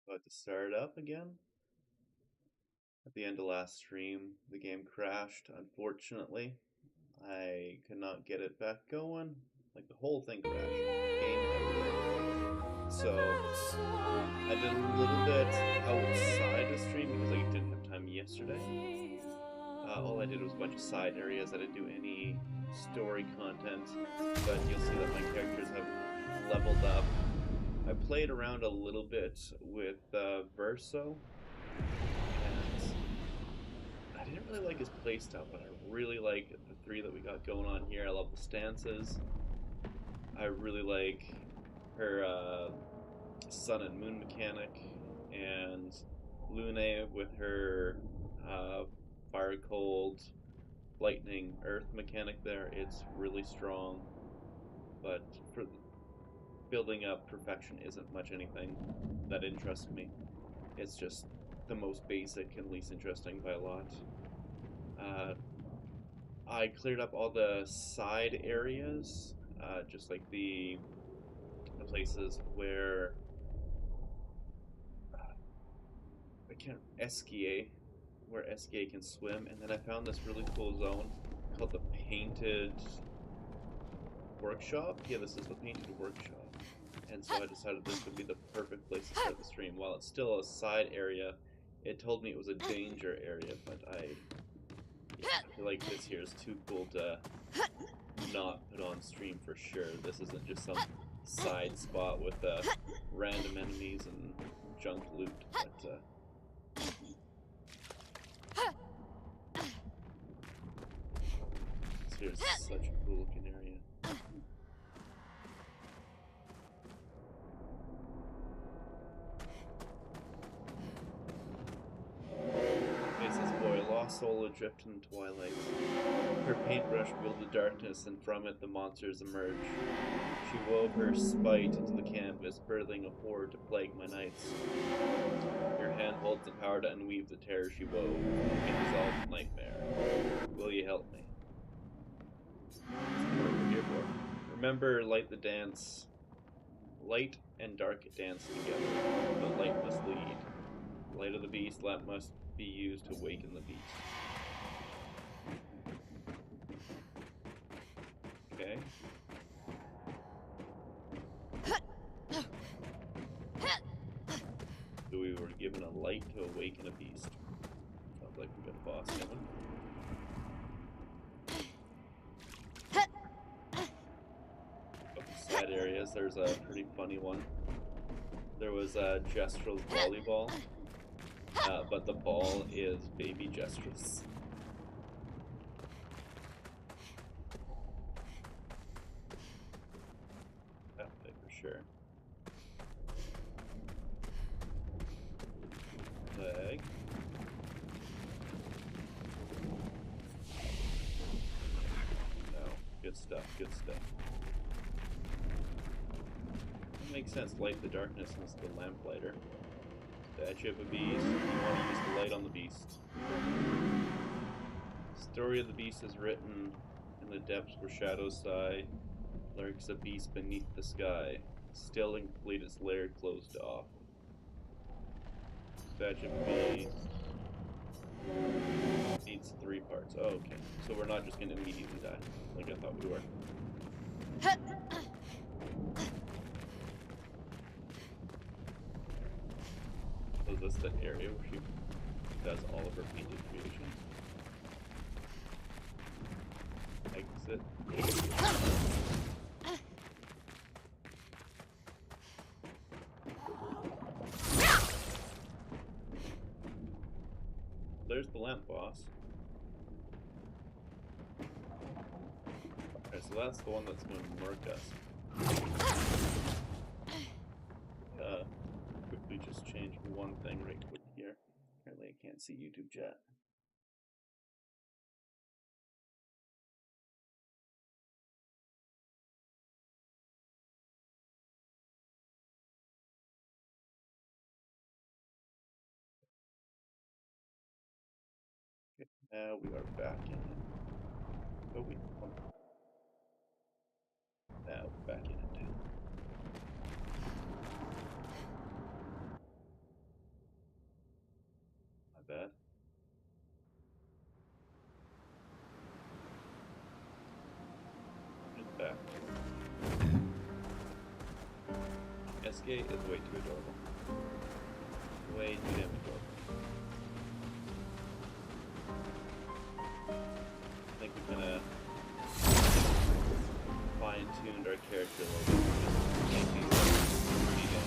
About to start up again. At the end of last stream, the game crashed, unfortunately. I could not get it back going. Like, the whole thing crashed. Game, everything. So, I did a little bit outside the stream because I didn't have time yesterday. All I did was a bunch of side areas. I didn't do any story content, but you'll see that my characters have leveled up. I played around a little bit with Verso, and I didn't really like his playstyle, but I really like the three that we got going on here. I love the stances. I really like her sun and moon mechanic, and Lune with her fire, cold, lightning, earth mechanic there. It's really strong, but for building up perfection isn't much anything that interests me. It's just the most basic and least interesting by a lot. Uh, I cleared up all the side areas, just like the places where I can't Eskie, where Eskie can swim, and then I found this really cool zone called the Painted Workshop. Yeah, this is the Painted Workshop, and so I decided this would be the perfect place to start the stream. While it's still a side area, it told me it was a danger area, but I feel like this here is too cool to not put on stream for sure. This isn't just some side spot with random enemies and junk loot. But this here is such a cool looking area. Faces boy, lost soul adrift in the twilight. Her paintbrush willed the darkness, and from it the monsters emerge. She wove her spite into the canvas, birthing a horror to plague my nights. Your hand holds the power to unweave the terror she wove, and dissolve the nightmare. Will you help me? That's what we're here for. Remember, light and dark dance together, but light must lead. Light of the beast, that must be used to awaken the beast. Okay. So we were given a light to awaken a beast. Sounds like we got a boss coming. Couple side areas. There's a pretty funny one. There was Jestrel's volleyball, but the ball is baby Jestrel's. That way for sure. Leg. No, good stuff, good stuff. It makes sense, light the darkness is the lamplighter. Statue of a beast, you want to use the light on the beast. Story of the beast is written in the depths where shadows sigh, lurks a beast beneath the sky, still and complete its lair closed off. Statue of a beast needs 3 parts. Oh, okay. So we're not just gonna immediately die, like I thought we were. So is this the area where she does all of her painted creations? Exit. There's the lamp boss. Okay, so that's the one that's going to murk us. Quickly just change one thing right quick here. Apparently I can't see YouTube chat. Okay, now we are back in it. Oh wait, now we're back in it. SK is way too adorable. Way too damn adorable. I think we kind of fine-tuned our character a little bit. Just make these pretty damn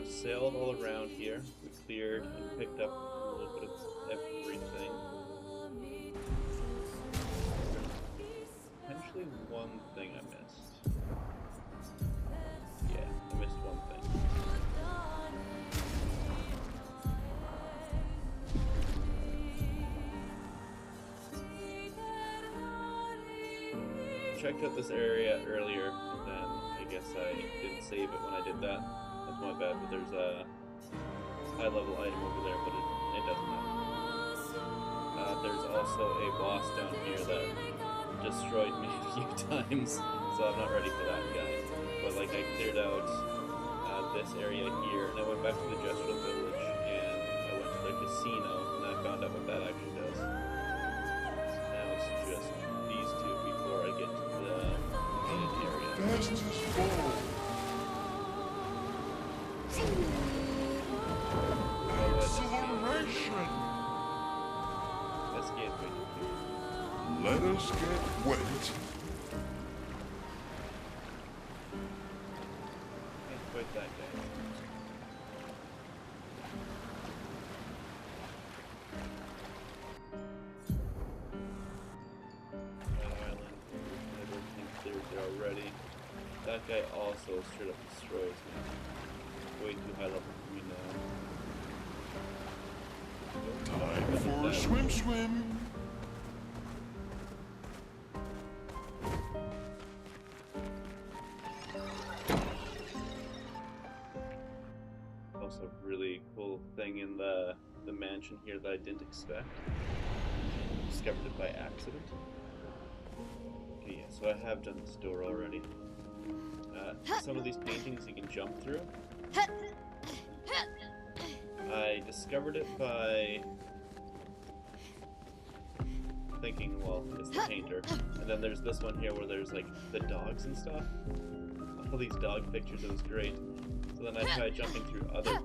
sailed all around here. We cleared and picked up a little bit of everything. Potentially one thing I missed. Yeah, I missed one thing. Checked out this area earlier, then I guess I didn't save it when I did that. That's my bad, but there's a high level item over there, but it doesn't matter. There's also a boss down here that destroyed me a few times, so I'm not ready for that guy. But like I cleared out this area here, and I went back to the Gestural Village, and I went to the casino, and I found out what that actually does. So now it's just these two before I get to the main area. Acceleration! Let's get wet. Let us get wet. Can't quite that guy. That island. Everything cleared there already. That guy also straight up destroys me. Way too high level for me now. Time for a swim. Also, really cool thing in the mansion here that I didn't expect. Discovered it by accident. Okay, yeah, so I have done this door already. Some of these paintings you can jump through. I discovered it by thinking, well, it's the painter. And then there's this one here where there's like the dogs and stuff. All these dog pictures, it was great. So then I tried jumping through other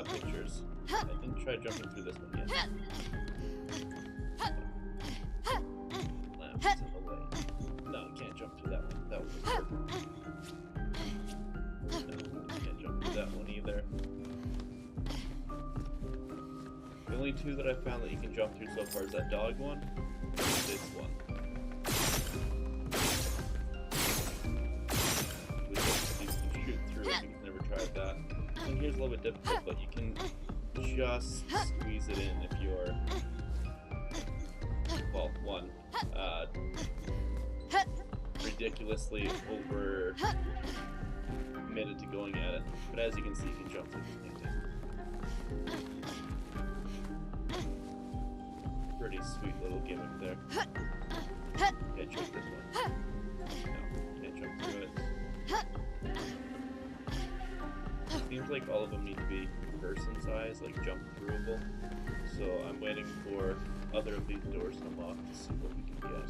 pictures. I didn't try jumping through this one yet. Lamp is in the way. No, I can't jump through that one. That one was purple. No, I can't jump through that one either. The only two that I found that you can jump through so far is that dog one and this one. You can shoot through it, you've never tried that. And here's a little bit difficult, but you can just squeeze it in if you're, well, one, ridiculously over committed to going at it. But as you can see, you can jump through this painting. Pretty sweet little gimmick there. Can't jump this one. No, can't jump through it. Seems like all of them need to be person size, like jump throughable. So I'm waiting for other of these doors to unlock to see what we can get.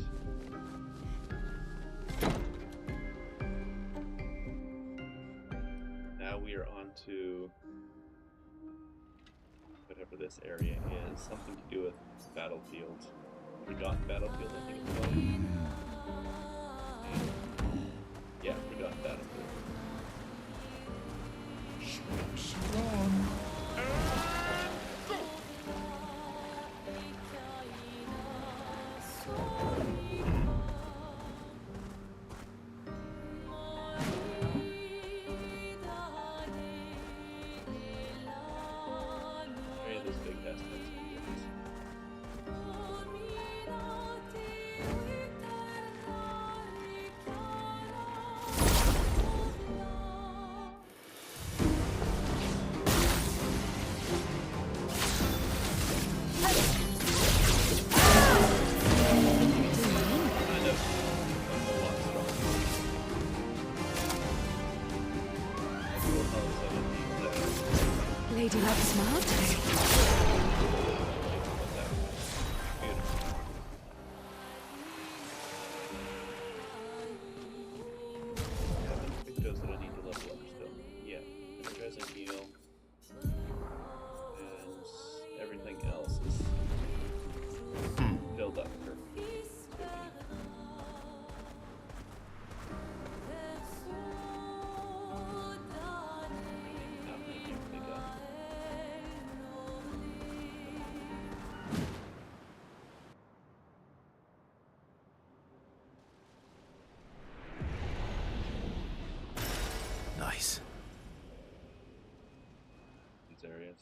Now we are on to whatever this area is, something to do with Battlefield. Forgotten Battlefield, I think it's called. Yeah, Forgotten Battlefield. Swims run. This big ass thing's all of a sudden these Lady Luck smiled today. what that was. Beautiful. Haven't picked those that I need to level up still. Yeah. Energize and heal. And everything else is filled up perfectly. Nice. These areas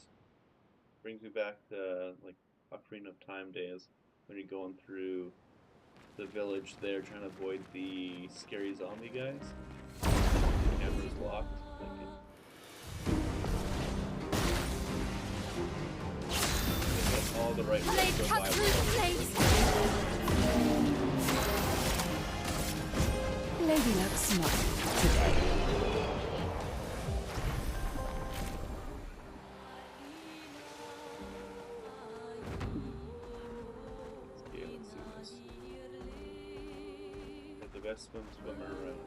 brings me back to like Ocarina of Time days when you're going through the village there trying to avoid the scary zombie guys. The camera's locked. Get all the right Blade cut through the blades. Lady Luck smiled today. Yeah, let's do this. Get the best swimmer around.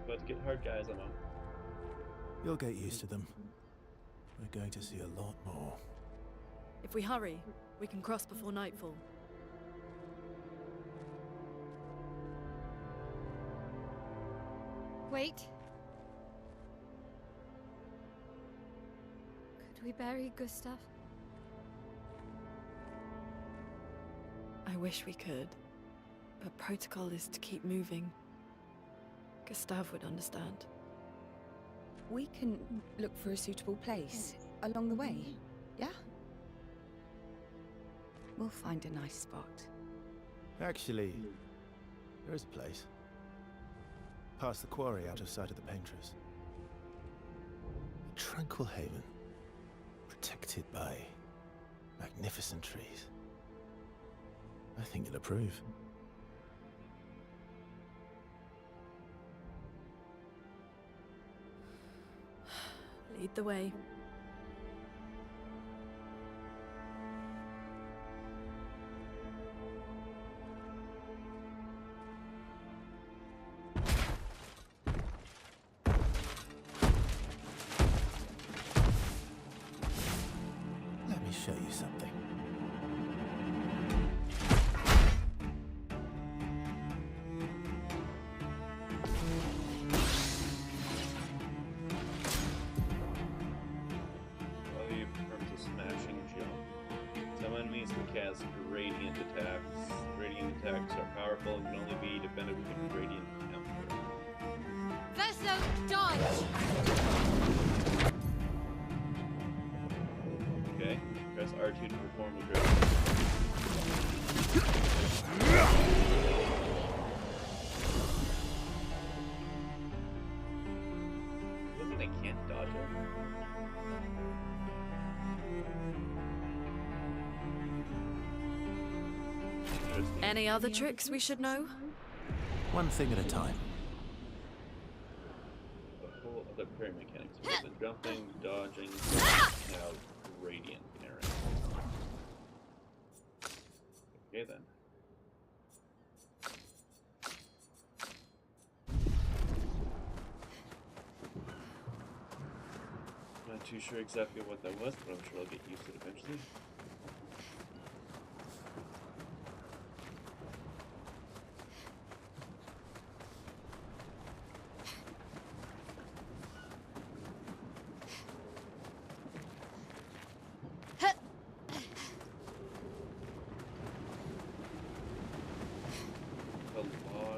About to get hard, guys, I know. You'll get used to them. We're going to see a lot more. If we hurry, we can cross before nightfall. Wait. Could we bury Gustav? I wish we could, but protocol is to keep moving. Gustav would understand. We can look for a suitable place along the way, yeah? We'll find a nice spot. Actually, there is a place. Past the quarry, out of sight of the painters. A tranquil haven, protected by magnificent trees. I think you'll approve. Lead the way. Let me show you something. Value performs a smashing jump. Some enemies can cast radiant attacks. Radiant attacks are powerful and can only be defended with radiant counter. Verso, dodge! Okay, press R2 to perform a grab. Look at I can't dodge it. Interesting. Any other tricks we should know? One thing at a time. A whole other parry mechanics. We have the jumping, dodging, now radiant parry. Okay then. Not too sure exactly what that was, but I'm sure I'll get used to it eventually.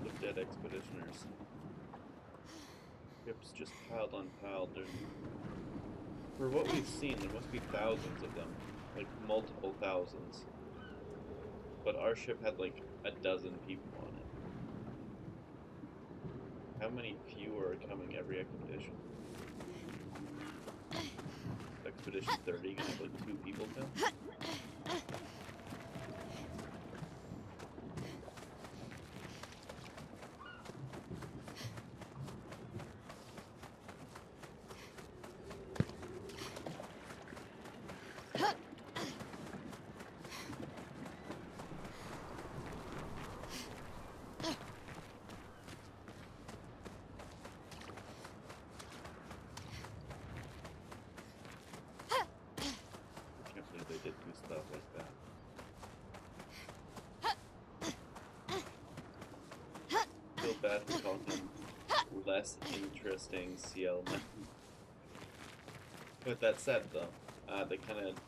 of dead expeditioners. Ships just piled on piled. For what we've seen, there must be thousands of them. Like, multiple thousands. But our ship had like a dozen people on it. How many fewer are coming every expedition? Expedition 30 gonna have like 2 people come? They did do stuff like that. Feel bad for calling him less interesting CL now. With that said, though, they kind of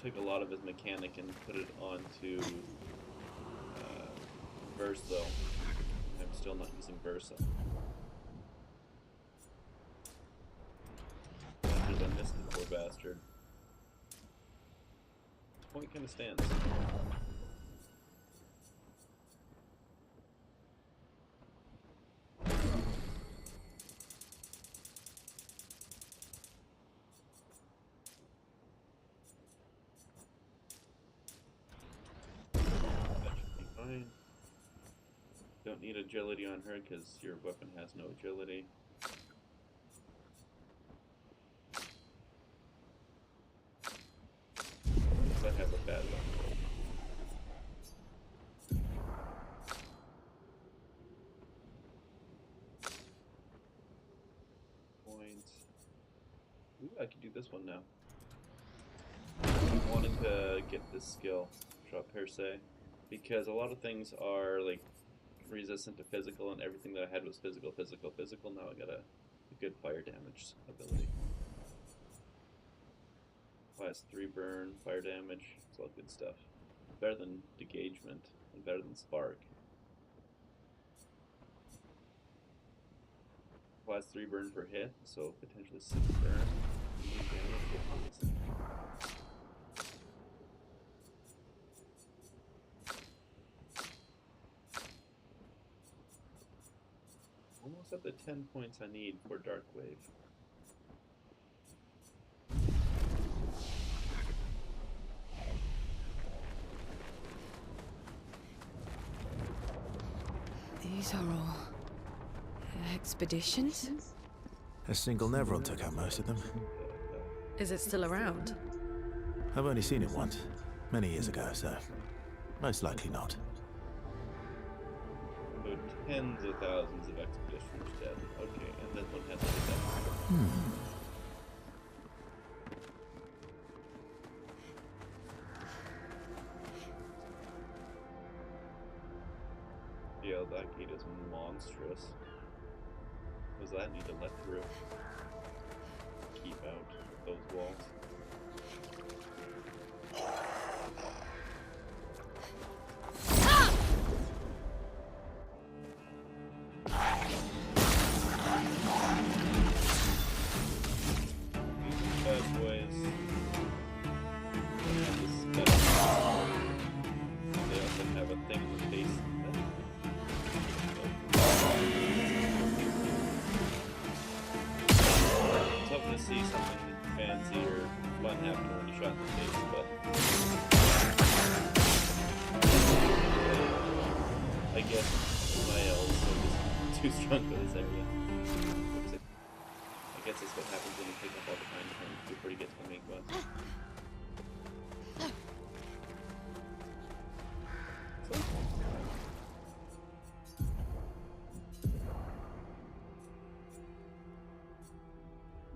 took a lot of his mechanic and put it onto Verse, though. I'm still not using Versa. After I missed the poor bastard. Point kind of stands. That should be fine. Don't need agility on her because your weapon has no agility. I have a bad one. Points. Ooh, I can do this one now. I wanted to get this skill, drop per se, because a lot of things are like resistant to physical, and everything that I had was physical, physical, physical. Now I got a good fire damage ability. Class 3 burn, fire damage, it's all good stuff. Better than Degagement, and better than Spark. Class 3 burn per hit, so potentially 6 burn. Almost at the 10 points I need for Dark Wave. These are all expeditions? A single Nevron took out most of them. Is it still around? I've only seen it once, many years ago, so most likely not. So tens of thousands of expeditioners dead. Okay, and this one has to be done. Yeah, that gate is monstrous. What does that need to let through? Keep out those walls. Bad boys. They often have a thing in the face. It's hoping to see something fancy or fun happen when you shot in the face, but I guess my L's are just too strong for this area. I guess that's what happens when you pick up all the kind points before you get to the main quest.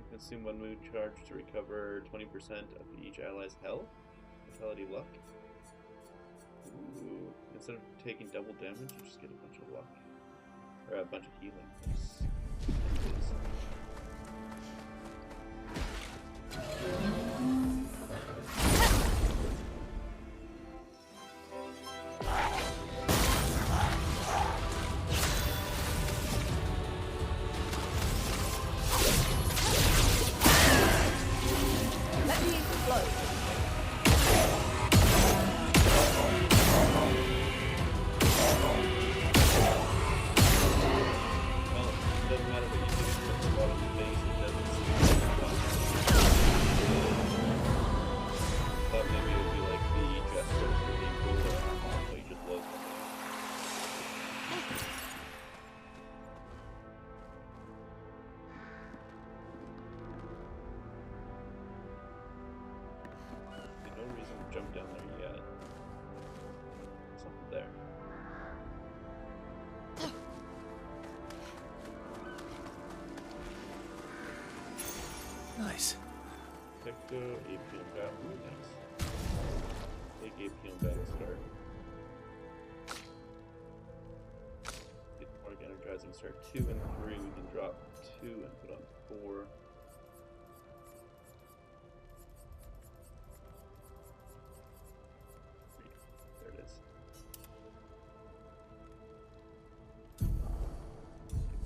Consume 1 mood charge to recover 20% of each ally's health. Vitality luck. Ooh. Instead of taking double damage, you just get a bunch of luck. Or a bunch of healing. That's No reason to jump down there yet. Something there. Nice. Pecto, AP and battle. Nice. Big AP and battle start. Get more energizing start 2 and 3. We can drop 2 and put on 4. There it is.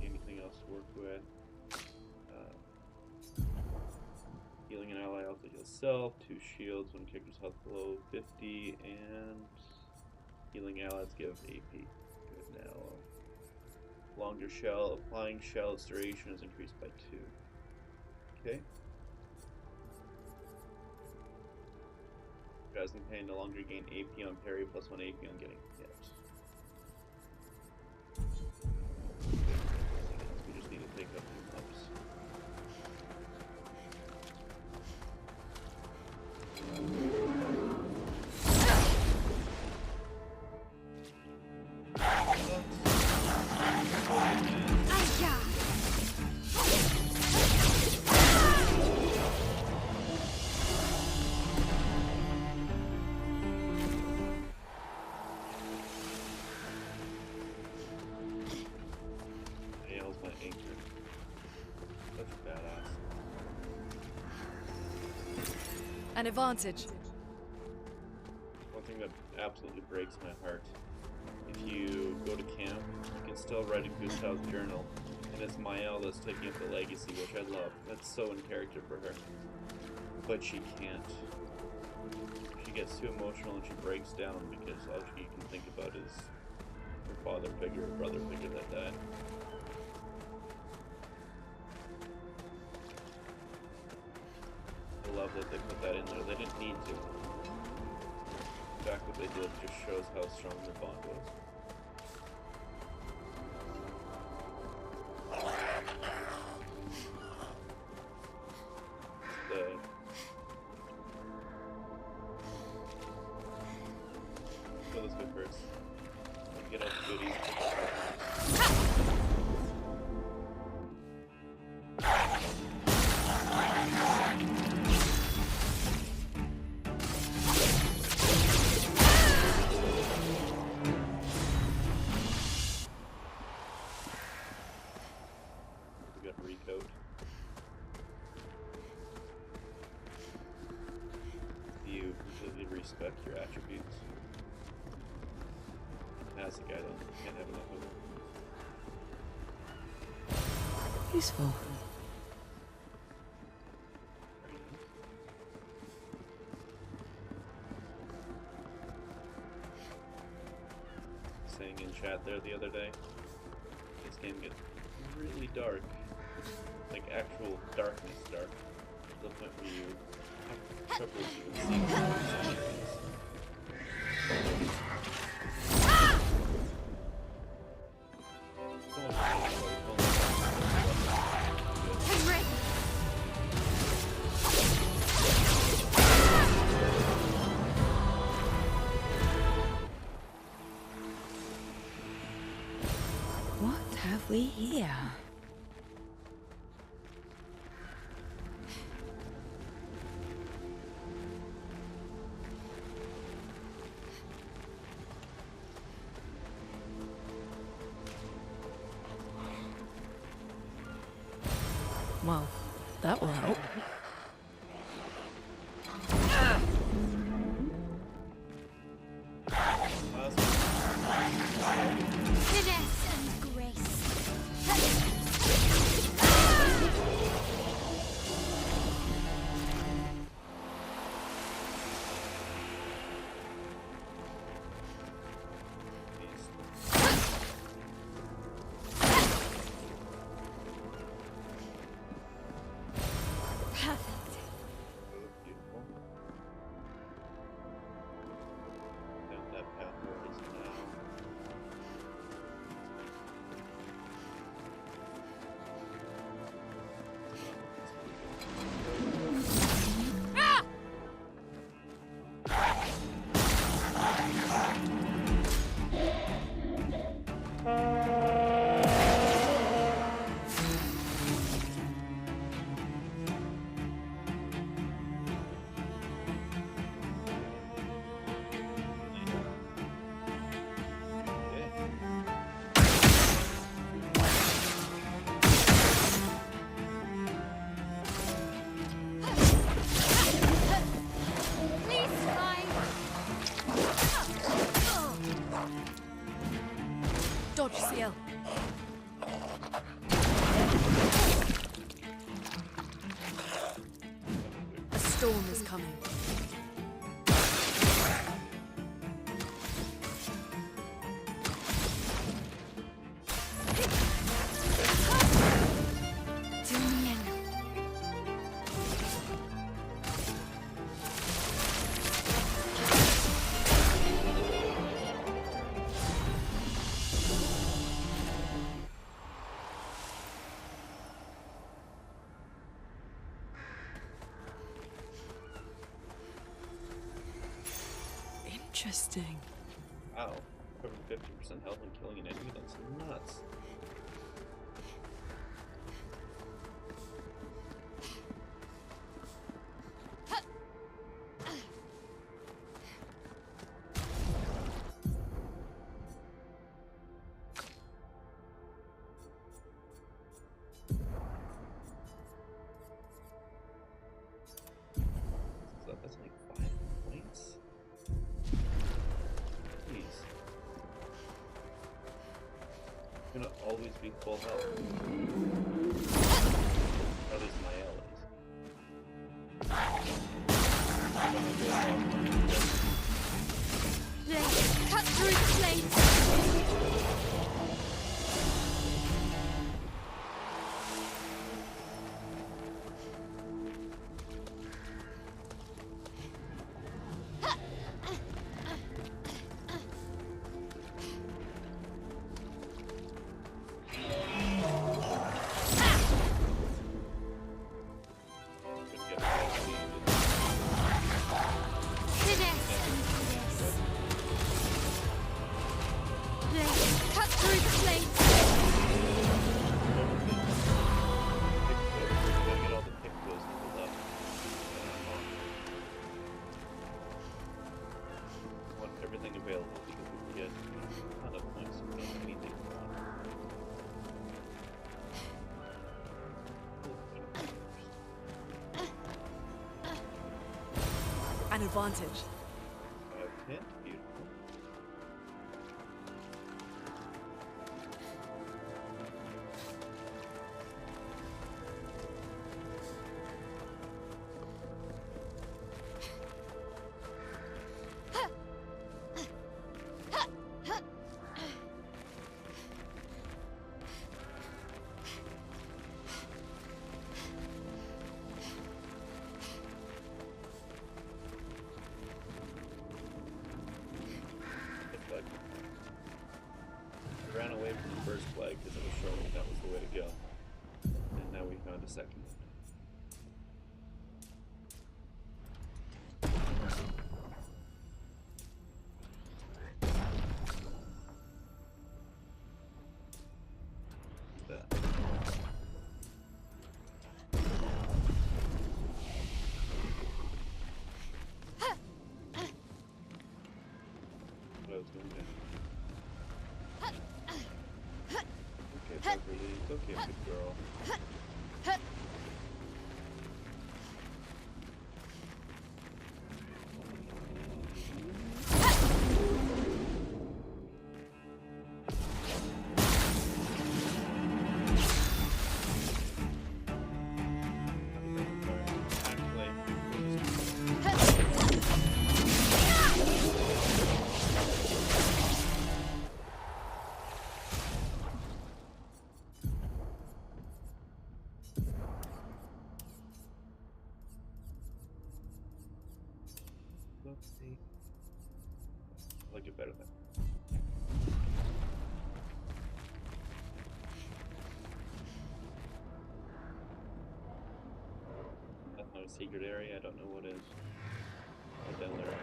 Anything else to work with? Healing an ally also heals self, 2 shields when character's health below 50, and healing allies give AP. Good now. Longer shell, applying shell, its duration is increased by 2. Okay. Drowsing Pain no longer gain AP on parry, plus 1 AP on getting hit. We just need to take up 2 ups. Nails my anchor. Such a badass. An advantage. One thing that absolutely breaks my heart. If you go to camp, you can still write in Gustav's journal, and it's Mael that's taking up the legacy, which I love. That's so in character for her. But she can't. She gets too emotional and she breaks down because all she can think about is her father figure, her brother figure that died. I love that they put that in there. They didn't need to. In fact, what they did just shows how strong their bond was. The so let's go first. Get all the goodies. We got recode. You completely respect your attributes. As a guy, don't can't have enough of it. Useful. Saying in chat there the other day, this game gets really dark, like actual darkness dark, to the point where you have trouble even seeing the enemies. Henry! What have we here? Well, that will help. Finesse and grace. Ciel. A storm is coming. Interesting. Wow. Over 50% health when killing an enemy? That's nuts. So that's like 5 points? Jeez. It's gonna always be full health. At least my L Blade, cut through the plate. Everything available because we can get a ton of points from anything we want. An advantage. Okay, beautiful. I ran away from the first flag because it was showing that was the way to go. And now we found a second one. That. What I was doing there. Okay, Beverly. It's okay, good girl. Let's see. I like it better than. That's not a secret area. I don't know what is. Right down there.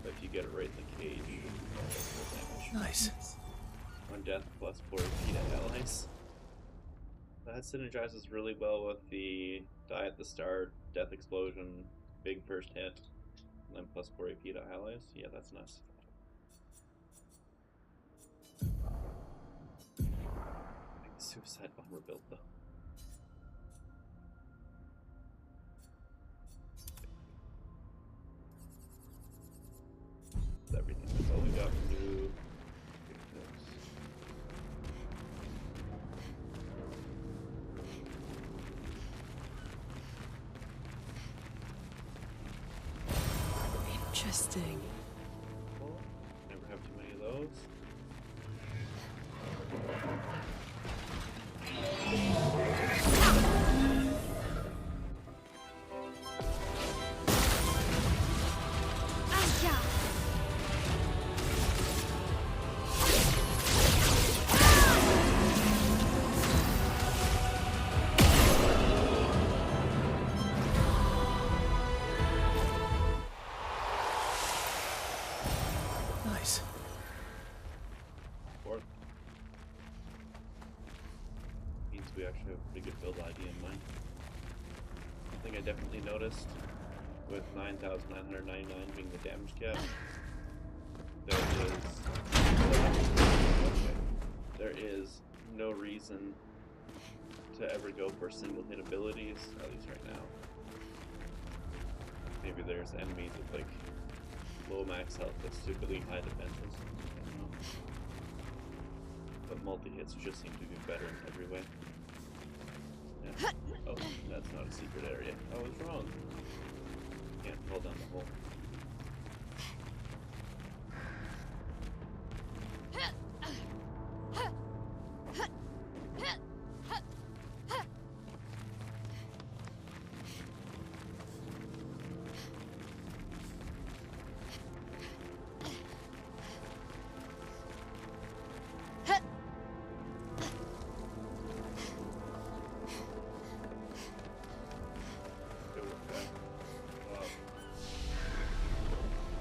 But if you get it right in the cage, full damage. Nice. One death plus 4 AP to allies. That synergizes really well with the die at the start, death explosion, big first hit, and then plus 4 AP to allies. Yeah, that's nice. I think the suicide bomber built though. That's everything. That's all we got to do. Interesting. Never have too many of those. Nice. Fourth. Means we actually have a pretty good build idea in mind. One thing I definitely noticed with 9,999 being the damage cap, there is no reason to ever go for single hit abilities, at least right now. Maybe there's enemies with like low max health but stupidly high defenses. I don't know. But multi-hits just seem to be better in every way. Yeah. Oh, that's not a secret area. I was wrong. Can't fall down the hole. Go with that.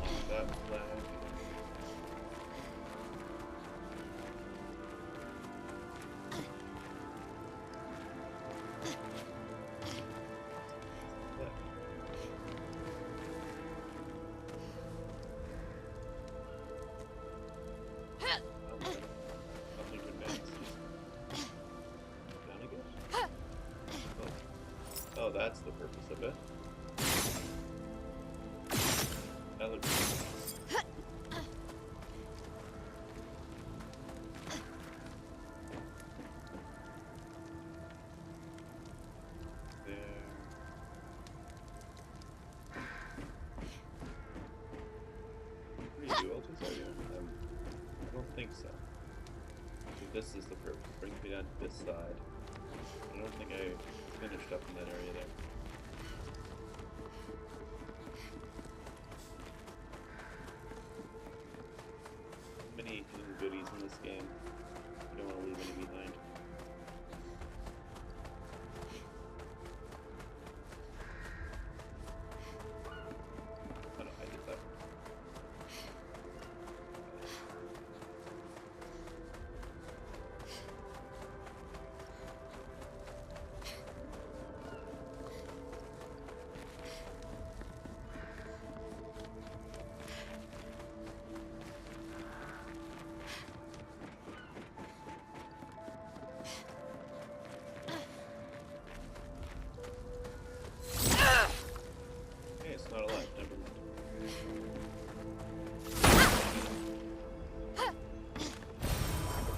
On that flag. Nothing to advance. Down again? Oh, that's the purpose of it. That looks nice. There. What do you do, Ultras? I don't think so. So this is the purpose. Brings me down to this side. I don't think I finished up in that area there. Many hidden goodies in this game. You don't want to leave any behind. Oh no, I did that. Okay, it's not alive. Never mind.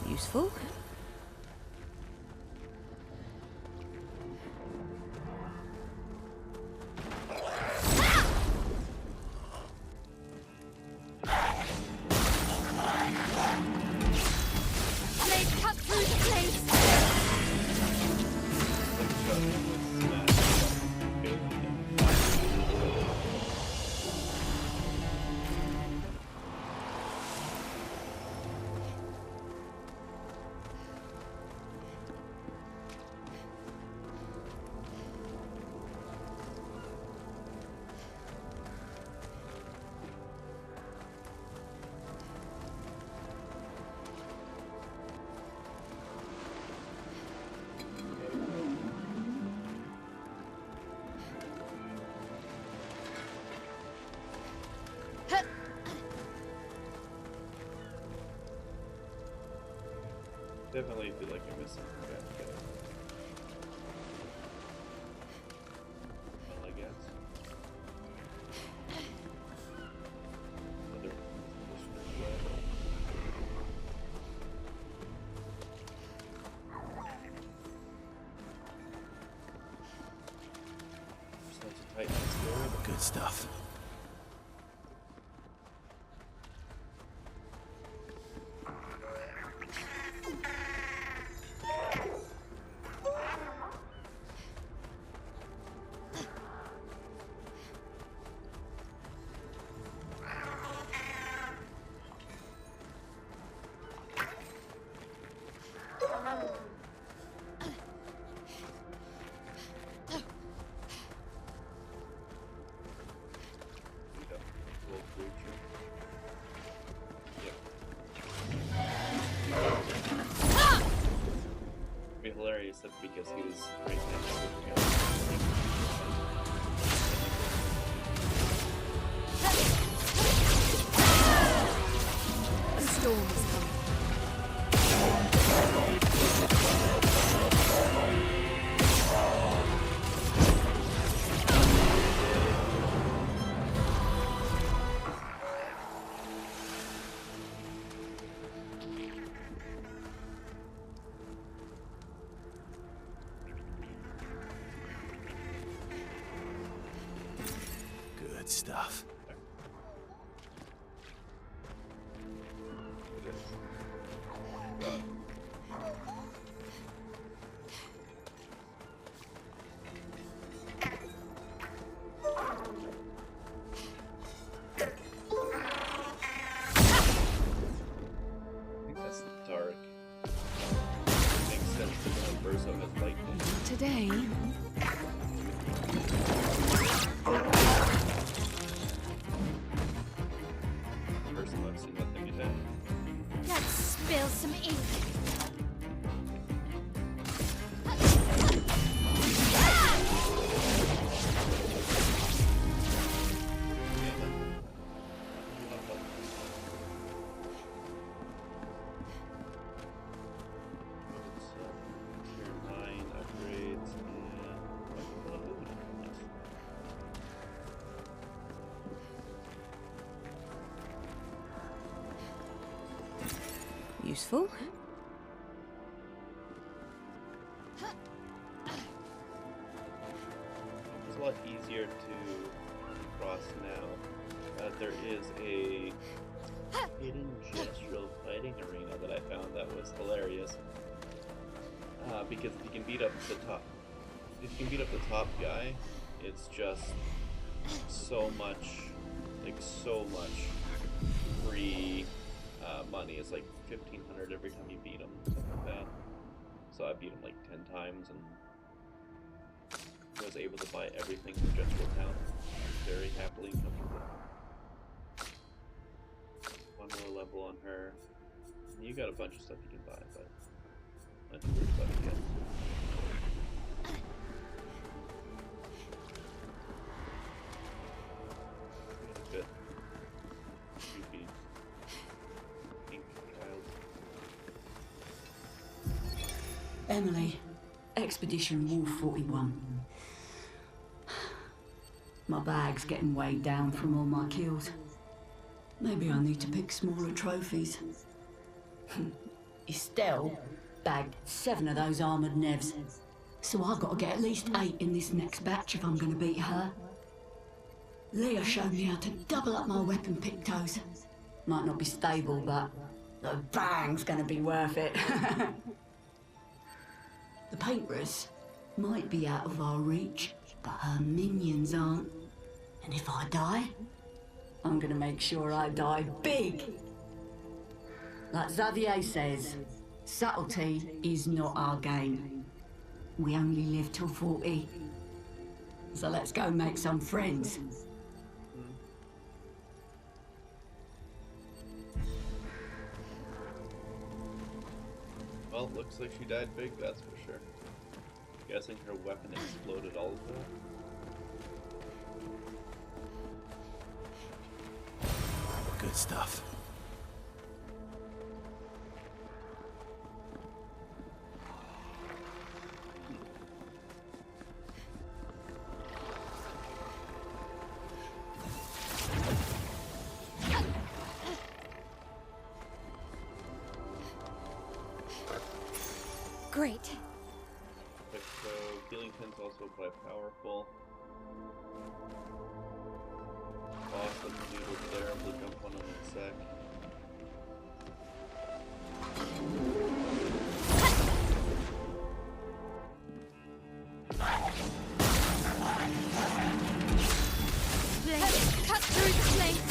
Useful. Blade cut through the place. Definitely feel like I missed something back there. Well, I guess. Another listener's web. Just lots of tight there. Good stuff. Be hilarious if because he was right next to the A storm is coming. Good stuff. I think that's dark. Makes sense because the burst of his lightning. Today, Person I've seen that thing attack. Let's spill some ink. Tier 9 upgrades and useful. it's a lot easier to cross now. There is a hidden gestural fighting arena that I found that was hilarious. Because if you can beat up the top guy, it's just so much free money. It's like 1,500 every time you beat him, something like that. So I beat him like 10 times and was able to buy everything for Gestural Town very happily and comfortably. One more level on her. You got a bunch of stuff you can buy, but not too worried about it yet. Good. Creepy pink child. Emily, Expedition Wolf 41. My bag's getting weighed down from all my kills. Maybe I need to pick smaller trophies. Estelle bagged 7 of those armoured nevs, so I've got to get at least 8 in this next batch if I'm going to beat her. Leah showed me how to double up my weapon pictos. Might not be stable, but the bang's going to be worth it. The painters might be out of our reach, but her minions aren't. And if I die, I'm gonna make sure I die big. Like Xavier says, subtlety is not our game. We only live till 40. So let's go make some friends. Well, looks like she died big, that's for sure. Guessing her weapon exploded all of that. Good stuff. Great. Quick so healing pins also apply powerful. Boss doesn't need over there, we'll jump on him in a sec. Let's cut through the flame.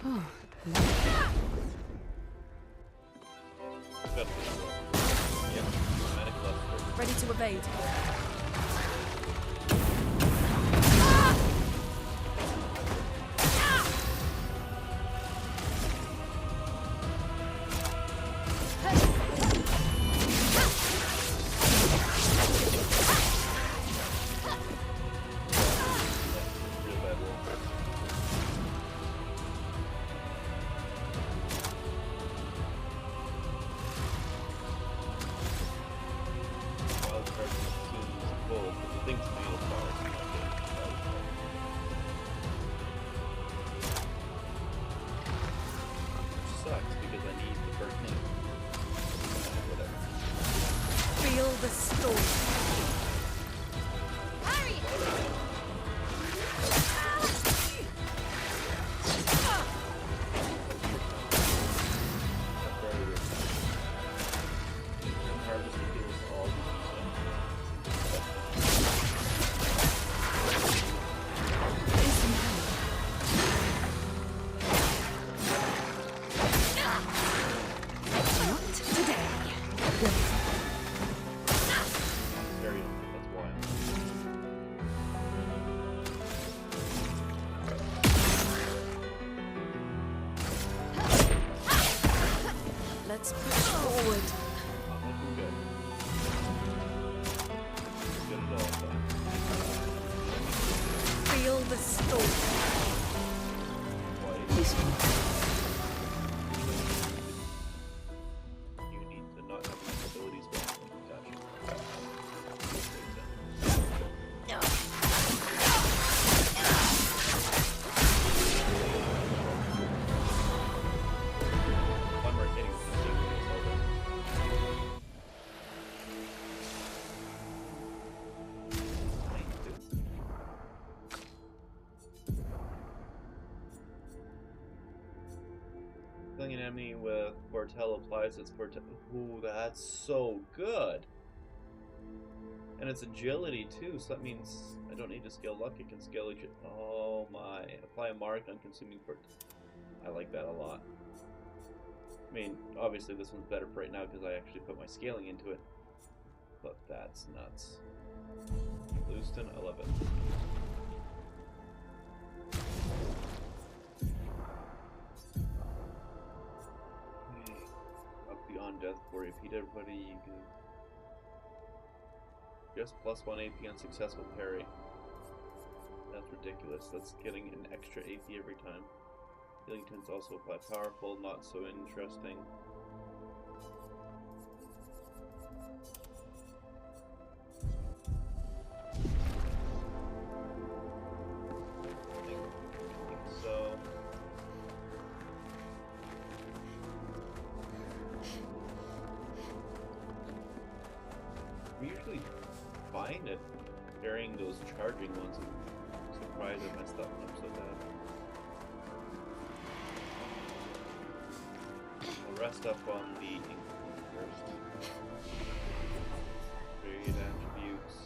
Oh, Got this. Yep, dramatic luster. Ready to evade. Real bad roll. Wild card consumes full, but the thing's fatal power is not getting wild card. Which sucks because I need the first name. Whatever. Feel the storm. Harry! That's very weird. Harvest appears all not today. very that's wild. Let's push forward. Looking good. Good at all time. Feel the storm. You need to not have enough abilities but attaching. One more hitting something is over. Killing an enemy with Foretell applies its Foretell. Ooh, that's so good! And it's agility too, so that means I don't need to scale luck, it can scale agility. Oh my. Apply a mark on consuming Foretell. I like that a lot. I mean, obviously this one's better for right now because I actually put my scaling into it. But that's nuts. Lewiston, I love it. Up beyond death for repeat everybody you can just +1 AP on successful parry. That's ridiculous. That's getting an extra AP every time. Healing tends also apply powerful, not so interesting. I think so. I'm usually fine at carrying those charging ones. I'm surprised I messed that one up so bad. I'll rest up on the ink one first. Trade attributes.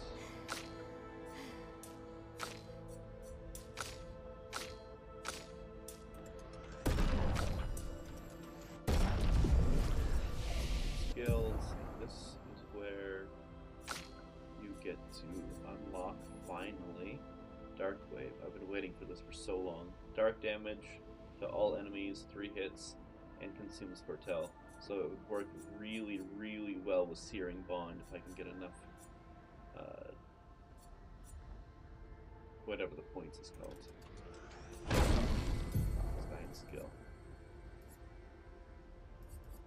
Skills. This is where you get to unlock finally Dark Wave. I've been waiting for this for so long. Dark damage to all enemies, 3 hits, and consumes Foretell. So it would work really, really well with Searing Bond if I can get enough, whatever the points is called. Design skill.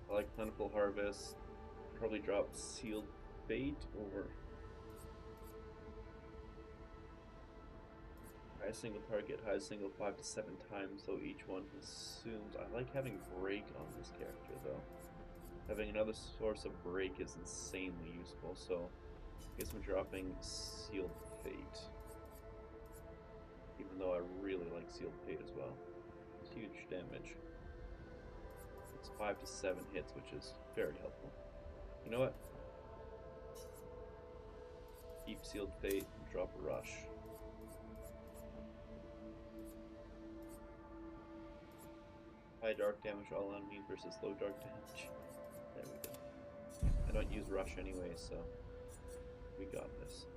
I like Plentiful Harvest. Probably drop Sealed Fate or High single target, high single 5 to 7 times, though each one consumes. I like having break on this character, though. Having another source of break is insanely useful, so I guess I'm dropping Sealed Fate. Even though I really like Sealed Fate as well. It's huge damage. It's 5 to 7 hits, which is very helpful. You know what? Keep Sealed Fate and drop a Rush. High dark damage all enemies versus low dark damage. There we go. I don't use Rush anyway, so we got this.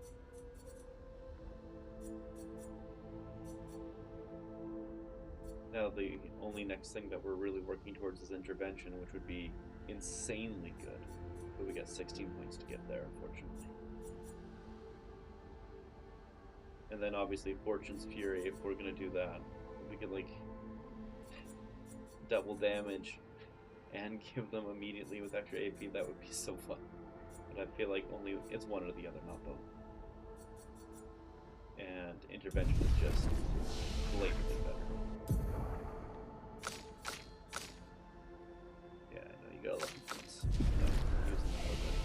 Now the only next thing that we're really working towards is Intervention, which would be insanely good. But we got 16 points to get there, unfortunately. And then obviously Fortune's Fury, if we're gonna do that. If we could like double damage and give them immediately with extra AP, that would be so fun. But I feel like only it's one or the other, not both. And Intervention is just blatantly better. Yeah, I know you got 11 points. No, I'm using that already.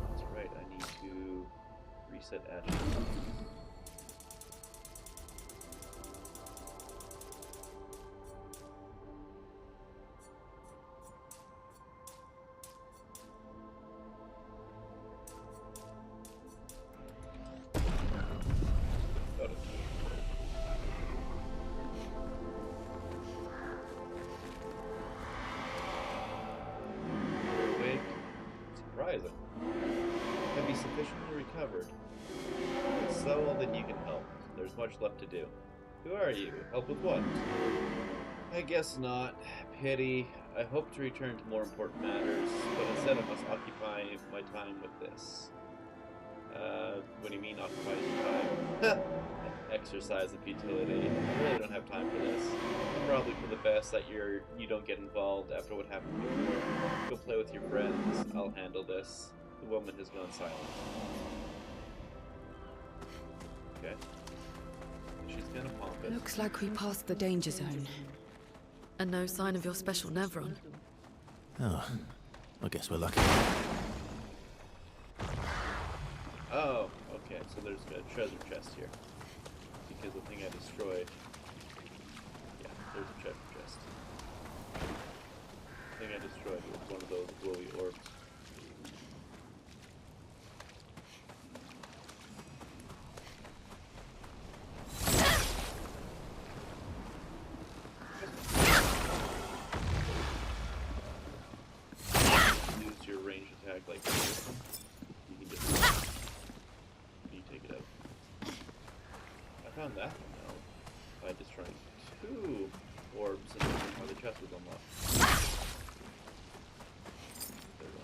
That's right, I need to reset action. Have you sufficiently recovered? If so, then you can help. There's much left to do. Who are you? Help with what? I guess not. Pity. I hope to return to more important matters, but instead I must occupy my time with this. What do you mean occupy your time? Exercise and futility. I really don't have time for this. Probably for the best that you don't get involved after what happened before. Go play with your friends. I'll handle this. The woman has gone silent. Okay. She's kind of pompous. Looks like we passed the danger zone. And no sign of your special Nevron. Oh, I guess we're lucky. Oh, okay, so there's a treasure chest here. Because the thing I destroyed... Yeah, there's a treasure chest. The thing I destroyed was one of those glowy orbs. Use your range attack like this. You can just... You take it out. I found that one now by destroying 2 orbs and then how the chest was unlocked. There we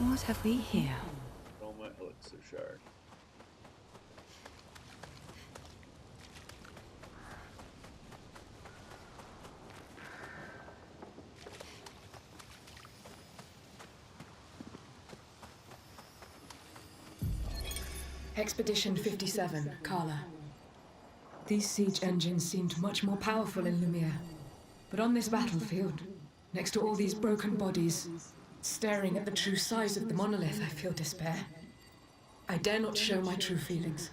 go. What have we here? Chroma Elixir Shard. Expedition 57, Carla. These siege engines seemed much more powerful in Lumiere. But on this battlefield, next to all these broken bodies, staring at the true size of the monolith, I feel despair. I dare not show my true feelings.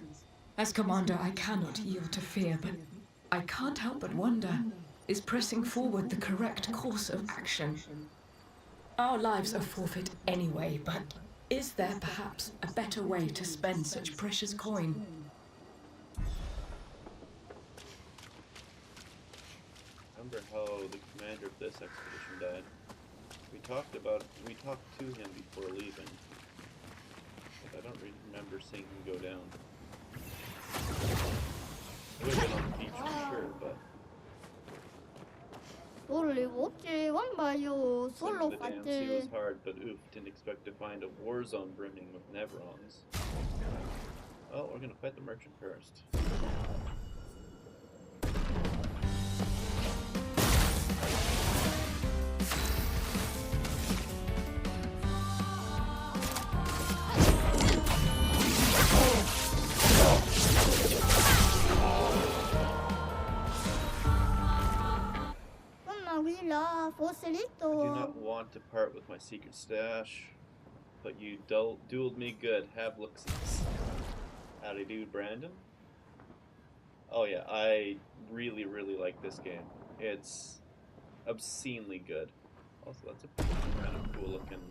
As commander, I cannot yield to fear, but I can't help but wonder, is pressing forward the correct course of action? Our lives are forfeit anyway, but is there perhaps a better way to spend such precious coin? Remember how the commander of this expedition died? We talked to him before leaving. But I don't remember seeing him go down. He would have been on the beach for sure, but... Some of the damn sea was hard, but oof, didn't expect to find a war zone brimming with Nevrons. Well, we're gonna fight the merchant first. I do not want to part with my secret stash, but you dueled me good. Have looksies. Howdy do, Brandon. Oh yeah, I really, really like this game. It's obscenely good. Also, that's a kind of cool looking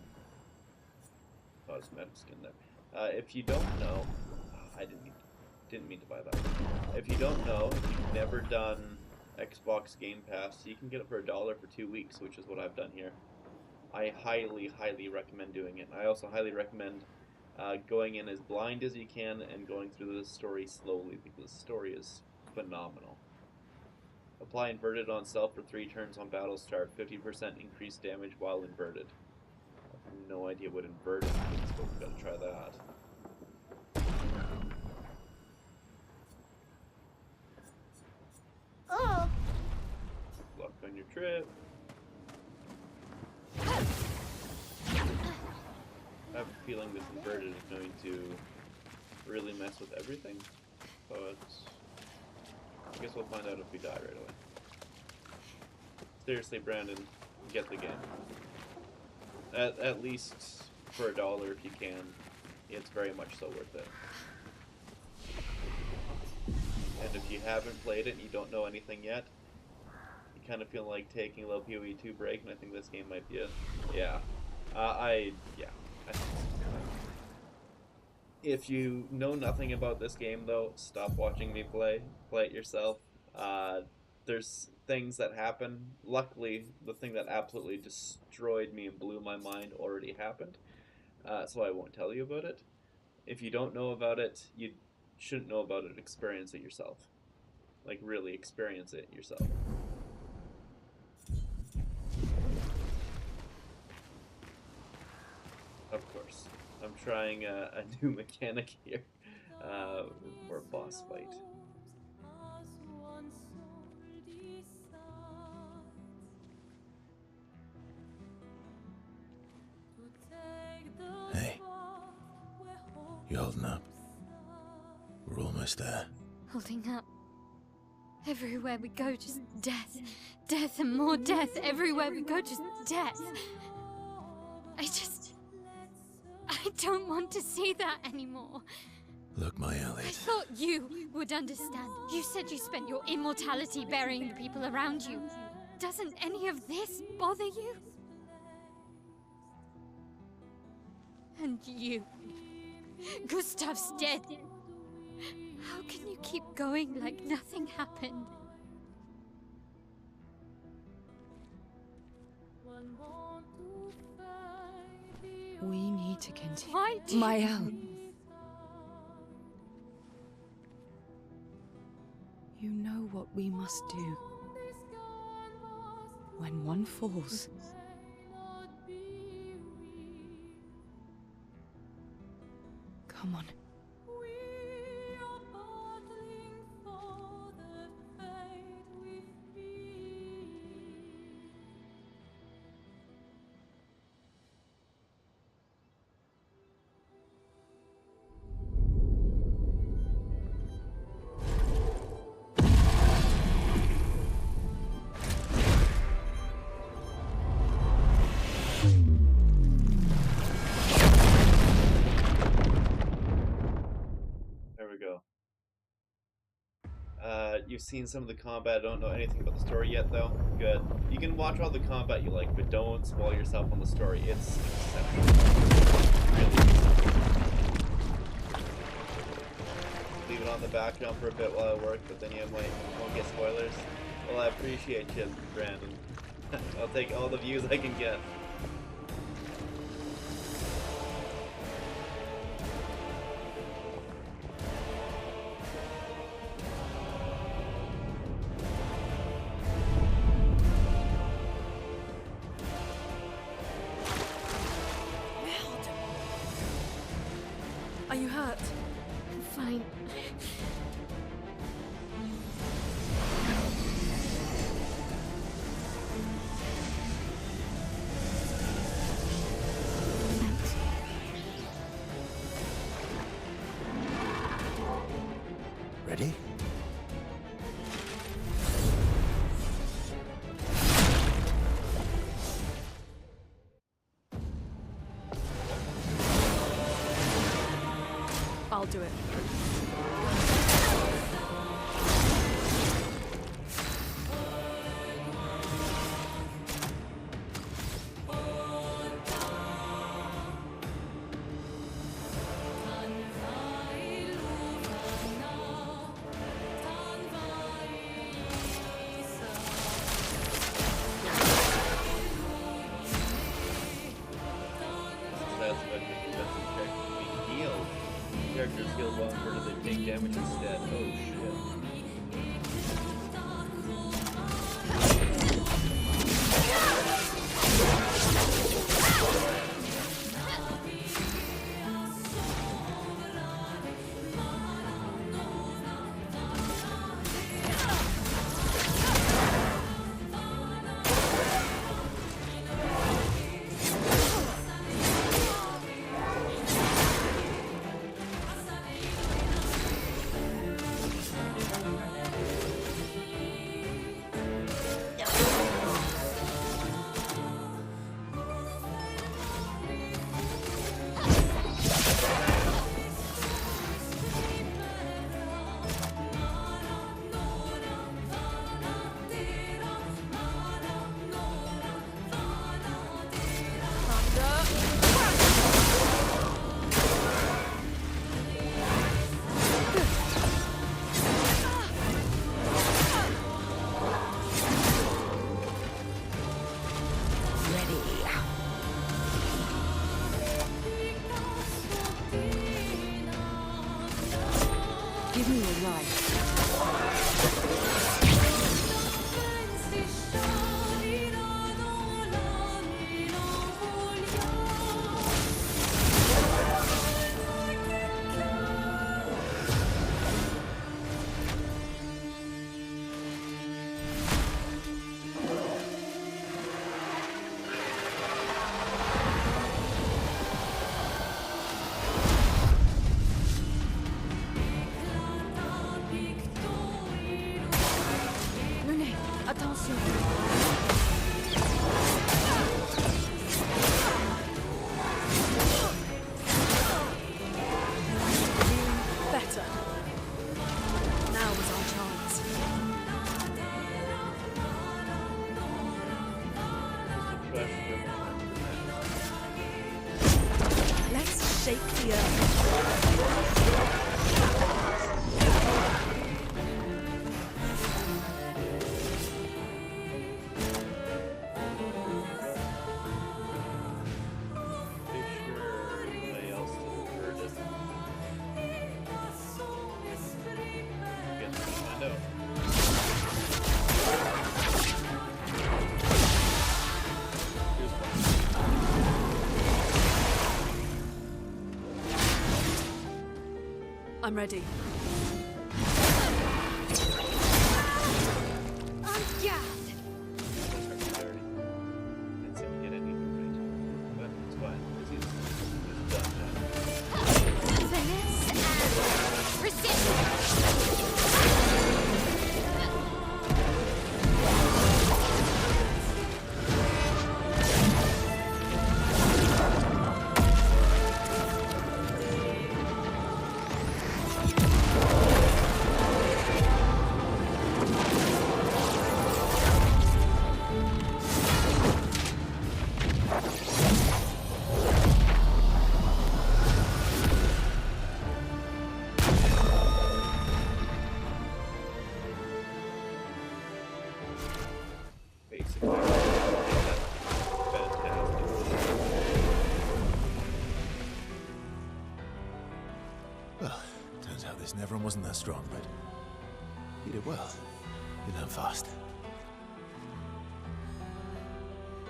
cosmetic skin there. If you don't know, I didn't mean to buy that one. If you don't know, if you've never done Xbox Game Pass, you can get it for $1 for 2 weeks, which is what I've done here. I highly, highly recommend doing it. I also highly recommend going in as blind as you can and going through the story slowly, because the story is phenomenal. Apply inverted on self for 3 turns on battle start. 50% increased damage while inverted. I have no idea what inverted means, but we gotta try that. Oh, Luck on your trip. I have a feeling this inverted is going to really mess with everything, but I guess we'll find out if we die right away. Seriously, Brandon, get the game. At least for $1 if you can. It's very much so worth it. And if you haven't played it and you don't know anything yet, you kind of feel like taking a little PoE 2 break, and I think this game might be it. Yeah. I think so. If you know nothing about this game, though, stop watching me play. Play it yourself. There's things that happen. Luckily, the thing that absolutely destroyed me and blew my mind already happened, so I won't tell you about it. If you don't know about it, you shouldn't know about it. Experience it yourself. Like, really experience it yourself. Of course. I'm trying a new mechanic here for a boss fight. Hey, you holding up? We're almost there. holding up. Everywhere we go, just death. Death and more death. Everywhere we go, just death. I don't want to see that anymore. Look, my I Elliot. thought you would understand. You said you spent your immortality burying the people around you. Doesn't any of this bother you? And you. Gustav's dead. How can you keep going like nothing happened? We need to continue. Why do Mael, You know what we must do. When one falls, come on. There we go. You've seen some of the combat. I don't know anything about the story yet, though. Good. You can watch all the combat you like, but don't spoil yourself on the story. It's exceptional. Really exceptional. Leave it on the background for a bit while I work, but then you won't get spoilers. Well, I appreciate you, Brandon. I'll take all the views I can get. Are you hurt? I'm fine. do it. That's what defensive characters being healed. Characters healed while inverted, they take damage instead. Oh shit. Give me your life. Monet, attention. Feeling better. Now was our chance. Let's shake the earth. Pretty sure anybody else didn't hurt it. Guess we'll find out. Here's one. I'm ready. I'm gassed. Didn't seem to get anything right. But it's fine. He's done now. Finesse and precision. Basically. Fantastic. Well, turns out this Neveron wasn't that strong, but you did well. You learned fast.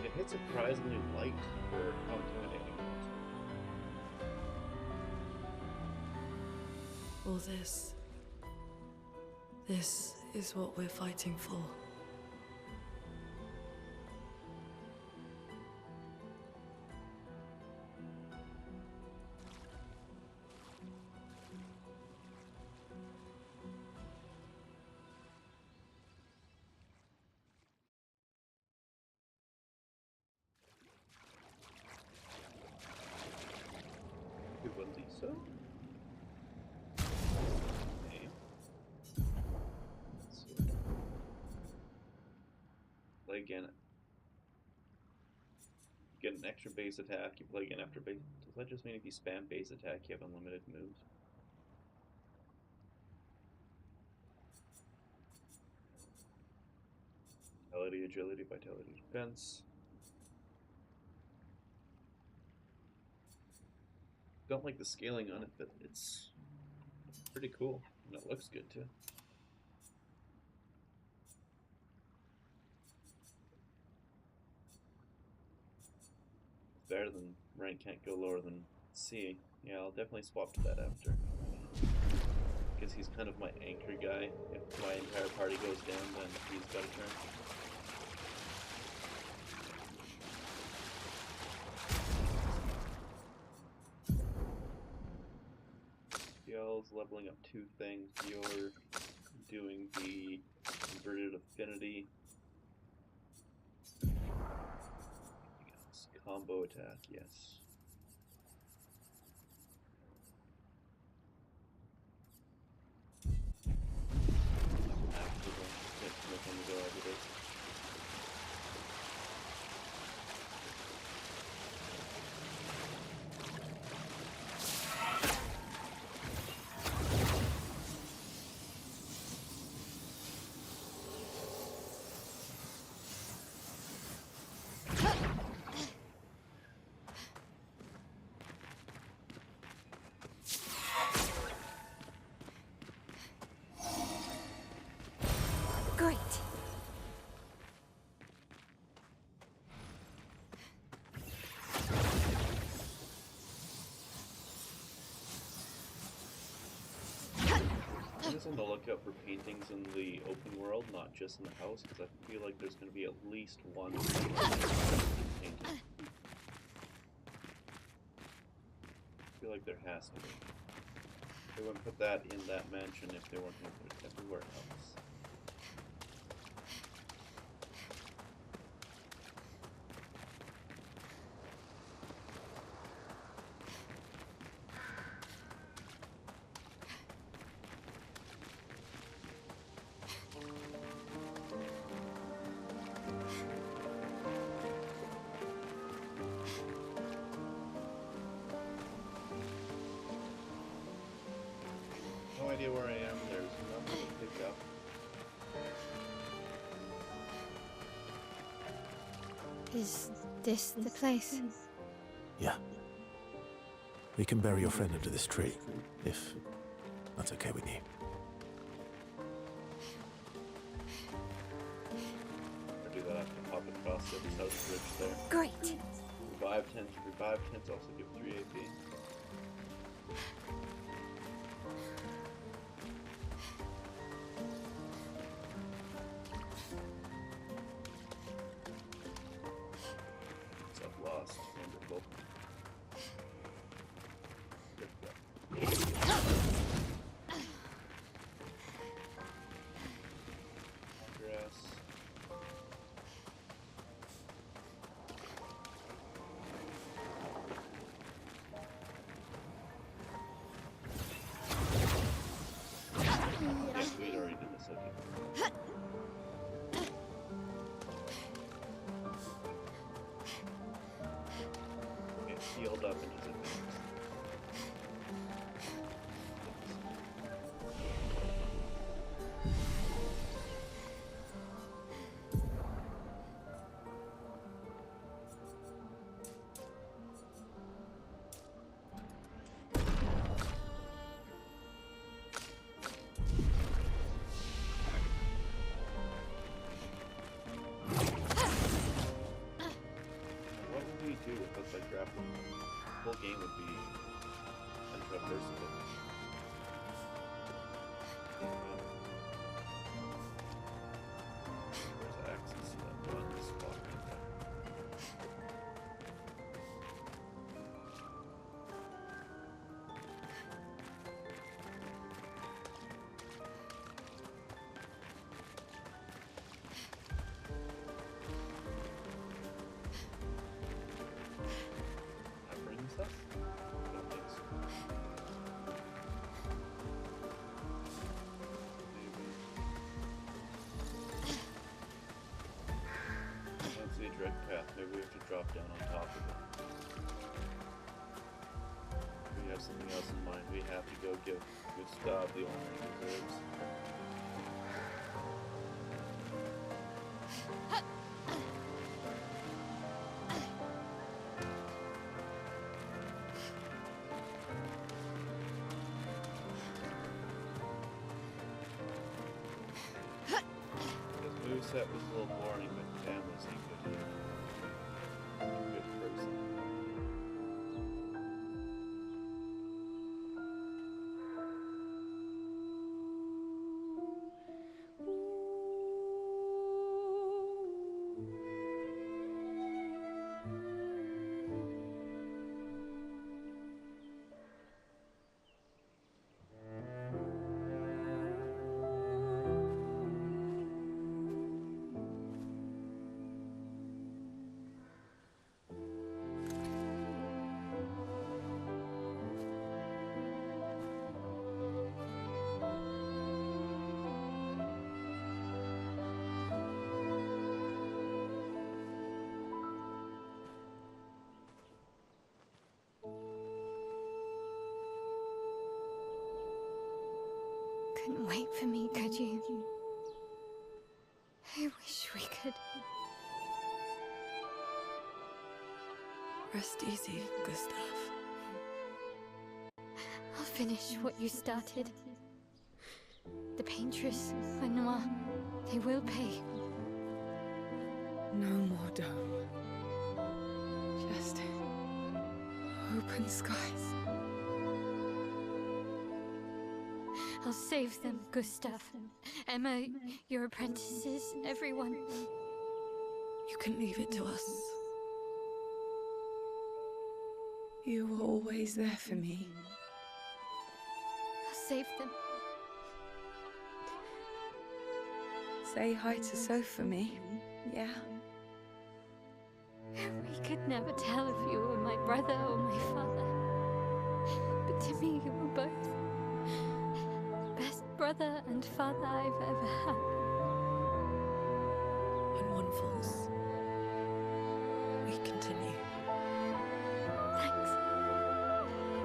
It hit surprisingly light for how intimidating it was. All this. This is what we're fighting for. You believe so? again. You get an extra base attack, you play again after base. Does that just mean if you spam base attack, you have unlimited moves? Vitality, agility, vitality, defense. Don't like the scaling on it, but it's pretty cool. And it looks good too. It's better than rank can't go lower than C. Yeah, I'll definitely swap to that after. Because he's kind of my anchor guy. If my entire party goes down, then he's got a turn. Y'all's leveling up 2 things. You're doing the inverted affinity. Yes. Combo attack, yes. Great. I'm just on the lookout for paintings in the open world, not just in the house, because I feel like there's going to be at least one painting. I feel like there has to be. They wouldn't put that in that mansion if they weren't going to put it everywhere else. No idea where I am. There's nothing to pick up. Is this the place? Yeah. We can bury your friend under this tree, if that's okay with you. I'll do that after pop across the house bridge there. Great. Revive tents also give 3 AP. Lost. Wonderful. Grass. Yes, we already did this, okay. Healed up and just advanced. What would we do without that grappling? Full drop down on top of it. We have something else in mind. We have to go give Gustav the honor he deserves. Moveset was a little boring, but damn was he good. Good person. Couldn't wait for me, could you? I wish we could. Rest easy, Gustav. I'll finish what you started. The paintress, Renoir, they will pay. No more dome. Just open skies. I'll save them, Gustav. Emma, your apprentices, everyone. You can leave it to us. You were always there for me. I'll save them. Say hi to Soph for me. Yeah. We could never tell if you were my brother or my father. But to me, you were both. Best brother and father I've ever had. When one falls, we continue. Thanks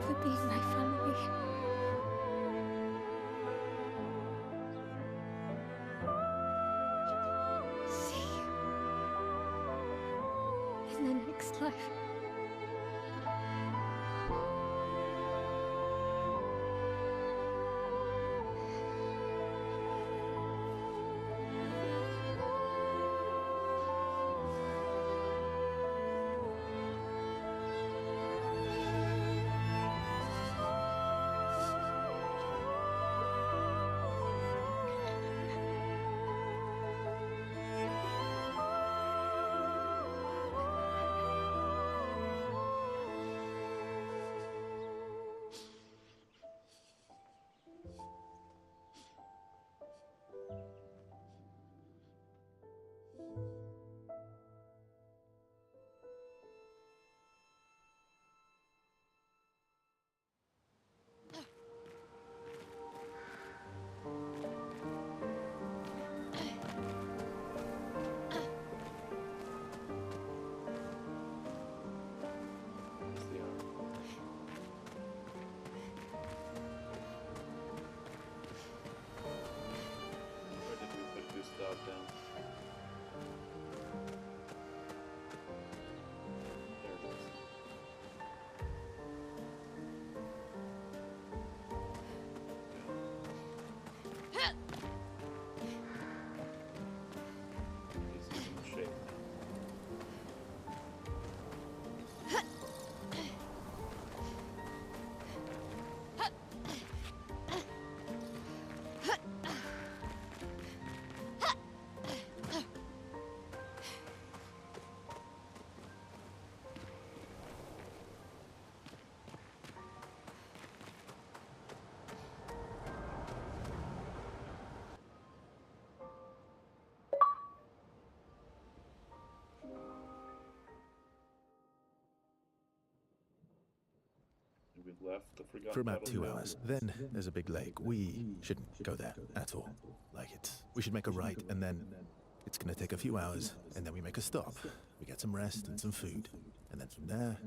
for being my family. See you in the next life. Where did we put Gustav down? There it is. He's in shape now. We've left the Forgotten For about 2 Battlefield. hours. Then there's a big lake. We shouldn't go there at all. We should make a right and then It's gonna take a few hours, and then we make a stop. We get some rest and some food. And then from there,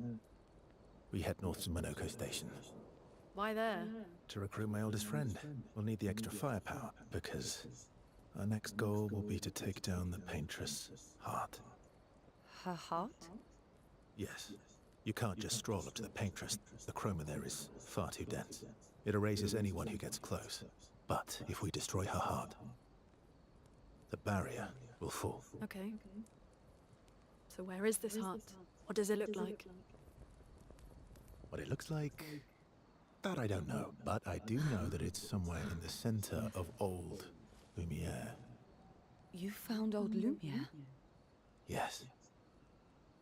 we head north to Monoko Station. Why there? To recruit my oldest friend. We'll need the extra firepower, because our next goal will be to take down the Paintress' heart. Her heart? Yes. You can't just stroll up to the Paintress. The chroma there is far too dense. It erases anyone who gets close. But if we destroy her heart, the barrier will fall. Okay. So where is this heart? What does it look like? What it looks like, that I don't know. But I do know that it's somewhere in the center of old Lumiere. You found old Lumiere? Yes.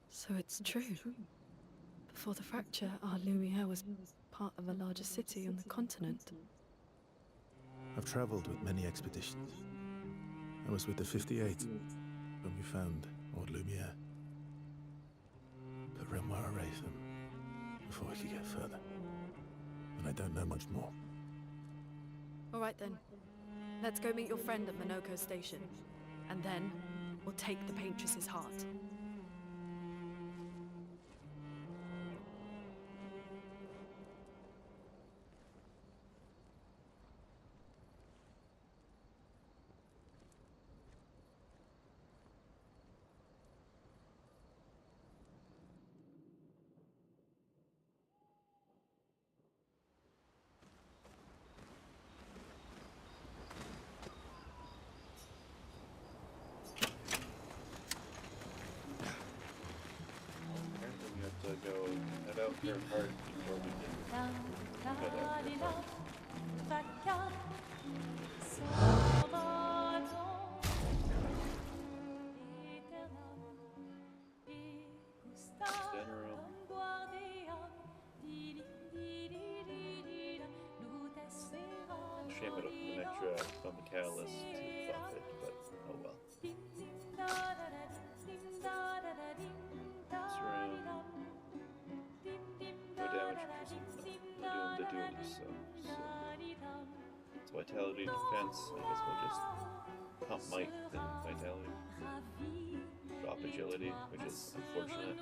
So it's true. Before the fracture, our Lumiere was part of a larger city on the continent. I've traveled with many expeditions. I was with the 58 when we found old Lumiere. But Renoir erased them before we could get further. And I don't know much more. All right then. Let's go meet your friend at Monoko Station. And then, we'll take the Paintress's heart. Apparently we have to go head out her heart before we can head out her heart. Dinner room. Shame I don't have an extra on the catalyst to buff it, but oh well. This room. No damage because I'm not doing the dually, so it's vitality defense. I guess we'll just pump might then vitality. Drop agility, which is unfortunate.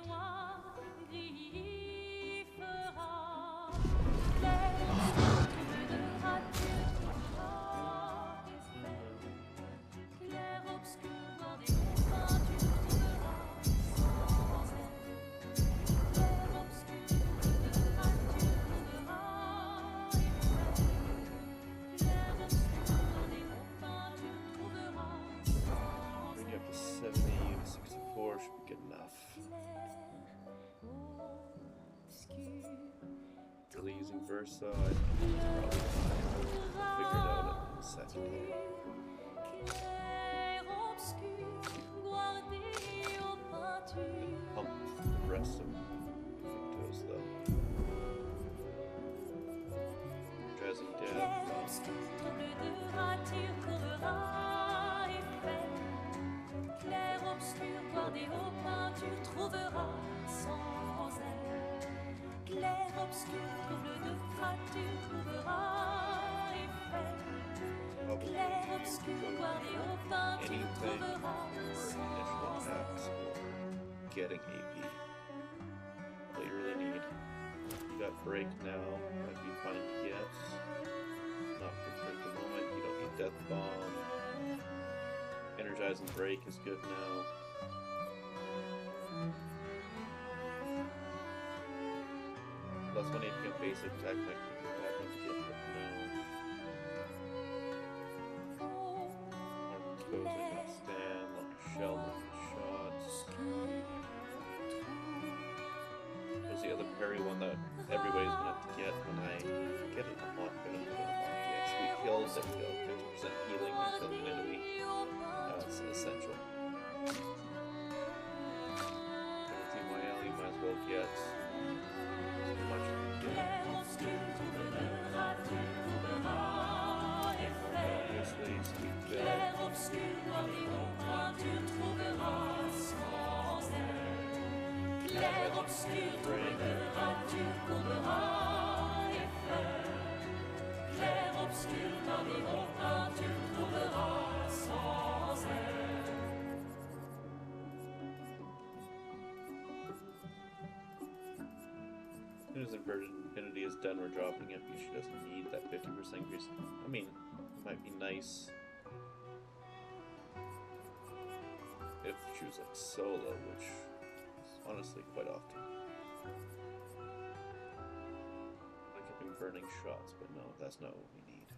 Bring it up to 70 to 64 should be good enough. Really using Versa, I think it's probably figured out in a second here. Pump the rest of Victos though. Jazzy Dad. Probably anything for initial attacks or getting AP. All you really need. You got break now, that'd be fine to get. Not for the moment, you don't need death bomb. Energizing break is good now. Plus 1 AP on basic attack, might be a bad one to get, but no. Arm exposing, gonna stand, like a shell with shots. There's the other parry one that everybody's gonna have to get when I get it unlocked, but I'm gonna unlock it. Sweet kills that go 50% healing when killing an enemy. That's essential. Everything my alley might as well get. As much as we can. Obviously, sweet soon as Infinity is done, we're dropping it because she doesn't need that 50% increase. I mean, it might be nice if she was like solo, which is honestly quite often. I kept been burning shots, but no, that's not what we need.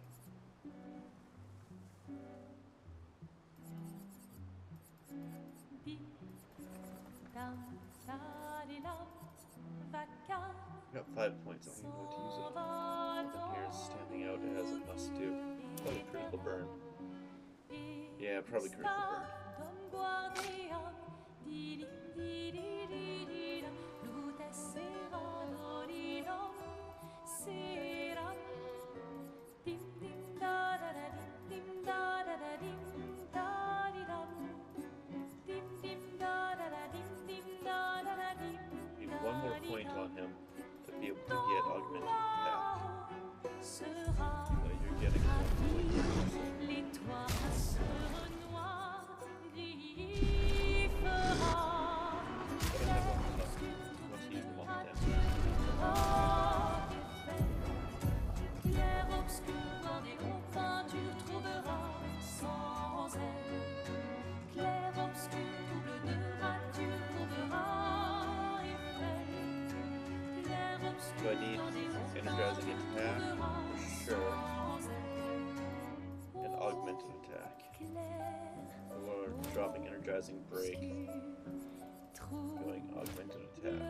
I got 5 points. I don't even know what to use it on. Nothing here is standing out as a must do. Probably critical burn. Yeah, probably critical burn. Need one more point on him to be able to get augmented attack. So you're getting 1 So I need energizing attack for sure, and augmented attack. Or dropping energizing break, going augmented attack.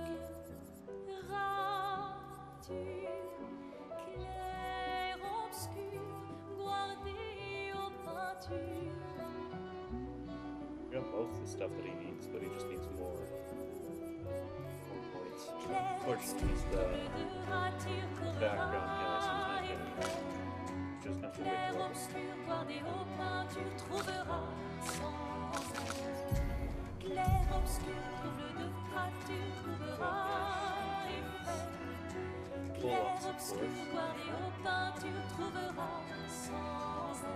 We got most of the stuff that he needs, but he just needs more points. Unfortunately, he's the background guy, so he's not getting it. Just have to wait full on support.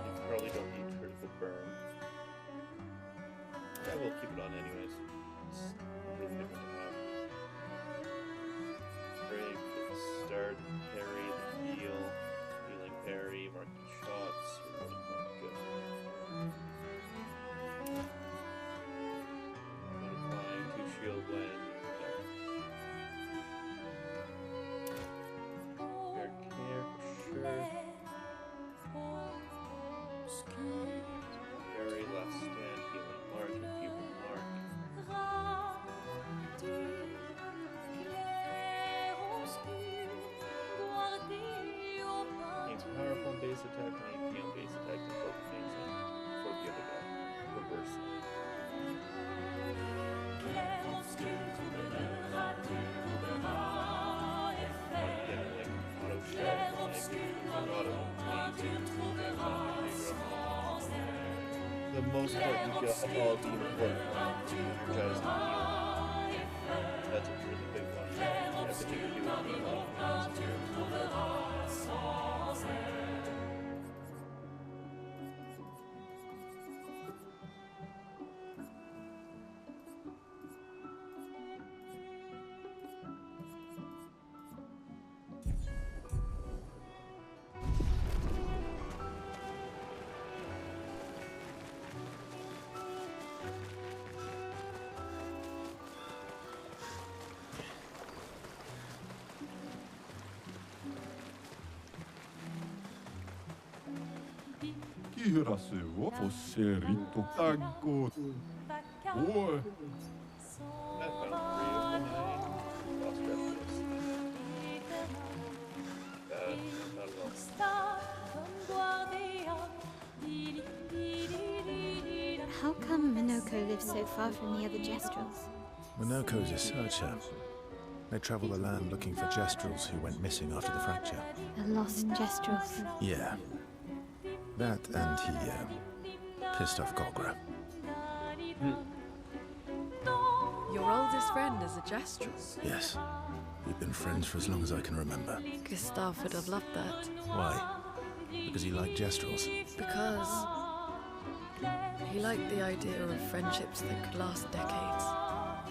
You probably don't need critical burn. I will keep it on anyways. It's really good to have. Break, start, parry, the heal, healing parry, marking shots, rewarding mark, good. Modifying 2 shield when fair care for sure. Parry, last stand, healing mark, enfeebling mark. Powerful base attack and AP on base attack to both amazing for the other guy. Reverse. Again, like auto shot, auto the most part you get all the important ones, energize and heal. That's a really big one. Everything you do with Kiirase o fosserito tango. Oi. That found 3 of the 9. Lost reference. Not at all. How come Minoko lives so far from the other Jestrels? Minoko's a searcher. They travel the land looking for Jestrels who went missing after the fracture. The lost Jestrels. Yeah. That and he, pissed off Gogra. Your oldest friend is a Jestral. Yes. We've been friends for as long as I can remember. Gustav would have loved that. Why? Because he liked Jestrels. Because he liked the idea of friendships that could last decades.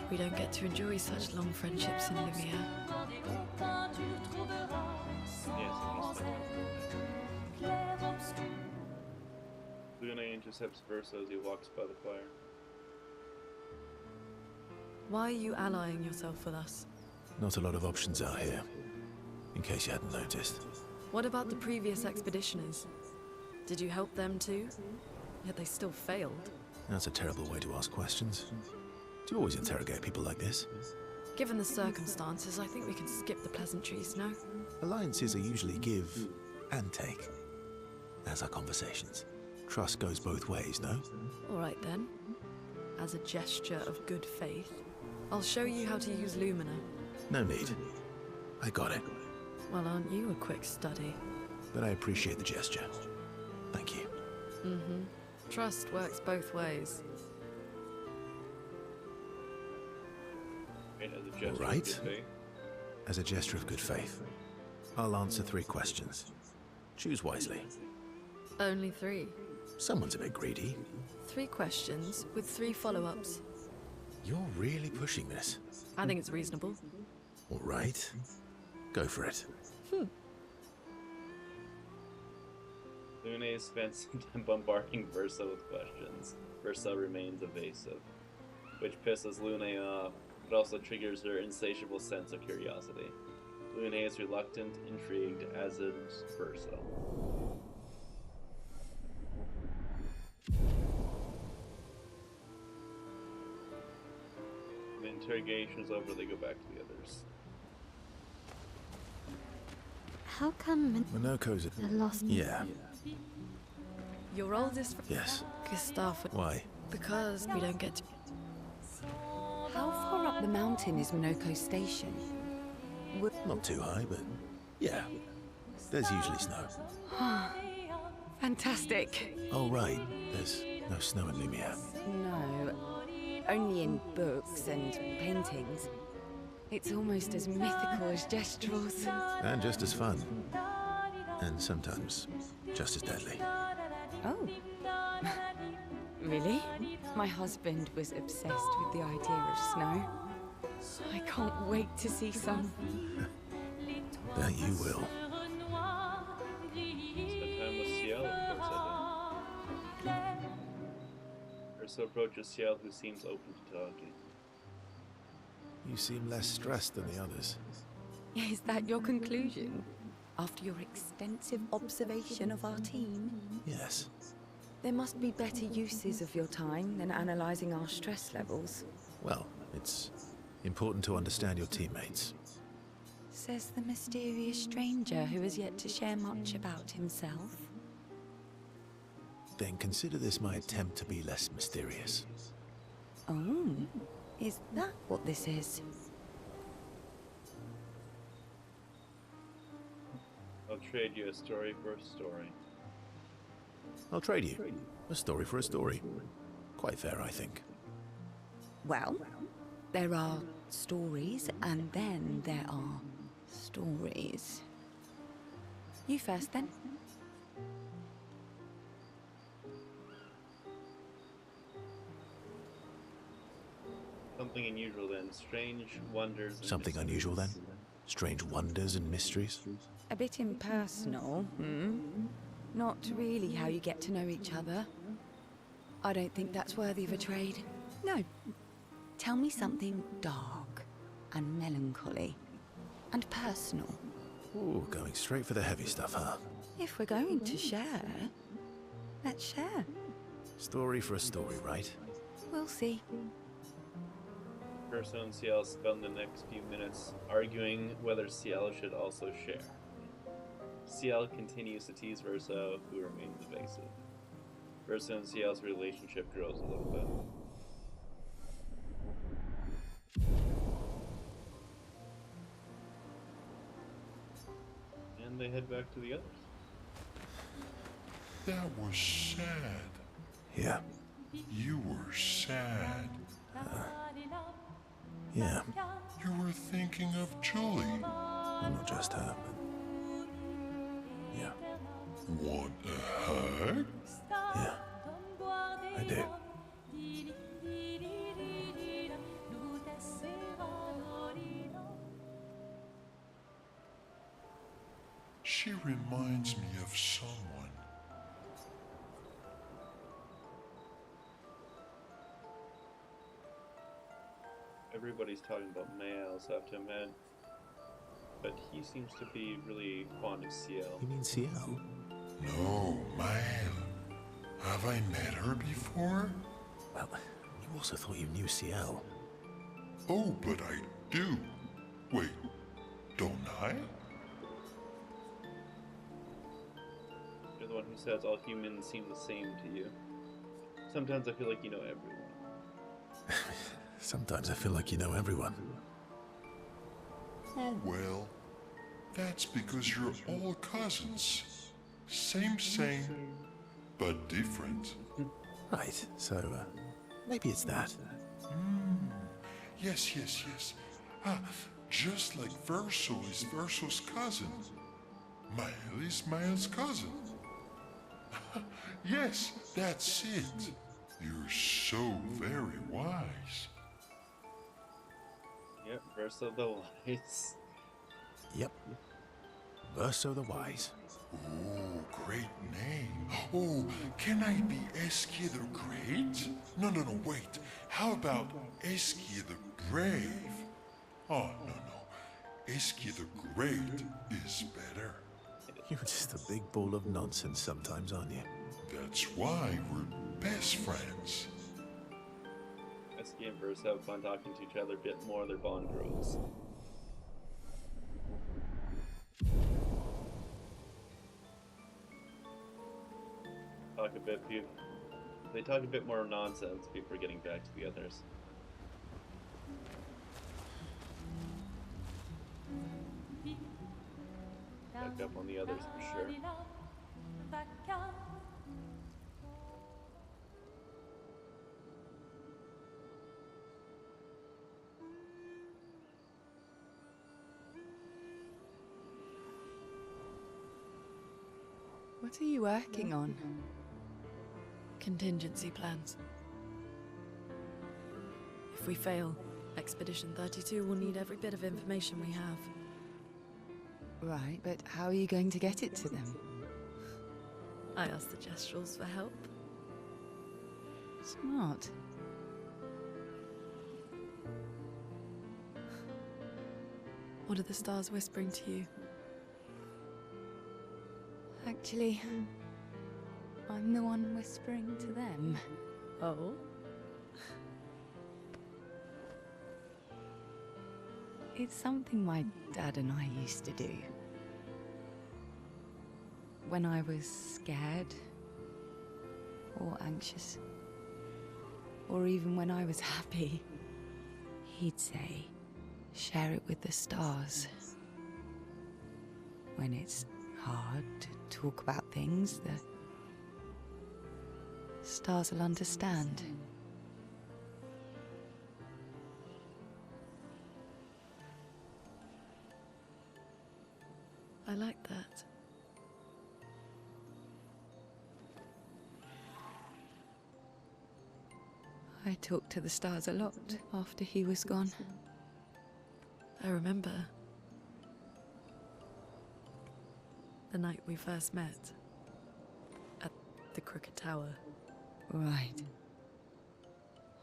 We don't get to enjoy such long friendships in Lumia. Yes, I just went Luna intercepts Verso as he walks by the fire. Why are you allying yourself with us? Not a lot of options out here, in case you hadn't noticed. What about the previous expeditioners? Did you help them too? Yet they still failed. That's a terrible way to ask questions. Do you always interrogate people like this? Given the circumstances, I think we can skip the pleasantries, no? Alliances are usually give and take, as are conversations. Trust goes both ways, no? Alright then. As a gesture of good faith, I'll show you how to use Lumina. No need. I got it. Well, aren't you a quick study? But I appreciate the gesture. Thank you. Mm-hmm. Trust works both ways. Right, as a gesture of Right. good faith. As a gesture of good faith, I'll answer 3 questions. Choose wisely. Only 3. Someone's a bit greedy. 3 questions with 3 follow-ups. You're really pushing this. I think it's reasonable. All right. Go for it. Luna spends some time bombarding Verso with questions. Verso remains evasive, which pisses Luna off, but also triggers her insatiable sense of curiosity. Luna is reluctant, intrigued, as is Verso. The interrogation is over, they go back to the others. How come Monoko's a... the lost? Yeah. Your oldest Yes. Gustav. Why? Because we don't get to... How far up the mountain is Minoko Station? Not too high, but... Yeah. There's usually snow. Fantastic. Oh, right. There's no snow in Lumia. No, only in books and paintings. It's almost as mythical as Gestrels. And just as fun. And sometimes just as deadly. Oh. Really? My husband was obsessed with the idea of snow. I can't wait to see some. That you will. Spend time with Ciel, of course I did. Urso approaches Ciel, who seems open to talking. You seem less stressed than the others. Is that your conclusion? After your extensive observation of our team? Yes. There must be better uses of your time than analysing our stress levels. Well, it's important to understand your teammates. Says the mysterious stranger who has yet to share much about himself. Then consider this my attempt to be less mysterious. Oh, is that what this is? I'll trade you a story for a story. I'll trade you. A story for a story. Quite fair, I think. Well, there are stories, and then there are stories. You first, then. Something unusual then. Strange wonders. And Something mysteries. unusual then? Strange wonders and mysteries? A bit impersonal, Not really how you get to know each other. I don't think that's worthy of a trade. No. Tell me something dark and melancholy and personal. Ooh, going straight for the heavy stuff, huh? If we're going to share, let's share. Story for a story, right? We'll see. Urso and Ciel spend the next few minutes arguing whether Ciel should also share. Ciel continues to tease Verso, who remains evasive. Verso and Ciel's relationship grows a little bit. And they head back to the others. That was sad. Yeah. You were sad. Yeah. You were thinking of Julie. And not just her, but... Yeah. Want a hug? Yeah. I do. She reminds me of someone. Everybody's talking about Mael, so I have to admit. But he seems to be really fond of CL. You mean CL? No, Mael. Have I met her before? Well, you also thought you knew CL. Oh, but I do. Wait, don't I? You're the one who says all humans seem the same to you. Sometimes I feel like you know everyone. Sometimes I feel like you know everyone. Oh well, that's because you're all cousins. Same, but different. Right, so maybe it's that. Yes. Ah, just like Verso is Verso's cousin. Mael is Mael's cousin. Yes, that's it. You're so very wise. Yep, Verso the Wise. Yep. Verso the Wise. Oh, great name. Oh, can I be Eskia the Great? No, wait. How about Eskia the Brave? Oh, no. Eskia the Great is better. You're just a big ball of nonsense sometimes, aren't you? That's why we're best friends. Esky and Verso have fun talking to each other a bit more, their bond grows. They talk a bit more nonsense before getting back to the others. Back up on the others for sure. What are you working on? Contingency plans. If we fail, Expedition 32 will need every bit of information we have. Right, but how are you going to get it to them? I asked the Gestrals for help. Smart. What are the stars whispering to you? Actually, I'm the one whispering to them. Oh? It's something my dad and I used to do. When I was scared, or anxious, or even when I was happy, he'd say, share it with the stars. When it's hard to talk about things, the stars will understand. I like that. I talked to the stars a lot after he was gone. I remember the night we first met at the Crooked Tower. Right.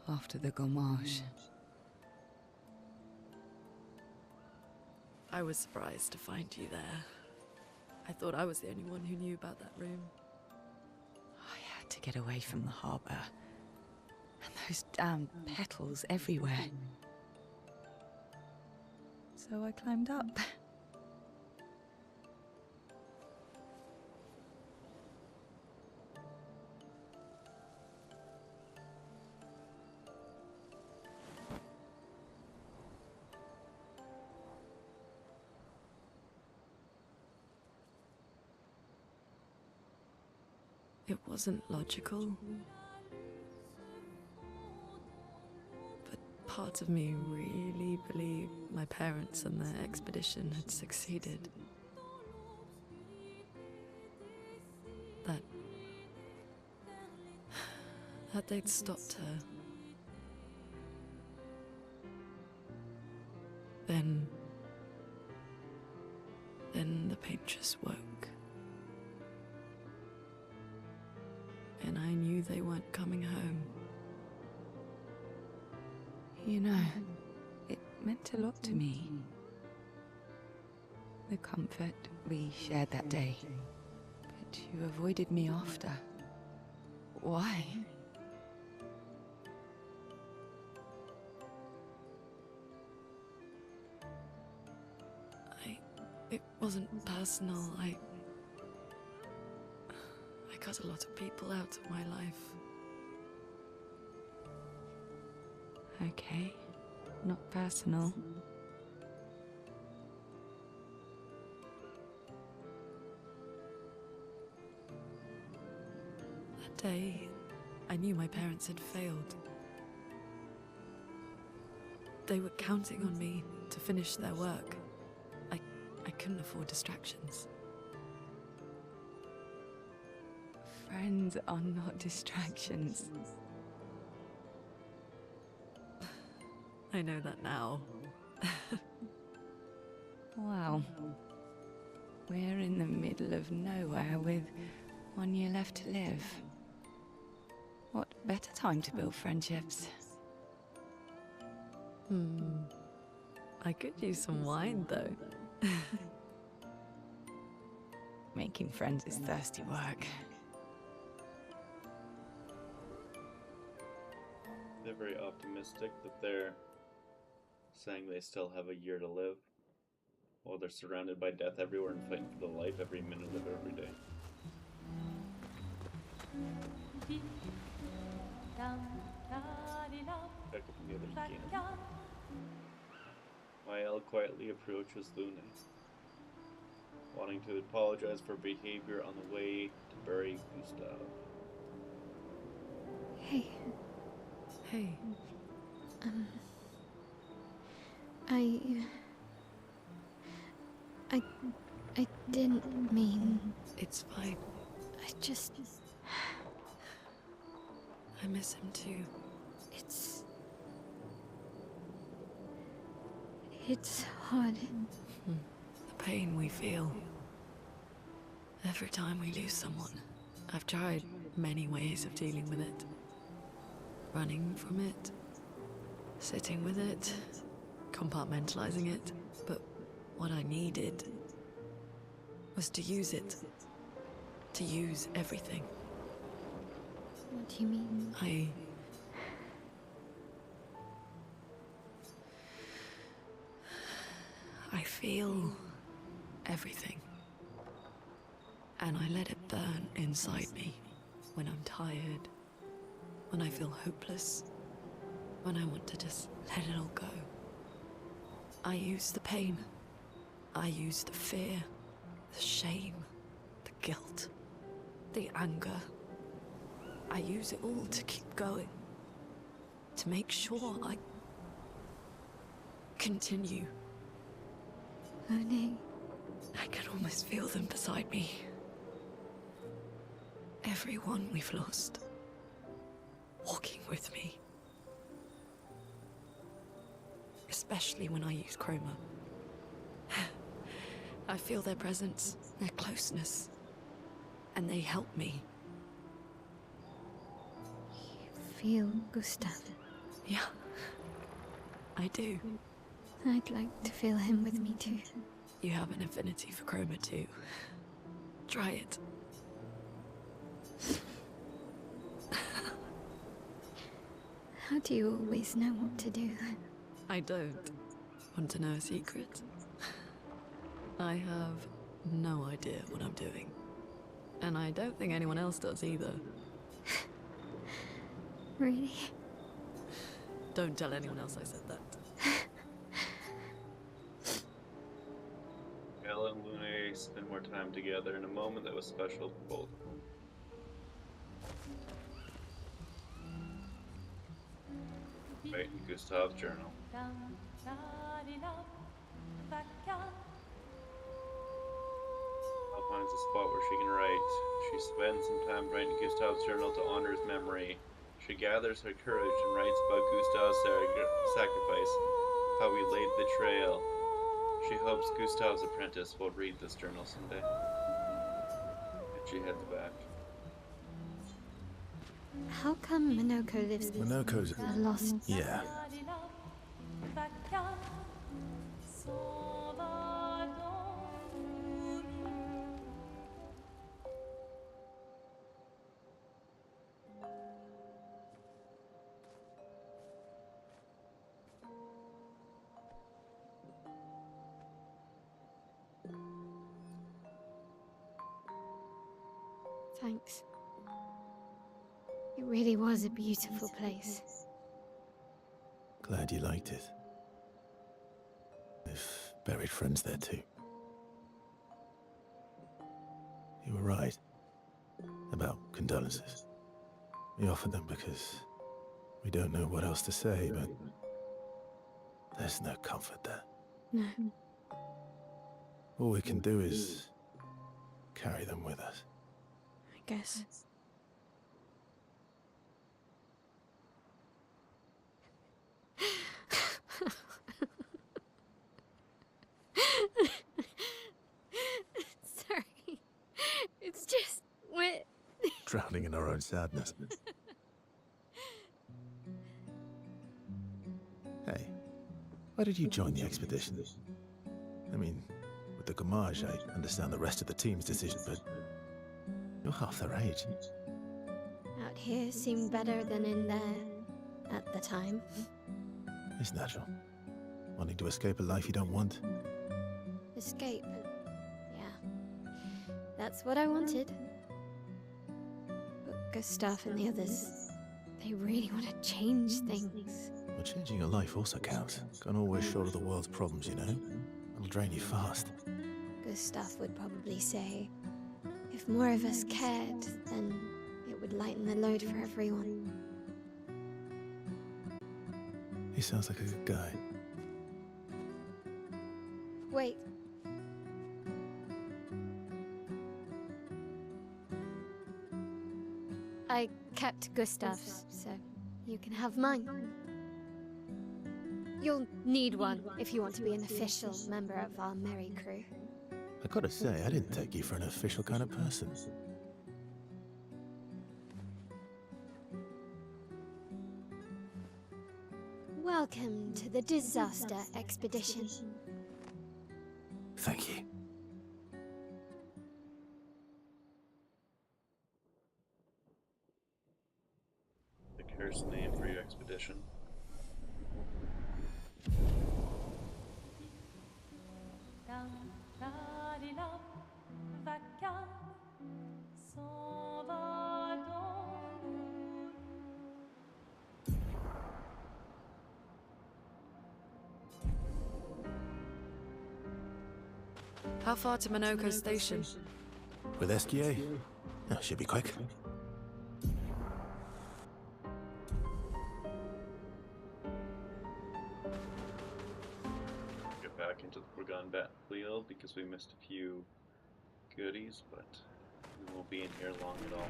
After the gommage. I was surprised to find you there. I thought I was the only one who knew about that room. I had to get away from the harbour. And those damn petals everywhere. So I climbed up. It wasn't logical. But part of me really believed my parents and their expedition had succeeded. That they'd stopped her. Then the paint just woke. they weren't coming home. You know, it meant a lot to me. The comfort we shared that day. But you avoided me after. Why? It wasn't personal. I cut a lot of people out of my life. Okay, not personal. That day, I knew my parents had failed. They were counting on me to finish their work. I couldn't afford distractions. Friends are not distractions. I know that now. Wow. We're in the middle of nowhere with 1 year left to live. What better time to build friendships? I could use some wine, though. Making friends is thirsty work. They're very optimistic that they're saying they still have a year to live, while they're surrounded by death everywhere and fighting for the life every minute of every day. Back up in the other game. Mael quietly approaches Lune, wanting to apologize for behavior on the way to bury Gustav. Hey, Hey, I didn't mean. it's fine. I just. I miss him too. It's hard. The pain we feel every time we lose someone. I've tried many ways of dealing with it. Running from it, sitting with it, compartmentalizing it. But what I needed was to use it. To use everything. What do you mean? I feel everything. And I let it burn inside me when I'm tired, when I feel hopeless, when I want to just let it all go. I use the pain. I use the fear, the shame, the guilt, the anger. I use it all to keep going, to make sure I continue. Lune. I can almost feel them beside me. Everyone we've lost, walking with me. Especially when I use chroma. I feel their presence, their closeness, and they help me. You feel Gustav? Yeah, I do. I'd like to feel him with me too. You have an affinity for chroma too. Try it. How do you always know what to do? I don't. Want to know a secret? I have no idea what I'm doing. And I don't think anyone else does either. Really? Don't tell anyone else I said that. Ella and Lune spend more time together in a moment that was special for both of them. Right in Gustav's journal. Elle finds a spot where she can write. She spends some time writing Gustav's journal to honor his memory. She gathers her courage and writes about Gustav's sacrifice, how he laid the trail. She hopes Gustav's apprentice will read this journal someday. And she heads back. How come Minoko lives with Minoko's... a lost... Yeah. Thanks. It really was a beautiful place. Glad you liked it. They've buried friends there too. You were right about condolences. We offered them because we don't know what else to say, but there's no comfort there. No. All we can do is carry them with us. I guess. Sorry. It's just... we're... Drowning in our own sadness. Hey, why did you join the expedition? I mean, with the Gommage, I understand the rest of the team's decision, but you're half their age. Out here seemed better than in there at the time. It's natural. Wanting to escape a life you don't want. Escape. Yeah. That's what I wanted. But Gustav and the others, they really want to change things. Well, changing your life also counts. Can't always shoulder the world's problems, you know? It'll drain you fast. Gustav would probably say, if more of us cared, then it would lighten the load for everyone. He sounds like a good guy. Wait. I kept Gustav's, so you can have mine. You'll need one if you want to be an official member of our merry crew. I gotta say, I didn't take you for an official kind of person. Welcome to the disaster expedition. Thank you. The cursed name for your expedition. How far to Minoko Station? With SGA? Oh, should be quick. Get back into the Forgotten Battlefield because we missed a few goodies, but we won't be in here long at all.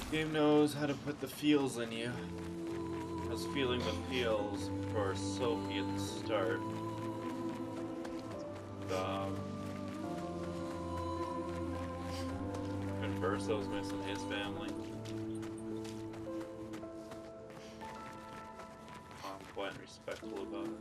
Game knows how to put the feels in you. I was feeling the feels for Sophie at the start. Converso was missing his family. I'm quite respectful about it.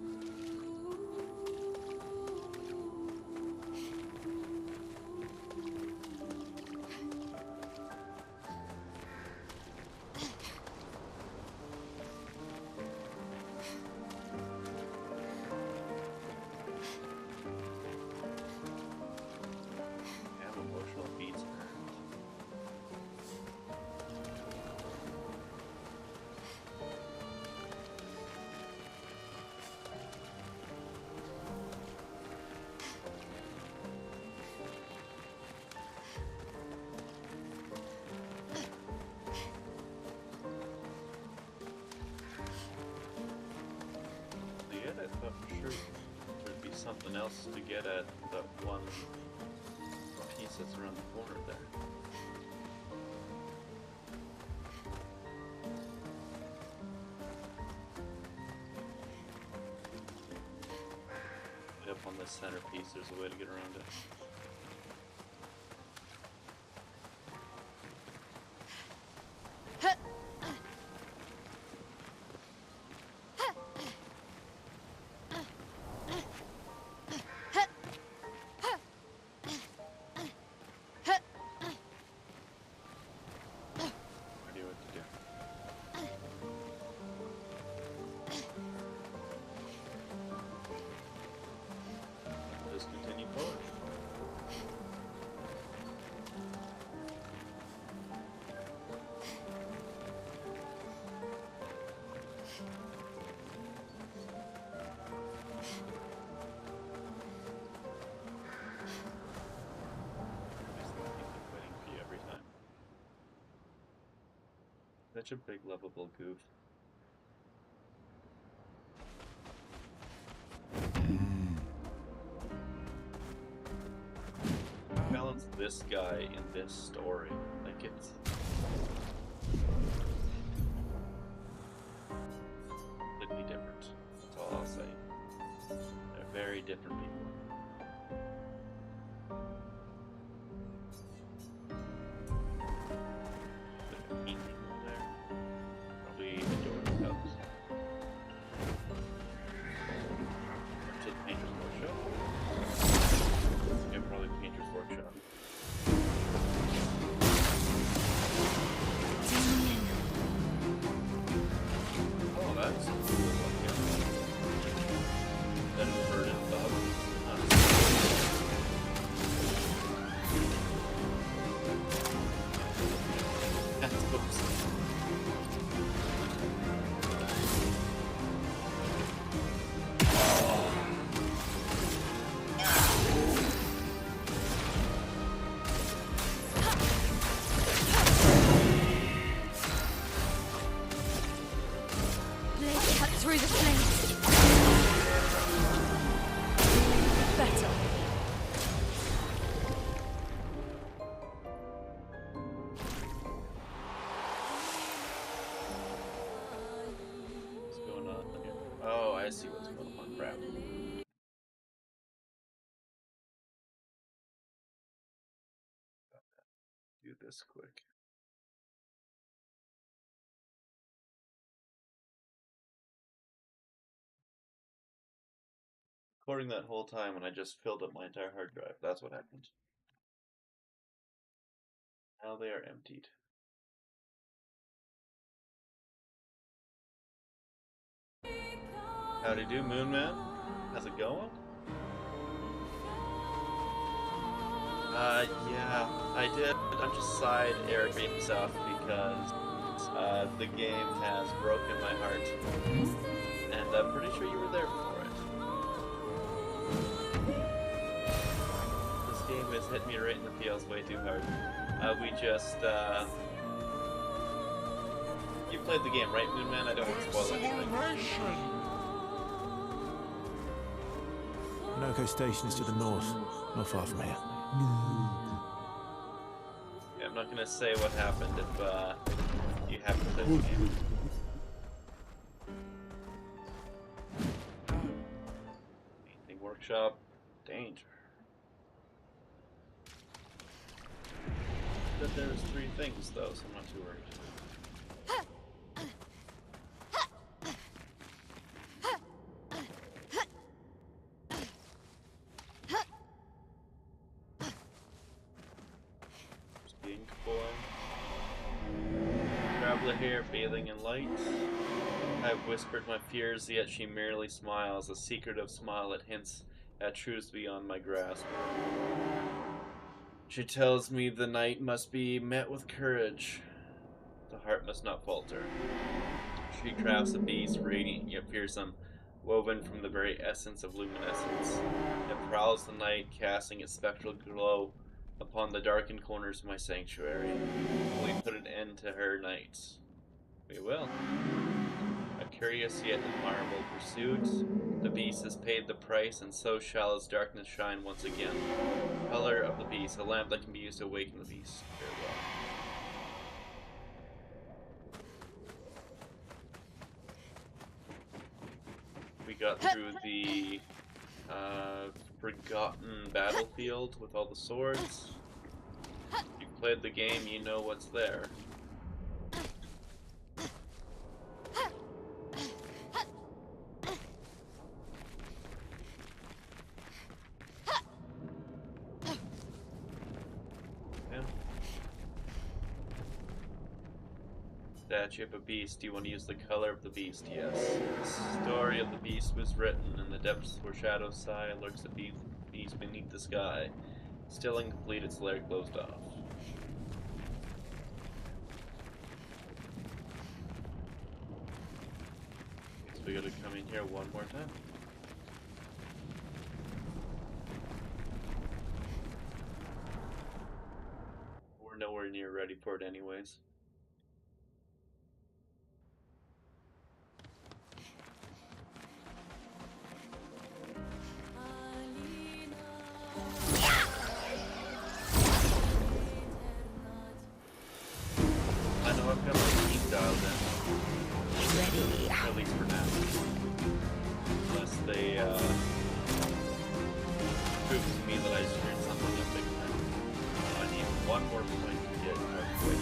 Emotional beats. something else to get at that one piece that's around the corner there. Up on this centerpiece, there's a way to get around it. Such a big, lovable goof. Balance this guy in this story. Like, it's completely different. That's all I'll say. They're very different people. Through the flames. Better. What's going on here? Oh, I see what's going on. Crap. Do this quick. Recording that whole time when I just filled up my entire hard drive. That's what happened. Now they are emptied. Howdy do, Moon Man. How's it going? Yeah, I did a bunch of side area stuff because the game has broken my heart. And I'm pretty sure you were there for it. This game has hit me right in the feels way too hard. We just, you played the game, right, Moon Man? I don't want to spoil anything. Minoko Station is to the north, not far from here. Yeah, I'm not gonna say what happened if you haven't played the game. Painting workshop, danger. But there's 3 things though, so I'm not too worried. Here, bathing in light. I've whispered my fears, yet she merely smiles, a secretive smile that hints at truths beyond my grasp. She tells me the night must be met with courage. The heart must not falter. She crafts a beast, radiant yet fearsome, woven from the very essence of luminescence. It prowls the night, casting its spectral glow upon the darkened corners of my sanctuary. We put an end to her nights. We will. A curious yet admirable pursuit. The beast has paid the price, and so shall its darkness shine once again. Color of the beast, a lamp that can be used to awaken the beast. Very well. We got through the forgotten battlefield with all the swords. If you've played the game, you know what's there. Statue of a beast. Do you want to use the color of the beast? Yes. The story of the beast was written in the depths where shadows sigh, lurks a beast beneath the sky. Still incomplete, its lair closed off. Guess we gotta come in here one more time. We're nowhere near ready for it anyways. I know I've got my team dialed in. Ready. At least for now. Unless they prove to me that I screwed something up big time. I need one more point to get halfway.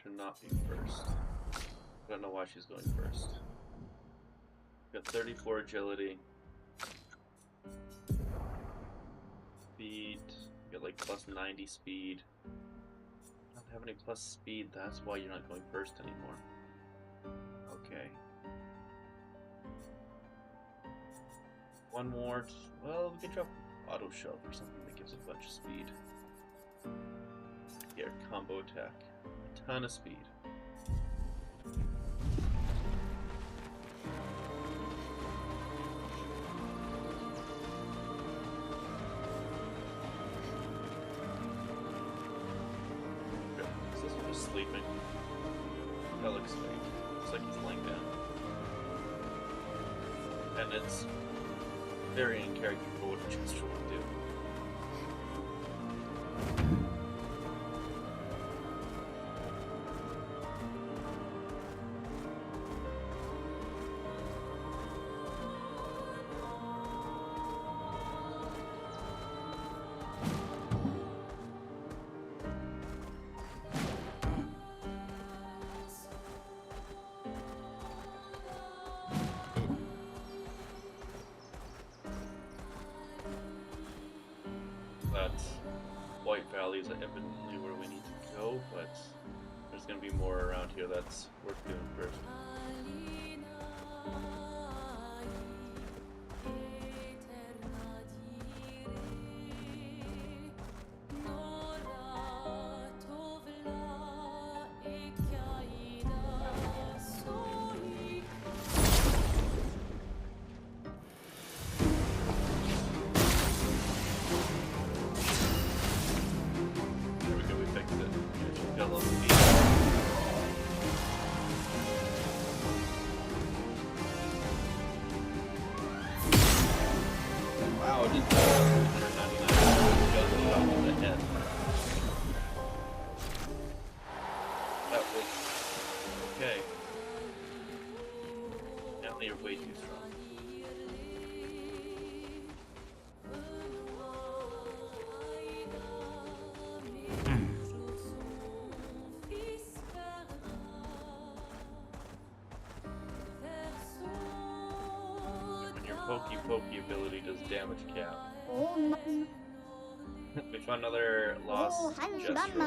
Should not be first. I don't know why she's going first. Got 34 agility. Speed. Got like plus 90 speed. I don't have any plus speed, that's why you're not going first anymore. Okay. One more. Well, we can drop auto shove or something that gives a bunch of speed. Yeah, combo attack. A ton of speed. Is this one just sleeping? That looks fake. Looks like he's laying down. And it's very in character for what a gesture would do. That White Valley is evidently where we need to go, but there's going to be more around here that's worth doing first. There we go, we fixed it. She's got a little speed. Wow, just 199 goes in the top of the head. That was okay. Now you're way too strong. When your pokey ability does damage cap. We found another lost gesture. Okay,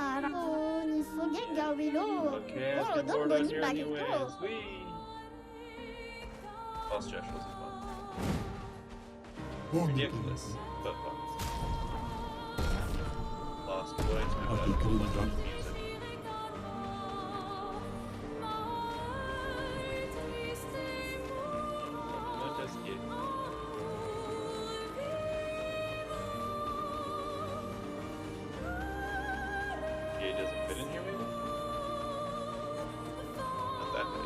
I was getting bored out here anyways. Whee! Lost gesture was fun. Ridiculous, but fun. Lost Boys, maybe that's a bunch of music. Not just it. Okay, does it fit in here maybe? Not that big.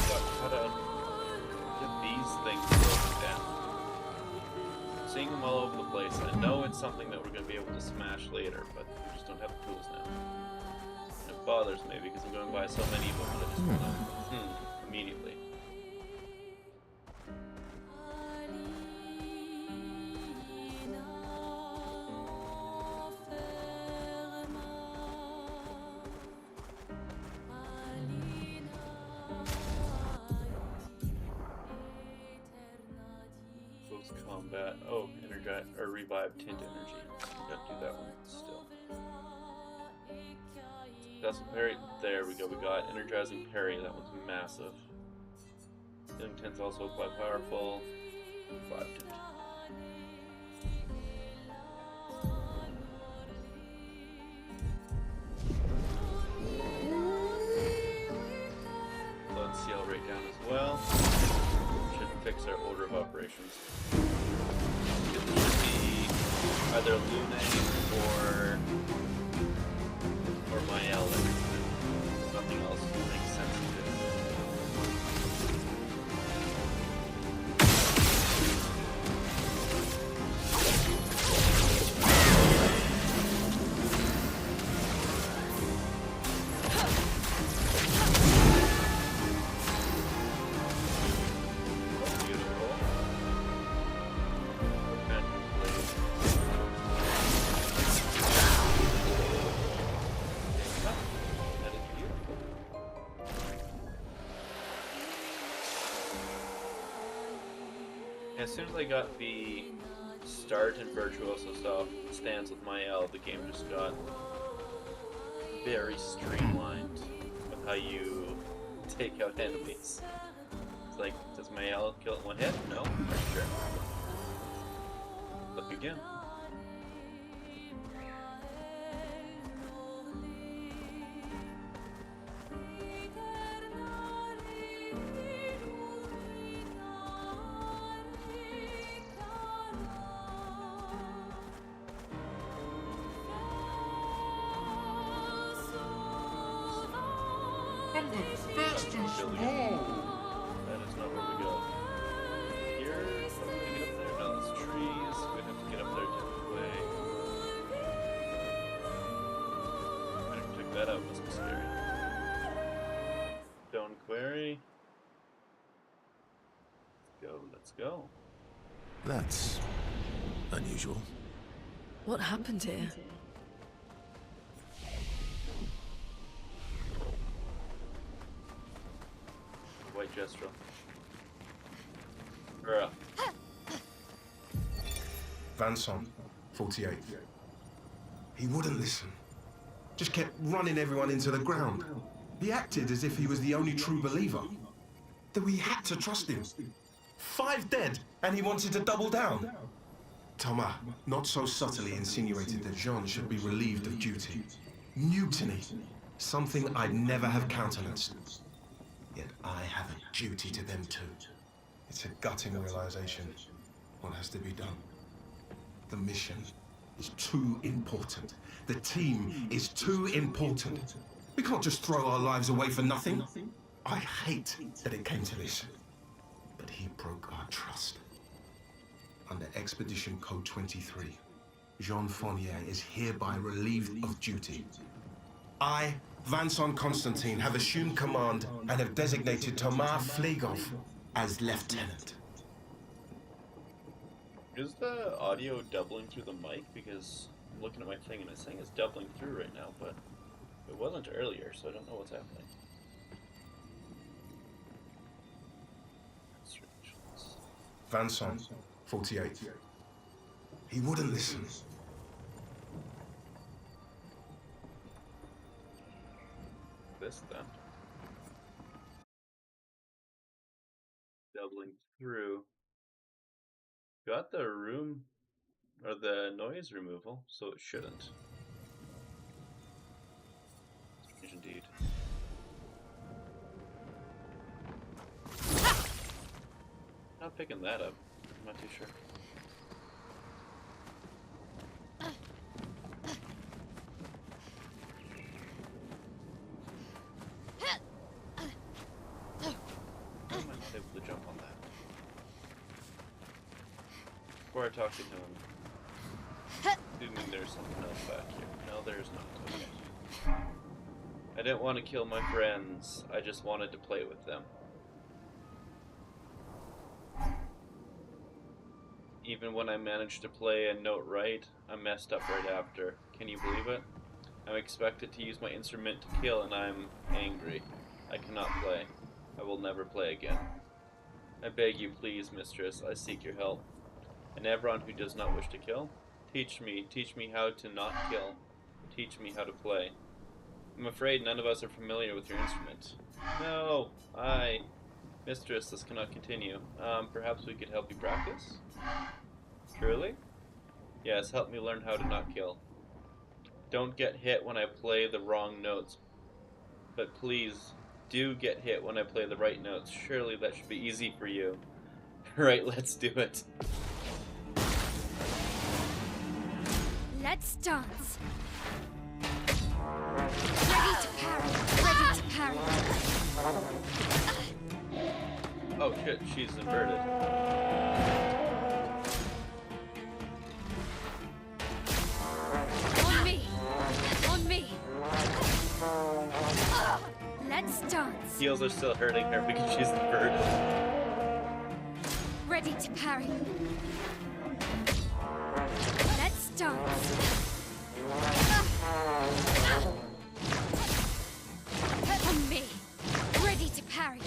Got cut out. Get these things broken down. Seeing them all over the place. I know it's something that we're going to be able to smash later, but we just don't have the tools now. And it bothers me because I'm going to buy so many of them that I just want to immediately. Close combat. Oh, energize or revive tint energy. Gotta do that one still. That's parry. There we go. We got energizing parry. That one's massive. Healing tint's also quite powerful. Revive tint. Let's see, I'll write down as well. Should fix our order of operations. It should be either Lune or Mael every time. Nothing else makes sense to do. As soon as I got the start and Virtuoso stance with Mael, the game just got very streamlined with how you take out enemies. It's like, does Mael kill it in one hit? No? Sure. Look again. Fast and small. That is not where we go. Here? How do we get up there? No, there's trees. We'd have to get up there a different way. I didn't check that out. Must be scary. Stone quarry. Let's go. That's unusual. What happened here? White Jestro. Vanson, 48. He wouldn't listen. Just kept running everyone into the ground. He acted as if he was the only true believer. That we had to trust him. 5 dead, and he wanted to double down. Thomas, not so subtly insinuated that Jean should be relieved of duty. Mutiny. Something I'd never have countenanced. Yet I have a duty to them too. It's a gutting realization. What has to be done? The mission is too important. The team is too important. We can't just throw our lives away for nothing. I hate that it came to this. But he broke our trust. Under Expedition Code 23, Jean Fournier is hereby relieved of duty. I, Vanson Constantine, have assumed command and have designated Thomas Flegov as lieutenant. Is the audio doubling through the mic? Because I'm looking at my thing and it's saying it's doubling through right now, but it wasn't earlier, so I don't know what's happening. Strange. Vanson, 48. He wouldn't listen. This then. Doubling through. Got the room or the noise removal, so it shouldn't. Strange indeed. Not picking that up. I'm not too sure. Why am I not able to jump on that? Before I talk to him, assuming there's something else back here. No, there's not. Okay. I didn't want to kill my friends. I just wanted to play with them. Even when I managed to play a note right, I messed up right after. Can you believe it? I'm expected to use my instrument to kill and I'm angry. I cannot play. I will never play again. I beg you, please, mistress, I seek your help. And everyone who does not wish to kill, teach me how to not kill. Teach me how to play. I'm afraid none of us are familiar with your instrument. No, mistress, this cannot continue. Perhaps we could help you practice? Truly? Yes, help me learn how to not kill. Don't get hit when I play the wrong notes. But please, do get hit when I play the right notes. Surely that should be easy for you. Right, let's do it. Let's dance. Ready to parry. Ready to parry. Oh shit, she's inverted. On me. On me. Let's dance. Heels are still hurting her because she's inverted. Ready to parry. Let's dance. On me. Ready to parry.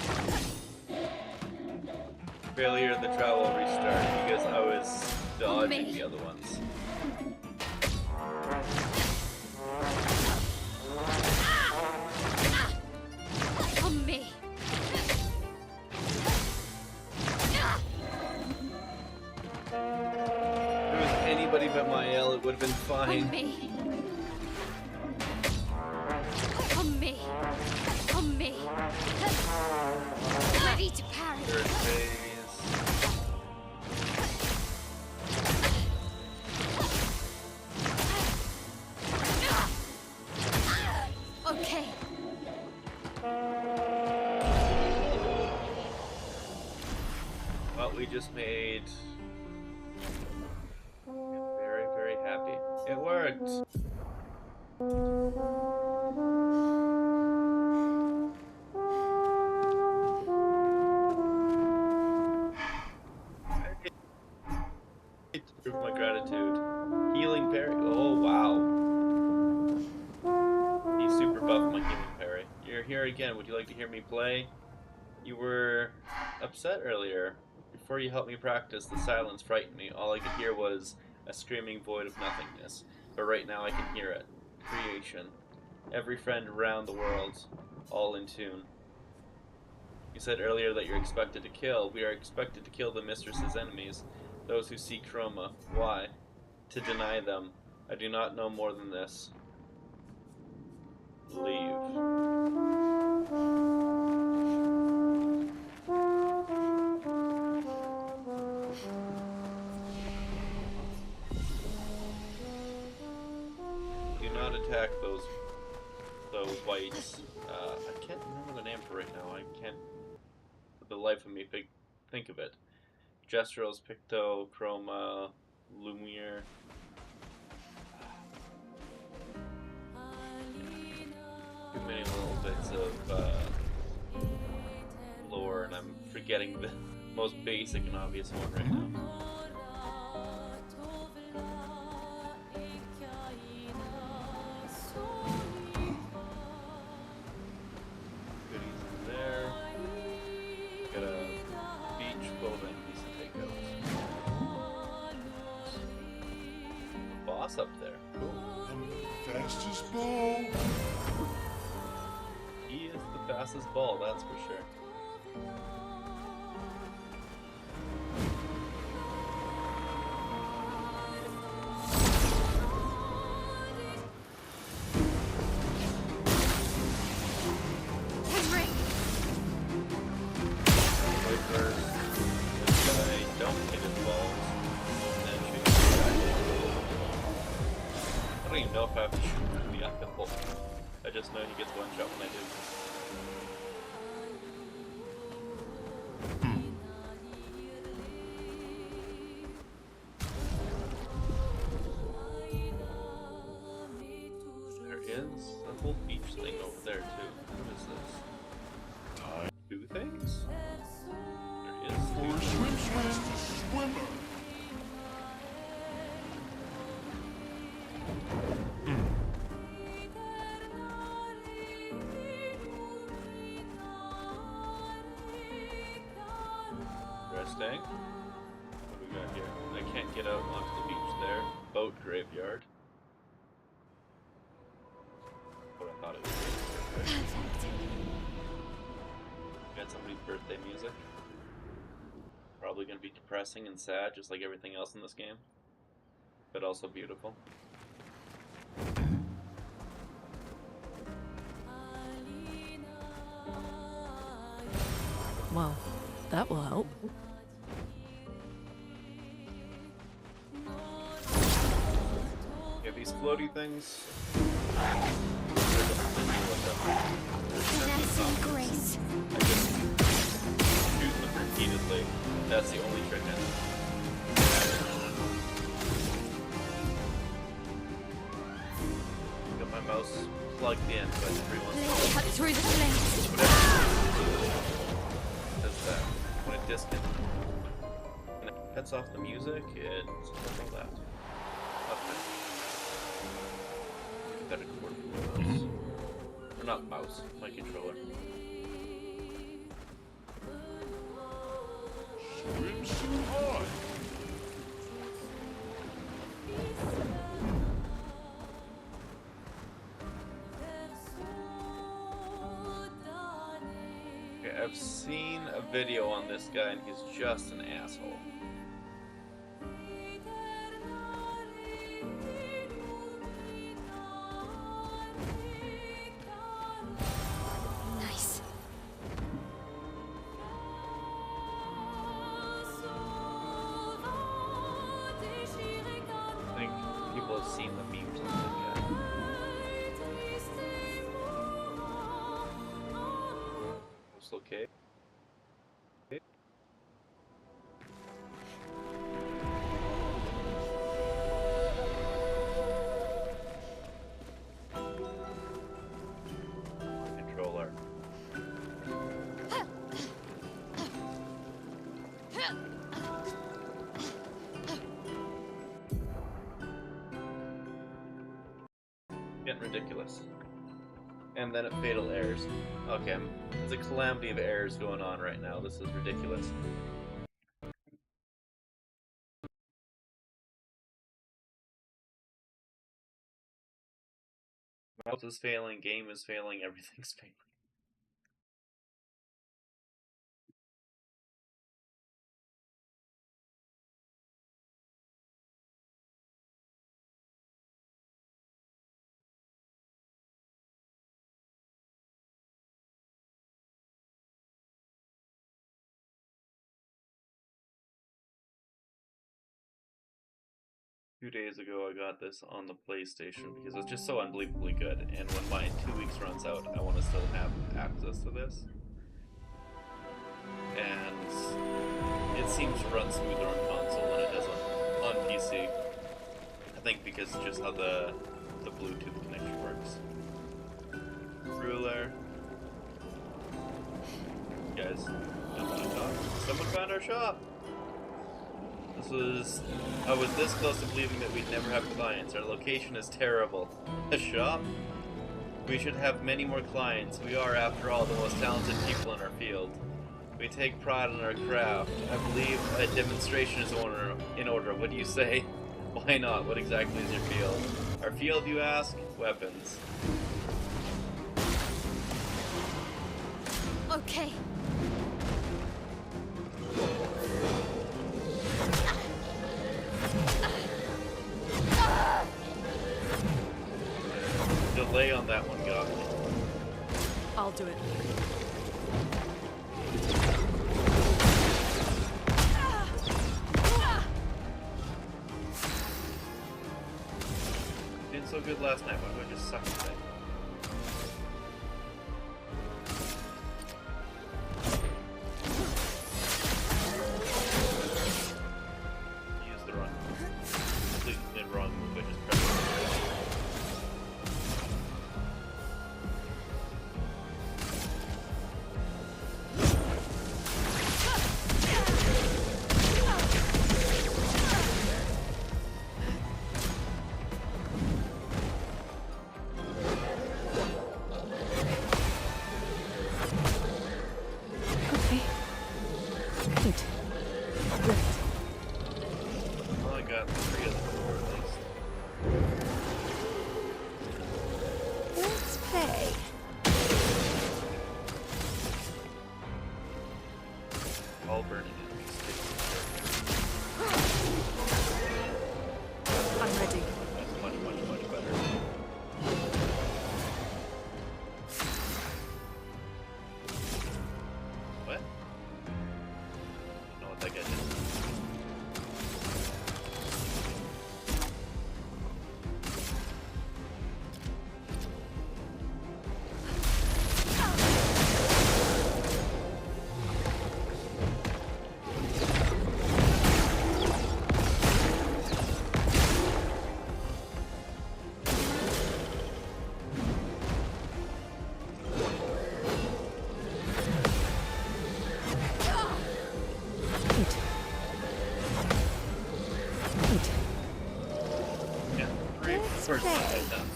Failure of the trial will restart because I was dodging the other ones. On me. If it was anybody but Mael, it would have been fine. On me. On me. On me. Ready to parry. Third phase. Okay. Well, we just made very, very happy. It worked. To prove my gratitude. Healing parry. Oh wow. He super buffed my healing parry. You're here again. Would you like to hear me play? You were upset earlier. Before you helped me practice, the silence frightened me. All I could hear was a screaming void of nothingness. But right now I can hear it. Creation. Every friend around the world. All in tune. You said earlier that you're expected to kill. We are expected to kill the mistress's enemies. Those who seek Chroma. Why? To deny them. I do not know more than this. Leave. Do not attack those whites. I can't remember the name for right now. I can't, for the life of me, think of it. Gestrels, Picto, Chroma, Lumiere. Too many little bits of lore, and I'm forgetting the most basic and obvious one right now. Goodies in there. Got a beach clothing piece to take out. fastest ball. He is the fastest ball, that's for sure. Wait for this guy, don't hit his balls, and then shoot his guy. I don't even know if I have to shoot through the apple. I just know he gets one shot when I do. There is a whole beach thing over there too. What is this? Two things? There is For two a things. fastest swimmer. Interesting. What do we got here? I can't get out onto the beach there. Boat graveyard. What I thought it was. Got somebody's birthday music. Probably gonna be depressing and sad, just like everything else in this game. But also beautiful. Well, that will help. Yeah, these floaty things. Finesse grace. I just shoot them repeatedly. That's the only trick in it. Got my mouse plugged in, but every once in a while, Cut through the flames. does that. When it when it cuts off the music, it does all that. Okay. That a cord for mouse. Or not mouse, my controller. Swimsuit high. Okay, I've seen a video on this guy and he's just an asshole. Nice. I think people have seen the memes on that guy. It's okay. Controller. Getting ridiculous. And then it fatal errors. Okay, there's a calamity of errors going on right now. This is ridiculous. Mouse is failing, game is failing, everything's failing. Two days ago I got this on the PlayStation because it's just so unbelievably good, and when my 2 weeks runs out, I want to still have access to this. And it seems to run smoother on console than it does on PC. I think because just how the Bluetooth connection works. Ruler. Guys, don't want to talk. Someone found our shop! I was this close to believing that we'd never have clients. Our location is terrible. A shop? We should have many more clients. We are, after all, the most talented people in our field. We take pride in our craft. I believe a demonstration is in order. What do you say? Why not? What exactly is your field? Our field, you ask? Weapons. Okay. Delay on that one got me. I'll do it. Did so good last night, why do I just suck today? Use the run. Completely wrong move, I just pressed it. Okay. Good. Good. Well, I got 3 of them at least. Let's play. All burning enemies. I'm ready. That's much, much, much better. What? I don't know what that guy did. Good. Good. Yeah, 3 Let's first play. time done.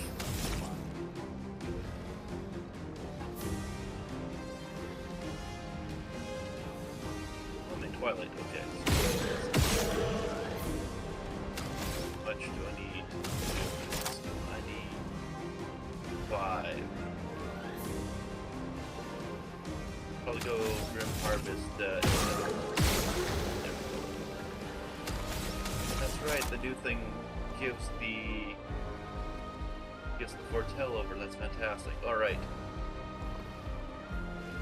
Only Twilight, okay. How much do I need? I need 5. Probably go Grim Harvest. That's right. The new thing gives the foretell over. That's fantastic. All right.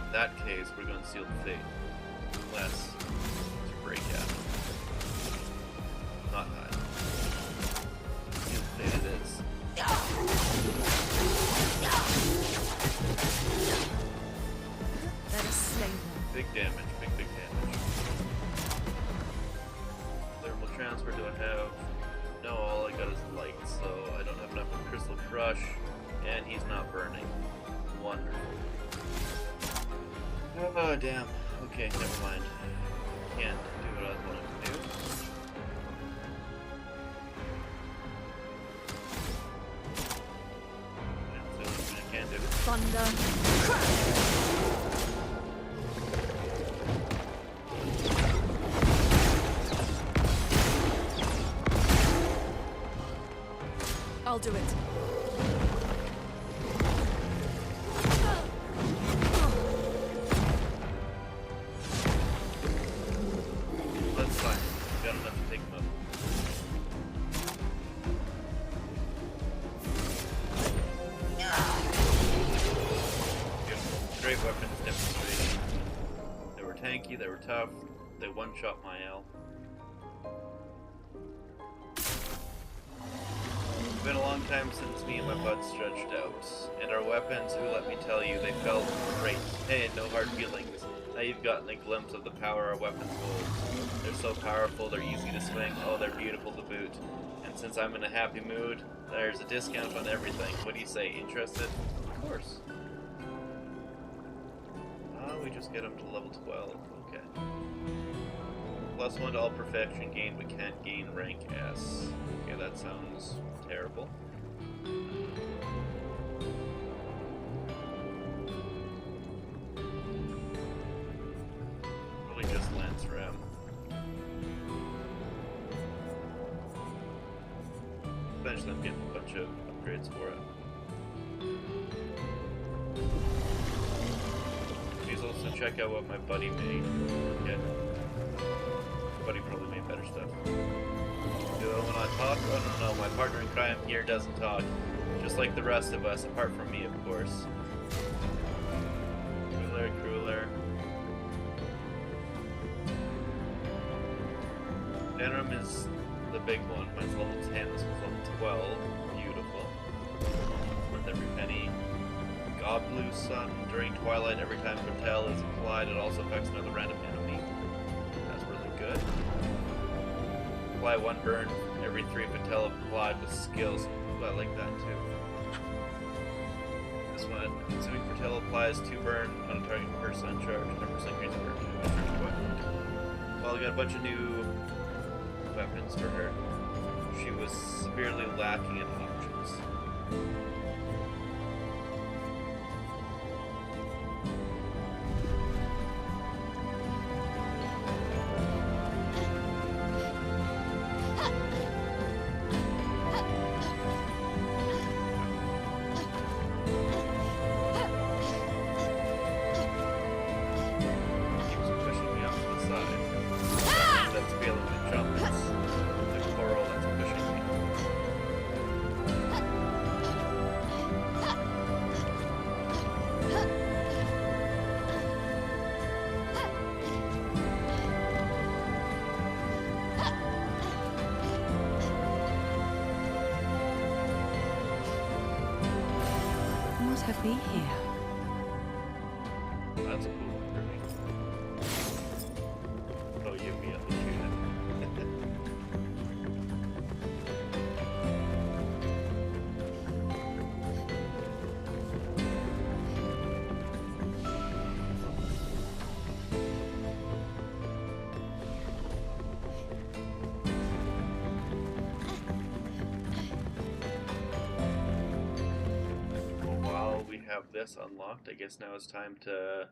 In that case, we're going to seal the fate. Unless to break out. Not hide. Seal the fate it is. Let us slay them. Big damage. Big damage. Thermal transfer do I have? No, all I got is light, so I don't have enough of Crystal Crush, and he's not burning. Wonderful. Oh, damn. Okay, never mind. Can't do what I wanted to do. That's the only thing I can do. Thunder. Crash. I'll do it. That's fine. Got enough to take him out. Beautiful. Great weapons demonstration. They were tanky, they were tough, they one-shot my L. It's been a long time since me and my buds stretched out, and our weapons, who let me tell you, they felt great. Hey, no hard feelings. Now you've gotten a glimpse of the power our weapons hold. They're so powerful, they're easy to swing, oh, they're beautiful to boot. And since I'm in a happy mood, there's a discount on everything. What do you say, interested? Of course. We just get them to level 12, okay. +1 to all perfection gained, but can't gain rank S. Okay, that sounds terrible. Probably just Lance Ram. Eventually I'm getting better. bunch of upgrades for it. Please also check out what my buddy made. Yeah. My buddy probably made better stuff. Do I when I talk? Oh no, my partner in crime here doesn't talk. Just like the rest of us, apart from me, of course. Crueler. Venom is the big one. Mine's level 10, this was level 12. Beautiful. Worth every penny. God Blue Sun. During Twilight, every time Foretell is applied, it also affects another random enemy. That's really good. Apply 1 burn every 3 Foretell applied with skills. Ooh, I like that too. This one, consuming Foretell applies 2 burn on a target per sun charge, 10% increase burn. Well, I got a bunch of new weapons for her. She was severely lacking in options. Have we here? That's a cool one for me. Oh, you be able to shoot have this unlocked, I guess now it's time to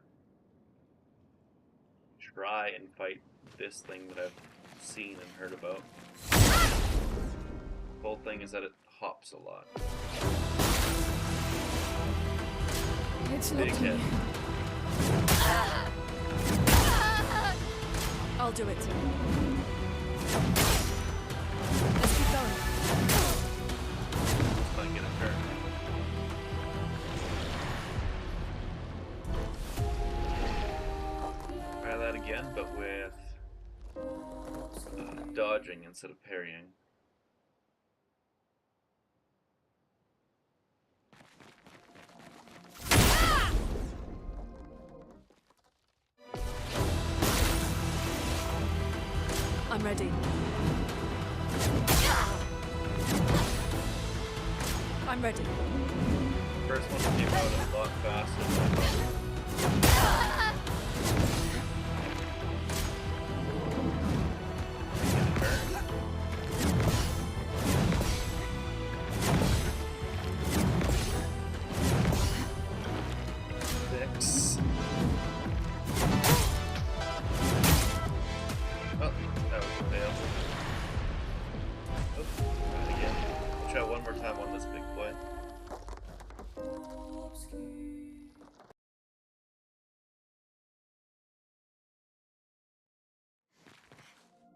try and fight this thing that I've seen and heard about. The whole thing is that it hops a lot. It's big hit. I'll do it. Let's keep going. It's not gonna hurt. Try that again, but with dodging instead of parrying. I'm ready. I'm ready. First one came out a lot faster than I thought.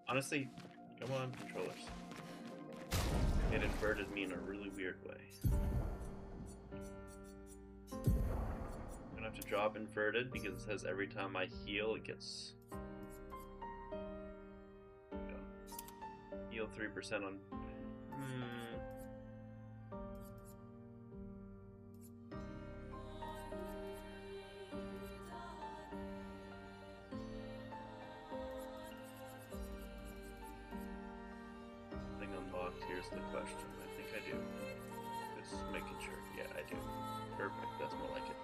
Honestly, come on, controllers. It inverted me in a really weird way. I'm gonna have to drop inverted because it says every time I heal, it gets heal 3% on. Here's the question. I think I do. Just making sure. Yeah, I do. Perfect. That's more like it.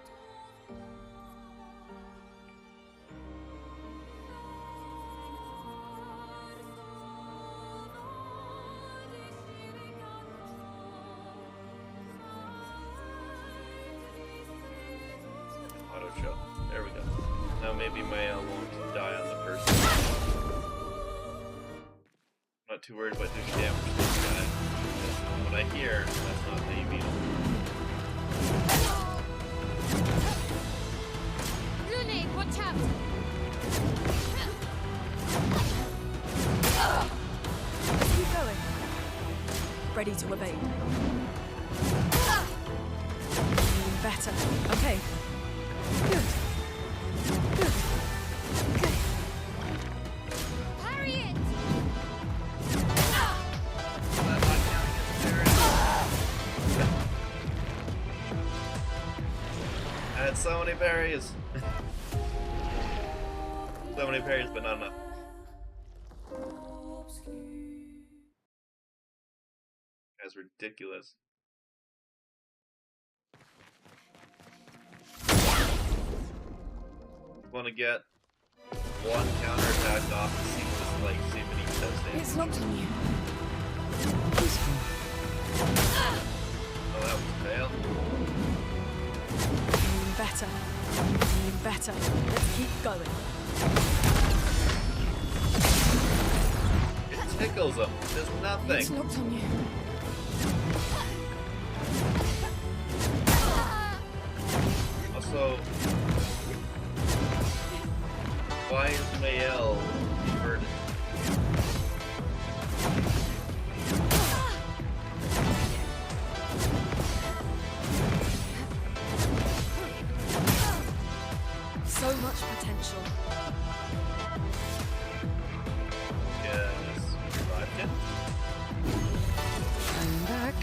Auto show. There we go. Now maybe Maya won't die on the person. Not too worried about doing damage to this guy. What I hear, that's not how you mean it. Grenade, watch out! Keep going. Ready to evade. Better. Okay. Good. Good. Okay. Parry it! That's not counting as parry. I had so many parries. So many parries, but not enough. That's ridiculous. Want to get one counterattack off and see if it does damage. It's locked on you. Oh, that was a fail. Better. Better. Let's keep going. It tickles them. There's nothing. It's locked on you. Also, why is Mael inverted? So much potential. Yes, revived him. I'm back.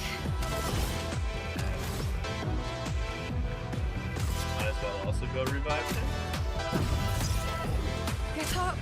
Might as well also go revive him. Get up.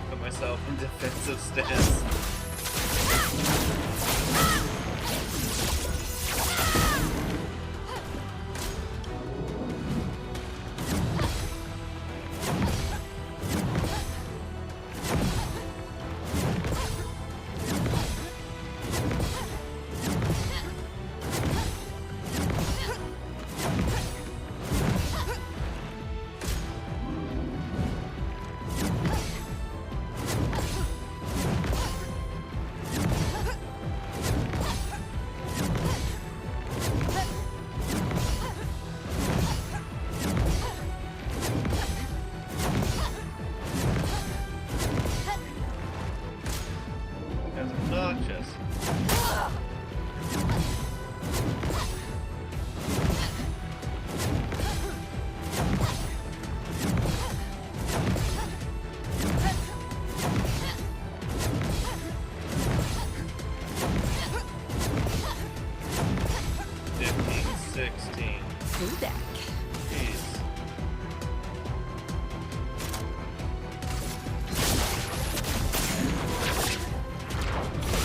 Put myself in defensive stance. That's obnoxious. Full deck. Jeez.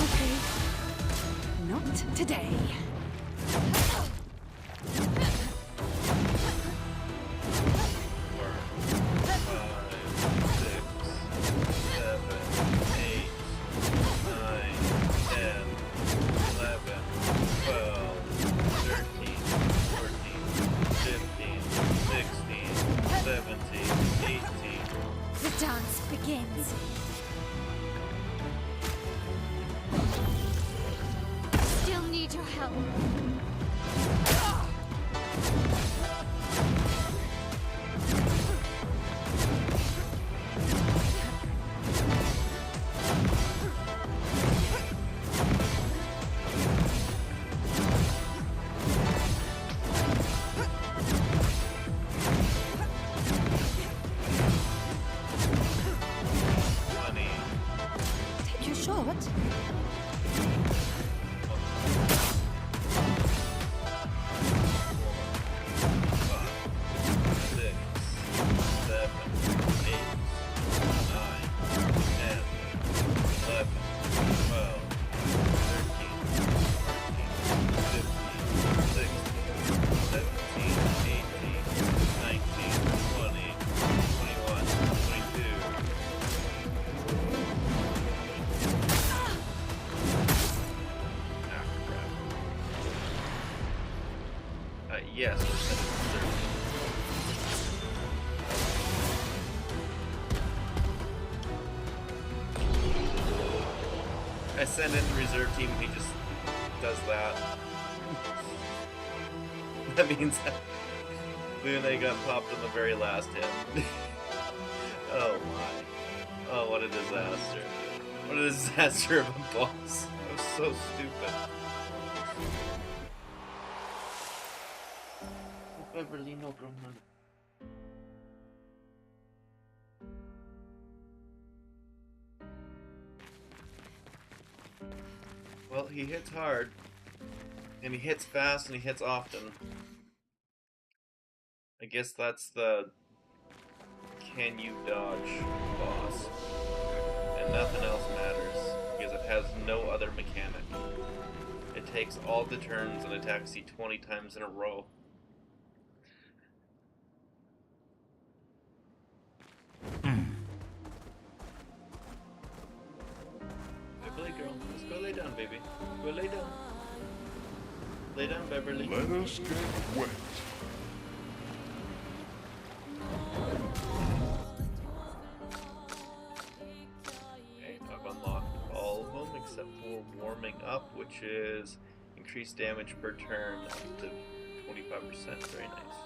Okay. Not today. 18. The dance begins. Still need your help. Take your shot. Yes, we'll send it to reserve. I send in the reserve team and he just does that. That means that Lune got popped on the very last hit. Oh my. Oh, what a disaster. What a disaster of a boss. That was so stupid. Beverly, no Grumman. Well, he hits hard, and he hits fast, and he hits often. I guess that's the can you dodge boss. And nothing else matters, because it has no other mechanic. It takes all the turns and attacks you 20 times in a row. Beverly girl, let's go lay down, baby. Go lay down. Lay down, Beverly. Let us get wet. Okay, I've unlocked all of them except for warming up, which is increased damage per turn up to 25%. Very nice.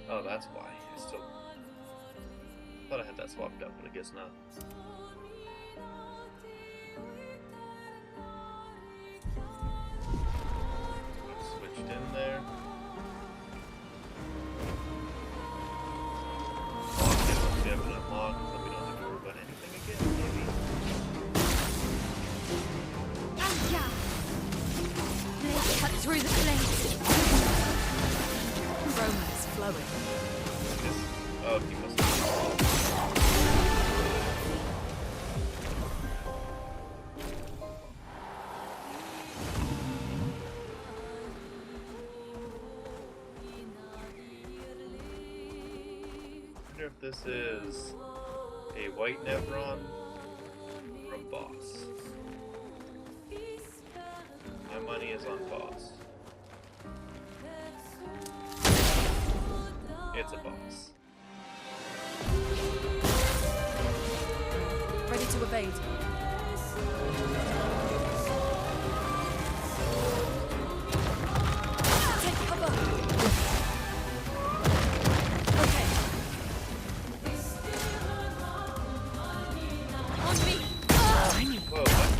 Oh, that's why. I still thought I had that swapped up, but I guess not. Switched in there. Once we have it unlocked, then we don't have to worry about anything again, maybe. Blade cut through the flames. Chroma is flowing. Oh, he must have. I wonder if this is a white Nevron or a boss. My money is on boss. It's a boss. Ready to evade. Take cover. Okay. On me. Whoa, what?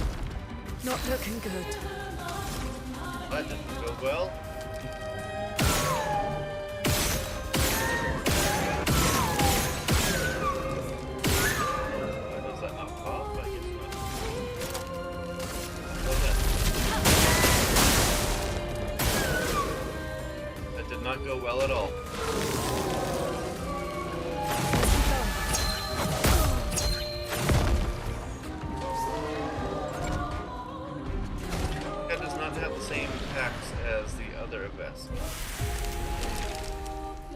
Not looking good. That didn't go well. Does that not pop? I guess not. That did not go well at all. That does not have the same attacks as the other Avest.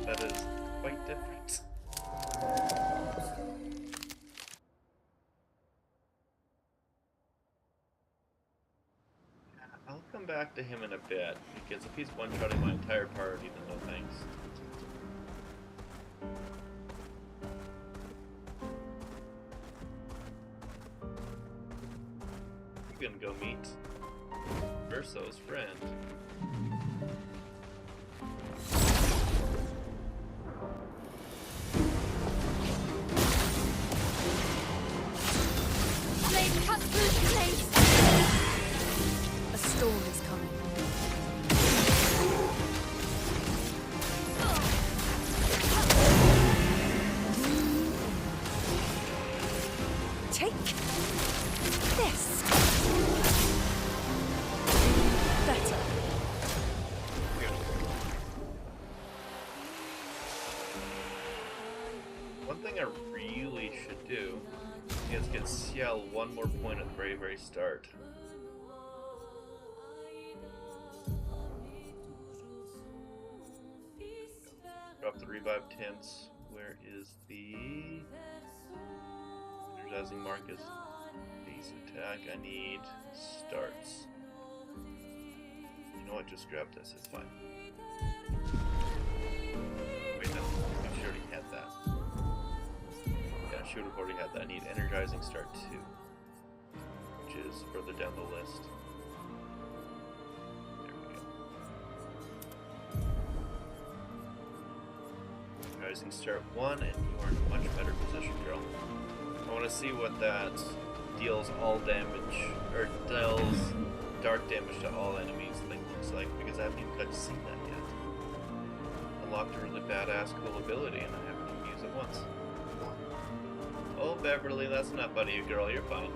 That is quite different. I'll come back to him in a bit, because if he's one-shotting my entire party, then no thanks. We're gonna go meet Verso's friend. Blade cut through the flames. A storm is coming. Take this. Better. One thing I really should do is get Ciel one more point at the very, very start. Drop the revive tints. Where is the energizing Marcus base attack? I need starts. You know what? Just grab this. It's fine. Wait, no. She already had that. Yeah, she would have already had that. I need Energizing Start 2, which is further down the list. There we go. Energizing Start 1, and you are in a much better position, girl. I want to see what that deals all damage, or deals dark damage to all enemies thing looks like, because I haven't even got to see that yet. Unlocked a really badass cool ability, and I haven't even used it once. Oh, Beverly, that's not buddy, you girl, you're fine.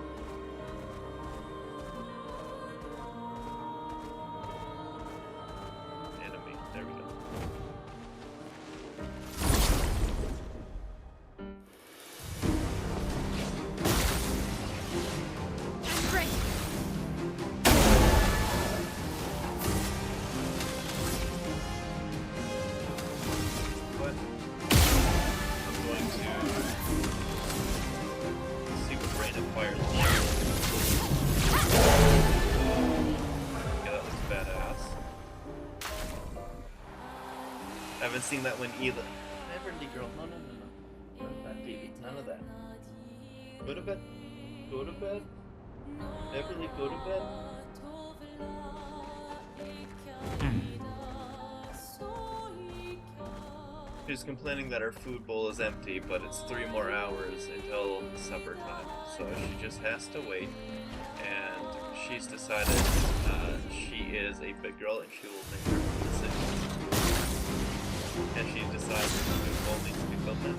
Enemy, there we go. What? I'm going to see what Rain of Fire looks like. Yeah, that looks badass. I haven't seen that one either. Beverly girl, no. None of that, baby. None of that. Go to bed. Go to bed. Beverly, go to bed. She's complaining that her food bowl is empty, but it's 3 more hours until supper time, so she just has to wait. And she's decided she is a big girl and she will make her own decisions. And she decided the food bowl needs to be filled in.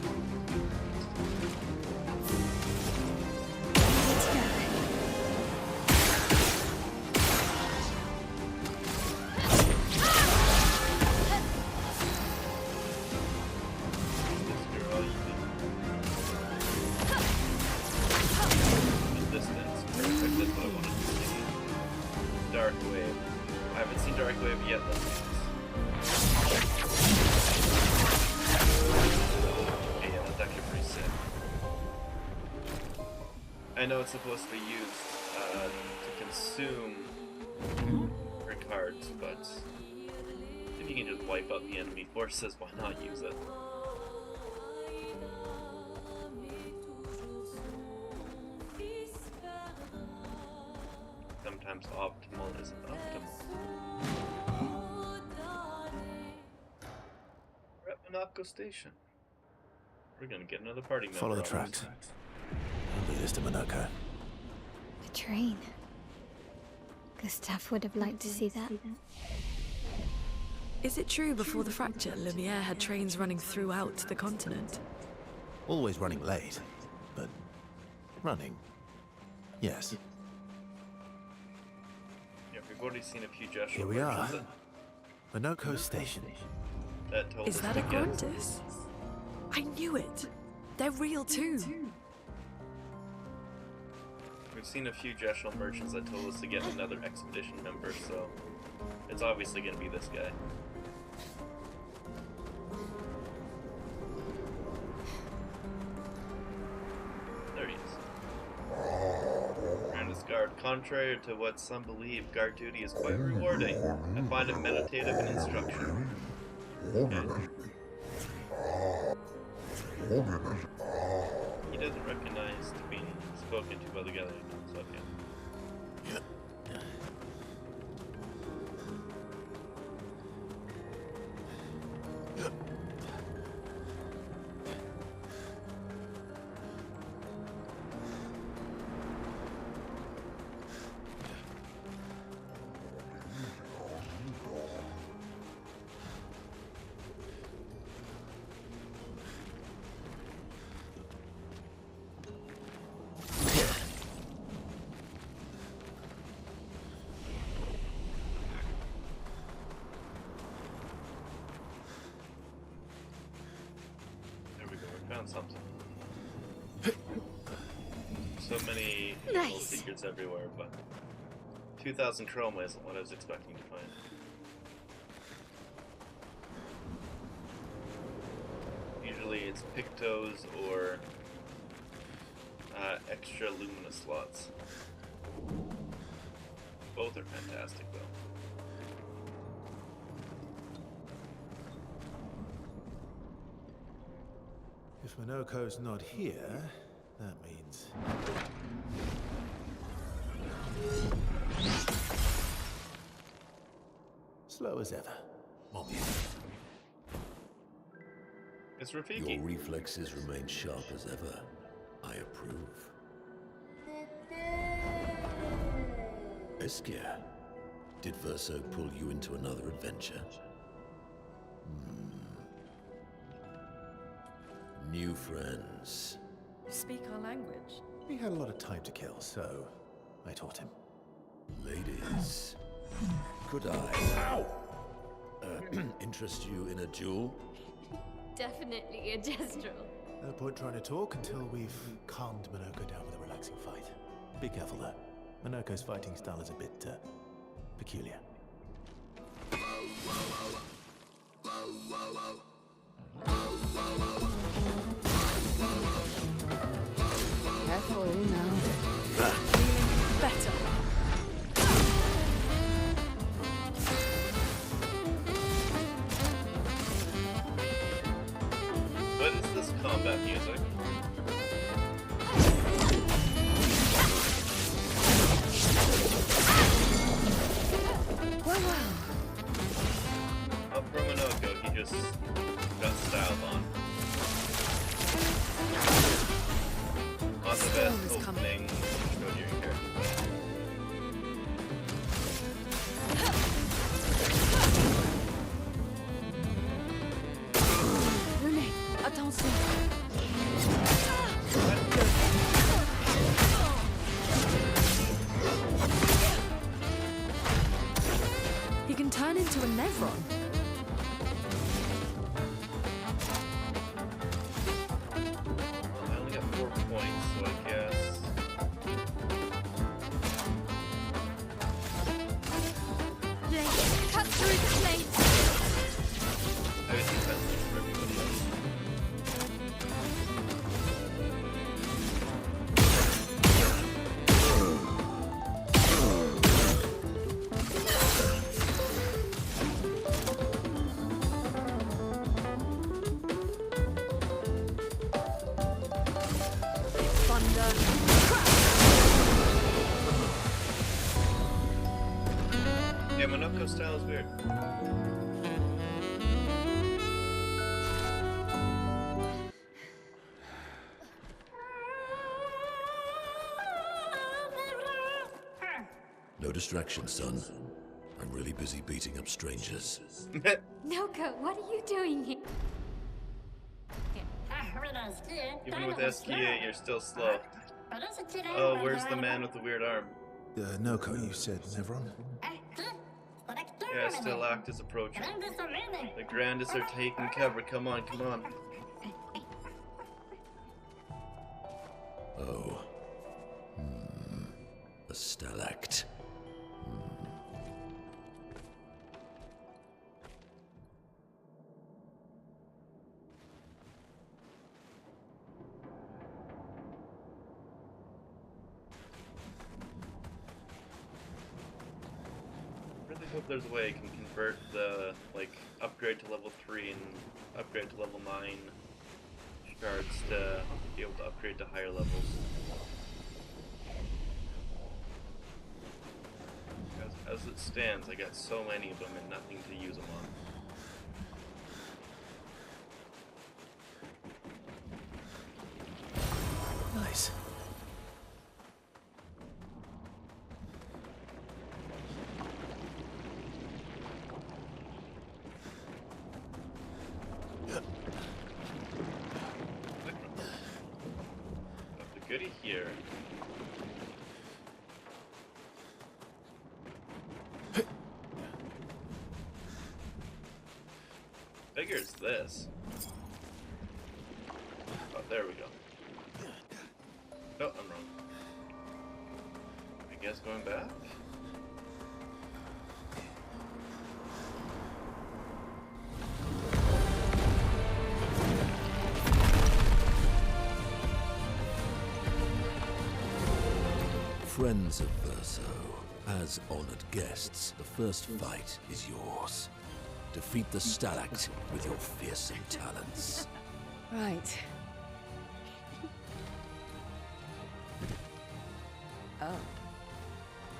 Dark Wave. I haven't seen Dark Wave yet, let's see this. Okay, yeah, that's actually pretty sick. I know it's supposed to be used to consume her cards, but if you can just wipe out the enemy forces, why not use it? Sometimes optimal isn't optimal. We're at Monaco Station. We're gonna get another party member. Follow the on tracks. this. It'll lead us to Monaco. The train. Gustav would have liked to see that. Is it true before the fracture, Lumiere had trains running throughout the continent? Always running late, but running. Yes. Yeah, we've already seen a few gesture Here we are. versions Monaco Station. that told Is us that to a get- Gruntus? I knew it! They're real too! We've seen a few Jeshel merchants that told us to get another expedition member, so it's obviously gonna be this guy. There he is. Brandis Guard. Contrary to what some believe, guard duty is quite rewarding. I find it meditative and instructional. Okay. He doesn't recognize being spoken to by the gathering, so okay. There we go, we found something. So many little Nice. secrets everywhere, but 2,000 chroma isn't what I was expecting to find. Usually it's Pictos or extra Lumina slots. Both are fantastic though. If Minoko's not here, that means... slow as ever. It's Rafiki. Your reflexes remain sharp as ever. I approve. Eskia, did Verso pull you into another adventure? New friends. You speak our language. He had a lot of time to kill, so I taught him. Ladies, could I interest you in a duel? Definitely a gestural. No point trying to talk until we've calmed Minoko down with a relaxing fight. Be careful though. Minoko's fighting style is a bit peculiar. Careful now. Better. What is this combat music? Up from Minoko, he just got styled on. Not the best opening intro to your character. Rune, attention. He can turn into a Nevron. I only got 4 points, so I guess. Blade, cut through the plate. I would defenseless for everybody else. Thunder. Yeah, Minoko style is weird. No distraction, son. I'm really busy beating up strangers. Noko, what are you doing here? Even with SKA, you're still slow. Oh, where's the man with the weird arm? Noko, you said Nevron? Yeah, still act is approaching. The Grandis are taking cover. Come on, come on. Oh. A stalact. I really hope there's a way I can convert the, like, upgrade to level 3 and upgrade to level 9 shards to be able to upgrade to higher levels. As it stands, I got so many of them and nothing to use them on. Nice. Got the goodie here. Figures this. Oh, there we go. Oh, I'm wrong. I guess going back? Friends of Verso, as honored guests, the first fight is yours. Defeat the stalact with your fearsome talents. Right.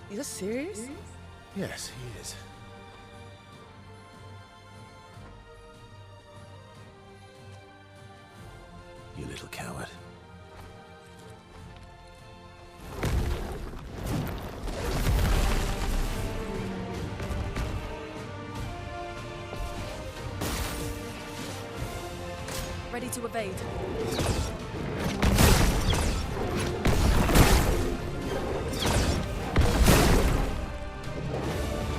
You're serious? Yes, he is. You little coward. Ready to evade.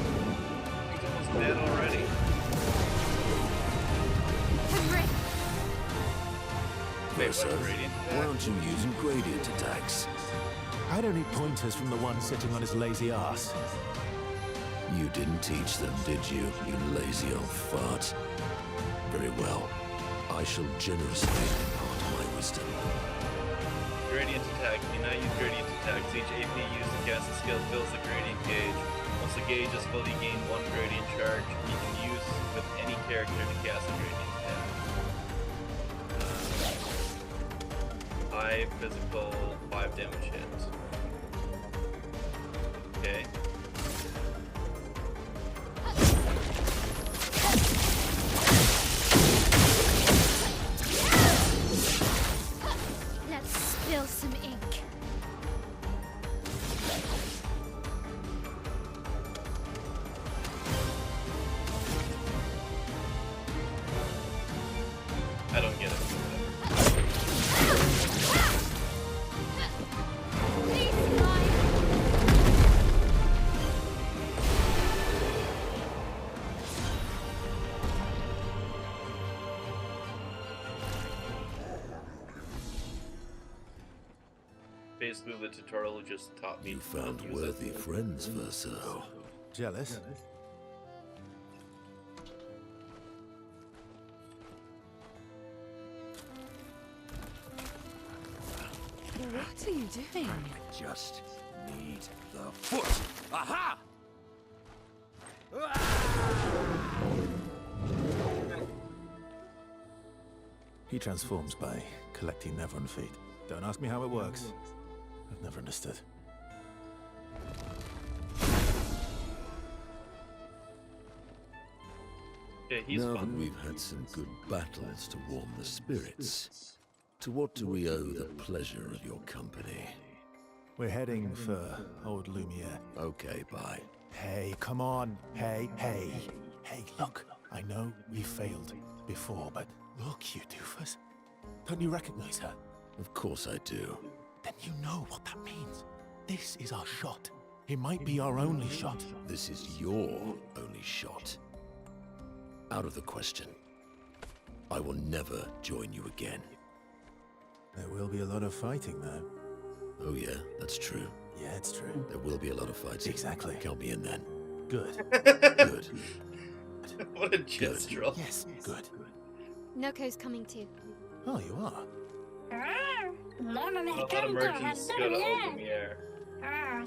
He's almost dead already. Versa, Gradient attack. why aren't you using gradient attacks? I don't need pointers from the one sitting on his lazy ass. You didn't teach them, did you, you lazy old fart? Very well. I shall generously impart my wisdom. Gradient attack. You now use gradient attacks. Each AP used to cast a skill fills the gradient gauge. Once the gauge is fully gained 1 gradient charge, you can use with any character to cast a gradient attack. 5 physical, 5 damage hits. Okay. Let's spill some ink. I don't get it. Please fly. Basically, the tutorial just taught me You to found use worthy it. friends, Versa. Jealous? What are you doing? Just need the foot. Aha! He transforms by collecting Nevron feet. Don't ask me how it works. I've never understood. Yeah, he's Now that fun. we've had some good battles to warm the spirits, to what do we owe the pleasure of your company? We're heading for old Lumiere. Okay, bye. Hey, come on. Hey, hey. Hey, look. I know we failed before, but look, you doofus. Don't you recognize her? Of course I do. Then you know what that means. This is our shot. It might be our only shot. This is your only shot. Out of the question. I will never join you again. There will be a lot of fighting, though. Oh yeah, that's true. Yeah, it's true. There will be a lot of fighting. Exactly. Count me in then. Good. Good. What a gesture. Yes, good. Noko's coming too. Oh, you are? Well, let emergence go to old Lumiere.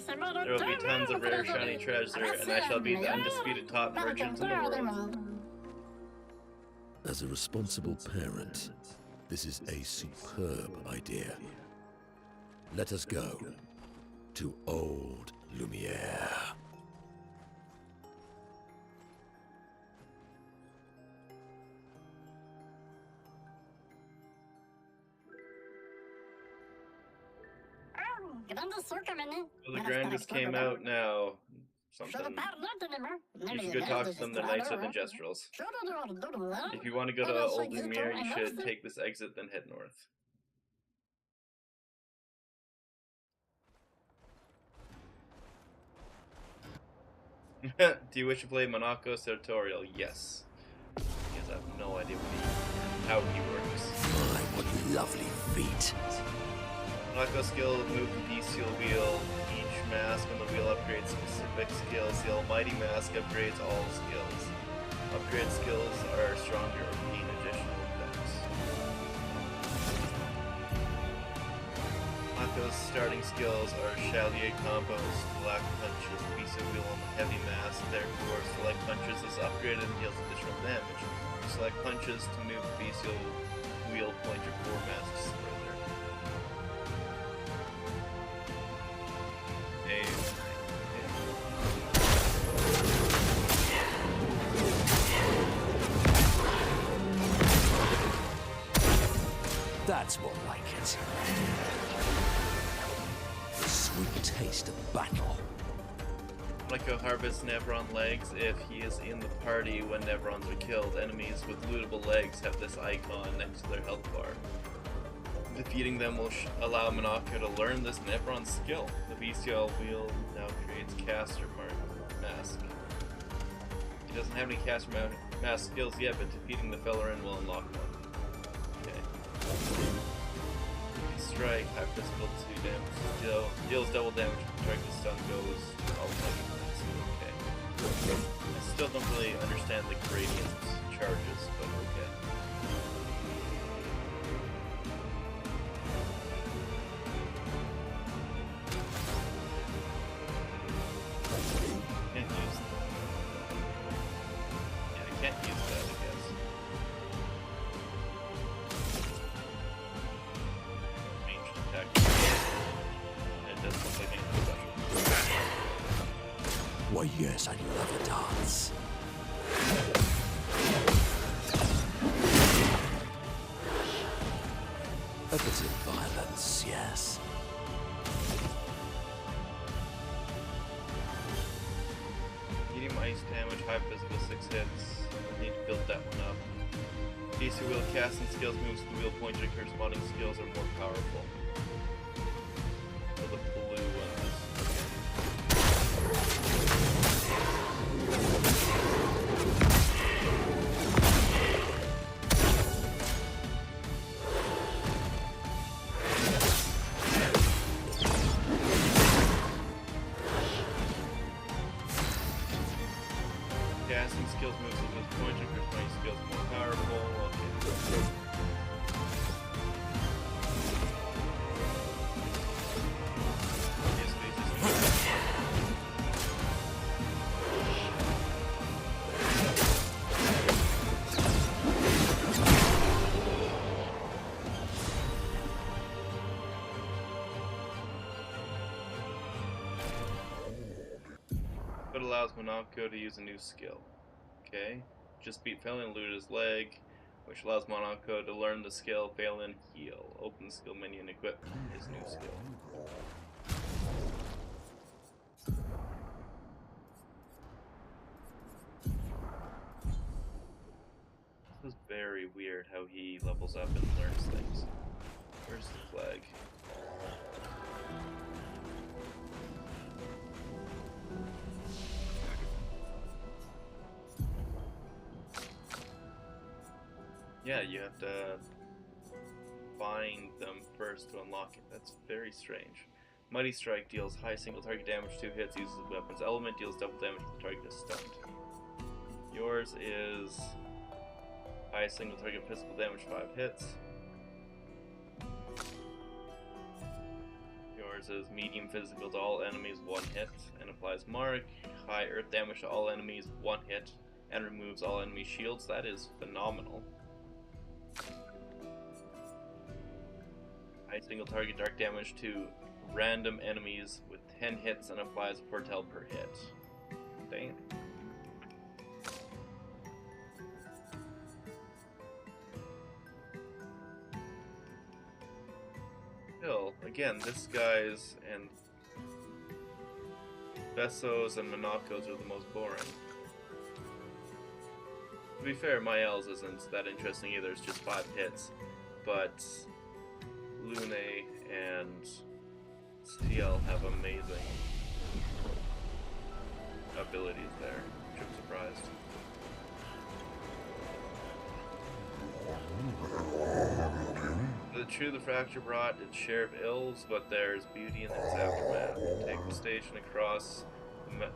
There will be tons of rare shiny treasure, and I shall be the undisputed top merchant in the world. As a responsible parent, this is a superb idea. Let us go to old Lumiere. Well, the Grandest came out now. Something. You should go talk to them, they're nicer than Jestrels. If you want to go to Old Lumiere, you should take this exit, then head north. Do you wish to play Monaco's tutorial? Yes. Because I have no idea how he works. My, what lovely feet. Monaco skill, move the bestial wheel. Each mask on the wheel upgrades specific skills. The almighty mask upgrades all skills. Upgrade skills are stronger or gain additional effects. Monaco's starting skills are Chalier combos, black punches, bestial wheel on the heavy mask. Therefore, select punches is upgraded and deals additional damage. Select punches to move the bestial wheel pointer 4 masks further. That's more like it. The sweet taste of battle. Monaco harvests Nevron legs if he is in the party when Nevrons are killed. Enemies with lootable legs have this icon next to their health bar. Defeating them will allow Monaco to learn this Nevron skill. The bestial wheel now creates caster mask. He doesn't have any caster mask skills yet, but defeating the Fellerin will unlock one. Okay. Strike, high physical 2 damage, deals double damage, projectile stun goes to all magic mask. Okay. I still don't really understand the gradient charges, but okay. Can't use that. Yeah, I can't use that, I guess. Ranged attack. It doesn't look like anything special. Why, yes, I love a dance. A bit of violence, yes. Medium ice damage, high physical 6 hits. I need to build that one up. DC wheel casting skills moves to the wheel pointer corresponding skills are more powerful. So the blue ones. Casting skills moves to this pointer corresponding skills are more powerful. Okay. But allows Monaco to use a new skill. Okay. Just beat Phelan and loot his leg, which allows Monaco to learn the skill Phelan Heal. Open the skill menu and equip his new skill. This is very weird how he levels up and learns things. Where's the flag? Yeah, you have to find them first to unlock it. That's very strange. Mighty Strike deals high single target damage, 2 hits, uses the weapon's element, deals double damage if the target is stunned. Yours is high single target physical damage, 5 hits. Yours is medium physical to all enemies, 1 hit, and applies mark. High earth damage to all enemies, 1 hit, and removes all enemy shields. That is phenomenal. High single target dark damage to random enemies with 10 hits and applies a foretell per hit. Damn. Still, again, this guy's and Besso's and Monaco's are the most boring. To be fair, Mael's isn't that interesting either, it's just 5 hits, but Lune and Steel have amazing abilities there, which I'm surprised. The fracture brought its share of ills, but there's beauty in its aftermath. Take the station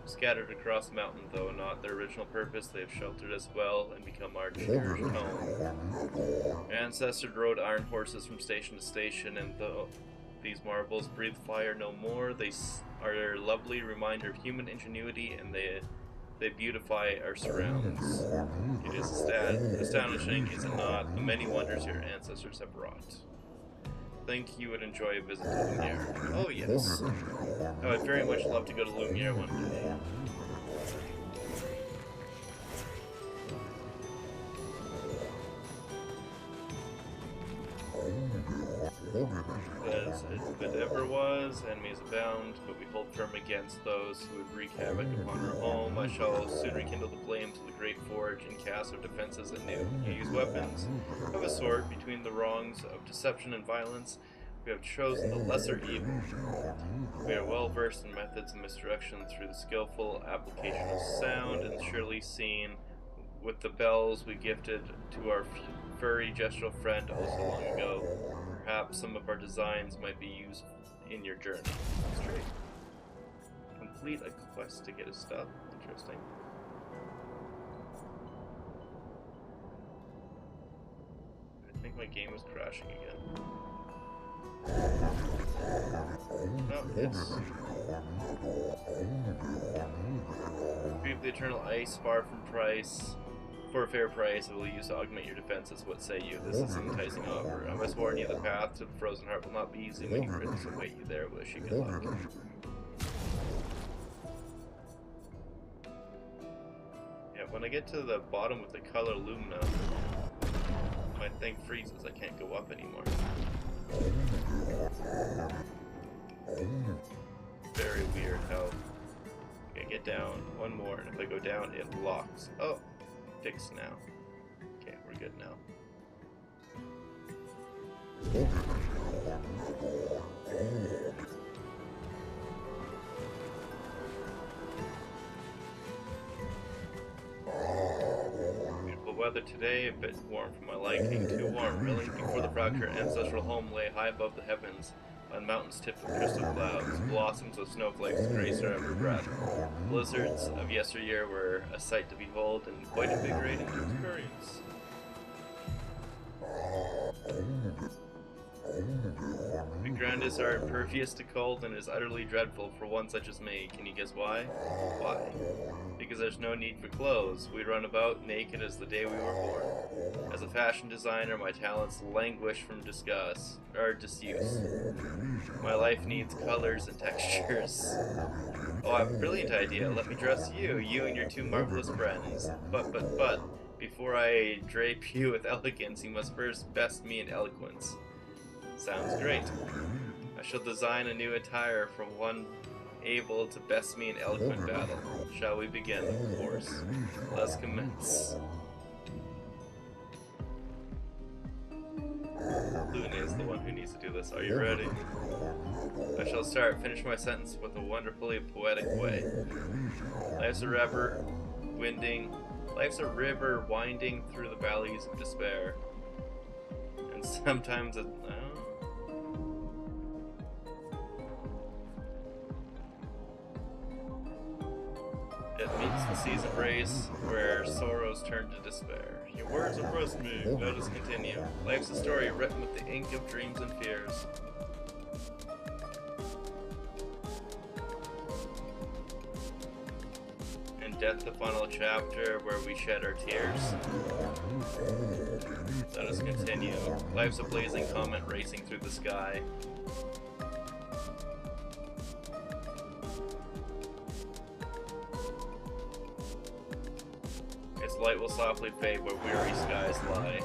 scattered across the mountain, though not their original purpose, they have sheltered us well and become our cherished home. Ancestors rode iron horses from station to station, and though these marbles breathe fire no more, they are a lovely reminder of human ingenuity, and they beautify our surrounds. It is astonishing, is it not, the many wonders your ancestors have wrought. Think you would enjoy a visit to Lumiere. Oh yes. I would very much love to go to Lumiere one day. As if it ever was, enemies abound, but we hold firm against those who would wreak havoc upon our home. I shall soon rekindle the flames of the great forge and cast our defenses anew. You use weapons of a sort between the wrongs of deception and violence. We have chosen the lesser evil. We are well versed in methods of misdirection through the skillful application of sound, and surely seen with the bells we gifted to our furry gestural friend oh so long ago. Perhaps some of our designs might be used in your journey. Straight. Complete a quest to get his stuff. Interesting. I think my game is crashing again. No, it's... Retrieve the eternal ice, far from price. For a fair price, it will use to augment your defenses. What say you? This is an enticing offer. I must warn you, the path to the frozen heart will not be easy. Many critics await you there. Wish you good luck. Yeah, when I get to the bottom with the color Lumina, my thing freezes. I can't go up anymore. Very weird how... Okay, get down. One more, and if I go down, it locks. Oh! Fixed now. Okay, we're good now. Beautiful weather today, a bit warm for my liking. Too warm, really? Before the fractured ancestral home lay high above the heavens, on mountains tipped with crystal clouds, blossoms of snowflakes graced our every breath. Blizzards of yesteryear were a sight to behold and quite invigorating to experience. The grandest are impervious to cold and is utterly dreadful for one such as me. Can you guess why? Why? Because there's no need for clothes. We run about naked as the day we were born. As a fashion designer, my talents languish from disuse. My life needs colors and textures. Oh, I have a brilliant idea. Let me dress you and your two marvelous friends. But, before I drape you with elegance, you must first best me in eloquence. Sounds great. I shall design a new attire for one able to best me in eloquent battle. Shall we begin? Of course. Let's commence. Luna is the one who needs to do this. Are you ready? I shall start. Finish my sentence with a wonderfully poetic way. Life's a river winding through the valleys of despair. And sometimes it... It meets the seas of race, where sorrows turn to despair. Your words oppress me. Let us continue. Life's a story written with the ink of dreams and fears. And death the final chapter, where we shed our tears. Let us continue. Life's a blazing comet racing through the sky. Its light will softly fade where weary skies lie.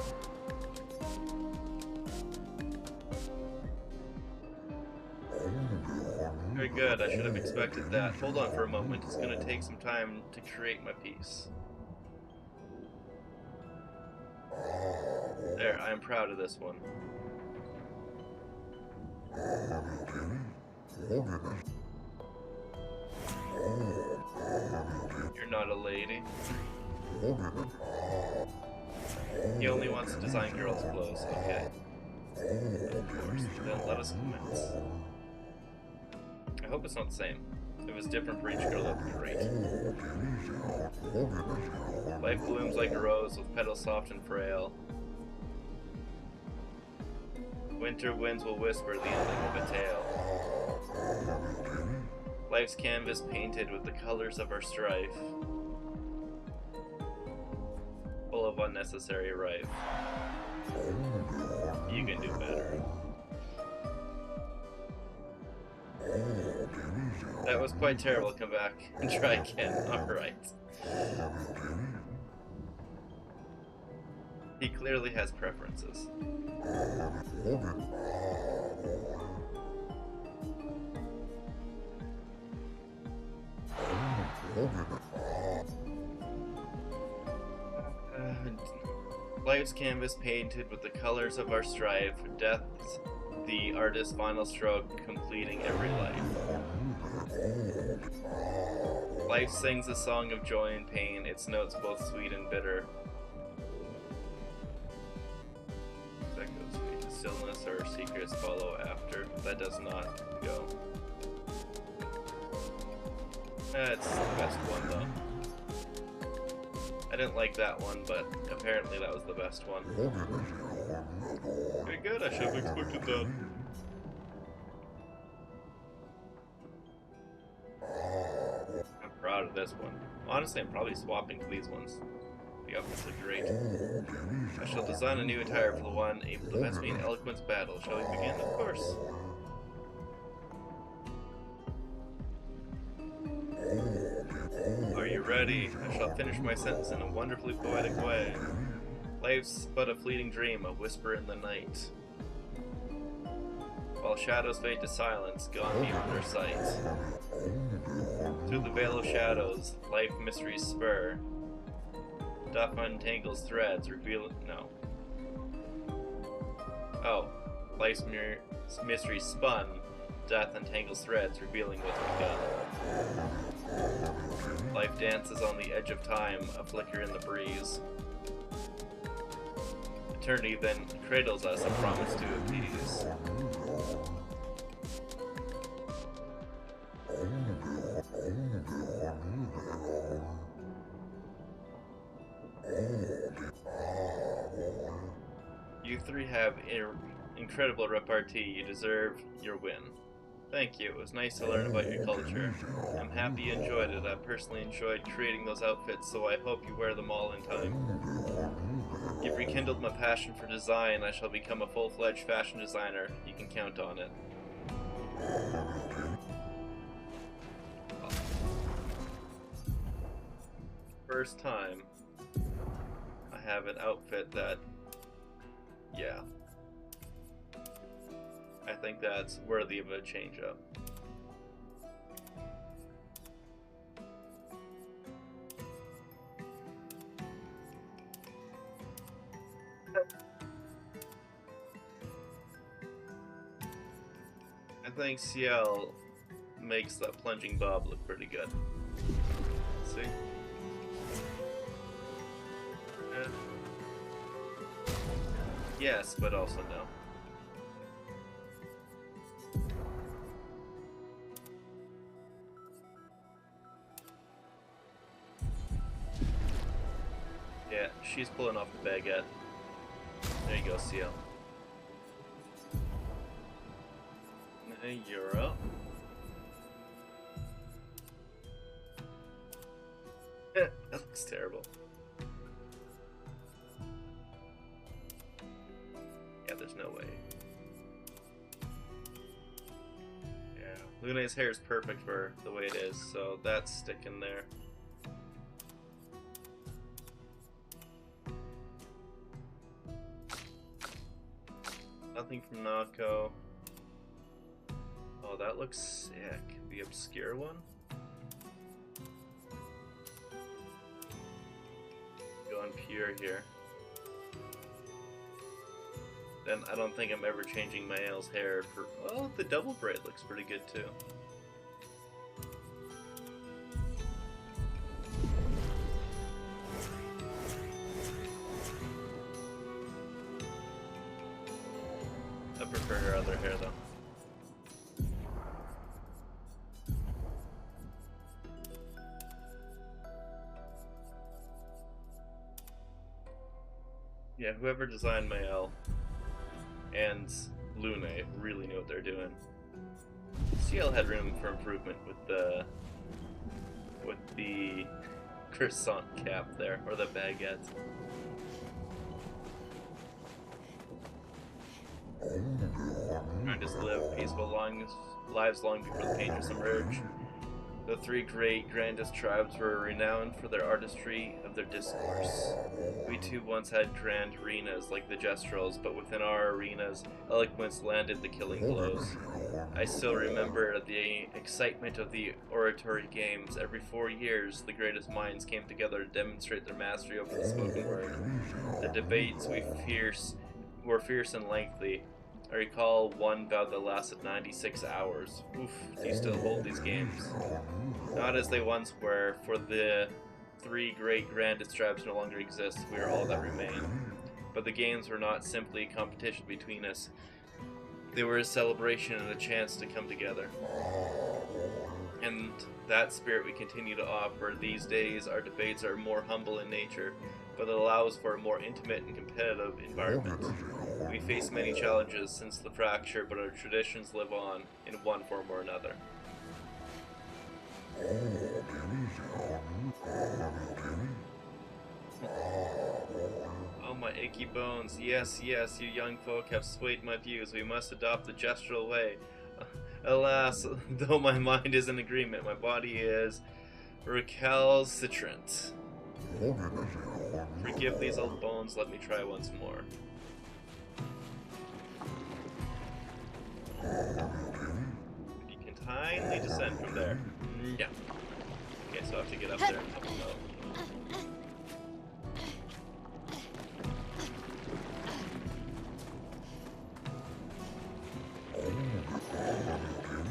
Very good, I should have expected that. Hold on for a moment, it's gonna take some time to create my piece. There, I am proud of this one. You're not a lady. He only wants to design girls' clothes, okay. Of course, then let us commence. I hope it's not the same. If it was different for each girl, that'd be great. Life blooms like a rose with petals soft and frail. Winter winds will whisper the ending of a tale. Life's canvas painted with the colors of our strife. Full of unnecessary rife. You can do better. That was quite terrible. Come back and try again. Alright. He clearly has preferences. Life's canvas painted with the colors of our strife, death's the artist's final stroke, completing every life. Life sings a song of joy and pain, its notes both sweet and bitter. That goes sweet to stillness, or secrets follow after. That does not go. That's the best one though. I didn't like that one, but apparently that was the best one. Pretty good, I should have expected that. I'm proud of this one. Honestly, I'm probably swapping to these ones. The outfits are great. I shall design a new attire for the one able to match me in eloquence battle. Shall we begin? Of course. Are you ready? I shall finish my sentence in a wonderfully poetic way. Life's but a fleeting dream, a whisper in the night. While shadows fade to silence, gone beyond our sight. Through the veil of shadows, life mysteries spur. Doth untangles threads, reveal... No. Oh. Life's mysteries spun. Death untangles threads, revealing what's begun. Life dances on the edge of time, a flicker in the breeze. Eternity then cradles us, a promise to appease. You three have incredible repartee. You deserve your win. Thank you. It was nice to learn about your culture. I'm happy you enjoyed it. I personally enjoyed creating those outfits, so I hope you wear them all in time. You've rekindled my passion for design. I shall become a full-fledged fashion designer. You can count on it. First time I have an outfit that, yeah. I think that's worthy of a change-up. I think CL makes that plunging bob look pretty good. See? Yes, but also no. Yeah, she's pulling off the baguette. There you go, CL. You're up. That looks terrible. Yeah, there's no way. Yeah, Luna's hair is perfect for the way it is, so that's sticking there. Nothing from Nako. Oh, that looks sick. The obscure one? Going pure here. Then I don't think I'm ever changing Mael's hair for... Oh, the double braid looks pretty good too. I prefer her other hair though. Yeah, whoever designed Mael and Lune really knew what they're doing. CL had room for improvement with the croissant cap there, or the baguette. Trying to live peaceful lives long before the painters emerge. The three great grandest tribes were renowned for their artistry of their discourse. We too once had grand arenas like the Gestrels, but within our arenas, eloquence landed the killing blows. I still remember the excitement of the oratory games. Every 4 years, the greatest minds came together to demonstrate their mastery over the spoken word. The debates were fierce and lengthy. I recall one bout that lasted 96 hours. Oof, do you still hold these games? Not as they once were, for the three great grandest tribes no longer exist. We are all that remain. But the games were not simply a competition between us. They were a celebration and a chance to come together. And that spirit we continue to offer. These days, our debates are more humble in nature, but it allows for a more intimate and competitive environment. We face many challenges since the fracture, but our traditions live on in one form or another. Oh, my achy bones. Yes, yes, you young folk have swayed my views. We must adopt the gestural way. Alas, though my mind is in agreement, my body is recalcitrant. Forgive these old bones, let me try once more. You can kindly descend from there. Yeah. Okay, so I have to get up there and help him out.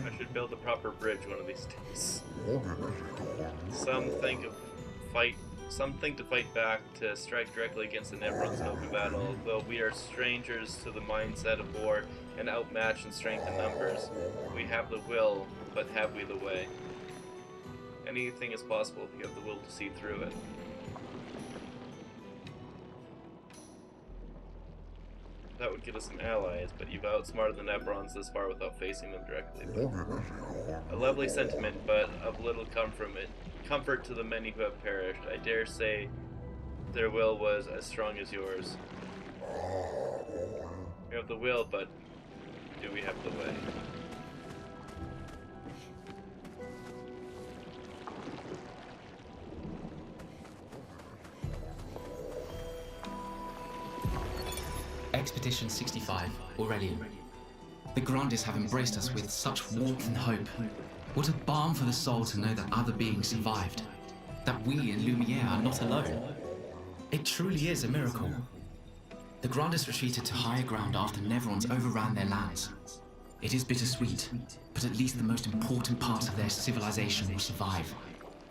I should build a proper bridge one of these days. Some think to fight back, to strike directly against the Nevrons in open battle, though we are strangers to the mindset of war and outmatched in strength and numbers. We have the will, but have we the way? Anything is possible if you have the will to see through it. That would get us some allies, but you've outsmarted the Nevrons this far without facing them directly. A lovely sentiment, but of little comfort to the many who have perished. I dare say their will was as strong as yours. We have the will, but do we have the way? Expedition 65, Aurelian. The Grandes have embraced us with such warmth and hope. What a balm for the soul to know that other beings survived. That we in Lumiere are not alone. It truly is a miracle. The Grandes retreated to higher ground after Nevrons overran their lands. It is bittersweet, but at least the most important part of their civilization will survive.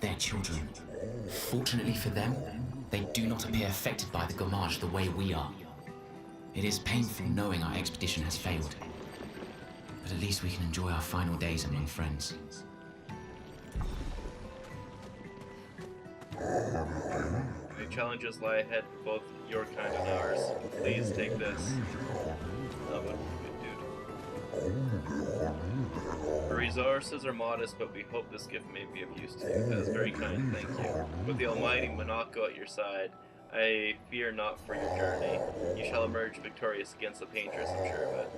Their children. Fortunately for them, they do not appear affected by the Gommage the way we are. It is painful knowing our expedition has failed. But at least we can enjoy our final days among friends. Many challenges lie ahead for both your kind and ours. Please take this. Oh, but good dude. The resources are modest, but we hope this gift may be of use to you. That is very kind, thank you. With the almighty Monako at your side, I fear not for your journey. You shall emerge victorious against the Paintress, I'm sure of it.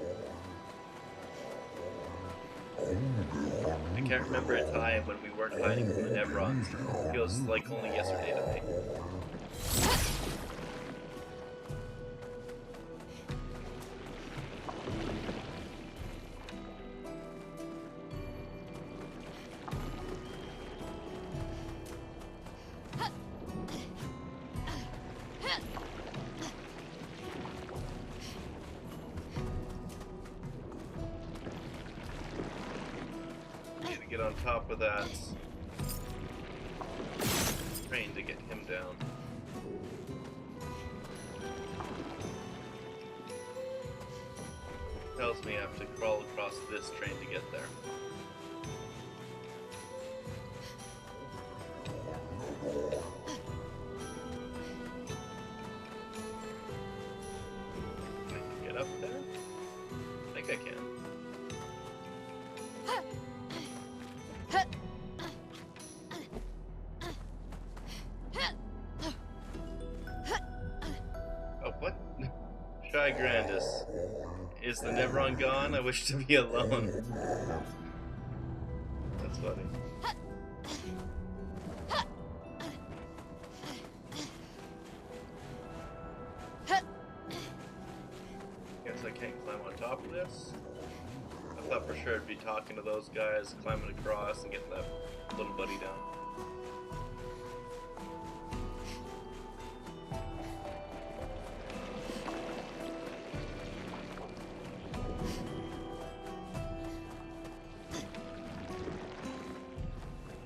I can't remember a time when we weren't hiding from the Nevrons. It feels like only yesterday to me. Get on top of that train to get him down. Tells me I have to crawl across this train to get there. I can get up there? I think I can. Shy Grandis. Is the Nevron gone? I wish to be alone. That's funny. Guess I can't climb on top of this. I thought for sure I'd be talking to those guys, climbing across, and getting that little buddy down.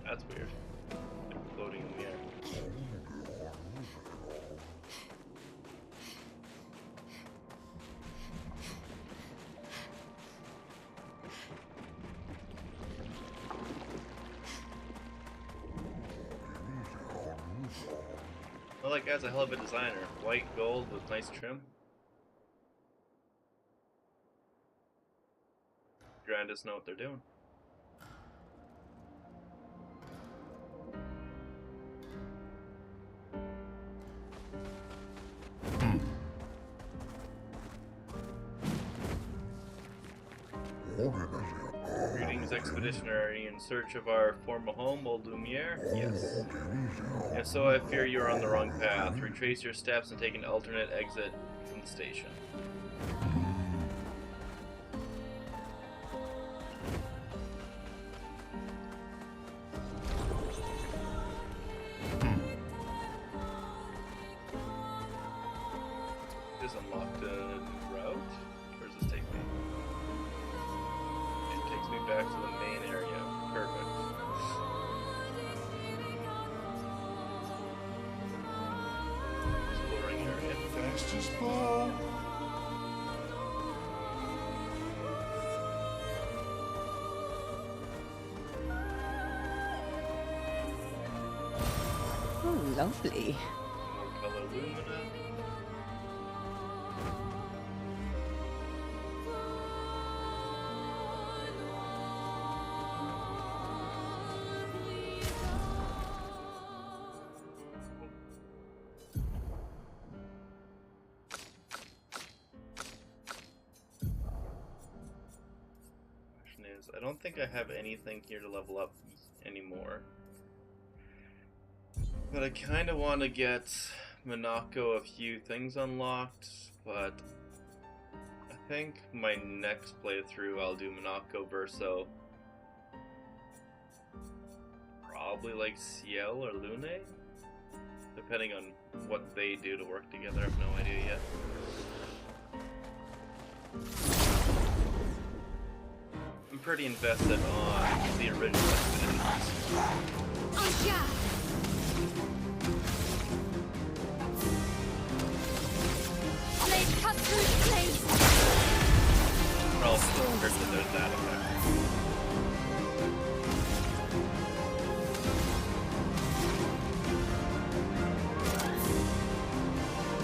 That's weird. Like floating in the air. Well, that guy's a hell of a designer. White gold with nice trim. Grandest know what they're doing. Greetings, expeditioner. Are you in search of our former home, Old Lumiere? Yes. If so, I fear you are on the wrong path. Retrace your steps and take an alternate exit from the station. This unlocked a new route? Where does this take me? It takes me back to the main area. Perfect. Exploring area. Fastest ball. Oh, lovely. More color lumina. Question is, I don't think I have anything here to level up anymore. But I kind of want to get Monaco a few things unlocked, but I think my next playthrough I'll do Monaco Verso. Probably like Ciel or Lune, depending on what they do to work together. I have no idea yet. I'm pretty invested on the original expeditions. Oh, yeah. Blade cut through the blade. We're all still hurt that there's that effect.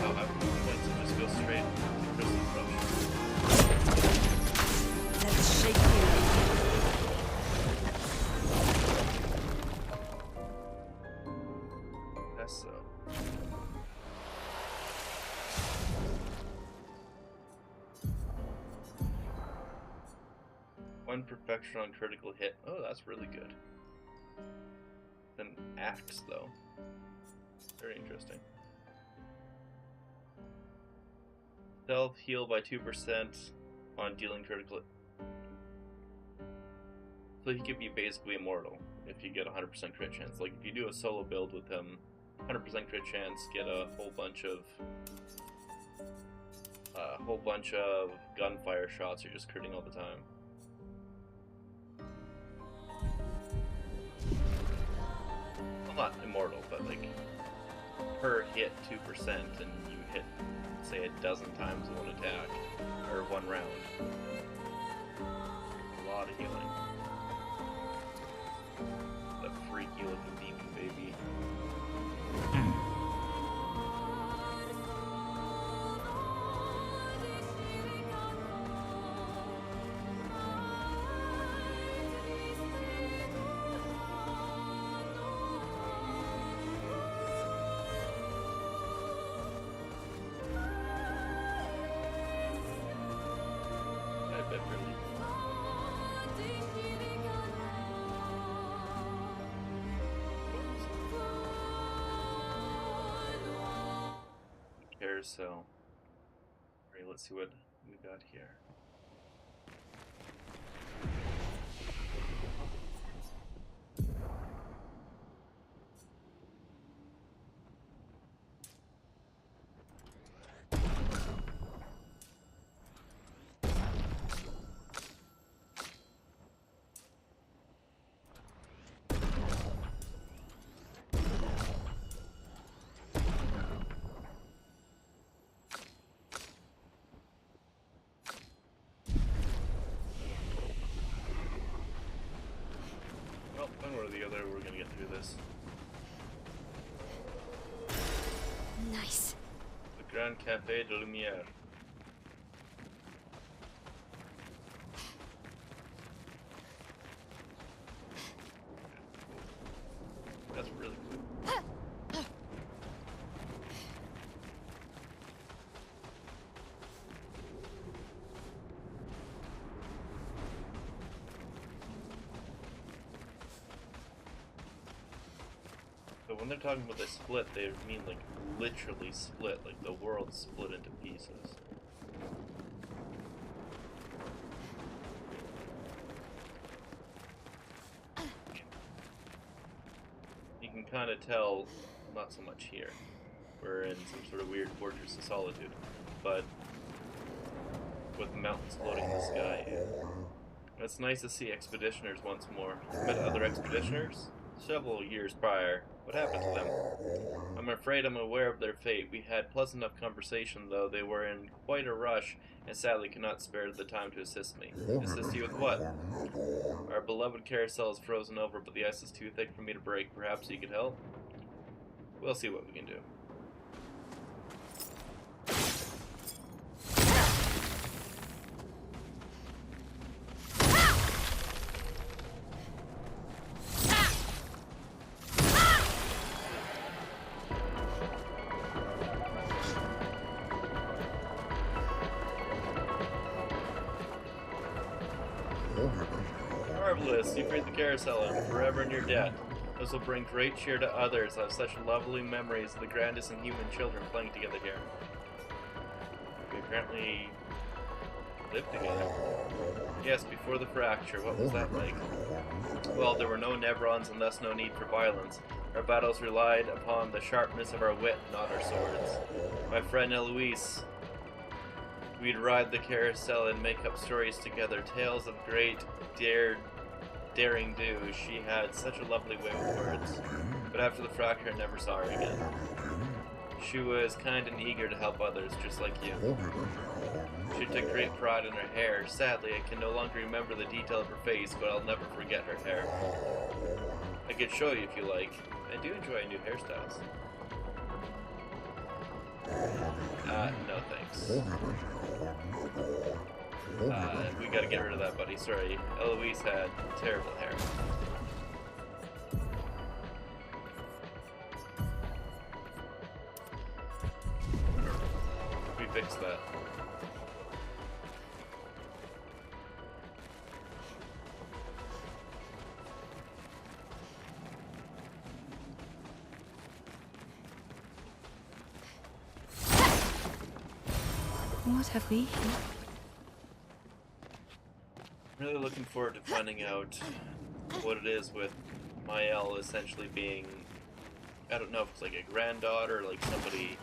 Oh, I might just go straight to Crystal Rush. Let's shake you. That's so. One perfection on critical hit. Oh, that's really good. An axe, though. Very interesting. Self heal by 2% on dealing critical. So he could be basically immortal if you get 100% crit chance. Like if you do a solo build with him, 100% crit chance, get a whole bunch of gunfire shots. You're just critting all the time. Well, not immortal, but like per hit 2%, and you hit say a dozen times in one attack or one round. A lot of healing. That freaky looking demon baby. together, so alright, let's see what we got here. Well, one way or the other, we're gonna get through this. Nice. The Grand Café de Lumière. That's really cool. So when they're talking about the split, they mean like literally split, like the world split into pieces. You can kind of tell, not so much here. We're in some sort of weird fortress of solitude, but with mountains floating in the sky. It's nice to see expeditioners once more. I met other expeditioners several years prior. What happened to them? I'm afraid I'm aware of their fate. We had pleasant enough conversation, though they were in quite a rush and sadly could not spare the time to assist me. Assist you with what? Our beloved carousel is frozen over, but the ice is too thick for me to break. Perhaps you could help? We'll see what we can do. Marvelous, you freed the carousel and forever in your debt. This will bring great cheer to others. I have such lovely memories of the grandest and human children playing together here. We apparently lived together. Yes, before the fracture. What was that like? Well, there were no Nevrons and thus no need for violence. Our battles relied upon the sharpness of our wit, not our swords. My friend Eloise, we'd ride the carousel and make up stories together, tales of great daring do. She had such a lovely way with words. But after the fracture, I never saw her again. She was kind and eager to help others, just like you. She took great pride in her hair. Sadly, I can no longer remember the detail of her face, but I'll never forget her hair. I could show you if you like. I do enjoy new hairstyles. No thanks. We gotta get rid of that, buddy. Sorry. Eloise had terrible hair. We fixed that. What have we? I'm really looking forward to finding out what it is with Mael essentially being, I don't know if it's like a granddaughter, like somebody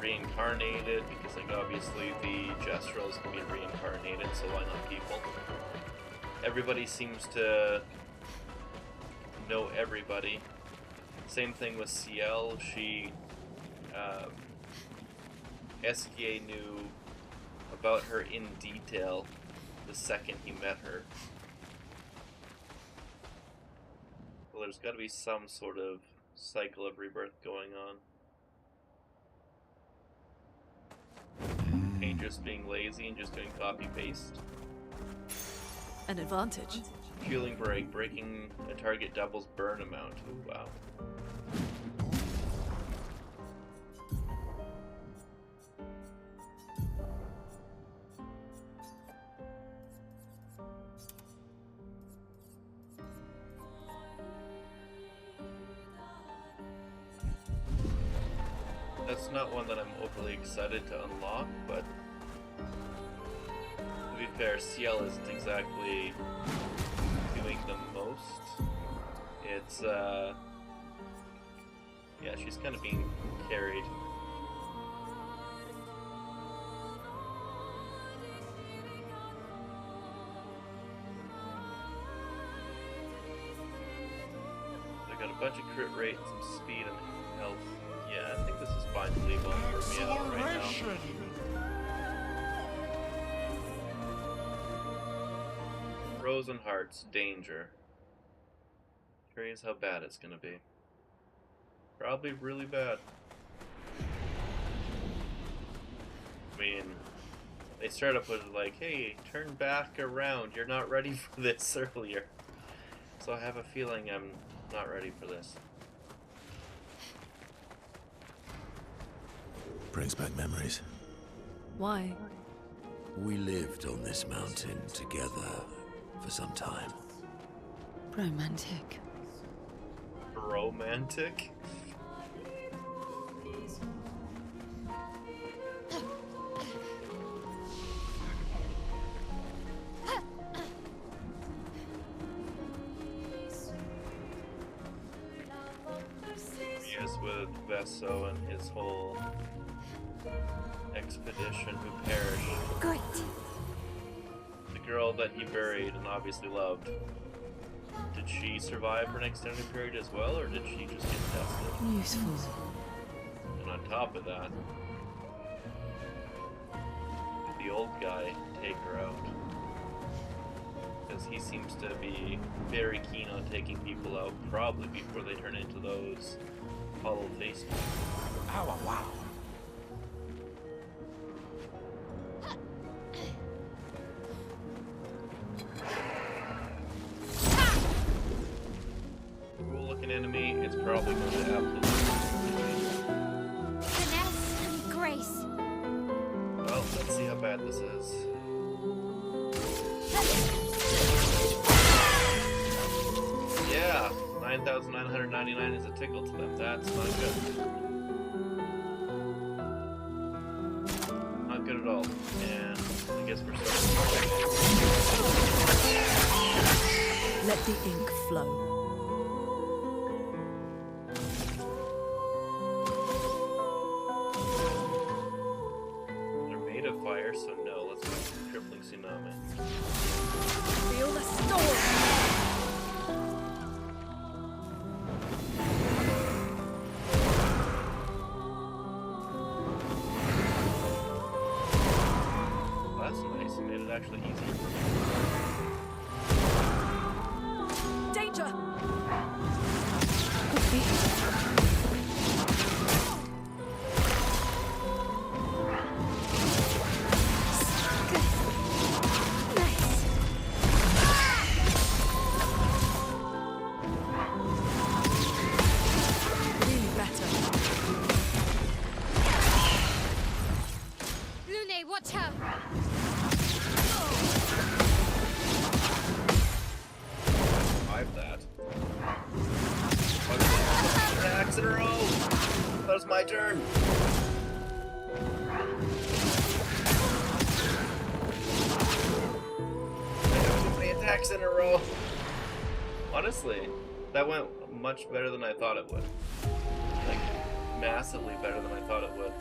reincarnated, because like obviously the Jestrels can be reincarnated, so why not people? Everybody seems to know everybody. Same thing with Ciel. She, Esquier knew about her in detail the second he met her. Well, there's got to be some sort of cycle of rebirth going on. Ain't just being lazy and just doing copy-paste. An advantage. Fueling break, breaking a target doubles burn amount. Ooh, wow. That's not one that I'm overly excited to unlock, but to be fair, Ciel isn't exactly doing the most. It's, yeah, she's kind of being carried. I got a bunch of crit rate, some speed, and health. Yeah, I think this is fine to leave on for me right now. Frozen Hearts, danger. Curious how bad it's gonna be. Probably really bad. I mean, they start up with like, hey, turn back around, you're not ready for this earlier. So I have a feeling I'm not ready for this. Brings back memories. Why? We lived on this mountain together for some time. Romantic. Romantic? Yes, with Vesso and his whole expedition who perished. Great. The girl that he buried and obviously loved. Did she survive for an extended period as well, or did she just get tested? Useful. And on top of that, did the old guy take her out? Because he seems to be very keen on taking people out, probably before they turn into those hollow-faced people. Ow, wow. Cool-looking enemy, it's probably going to absolutely... Finesse and grace. Well, let's see how bad this is. Yeah, 9,999 is a tickle to them. That's not good. Not good at all. And I guess we're starting. Let the ink flow. They're made of fire, so no. Let's go for crippling tsunami. Feel the storm. That's nice. It made it actually easier for me. Danger. Nice. Really better. Lune, watch out. Survive that. Attacks in a row! That was my turn! I have too many attacks in a row! Honestly, that went much better than I thought it would. Like, massively better than I thought it would.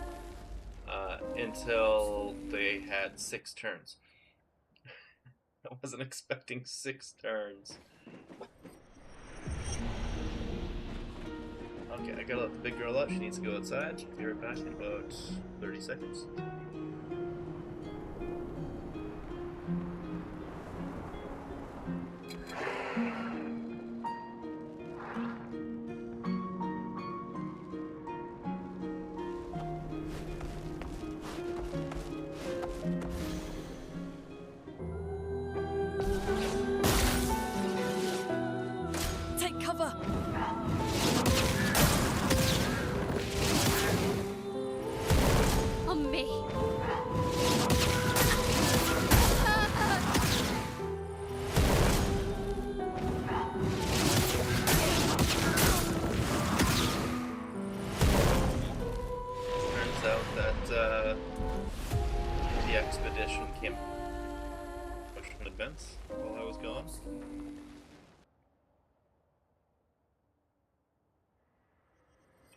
Until they had 6 turns. I wasn't expecting 6 turns. Okay, I gotta let the big girl out. She needs to go outside. Be right back in about 30 seconds. Take cover. On me. defense while I was gone.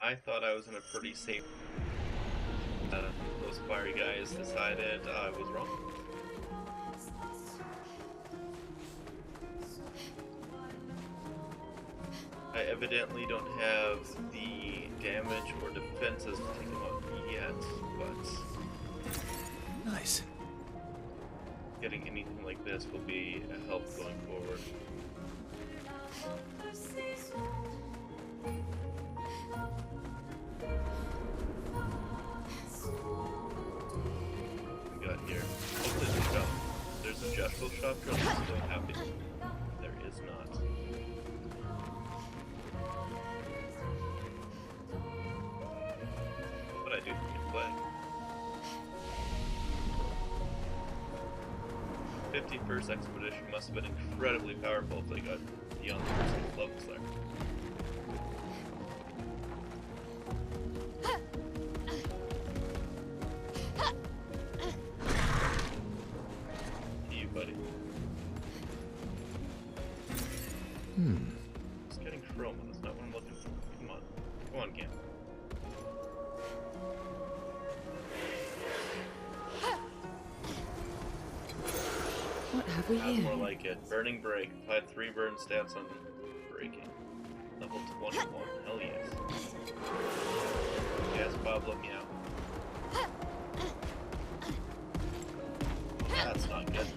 I thought I was in a pretty safe. Those fiery guys decided I was wrong. I evidently don't have the damage or defenses to take them out yet, but Nice. getting anything like this will be a help going forward. What we got here? Hopefully there's a Jetful shop drill. I'm so happy. There is not. But I do think it's flag. 51st expedition must have been incredibly powerful if they got beyond the first levels there. To you, buddy. It's getting chroma, that's not what I'm looking for. Come on. Come on, Gam. What have we That's here? more like it. Burning Break. Applied 3 burn stats on breaking. Level 21. Hell yes. Yes, Pablo meow. That's not good.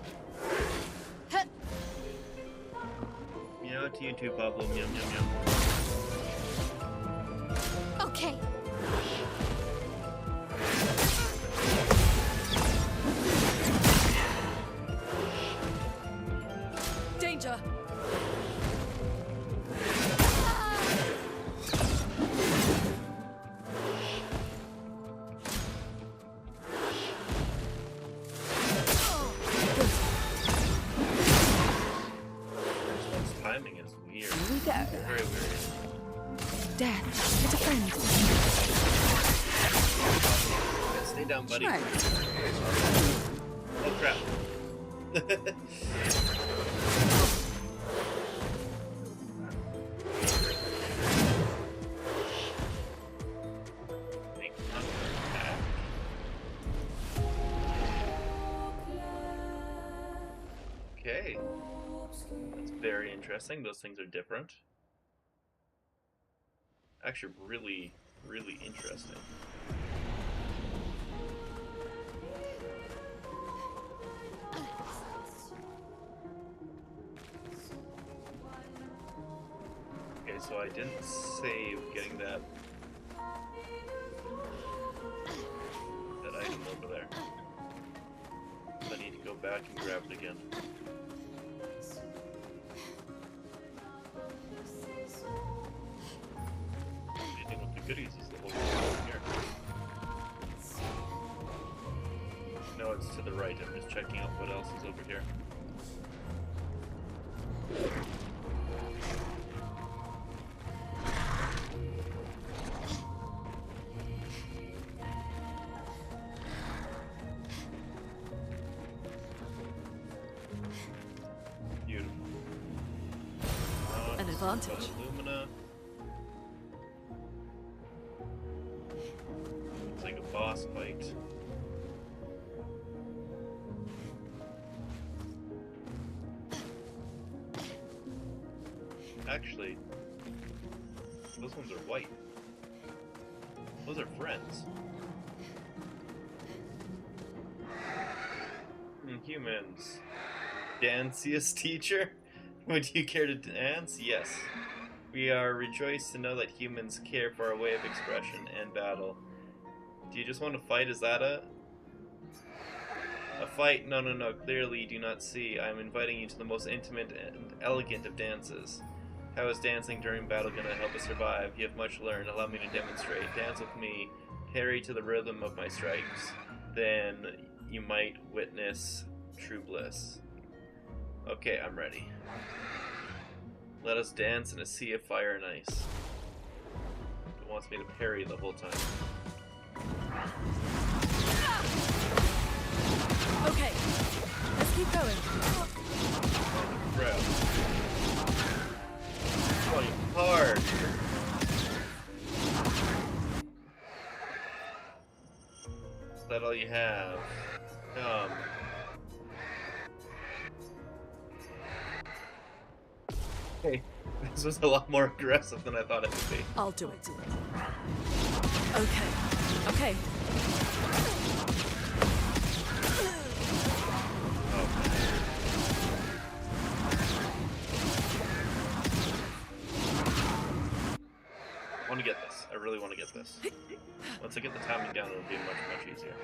Meow to you too, Pablo. Meow meow meow. Okay. Danger! This timing is weird. Here we go. Very weird. Death, it's a friend. Stay down, buddy. Right. Oh crap. Okay. That's very interesting. Those things are different. Actually, really, really interesting. Okay, so I didn't save getting that item over there. I need to go back and grab it again. Anything with the goodies is the whole thing here. No, it's to the right. I'm just checking out what else is over here. Beautiful. An advantage. Illumina. It's like a boss fight. Actually, those ones are white. Those are friends. Humans. Danciest teacher? Would you care to dance? Yes. We are rejoiced to know that humans care for our way of expression and battle. Do you just want to fight? Is that a fight? No, no, no. Clearly you do not see. I am inviting you to the most intimate and elegant of dances. How is dancing during battle going to help us survive? You have much learned. Allow me to demonstrate. Dance with me. Parry to the rhythm of my strikes. Then you might witness true bliss. Okay, I'm ready. Let us dance in a sea of fire and ice. It wants me to parry the whole time. Okay, let's keep going. character. Is that all you have? Hey, this was a lot more aggressive than I thought it would be. I'll do it. Okay. Okay. I want to get this. I really want to get this. Once I get the timing down, it'll be much, much easier.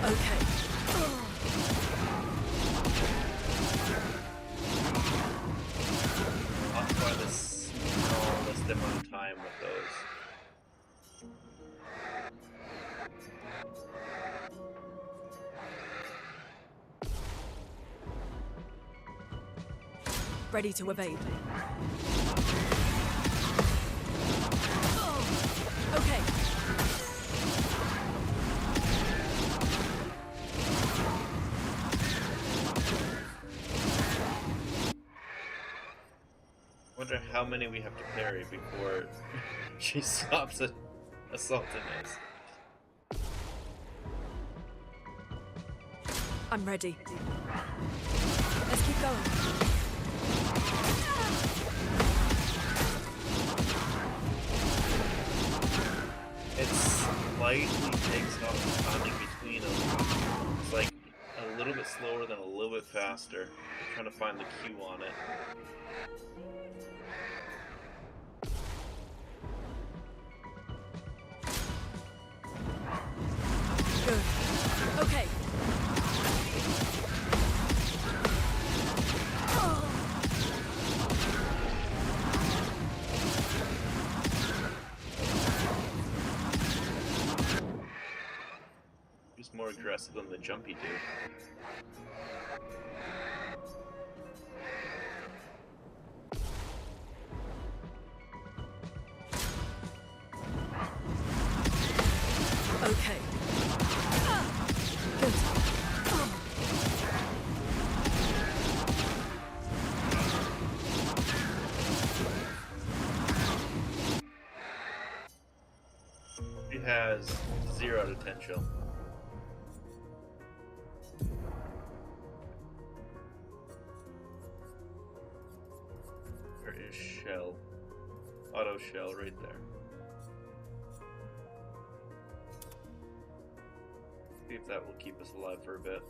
Okay. Occupy the smallest amount of time with those. Ready to evade. Okay. Wonder how many we have to parry before she stops assaulting us. I'm ready. Let's keep going. It slightly takes off the timing between them. It's like a little bit slower, then a little bit faster. I'm trying to find the cue on it. Good. Okay. He's more aggressive than the jumpy dude. Okay. Good. He has 0 potential. There is shell. Auto shell right there. See if that will keep us alive for a bit.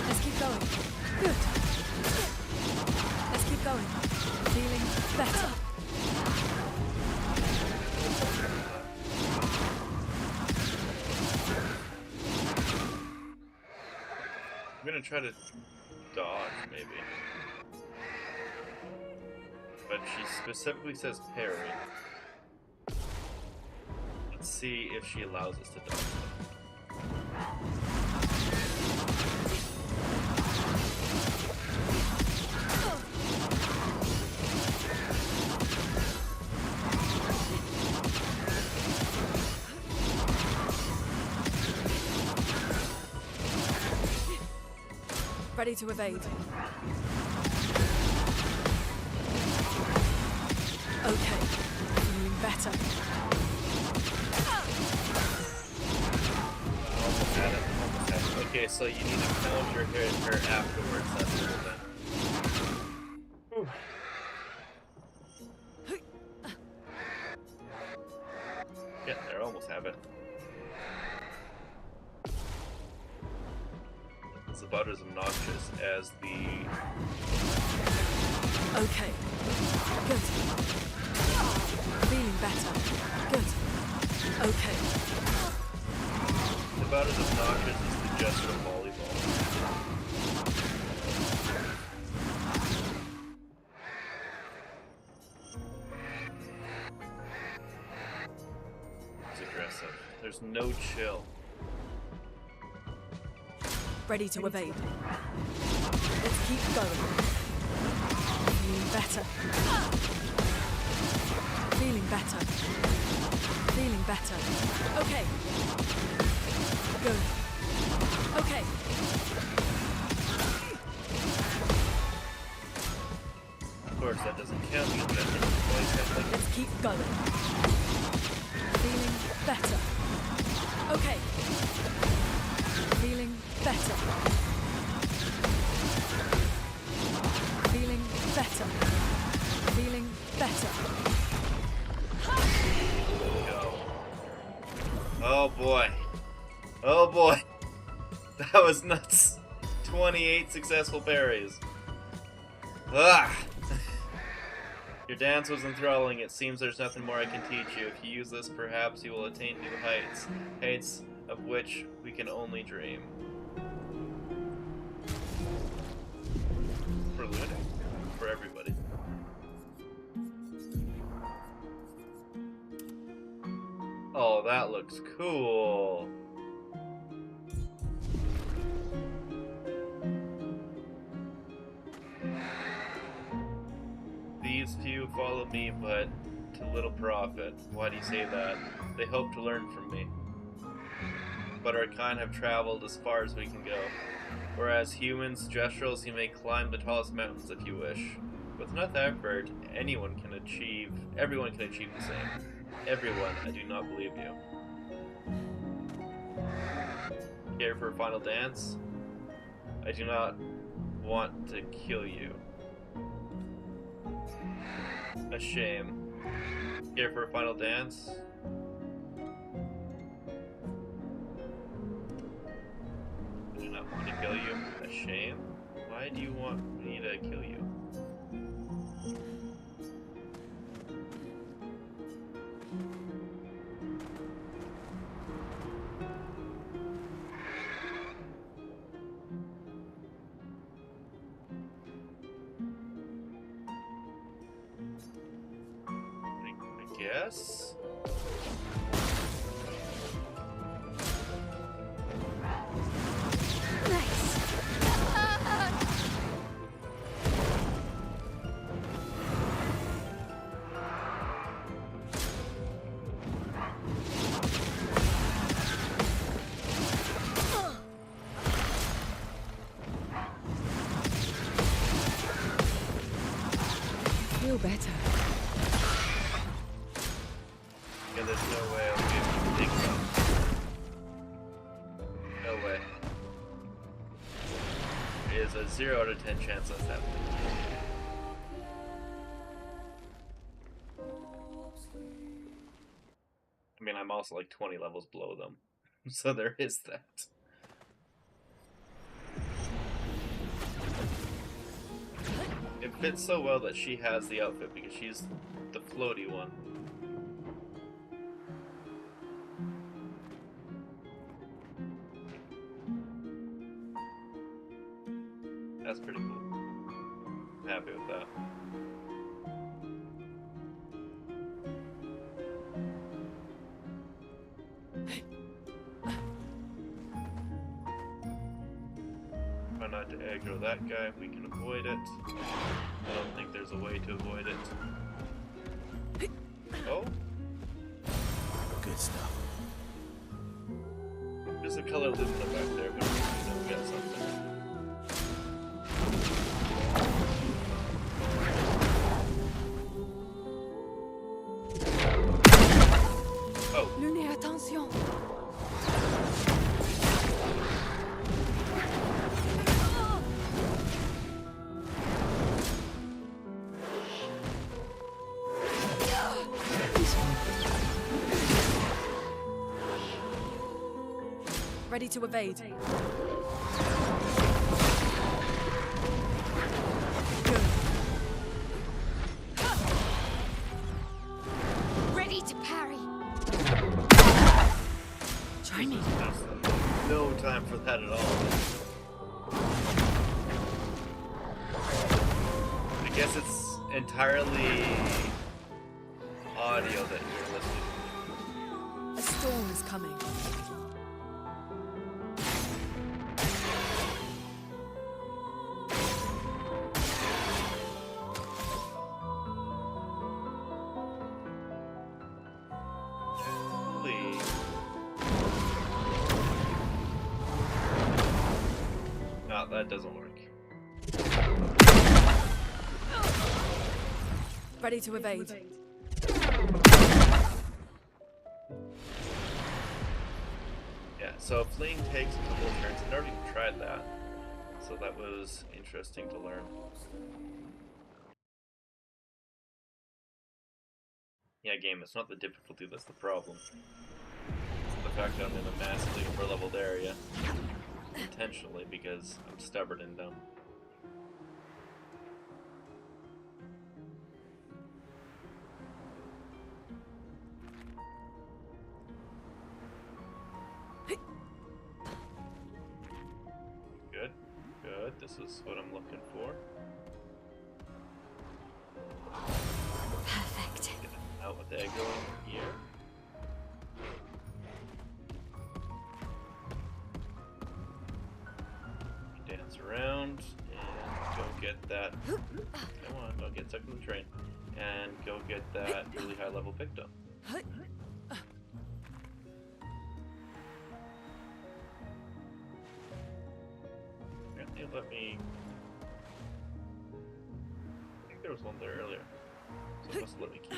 Let's keep going. Good. Let's keep going. Feeling better. I'm gonna try to dodge, maybe. But she specifically says parry. Let's see if she allows us to dodge them. Ready to evade. Okay. Feeling better. Almost had it, almost had it. Okay, so you need to counter hit her afterwards, that's the whole thing. Getting there, almost have it. It's about as obnoxious as the... Okay. Good. Feeling better. Good. Okay. It's about as obnoxious as the gesture of volleyball. aggressive. There's no chill. Ready to evade. Let's keep going. Feeling better. Feeling better. Feeling better. Okay. Good. Okay. Of course, that doesn't count because that didn't quite have like Let's keep going. Feeling better. Okay. Feeling better. Feeling better. Feeling better. go. Oh boy. Oh boy. That was nuts. 28 successful parries. Ah! Your dance was enthralling. It seems there's nothing more I can teach you. If you use this, perhaps you will attain new heights. Heights of which we can only dream. For Luna. For everybody. Oh, that looks cool. These few follow me, but to little profit. Why do you say that? They hope to learn from me. But our kind have traveled as far as we can go. Whereas humans, gestrals, you may climb the tallest mountains if you wish. With enough effort, everyone can achieve the same. Everyone, I do not believe you. Care for a final dance? I do not want to kill you. A shame. Care for a final dance? I do not want to kill you. A shame? Why do you want me to kill you? I guess? Feel better. Yeah, there's no way I'll be able to take them. No way. It is a 0 out of 10 chance that's happening. I mean, I'm also like 20 levels below them. So there is that. It fits so well that she has the outfit because she's the floaty one. That's pretty cool. I'm happy with that. Try not to aggro that guy if we can avoid it. I don't think there's a way to avoid it. Oh? Good stuff. There's a color Lumina back there, but we got something. Oh. Luné, attention. Ready to evade. Good. Ready to parry. Try me. No time for that at all. I guess it's entirely audio that you're listening to. A storm coming. Please. No, that doesn't work. Ready to evade. Yeah, so fleeing takes a couple of turns. I've never even tried that. So that was interesting to learn. Yeah, game, it's not the difficulty that's the problem. It's the fact that I'm in a massively over-leveled area. Intentionally, because I'm stubborn and dumb. Good, good. This is what I'm looking for. Perfect. Get out with the egg going here. Dance around and go get that. Come on, don't get stuck in the train. And go get that really high level victim. Apparently it let me. I think there was one there earlier. So it must let me keep it.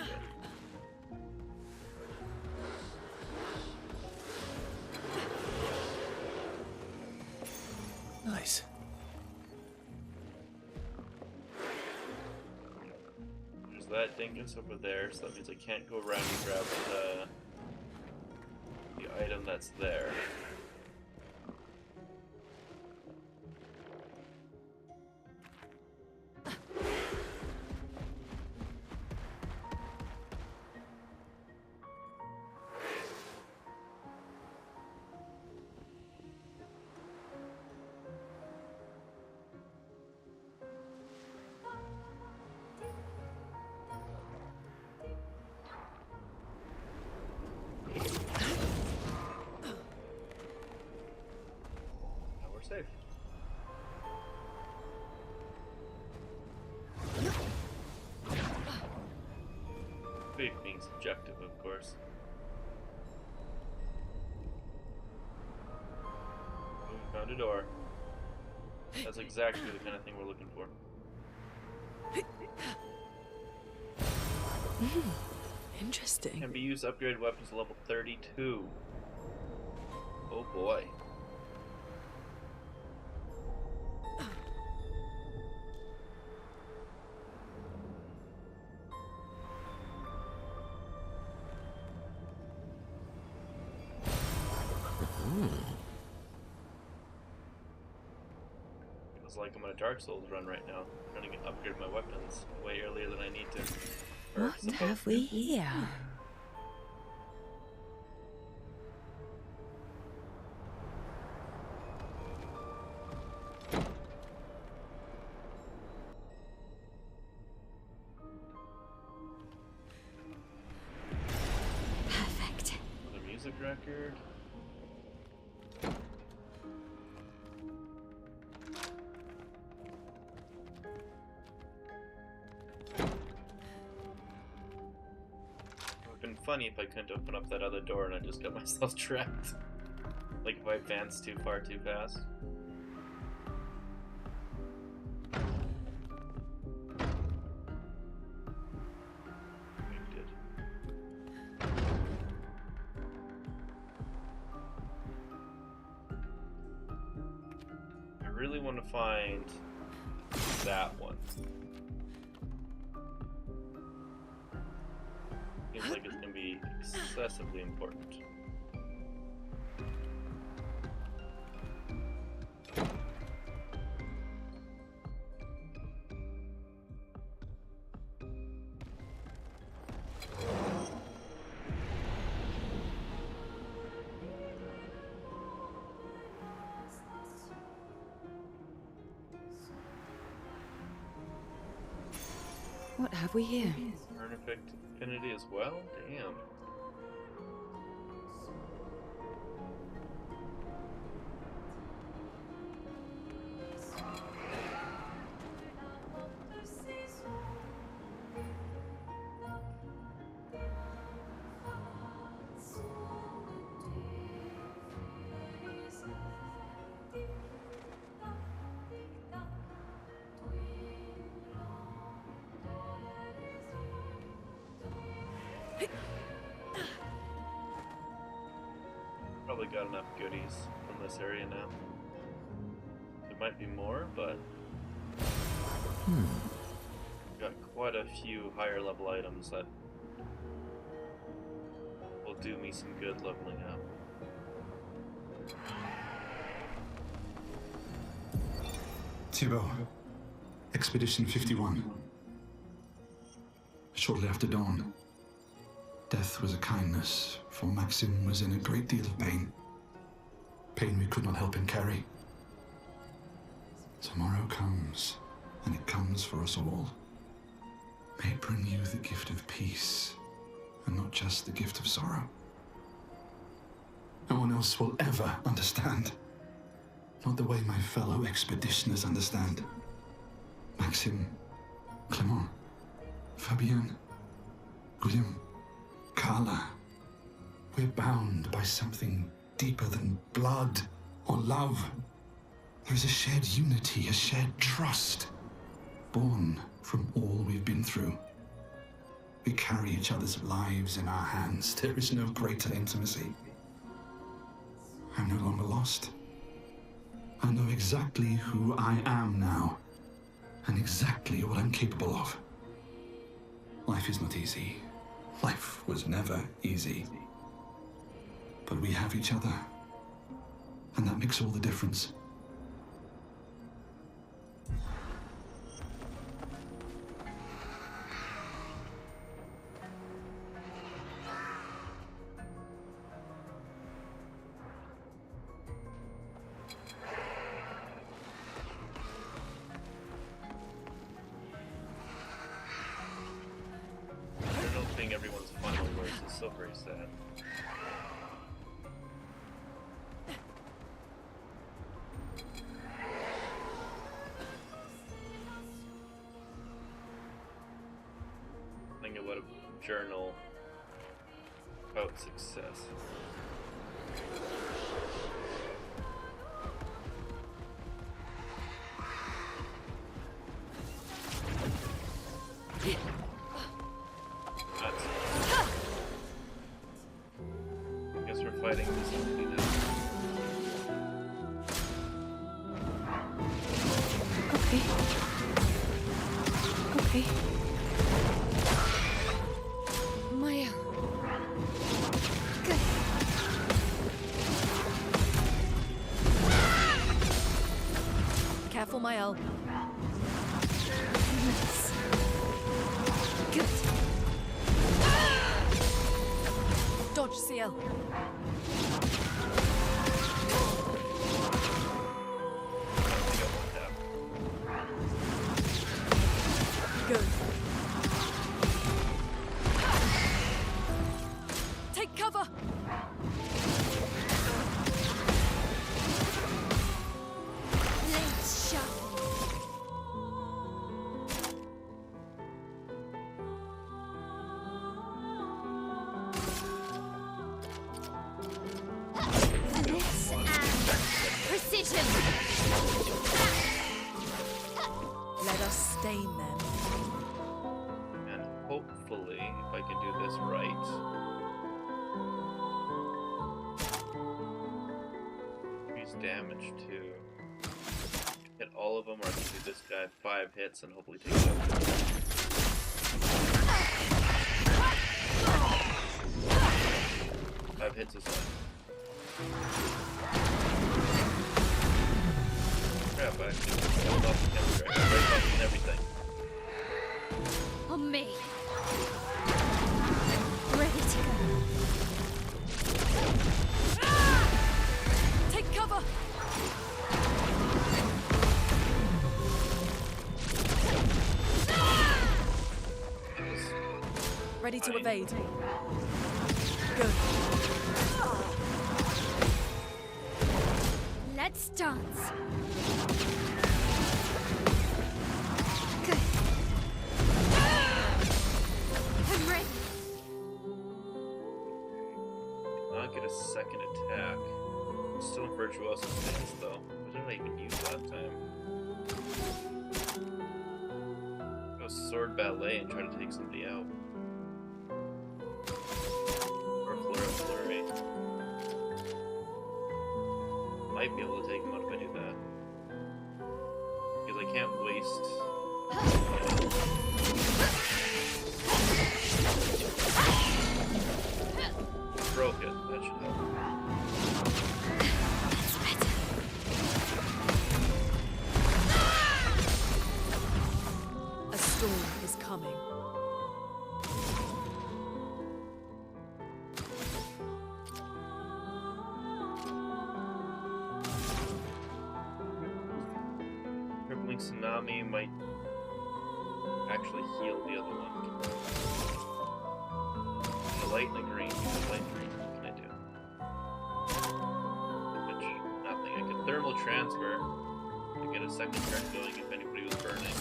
Nice. There's that dingus over there, so that means I can't go around and grab the item that's there. Now we're safe. Big being subjective, of course. Oh, we found a door. That's exactly the kind of thing we're looking for. Interesting. Can be used to upgrade weapons to level 32. Oh boy. Feels like I'm on a Dark Souls run right now. I'm trying to upgrade my weapons way earlier than I need to. Or What supposed have to. we here? Perfect. Another music record. It would have been funny if I couldn't open up that other door and I just got myself trapped. Like if I advanced too far too fast. I did. I really want to find that one. Seems like it's going to be excessively important. What have we here? Perfect affinity as well? Damn. Probably got enough goodies from this area now. There might be more, but got quite a few higher level items that will do me some good leveling up. Thibaut, Expedition 51. Shortly after dawn, death was a kindness, for Maxim was in a great deal of pain. Pain we could not help him carry. Tomorrow comes, and it comes for us all. May it bring you the gift of peace, and not just the gift of sorrow. No one else will ever understand. Not the way my fellow expeditioners understand. Maxim, Clement, Fabienne, Guillaume, Carla. We're bound by something deeper than blood or love. There is a shared unity, a shared trust, born from all we've been through. We carry each other's lives in our hands. There is no greater intimacy. I'm no longer lost. I know exactly who I am now, and exactly what I'm capable of. Life is not easy. Life was never easy. But we have each other, and that makes all the difference. Everyone's final words is so very sad. Think about a journal about success. Fighting this enemy now. Okay. Okay. Maya. Good. Careful, Mael. Nice. Good. Dodge, CL. Good. Take cover! Let's shut. This and precision. Let us stain them. And hopefully, if I can do this right, increase damage to hit all of them, or I can do this guy 5 hits and hopefully take it out. 5 hits is fine. Crap, I actually killed off the chemistry. I got right off and everything. On me. Ready to go. Take cover! Ready to evade. Good. Let's dance. Good. I'm ready. Not get a second attack. Still in virtuoso stance though. What did I even use last time? Go sword ballet and try to take somebody out. might be able to take him out if I do that. Because I can't waste. Broke it. That should help. A storm is coming. Crippling tsunami might actually heal the other one. The light and the green. The light and green. What can I do? Which, nothing. I could thermal transfer to get a second turn going if anybody was burning.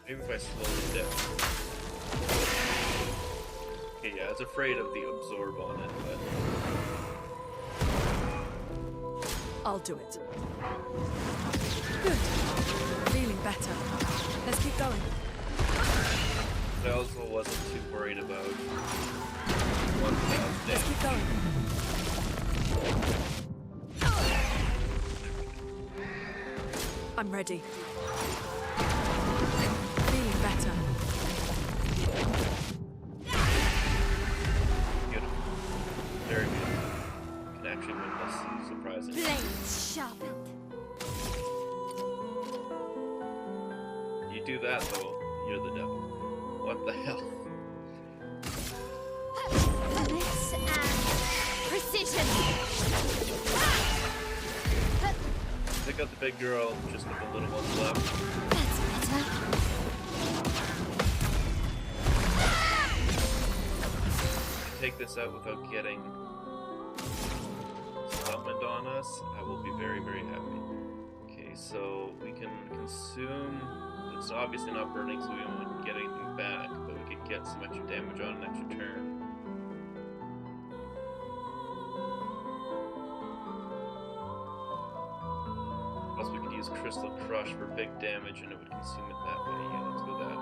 Maybe if I slow it down. Okay, yeah, I was afraid of the absorb on it, but... I'll do it. Good. Feeling better. Let's keep going. I also wasn't too worried about one thousand. Let's keep going. I'm ready. Feeling better. Beautiful. Very good. Can actually win this, surprisingly. Blades sharpened. You do that though, you're the devil. What the hell? This and precision. Pick up the big girl, just with the little ones left. That's better. Take this out without getting summoned on us, I will be very, very happy. Okay, so we can consume. It's obviously not burning, so we won't get anything back, but we could get some extra damage on an extra turn. Plus, we could use Crystal Crush for big damage, and it would consume it that way. Yeah, let's go that.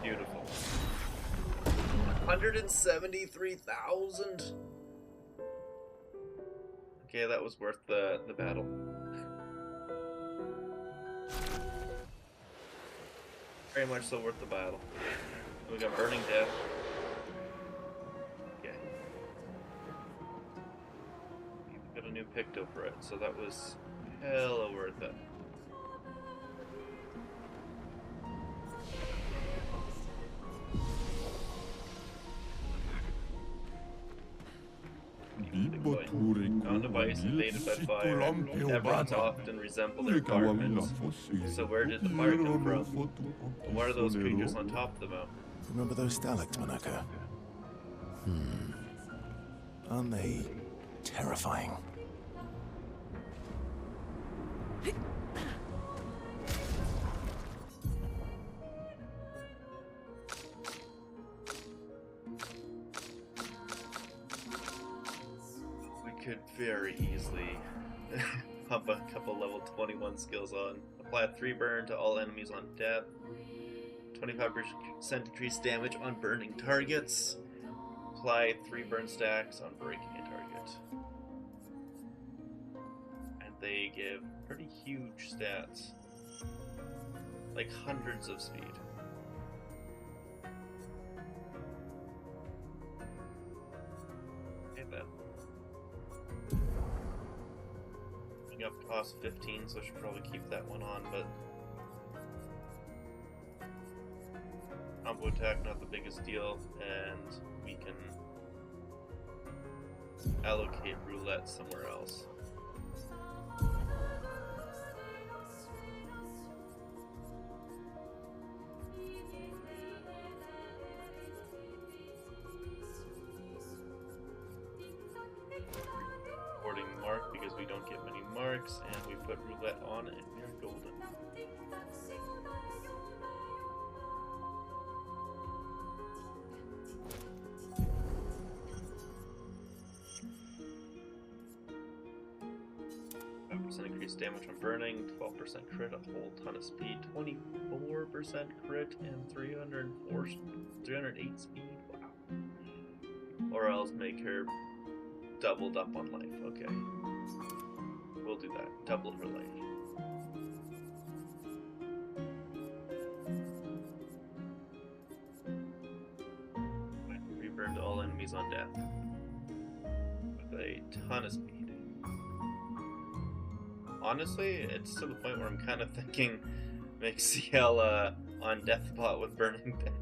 Beautiful. 173,000. Okay, that was worth the battle. Very much so worth the battle. We got Burning Death. Okay. We got a new Picto for it, so that was hella worth it. Found device invaded by fire. Everyone's often resemble their environment. So where did the fire come from? And what are those creatures on top of the mountain? Remember those stalactites, Monaco? Aren't they terrifying? Could very easily pump a couple level 21 skills on. Apply a 3 burn to all enemies on death. 25% increased damage on burning targets. Apply 3 burn stacks on breaking a target. And they give pretty huge stats. Like hundreds of speed. That. Up cost 15, so I should probably keep that one on, but combo attack not the biggest deal, and we can allocate roulette somewhere else. bricks, and we put roulette on, and we're golden. Increased damage from burning, 12% crit, a whole ton of speed, 24% crit, and 308 speed. Wow. Or else make her doubled up on life. Okay. We'll do that. Double her life. Reburned all enemies on death. With a ton of speed. Honestly, it's to the point where I'm kind of thinking make CL on Deathbot with Burning Death.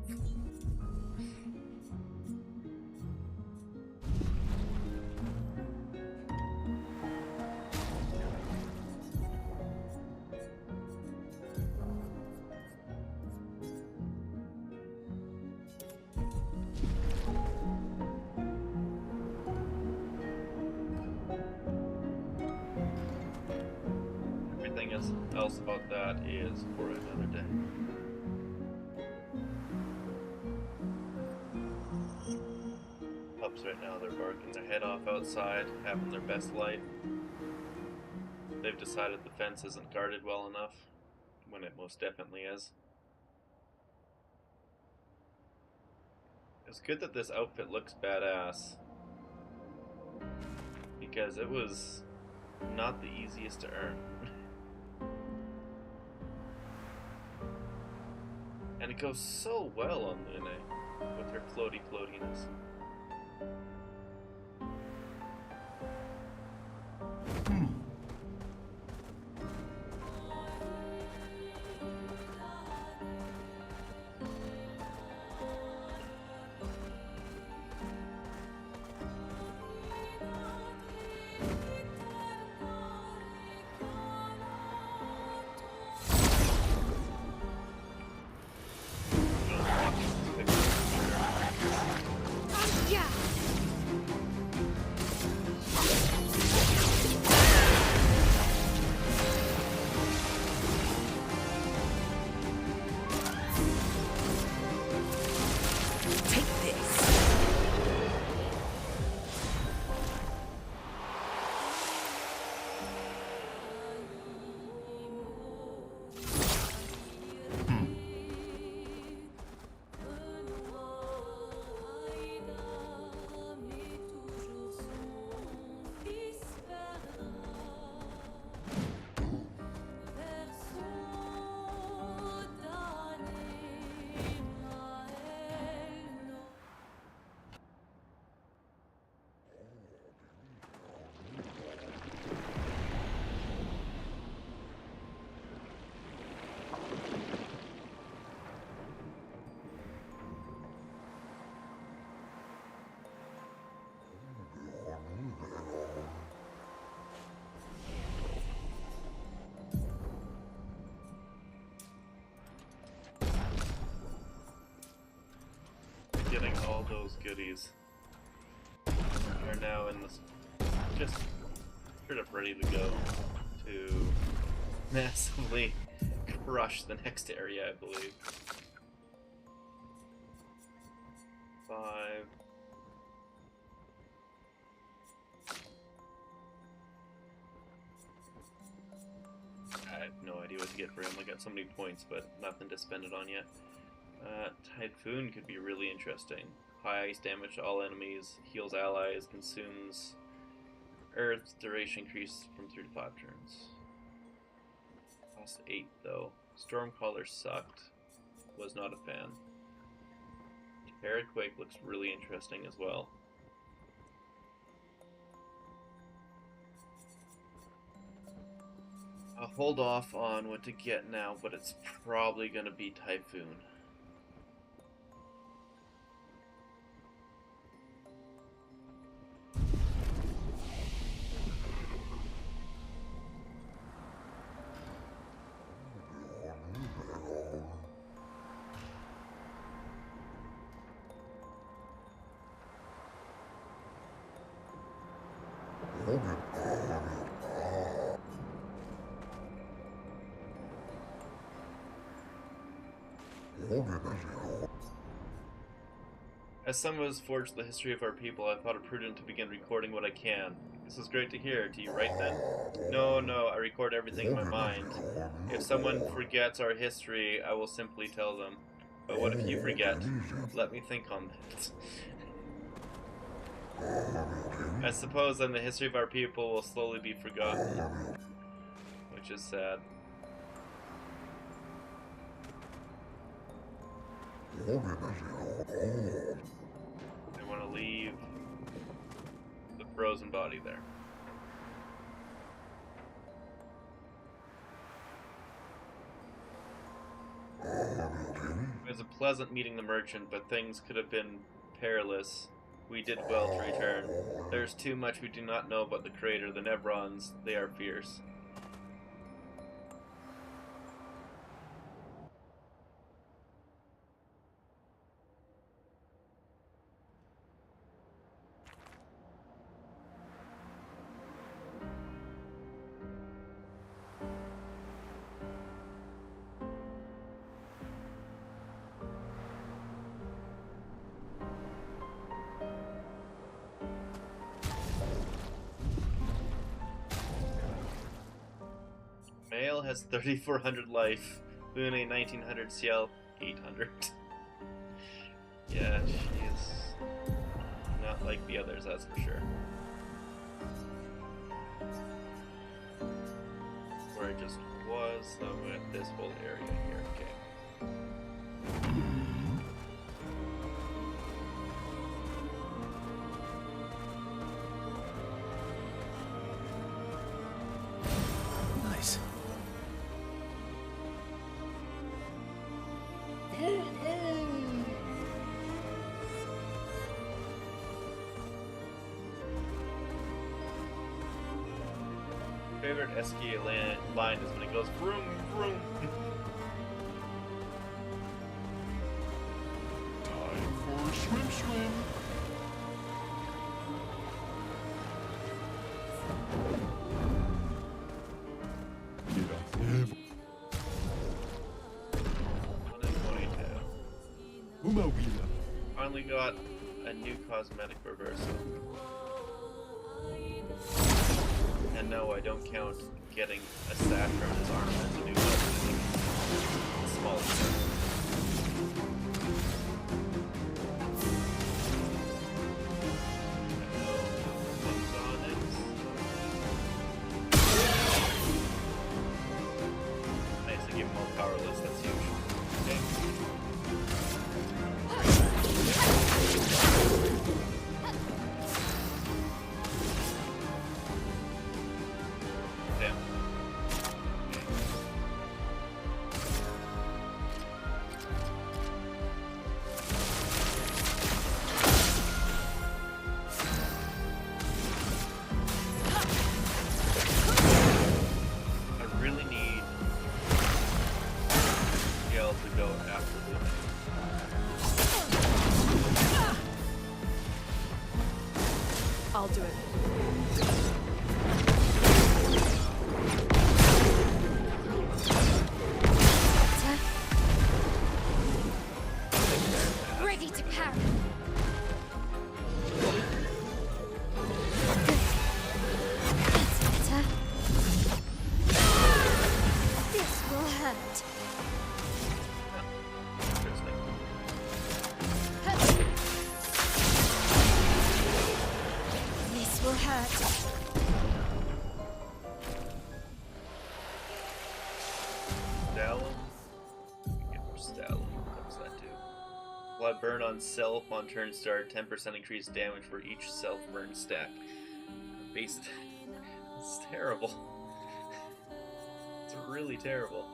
Else about that is for another day. Pups right now, they're barking their head off outside, having their best life. They've decided the fence isn't guarded well enough, when it most definitely is. It's good that this outfit looks badass, because it was not the easiest to earn. And it goes so well on Lune with her floatiness. Getting all those goodies. Are now in this, just straight up ready to go to massively crush the next area, I believe. 5. I have no idea what to get for him. I got so many points, but nothing to spend it on yet. Typhoon could be really interesting. High ice damage to all enemies, heals allies, consumes Earth, duration increased from 3 to 5 turns. Cost 8 though. Stormcaller sucked. Was not a fan. Terraquake looks really interesting as well. I'll hold off on what to get now, but it's probably gonna be Typhoon. As someone who has forged the history of our people, I thought it prudent to begin recording what I can. This is great to hear. Do you write then? No, I record everything in my mind. If someone forgets our history, I will simply tell them. But what if you forget? Let me think on that. I suppose then the history of our people will slowly be forgotten. Which is sad. I want to leave the frozen body there. It was a pleasant meeting the merchant, but things could have been perilous. We did well to return. There's too much we do not know about the Creator, the Nevrons. They are fierce. Male has 3,400 life. Lune 1900, CL 800. Yeah, she is not like the others, that's for sure. Where I just was, I'm at this whole area here, okay. Nice. Favorite SK line is when it goes vroom vroom. Time for a swim. Gracias. 122. Uma wina. Finally got a new cosmetic reversal. And no, I don't count getting a sash from his armor as a new weapon. Small step. Nice, I give him more powerless, that's huge. Okay. Damn. I really need Gale to go after the I'll do it. Ready to carry. That's better. This will hurt. This will hurt. Stalin. Get more Stalin. What does that do? Apply burn on self on turn start. 10% increased damage for each self burn stack. Base. It's terrible. It's really terrible.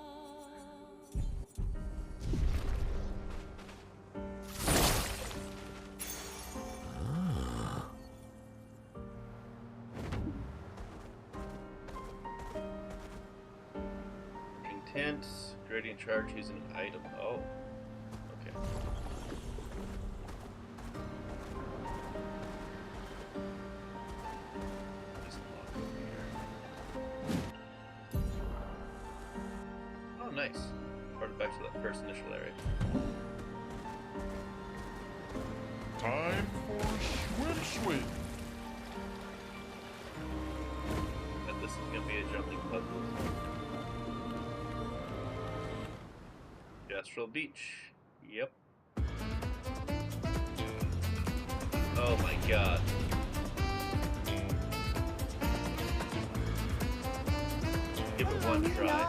Intent, gradient charge using an item. Oh. Okay. Just lock over here. Oh, nice. artifacts to that first initial area. Time for swim. And this is gonna be a jumping puzzle. Gestural Beach. Yep. Oh my god. Give it one try.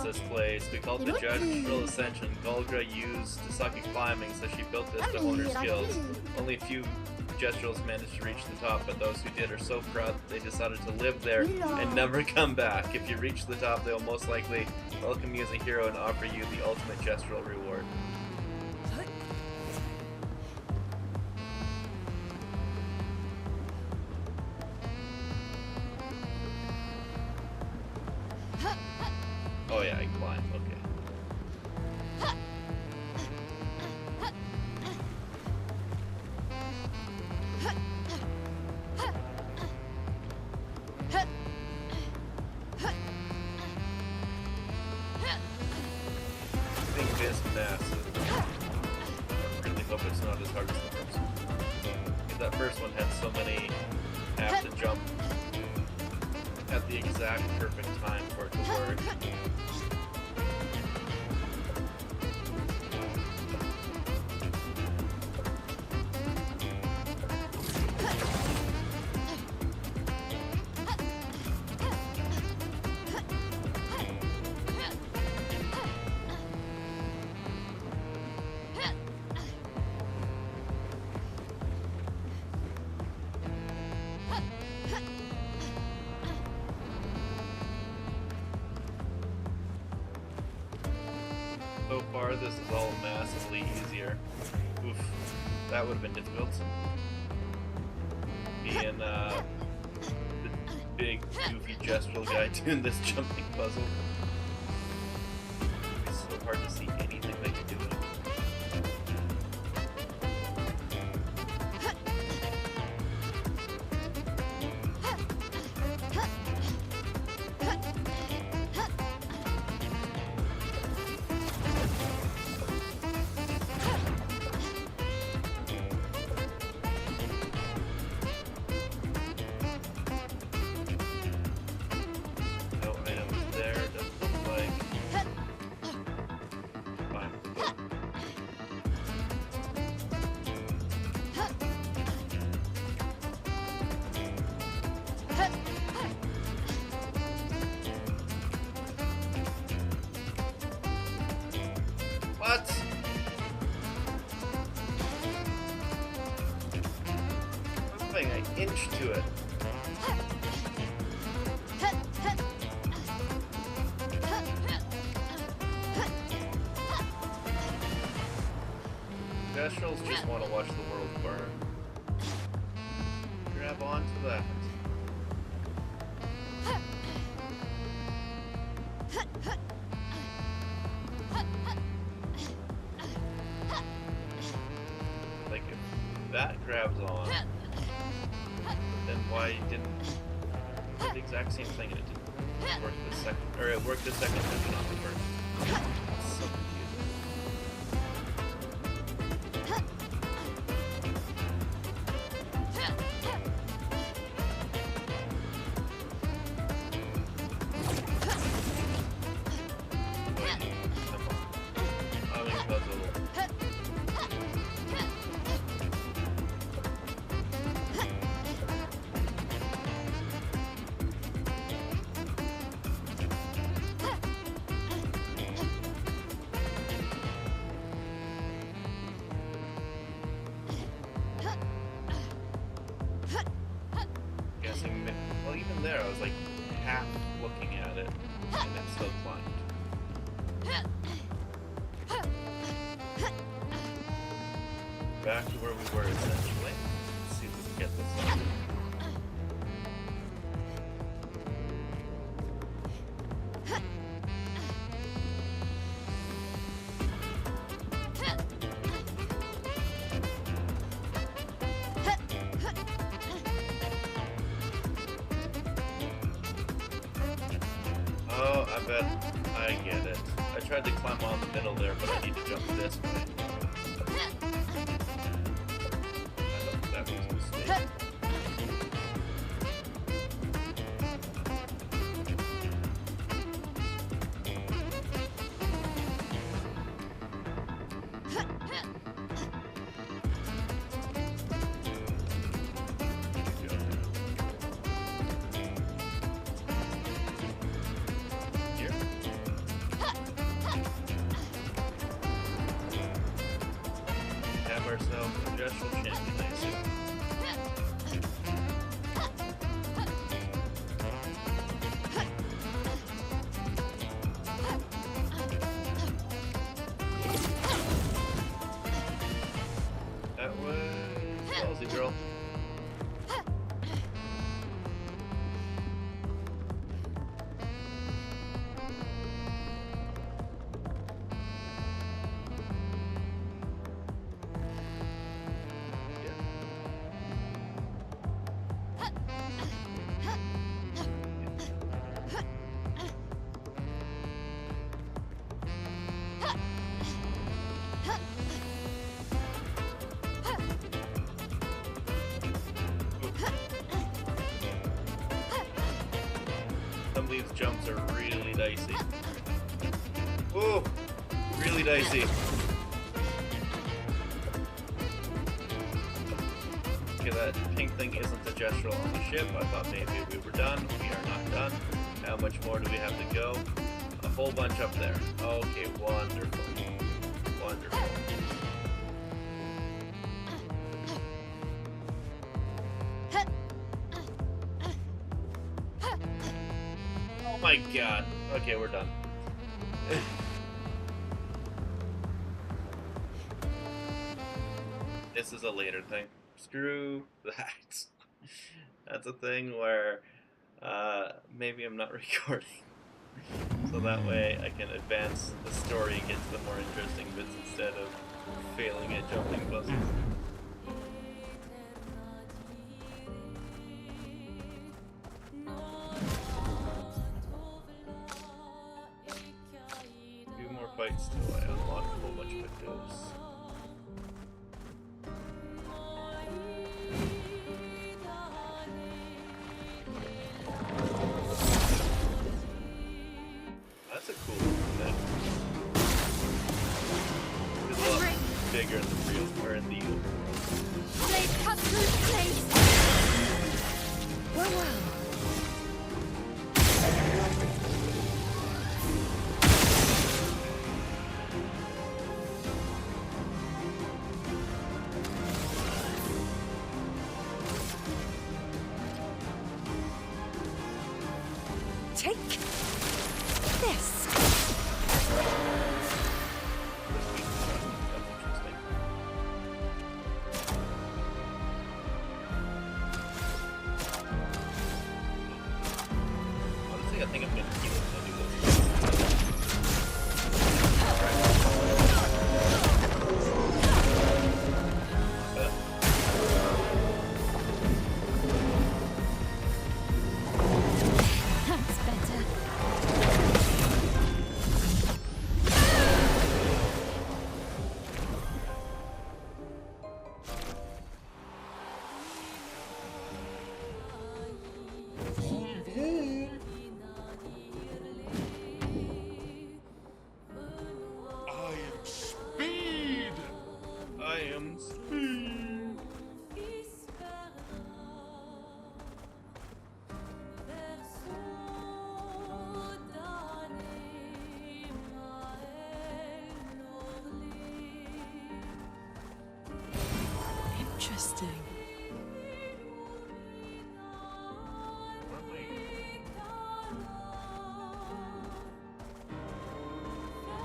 This place. We call it the Gestural Ascension. Golgra used Tasaki climbing, so she built this to hone her skills. Only a few Gestrals managed to reach the top, but those who did are so proud that they decided to live there and never come back. If you reach the top, they will most likely welcome you as a hero and offer you the ultimate Gestral reward. Oh yeah, I climb, okay. I think this is massive. I really hope it's not as hard as the first one. Because that first one had so many have to jump at the exact perfect time for it to work. So far, this is all massively easier. Oof, that would have been difficult. Being the big, goofy, gestural guy doing this jumping puzzle. It's so hard to see anything that you're doing. No items there, doesn't look like. Fine. What? I'm playing an inch to it. Gestrals just want to watch the world burn. Grab onto that. Like if that grabs on, then why didn't the exact same thing and it didn't work the second, or it worked the second time but not the first? It's so confusing. Guessing, well, even there, I was like half looking at it, and it still climbed. Back to where we were essentially. Let's see if we can get this one. Oh, I'm bet I get it. I tried to climb on the middle there, but I need to jump this way. I thought that was a mistake. Ourselves a gestural champion, I assume. That was ballsy, girl. Some of these jumps are really dicey. Whoa! Really dicey. Okay, that pink thing isn't the gestural on the ship. I thought maybe we were done. We are not done. How much more do we have to go? A whole bunch up there. Okay, wonderful. Wonderful. Oh my god. Okay, we're done. This is a later thing. Screw that. That's a thing where maybe I'm not recording. So that way I can advance the story and get to the more interesting bits instead of failing at jumping puzzles. Few more fights till I unlock a whole bunch of victims. That's a cool thing. It's a lot bigger in the real, or in the Blade cut through the blades. Well, well. Take this. Honestly, I think I'm gonna keep it and do this. That's better. I am speed. I am speed. Interesting.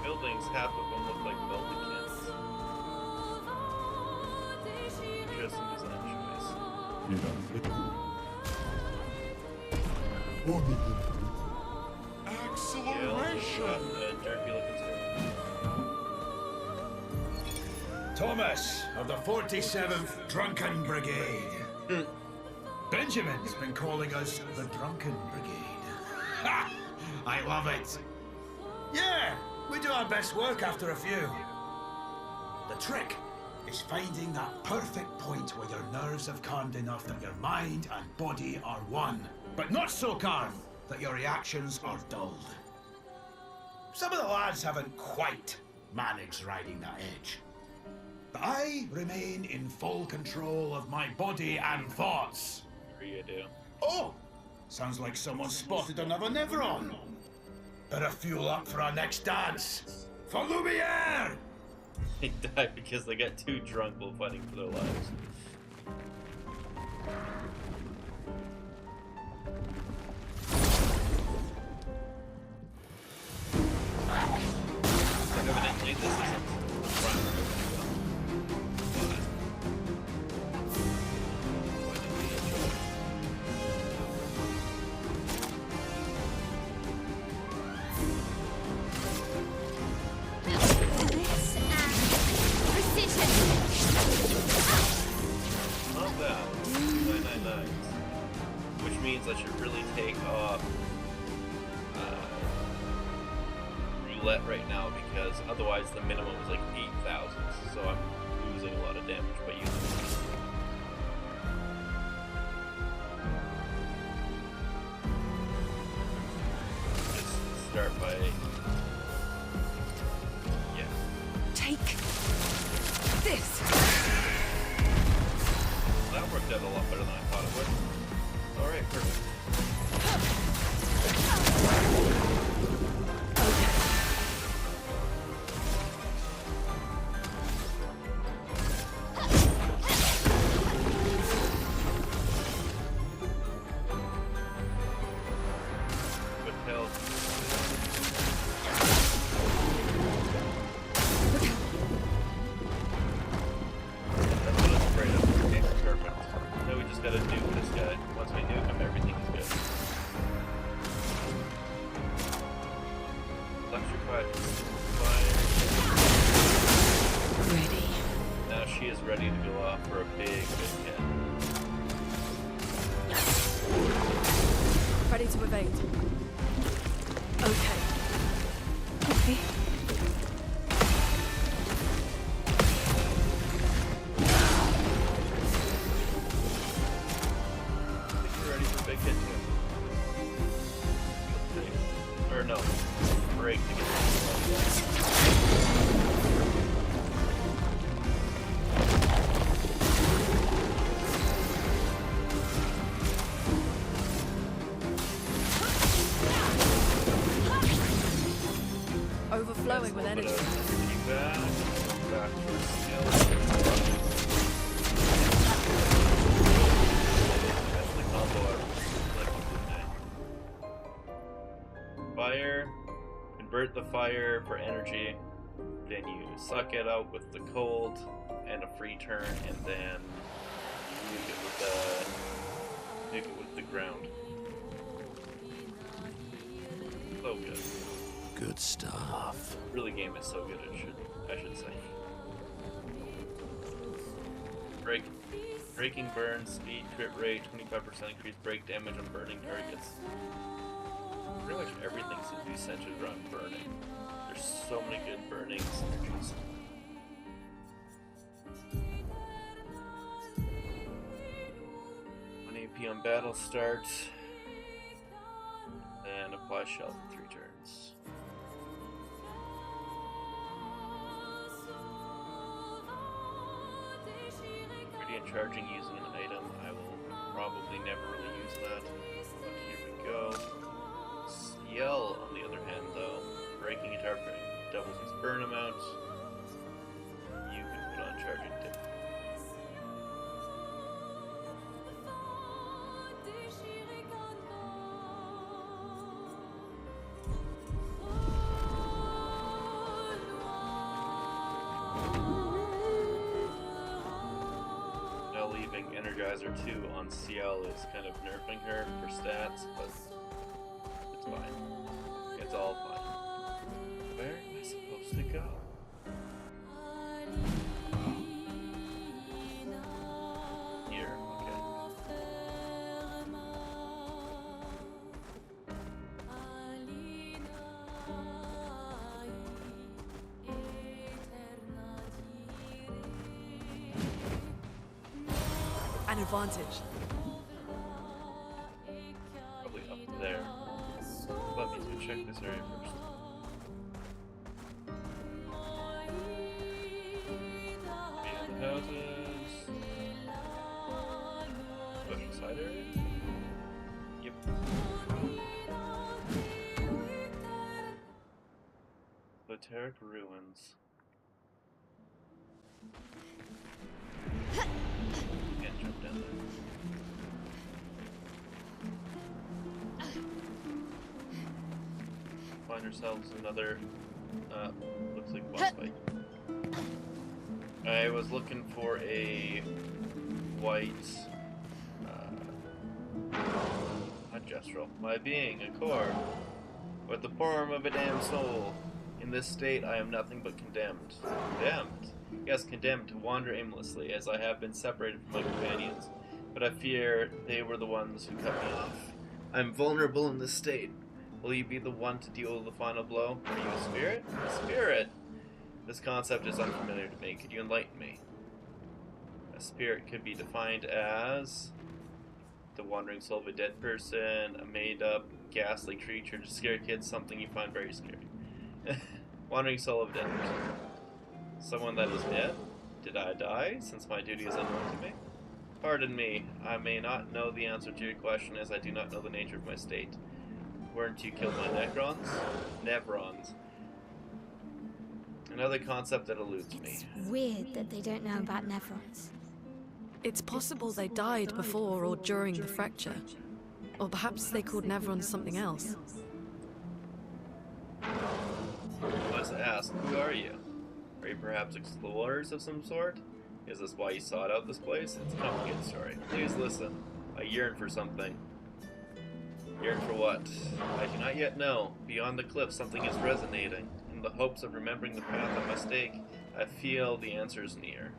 Buildings, half of them look like melted cans. Interesting design choice. Yeah, Acceleration. jerky looking stuff. Thomas of the 47th Drunken Brigade. Benjamin's been calling us the Drunken Brigade. Ha! I love it. Yeah, we do our best work after a few. The trick is finding that perfect point where your nerves have calmed enough that your mind and body are one, but not so calm that your reactions are dulled. Some of the lads haven't quite managed riding that edge. But I remain in full control of my body and thoughts. Sure you do. Oh! Sounds like someone spotted another Neveron. Better fuel up for our next dance. For Lumiere! They died because they got too drunk while fighting for their lives. Evidently, this isn't the primary Not bad. 999. Which means I should really take off roulette right now, because otherwise the minimum is like 8,000, so I'm losing a lot of damage by using it. Just start by... yeah. Take this. That worked out a lot better than I thought it would. Alright, perfect. Good health. That's what I'm afraid of. Okay, perfect. Now we just gotta nuke this guy. Once we nuke him, everything is good. Electrified fire. Ready. Now she is ready to go off for a big hit. Ready to evade. Okay. Okay. I think you're ready for a big hit too. Or no, break to get Overflowing with energy. Back to our skill. That's the combo I really like today. Fire, convert the fire for energy, then you suck it out with the cold and a free turn, and then nuke it with the ground. So good. Good stuff. Really, game is so good. I should say. Breaking burn, speed, crit rate, 25% increased break damage on burning targets. Pretty much everything seems to be centered around burning. There's so many good burning synergies. When AP on battle starts, then apply shell for 3 turns. And charging using an item, I will probably never really use that, but here we go. Yell, on the other hand, though, breaking a target doubles its burn amount. You can put on charging tip. Leaving Energizer 2 on CL is kind of nerfing her for stats, but it's fine. It's all fine. Where am I supposed to go? Here, okay. an advantage. Probably up there. Let me go check this area first. Behind the houses. Special side area? Yep. Esoteric ruins. Can't jump down there. Find ourselves another, looks like boss fight. I was looking for a white, ancestral. My being, a core, with the form of a damned soul. In this state, I am nothing but condemned. Condemned? Yes, condemned to wander aimlessly, as I have been separated from my companions. But I fear they were the ones who cut me off. I am vulnerable in this state. Will you be the one to deal the final blow? Are you a spirit? A spirit? This concept is unfamiliar to me. Could you enlighten me? A spirit could be defined as the wandering soul of a dead person, a made-up, ghastly creature to scare kids, something you find very scary. Wandering soul of a dead person. Someone that is dead? Did I die, since my duty is unknown to me? Pardon me, I may not know the answer to your question as I do not know the nature of my state. Weren't you killed by Necrons? Nevrons. Another concept that eludes me. Weird that they don't know about Nevrons. It's possible they died before or during the fracture. Or perhaps they called Nevrons something else. Let's ask, who are you? Are you perhaps explorers of some sort? Is this why you sought out this place? It's a complicated story. Please listen. I yearn for something. Yearn for what? I do not yet know. Beyond the cliff, something is resonating. In the hopes of remembering the path I must take, I feel the answers near.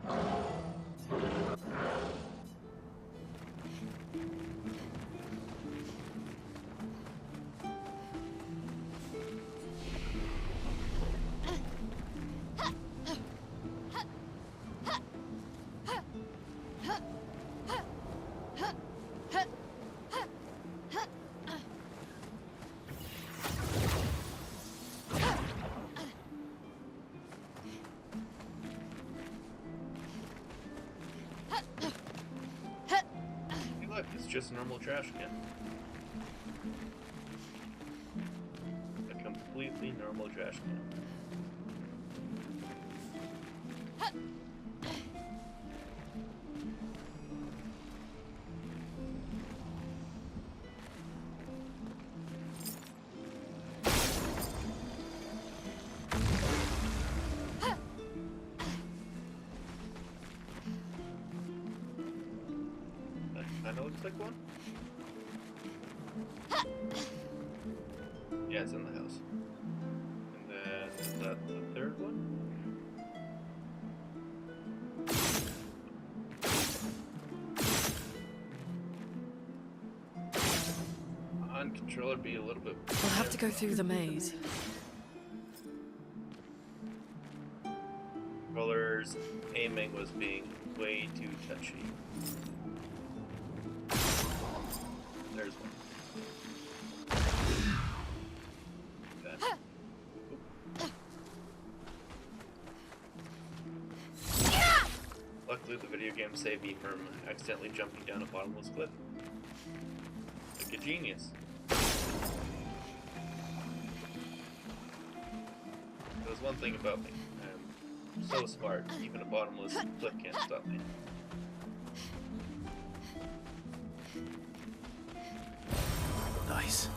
Look, it's just a normal trash can. A completely normal trash can. Kinda looks like one. Yeah, it's in the house. And then, is that the third one? On controller be a little bit... We'll have to go through the maze. Controller's aiming was being way too touchy. There's one. Okay. Luckily, the video game saved me from accidentally jumping down a bottomless cliff. Like a genius. There's one thing about me. I'm so smart, even a bottomless cliff can't stop me. Nice.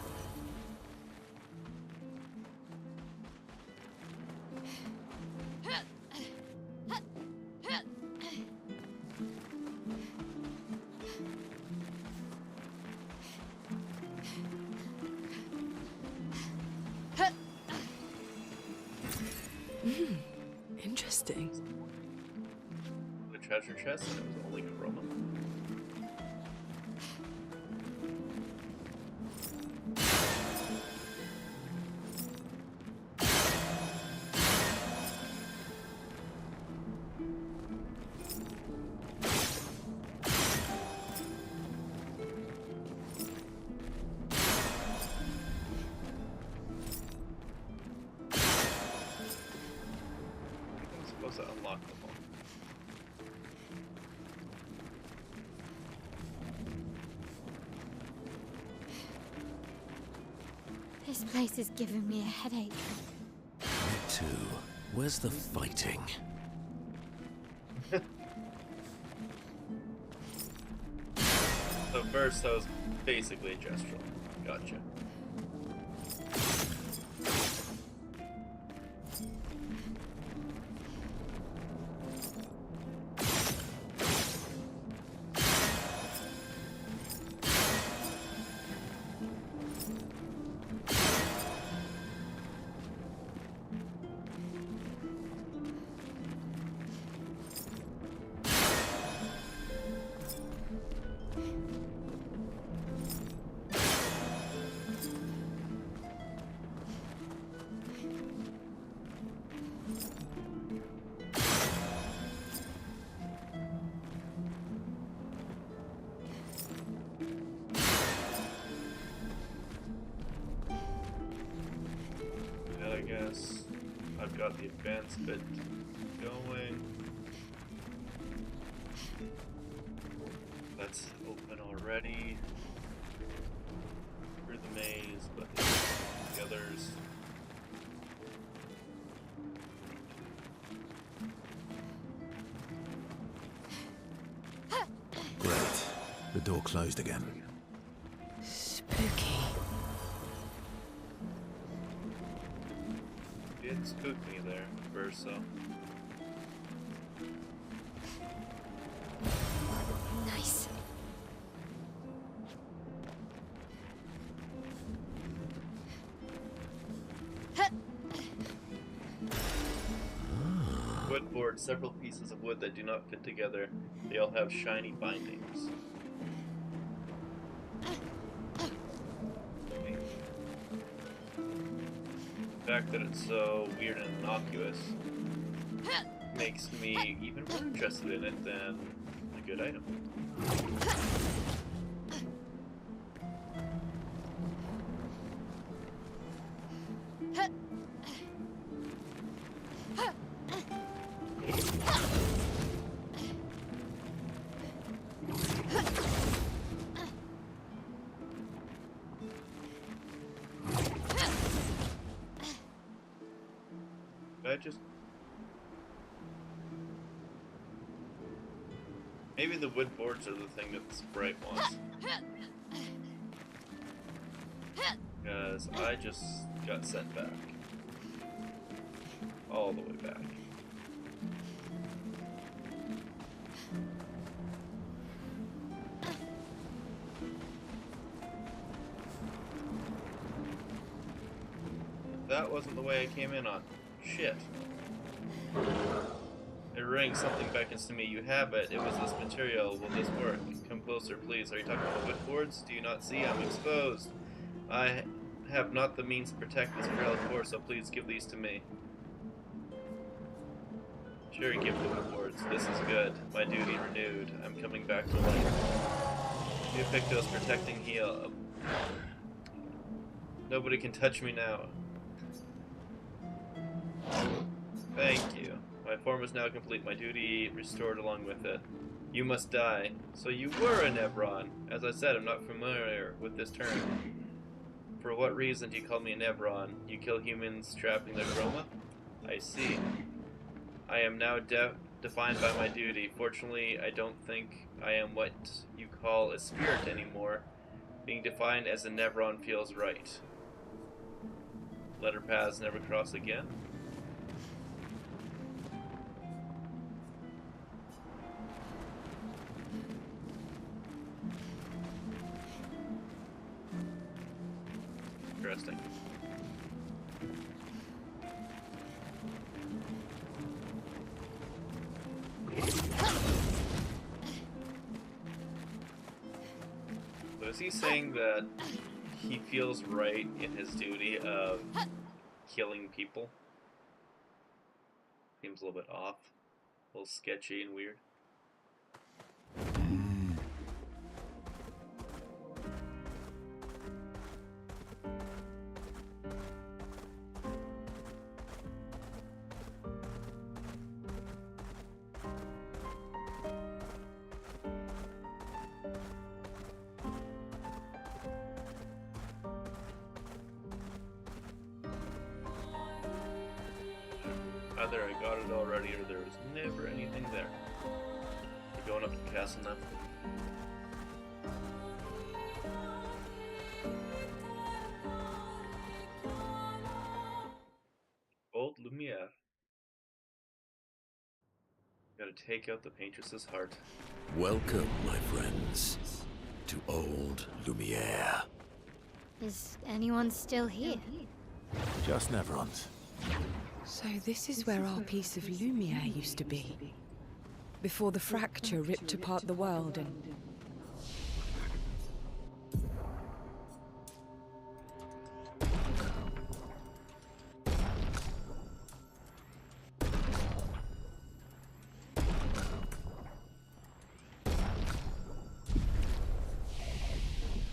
Interesting. The treasure chest, and it was only chroma. those that unlock them all. This place is giving me a headache. Me too. Where's the fighting? So first, that was basically a gestural. Gotcha. I guess I've got the advanced bit going. That's open already. Through the maze, but the others. Great. The door closed again. Spooky. It spooked me there, Verso. Nice. Wood board, several pieces of wood that do not fit together. They all have shiny bindings. The fact that it's so weird and innocuous makes me even more interested in it than a good item. I just... Maybe the wood boards are the thing that Sprite wants. Because I just got sent back. All the way back. That wasn't the way I came in on. Shit. It rings, something beckons to me. You have it. It was this material. Will this work? Come closer, please. Are you talking about wood boards? Do you not see? I'm exposed. I have not the means to protect this frail core, so please give these to me. Sure, give the wood boards. This is good. My duty renewed. I'm coming back to life. You pick those protecting heal. Nobody can touch me now. Thank you. My form is now complete, my duty restored along with it. You must die. So you were a Nevron. As I said, I'm not familiar with this term. For what reason do you call me a Nevron? You kill humans trapping their chroma? I see. I am now defined by my duty. Fortunately, I don't think I am what you call a spirit anymore. Being defined as a Nevron feels right. Let our paths never cross again? Interesting. So is he saying that he feels right in his duty of killing people? Seems a little bit off. A little sketchy and weird. Either I got it already or there was never anything there. We're going up to the castle now. Old Lumiere. Gotta take out the paintress's heart. Welcome, my friends, to Old Lumiere. Is anyone still here? Just Neverons. So this is where our piece of Lumiere used to be. Before the fracture ripped apart the world and...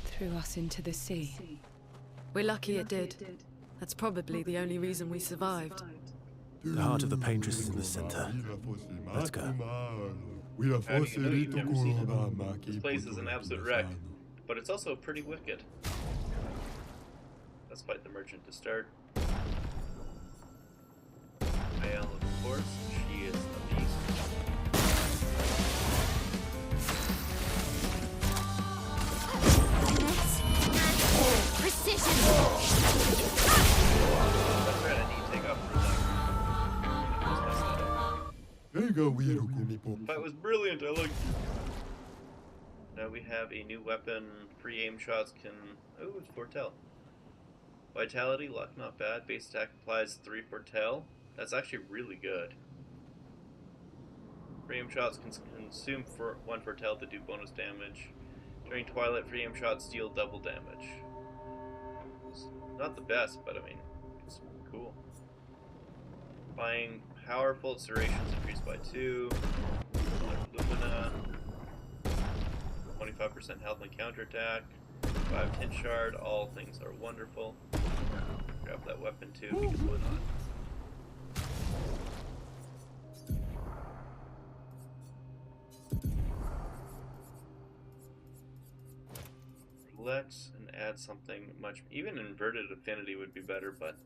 threw us into the sea. We're lucky it did. That's probably the only reason we survived. The heart of the paintress is in the center. Let's go. You've never seen it. This place is an absolute wreck, but it's also pretty wicked. Let's fight the merchant to start. Vale, of course, she is a beast. Precision! That's right, I need to take off for a second. That was brilliant, I liked it. Now we have a new weapon. Free aim shots can... oh, it's foretell. Vitality, luck, not bad. Base attack applies 3 foretell. That's actually really good. Free aim shots can consume for 1 foretell to do bonus damage. During Twilight, free aim shots deal double damage. It's not the best, but I mean, it's cool. Applying powerful serrations increased by 2. Lumina. 25% health and counterattack. 5 tint shard. All things are wonderful. Grab that weapon too, because why not? Let's add something much... even inverted affinity would be better, but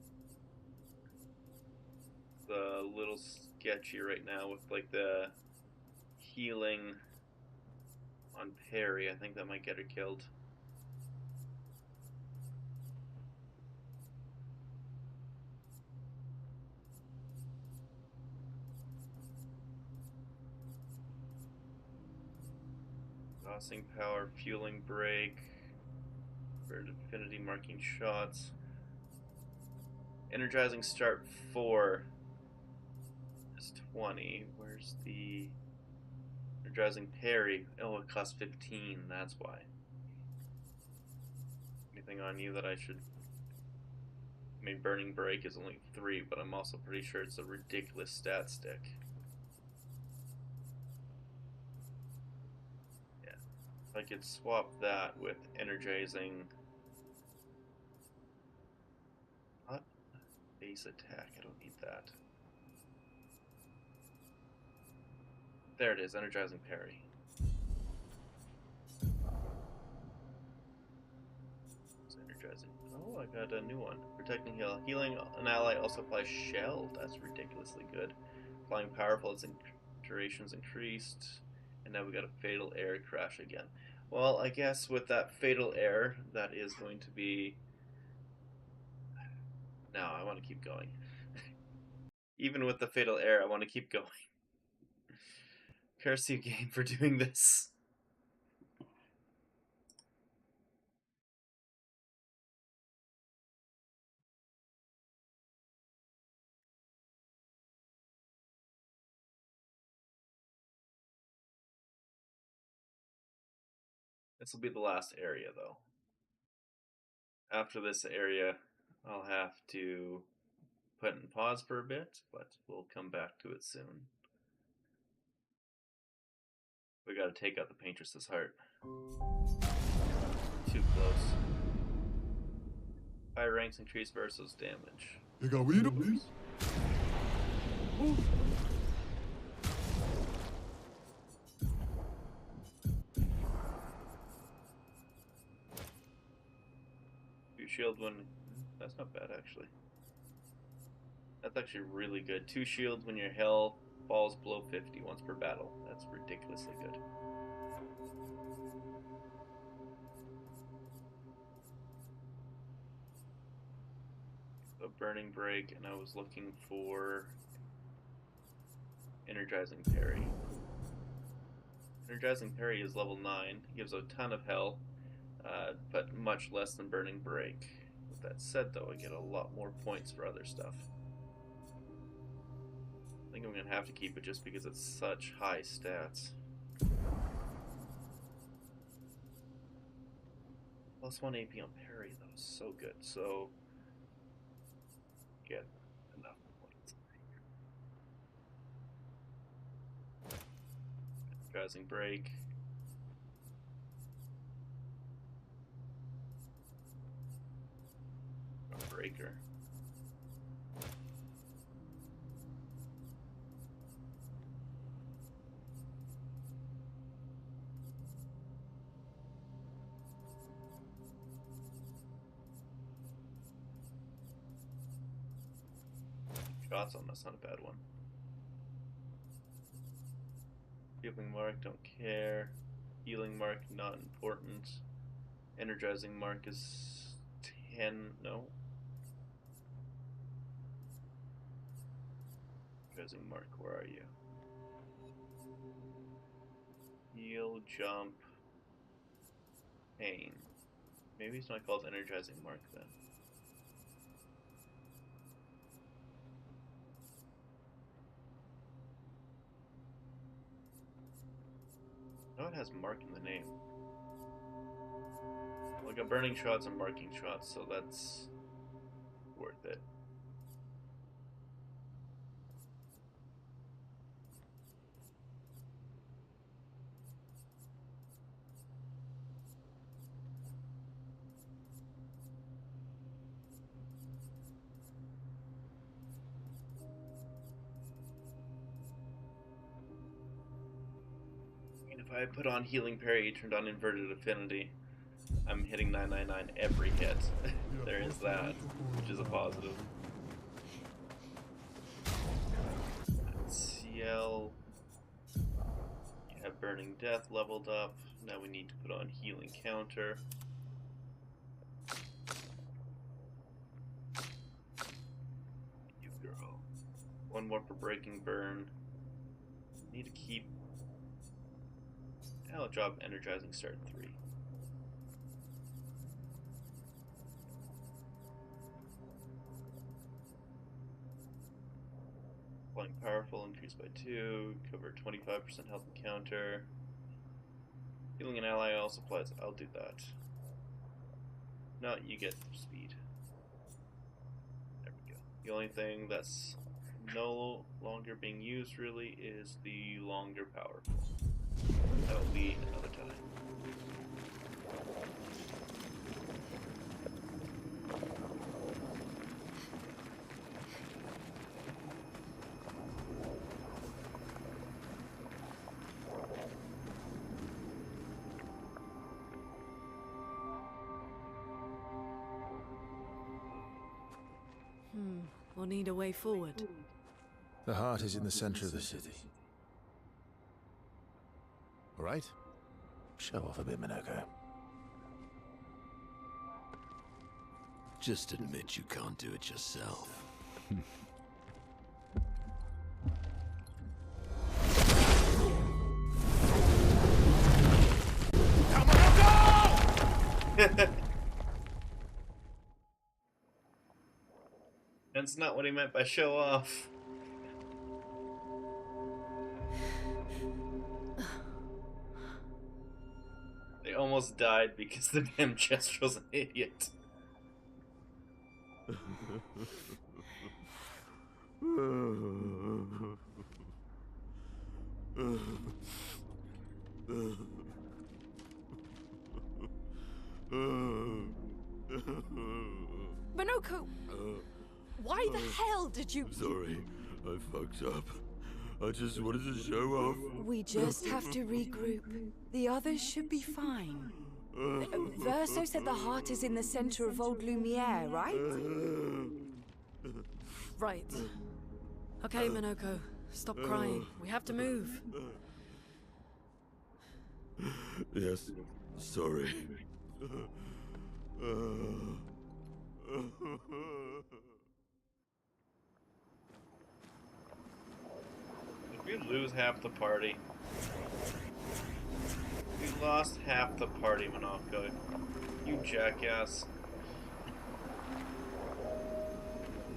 it's a little sketchy right now with like the healing on parry. I think that might get her killed. Tossing power, fueling break, for affinity marking shots. Energizing start 4 is 20. Where's the energizing parry? Oh, it costs 15, that's why. Anything on you that I should... I mean, burning break is only 3, but I'm also pretty sure it's a ridiculous stat stick. Yeah, I could swap that with energizing... not base attack, I don't need that. There it is, energizing parry. It's energizing. Oh, I got a new one. Protecting heal. Healing an ally also applies shell. That's ridiculously good. Applying powerful, its duration's increased. And now we got a fatal air crash again. Well, I guess with that fatal air, that is going to be... no, I want to keep going. Even with the fatal air, I want to keep going. Curse you, game, for doing this. This will be the last area, though. After this area, I'll have to put in pause for a bit, but we'll come back to it soon. We gotta take out the paintress's heart. Too close. High ranks increase versus damage. You shield one. That's not bad, actually. That's actually really good. 2 shields when your health falls below 50 once per battle. That's ridiculously good. A burning break, and I was looking for energizing parry. Energizing parry is level 9, gives a ton of health, but much less than burning break. With that said, though, I get a lot more points for other stuff. I think I'm gonna have to keep it just because it's such high stats. Plus 1 AP on parry, though, is so good. So get enough points. Energizing break. Breaker. Shots on, that's not a bad one. Healing mark, don't care. Healing mark, not important. Energizing mark is 10, no. Energizing mark, where are you? Heal, jump, pain. Maybe it's not called energizing mark then. No, it has mark in the name. Like a burning shots and marking shots, so that's worth it. And if I put on healing parry, turned on inverted affinity, I'm hitting 999 every hit. There is that, which is a positive. CL. You have Burning Death leveled up. Now we need to put on Healing Counter. You girl. One more for Breaking Burn. Need to keep. I'll drop Energizing Start 3. Flying Powerful increased by 2, cover 25% health encounter. Healing an ally also applies. I'll do that. No, you get speed. There we go. The only thing that's no longer being used really is the longer powerful. That will be another time. We'll need a way forward. The heart is in the center of the city. All right? Show off a bit, Minoko. Just admit you can't do it yourself. That's not what he meant by show off. They almost died because the damn chest was an idiot. Minoko! Why the hell did you... Sorry, I fucked up. I just wanted to show off. We just have to regroup. The others should be fine. Verso said the heart is in the center of Old Lumiere, right? Right. Okay, Minoko. Stop crying. We have to move. Yes, sorry. If we lose half the party, we lost half the party, Monoko. You jackass.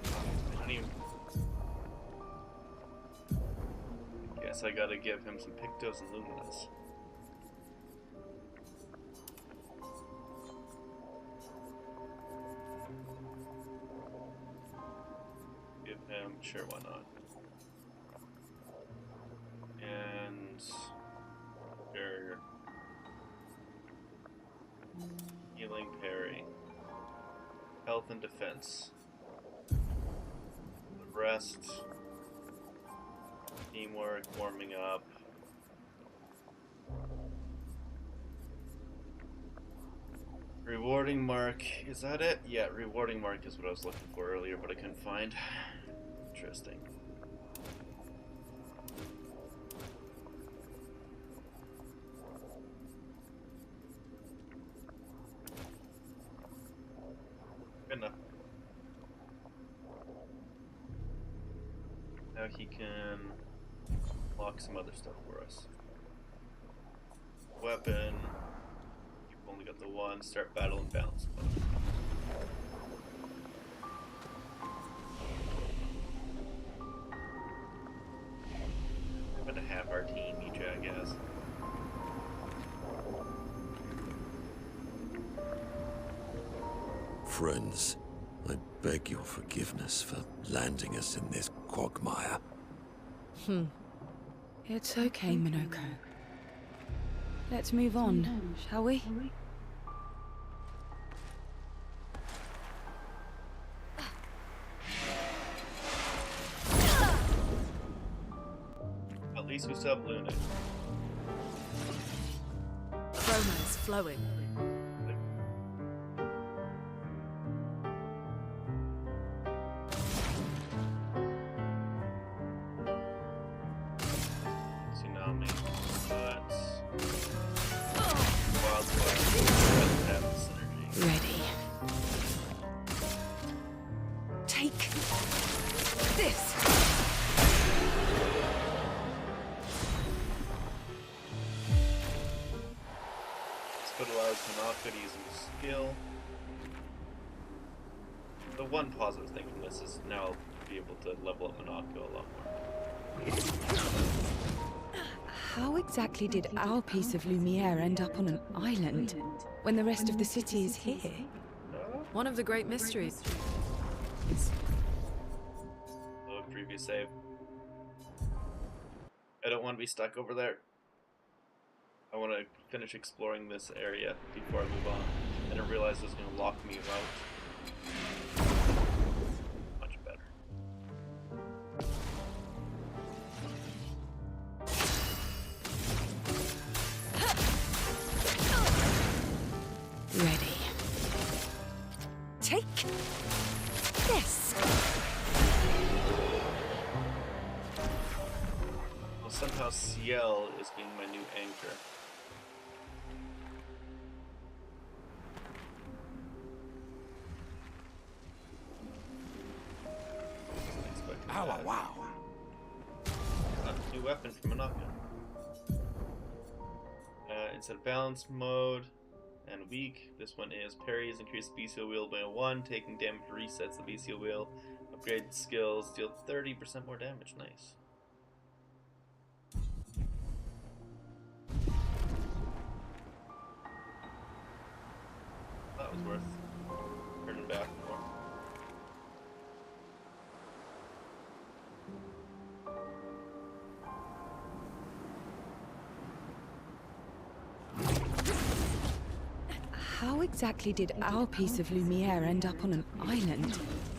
I don't even... Guess I gotta give him some Pictos and Luminas. Give him... Sure, why not? And... Barrier. Healing parry. Health and defense. The rest... Teamwork, warming up. Rewarding mark. Is that it? Yeah, rewarding mark is what I was looking for earlier, but I couldn't find. Interesting. Good enough. Now he can lock some other stuff for us. Weapon. You've only got the one. Start battle and balance mode. I'm gonna have our team, you jackass. Friends, I beg your forgiveness for landing us in this quagmire. It's okay, Minoko. Let's move on, shall we? At least we still have Luna. Chroma is flowing. Tsunami, but wildfire doesn't have the synergy. Ready. Take this. This could allow Tanaka to use a skill. The one positive thing from this is now I'll be able to level up Monoko a lot more. How exactly did our piece of Lumiere end up on an island when the rest of the city is here? One of the great mysteries. Load previous save. I don't want to be stuck over there. I want to finish exploring this area before I move on. I didn't realize it was going to lock me out. Much better. Ready. Take this. Well, somehow Ciel is being my new anchor. Oh, wow. New weapon from Monoko. Instead of balance mode and weak, this one is parries, increase the BCO wheel by 1, taking damage resets the BCO wheel, upgrade skills, deal 30% more damage. Nice. That was worth turning back for. How exactly did our piece of Lumiere end up on an island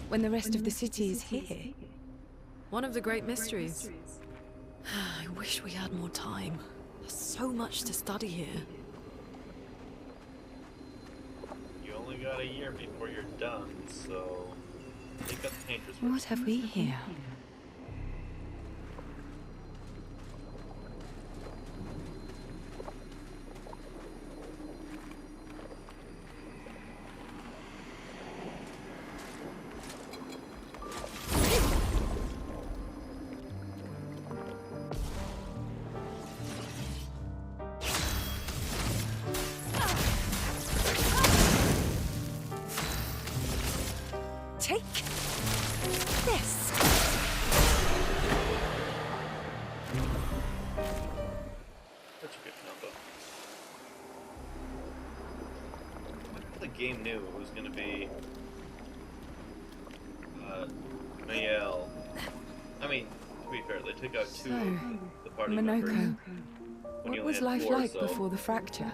when the rest of the city is here? One of the great mysteries. I wish we had more time. There's so much to study here. You only got a year before you're done, so Take out the painters first. What have we here? Take this. That's a good combo. The game knew it was going to be Mael. I mean, to be fair, they took out two of the party members. Minoko, When you what was only had life four, like so before the fracture?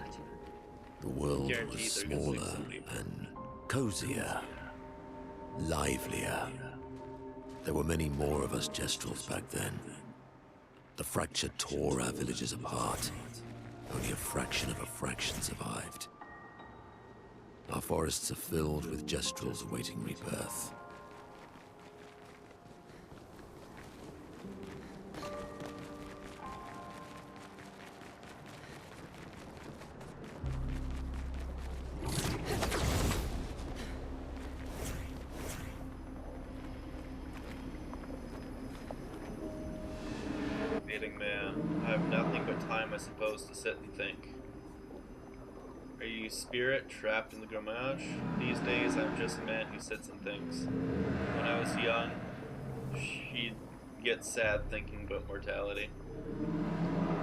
The world Guaranteed was they're gonna sink smaller some people. and cozier, livelier. There were many more of us Jestrels back then. The fracture tore our villages apart. Only a fraction of a fraction survived. Our forests are filled with Jestrels awaiting rebirth. Meeting man, I have nothing but time, I suppose, to sit and think. Are you spirit trapped in the Grammage? These days, I'm just a man who sits and thinks. When I was young, she'd get sad thinking about mortality.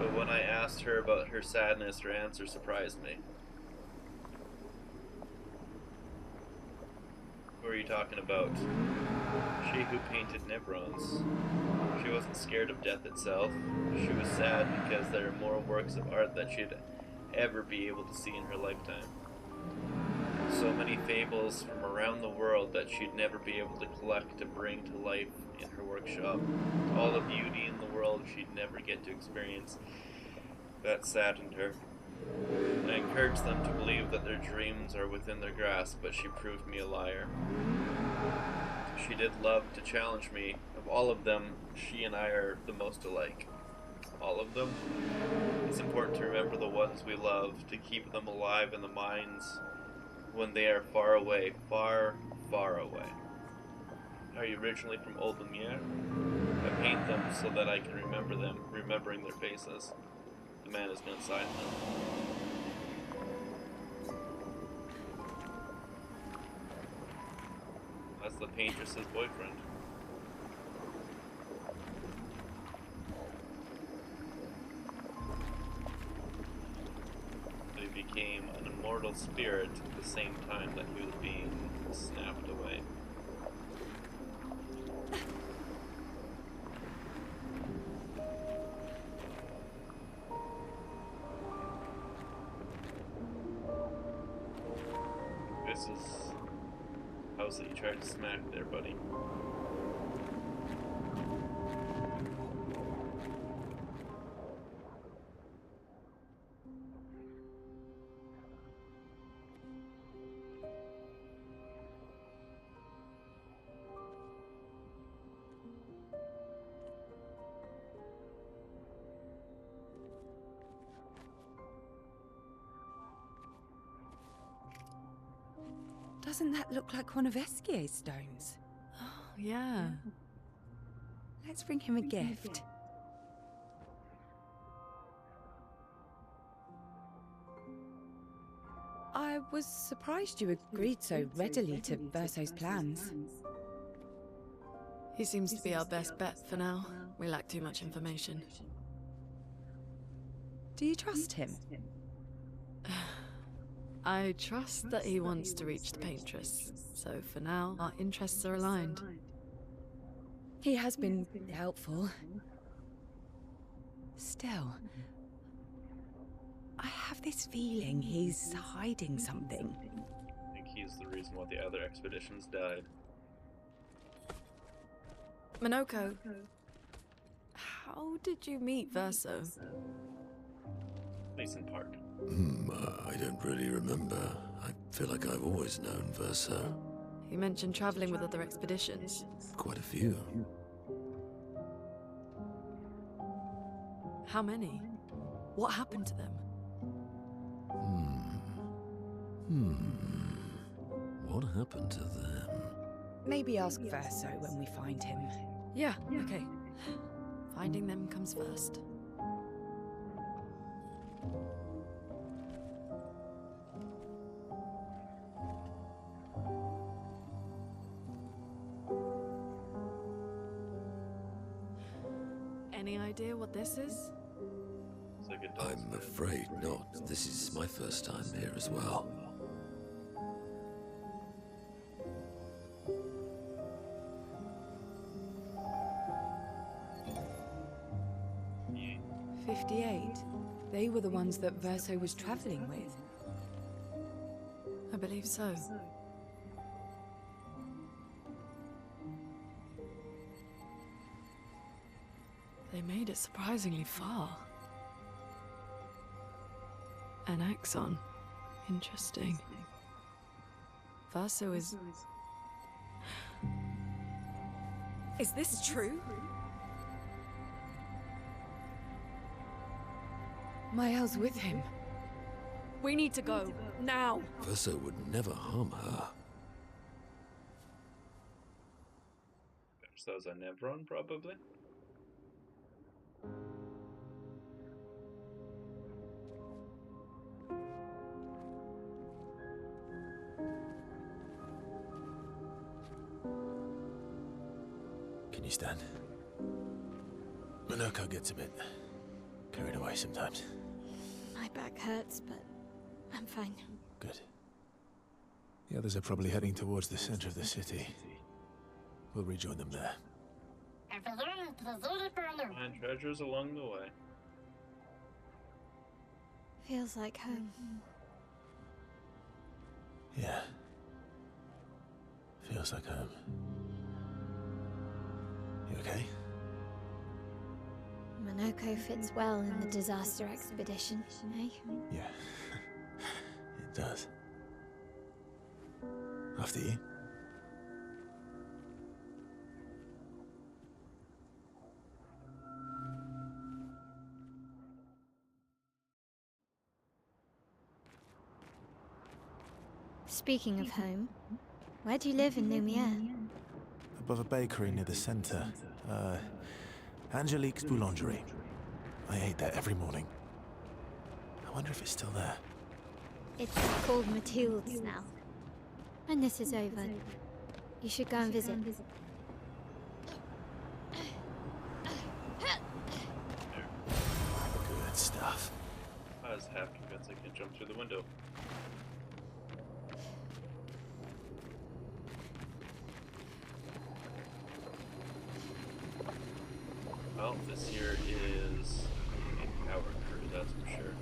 But when I asked her about her sadness, her answer surprised me. Who are you talking about? She who painted Nibrons. She wasn't scared of death itself. She was sad because there are more works of art that she'd ever be able to see in her lifetime. So many fables from around the world that she'd never be able to collect to bring to life in her workshop. All the beauty in the world she'd never get to experience. That saddened her. I encouraged them to believe that their dreams are within their grasp, but she proved me a liar. She did love to challenge me. Of all of them, she and I are the most alike. All of them? It's important to remember the ones we love, to keep them alive in the minds when they are far away, far, far away. Are you originally from Old Lumiere? I paint them so that I can remember them, remembering their faces. The man has been silent. That's the paintress's boyfriend. But he became an immortal spirit at the same time that he was being snapped away. This is house that you tried to smack there, buddy. Doesn't that look like one of Esquier's stones? Oh, yeah. Let's bring him a gift. I was surprised you agreed so readily to Verso's plans. He seems to be our best bet for now. We lack too much information. Do you trust him? I trust that he wants to reach the Paintress, so for now, our interests are aligned. He has been helpful. Still, I have this feeling he's hiding something. I think he's the reason why the other expeditions died. Minoko, how did you meet Verso? At least in part. I don't really remember. I feel like I've always known Verso. You mentioned traveling with other expeditions. Quite a few. How many? What happened to them? What happened to them? Maybe ask Verso when we find him. Yeah, okay. Finding them comes first. Any idea what this is? It's like a dog's I'm den. afraid not. This is my first time here as well. Yeah. 58. They were the ones that Verso was traveling with. I believe so. They made it surprisingly far. An axon. Interesting. Verso is... Is this true? Mael's with him. We need to go. Now! Verso would never harm her. So that was a Nevron, probably. Can you stand? Minoko gets a bit carried away sometimes. My back hurts, but I'm fine. Good. The others are probably heading towards the center of the city. We'll rejoin them there. Find treasures along the way. Feels like home. Yeah. Feels like home. You okay? Monoko fits well in the disaster expedition, eh? Yeah. It does. After you. Speaking of home, where do you live in Lumiere? Above a bakery near the center. Angelique's Boulangerie. I ate there every morning. I wonder if it's still there. It's called Mathilde's now. When this is over, you should go and visit. Good stuff. I was half convinced I can jump through the window. Well, this here is a power crew, that's for sure.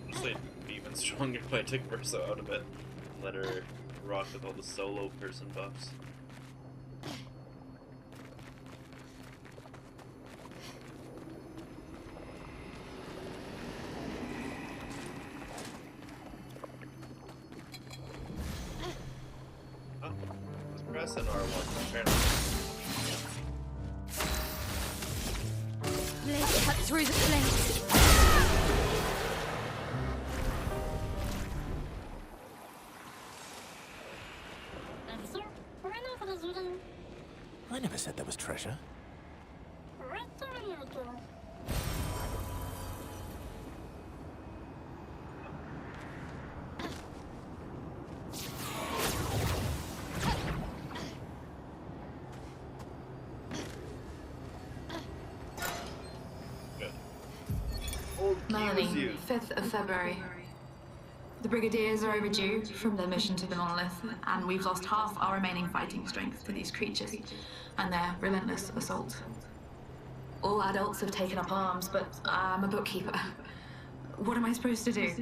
Honestly, it'd be even stronger if I took Verso out of it. Let her rock with all the solo person buffs. Oh, let's press an R1 apparently. Let's cut through the flames. I never said there was treasure. Good. Melanie, 5th of February. The Brigadiers are overdue from their mission to the Monolith, and we've lost half our remaining fighting strength to these creatures and their relentless assault. All adults have taken up arms, but I'm a bookkeeper. What am I supposed to do?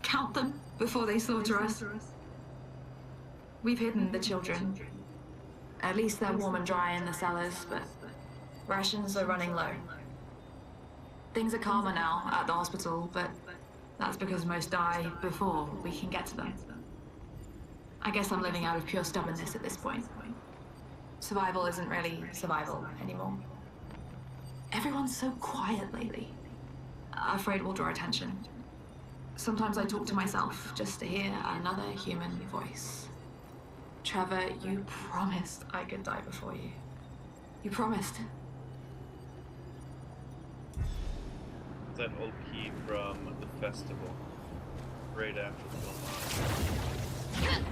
Count them before they slaughter us? We've hidden the children. At least they're warm and dry in the cellars, but rations are running low. Things are calmer now at the hospital, but That's because most die before we can get to them. I guess I'm living out of pure stubbornness at this point. Survival isn't really survival anymore. Everyone's so quiet lately. Afraid we'll draw attention. Sometimes I talk to myself just to hear another human voice. Trevor, you promised I could die before you. You promised. That old key from the festival, right after the film.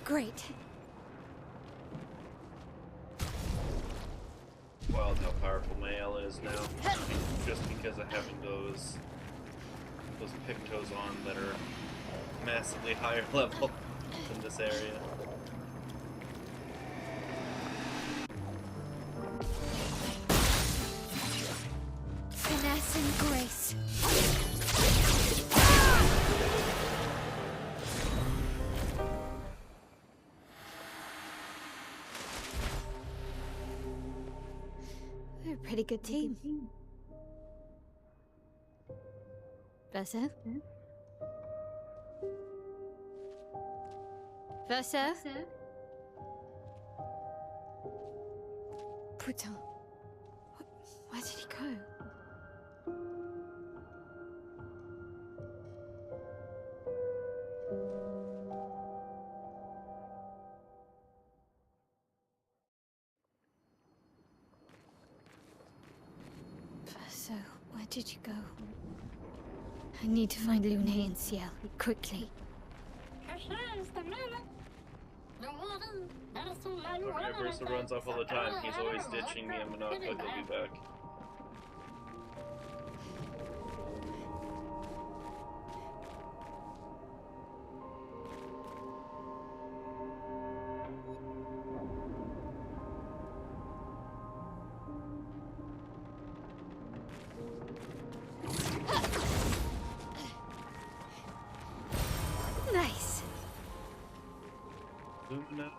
Great. Wild how powerful Mael is now. Just because of having those pictos on that are massively higher level in this area. Finesse and grace. We're a pretty good team. Verso? Verso? Putain. Where did he go? Verso, where did you go? I need to find Lune and Ciel, quickly. Versa runs off all the time. He's always ditching me and Monaco. He'll be back. Nice. Lumina.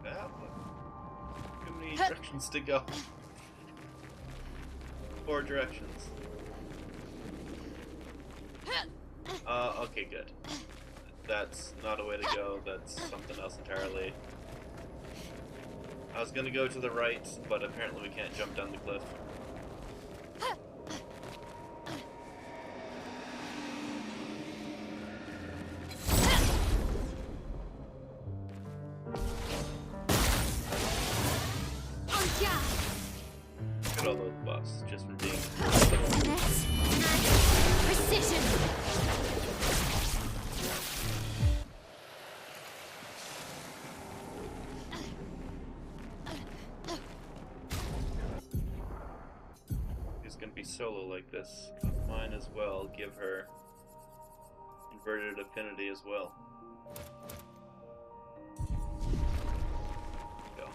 That one. Too many directions to go. 4 directions. Okay, good. That's not a way to go. That's something else entirely. I was gonna go to the right, but apparently we can't jump down the cliff. Look at all those buffs just from being. Finesse and precision. She's gonna be solo like this. Mine as well. Give her inverted affinity as well. Go.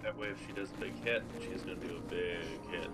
That way, if she does a big hit, she's gonna do a big hit.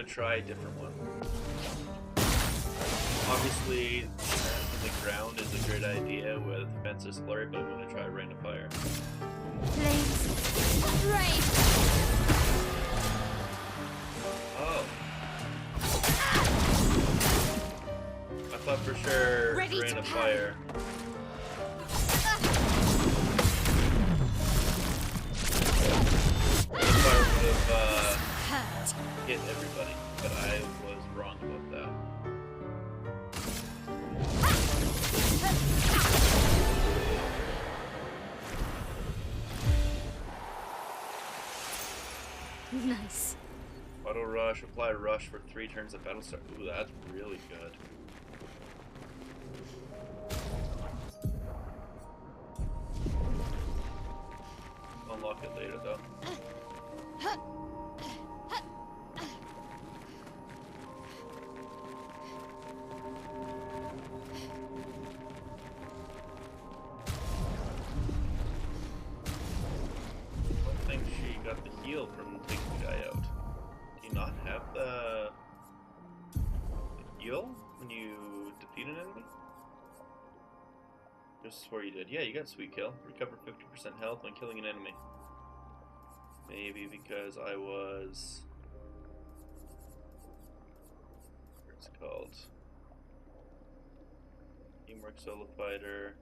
Try a different one. Obviously, the ground is a great idea with Fence's Flurry, but I'm going to try Rain of Fire. Flames. Right. Oh. I thought for sure Rain of Fire. Fire would have hit everybody, but I was wrong about that. Nice. Auto rush, apply rush for 3 turns at battle start. Ooh, that's really good. Unlock it later though. I think she got the heal from taking the guy out. Do you not have the heal when you defeat an enemy? Just swore you did. Yeah, you got sweet kill. Recover 50% health when killing an enemy. Maybe because I was... what's it called? Teamwork solo fighter.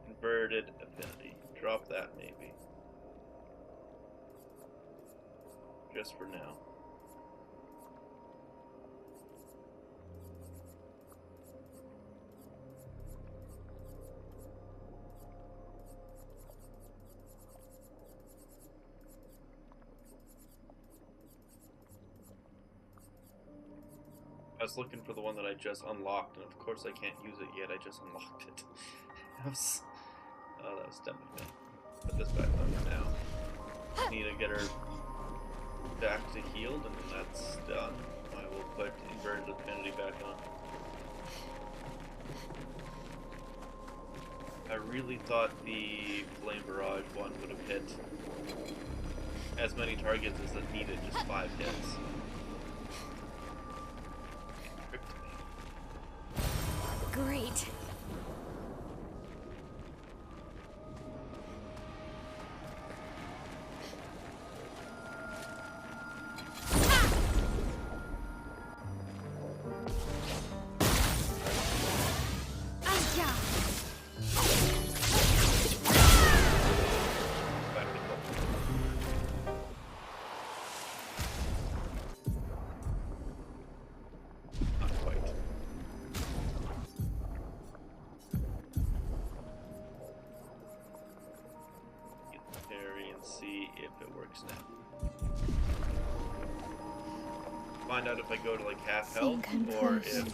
Inverted affinity. Drop that maybe. Just for now. I was looking for the one that I just unlocked, and of course I can't use it yet. I just unlocked it. Oh, that was dumb of me. Put this back on for now. Just need to get her back to healed, and then that's done. I will put inverted affinity back on. I really thought the flame barrage one would have hit as many targets as it needed, just 5 hits. Great. See if it works now. Find out if I go to like half health or if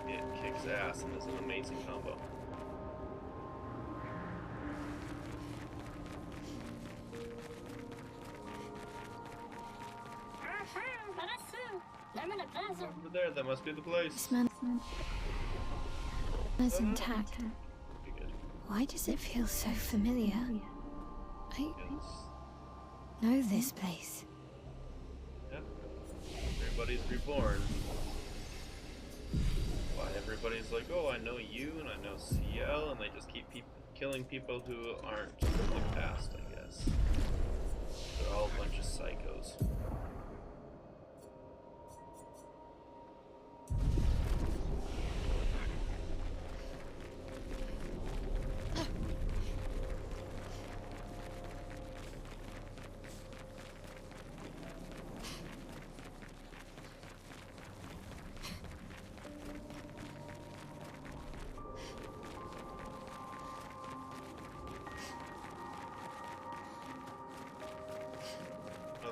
it kicks ass and is an amazing combo. Over there, that must be the place. It's intact. Why does it feel so familiar? I know this place. Yeah. Everybody's reborn. Why everybody's like, oh, I know you and I know CL, and they just keep killing people who aren't from the past, I guess. They're all a bunch of psychos.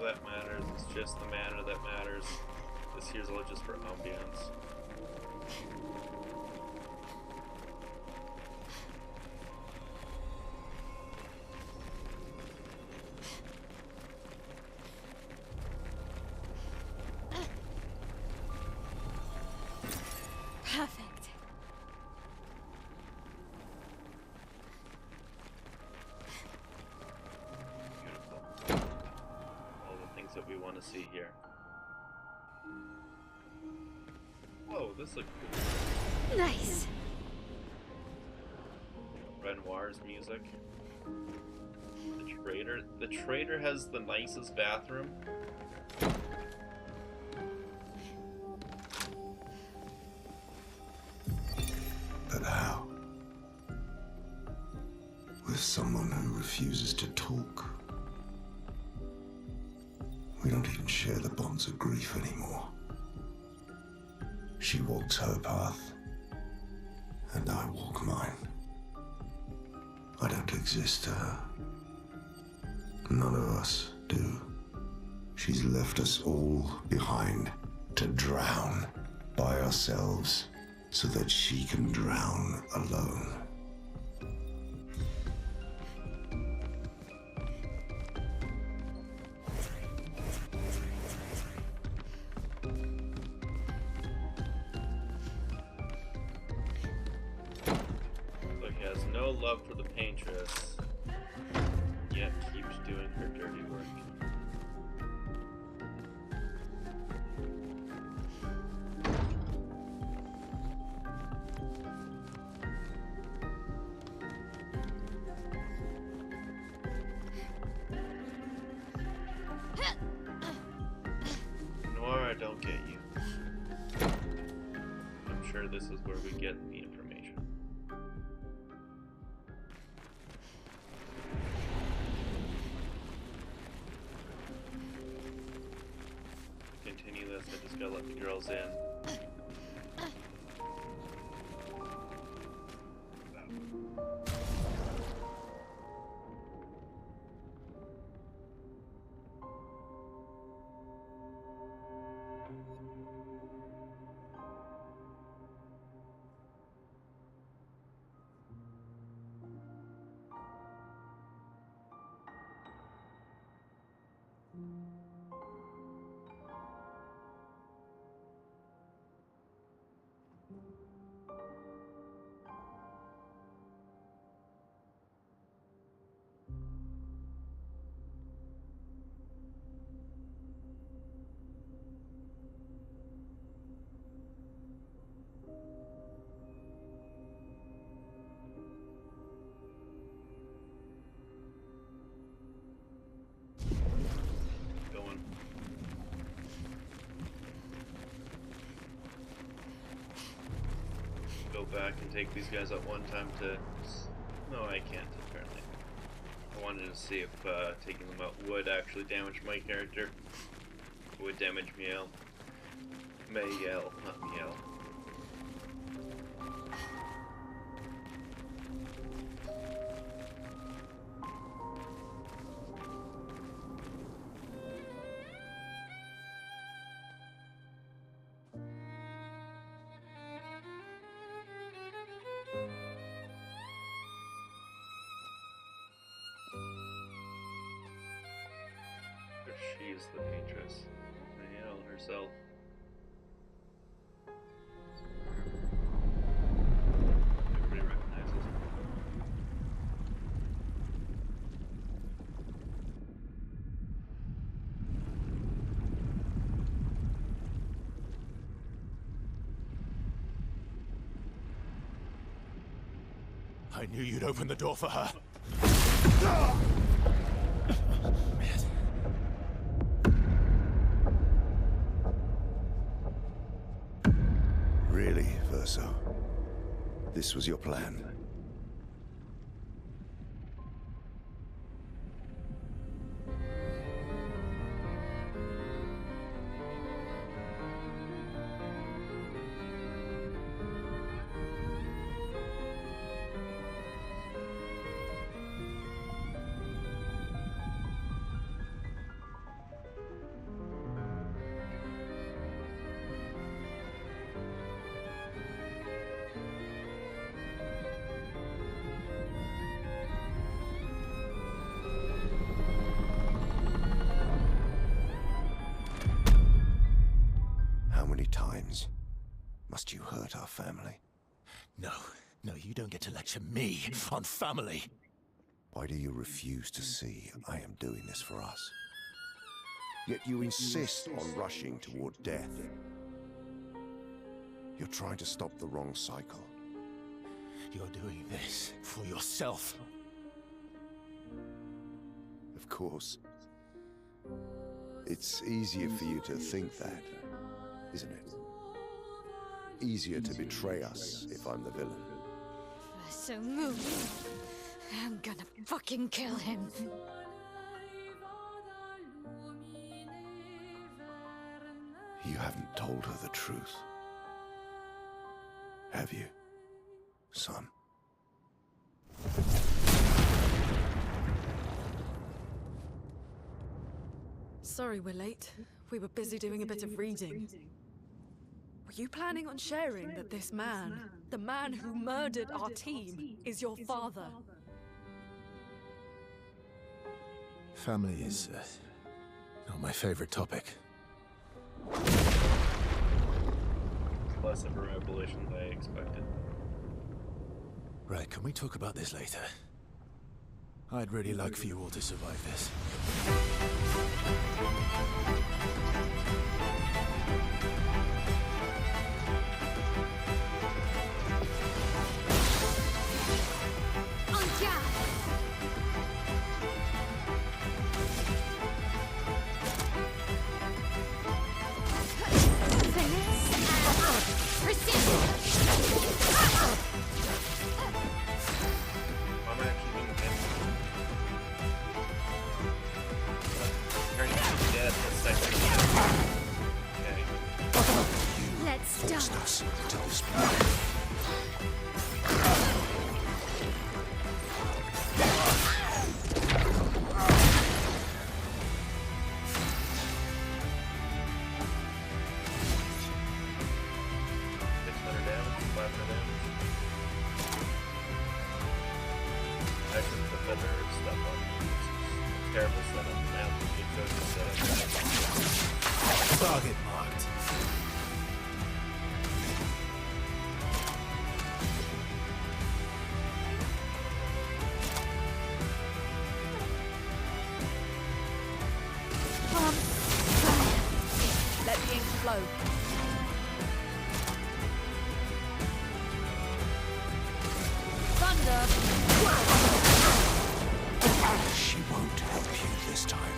That matters, it's just the mana that matters. This here's all just for ambience. Perfect. That we want to see here. This looks cool. Nice. Renoir's music. The trader has the nicest bathroom. But how? With someone who refuses to talk. We don't even share the bonds of grief anymore. She walks her path, and I walk mine. I don't exist to her. None of us do. She's left us all behind to drown by ourselves so that she can drown alone. So he has no love for the paintress, yet keeps doing her dirty work. Nora, I don't get you. I'm sure this is where we get the information. Continue this, I just gotta let the girls in. Going. Go back and take these guys at one time to... No, I can't, apparently. I wanted to see if taking them out would actually damage my character. It would damage Miel. Mayel, not Miel. She's the paintress. Mayel herself. Everybody recognizes her. I knew you'd open the door for her. Really, Verso? This was your plan? How many times must you hurt our family? No, you don't get to lecture me on family. Why do you refuse to see I am doing this for us? Yet you insist on rushing toward death. You're trying to stop the wrong cycle. You're doing this for yourself. Of course. It's easier for you to think that, isn't it? Easier to betray us if I'm the villain. So move. I'm gonna fucking kill him. You haven't told her the truth. Have you, son? Sorry we're late. We were busy doing a bit of reading. Were you planning on sharing that this man, the man who murdered our team, is your father? Family is not my favorite topic. Less of a revelation than I expected. Right, can we talk about this later? I'd really like for you all to survive this. Forced us to this point. Target marked. Let the ink flow. Thunder! She won't help you this time.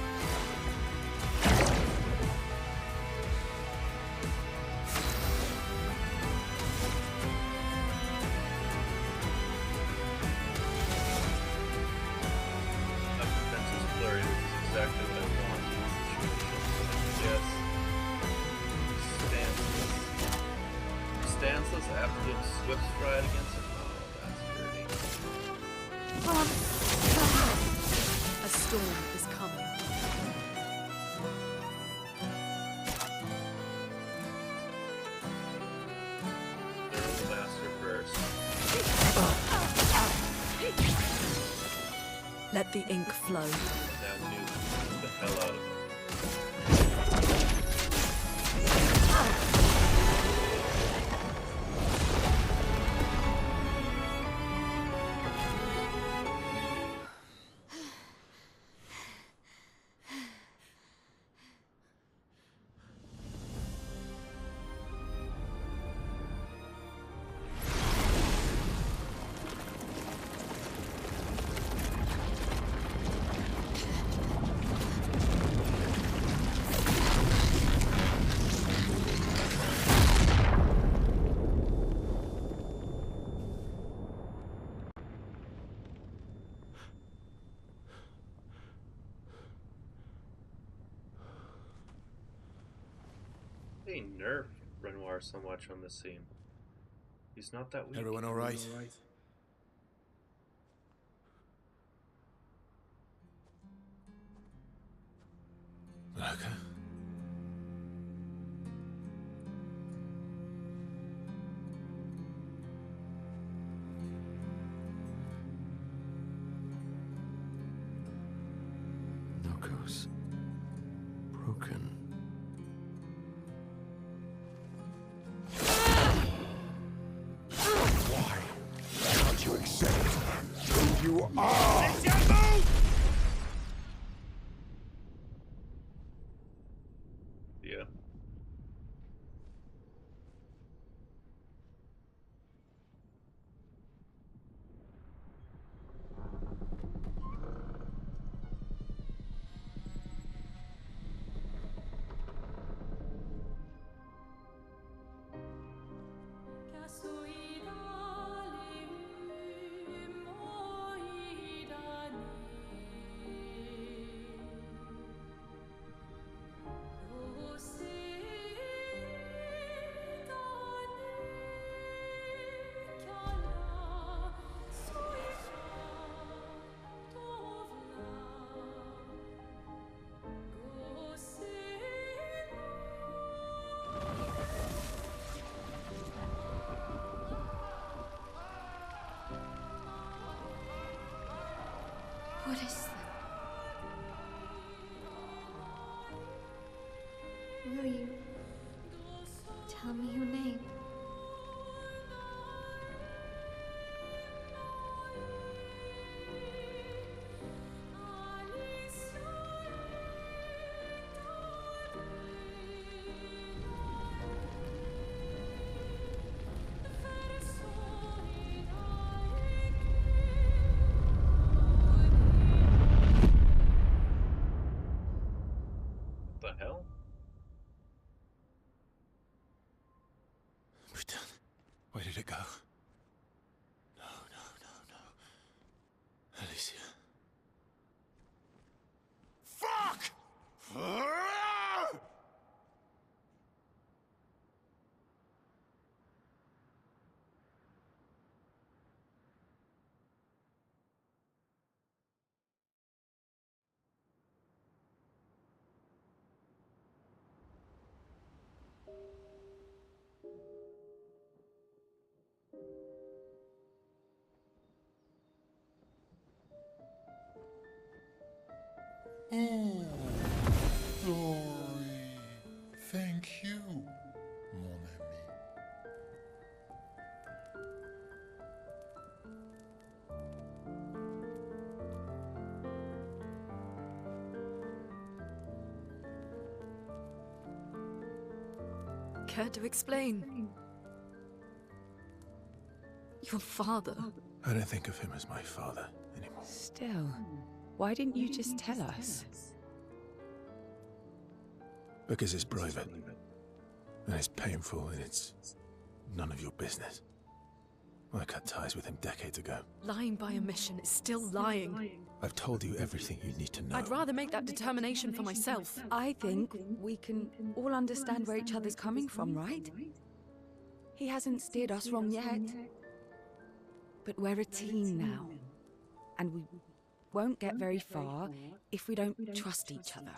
Stances after the Swift stride against him. Oh, that's dirty. A storm is coming. There's the master first. Let the ink flow. Now nuke the hell out of him. They nerfed Renoir so much on this scene. He's not that weak. Everyone all right? Okay. Knuckles. Broken. Why can't you accept who you are? Yeah. What is them? Will you tell me your name? What the hell? We're done. Where did it go? No, no, no, no. Alicia. Fuck! Oh, Dory. Thank you, mon ami. Care to explain? Your father. I don't think of him as my father anymore. Still, why didn't you just tell us? Because it's private. And it's painful and it's none of your business. I cut ties with him decades ago. Lying by omission is still lying. I've told you everything you need to know. I'd rather make that determination for myself. I think we can all understand where each other's coming from, right? He hasn't steered us wrong yet. But we're a team now. And we won't get very far if we don't trust each other.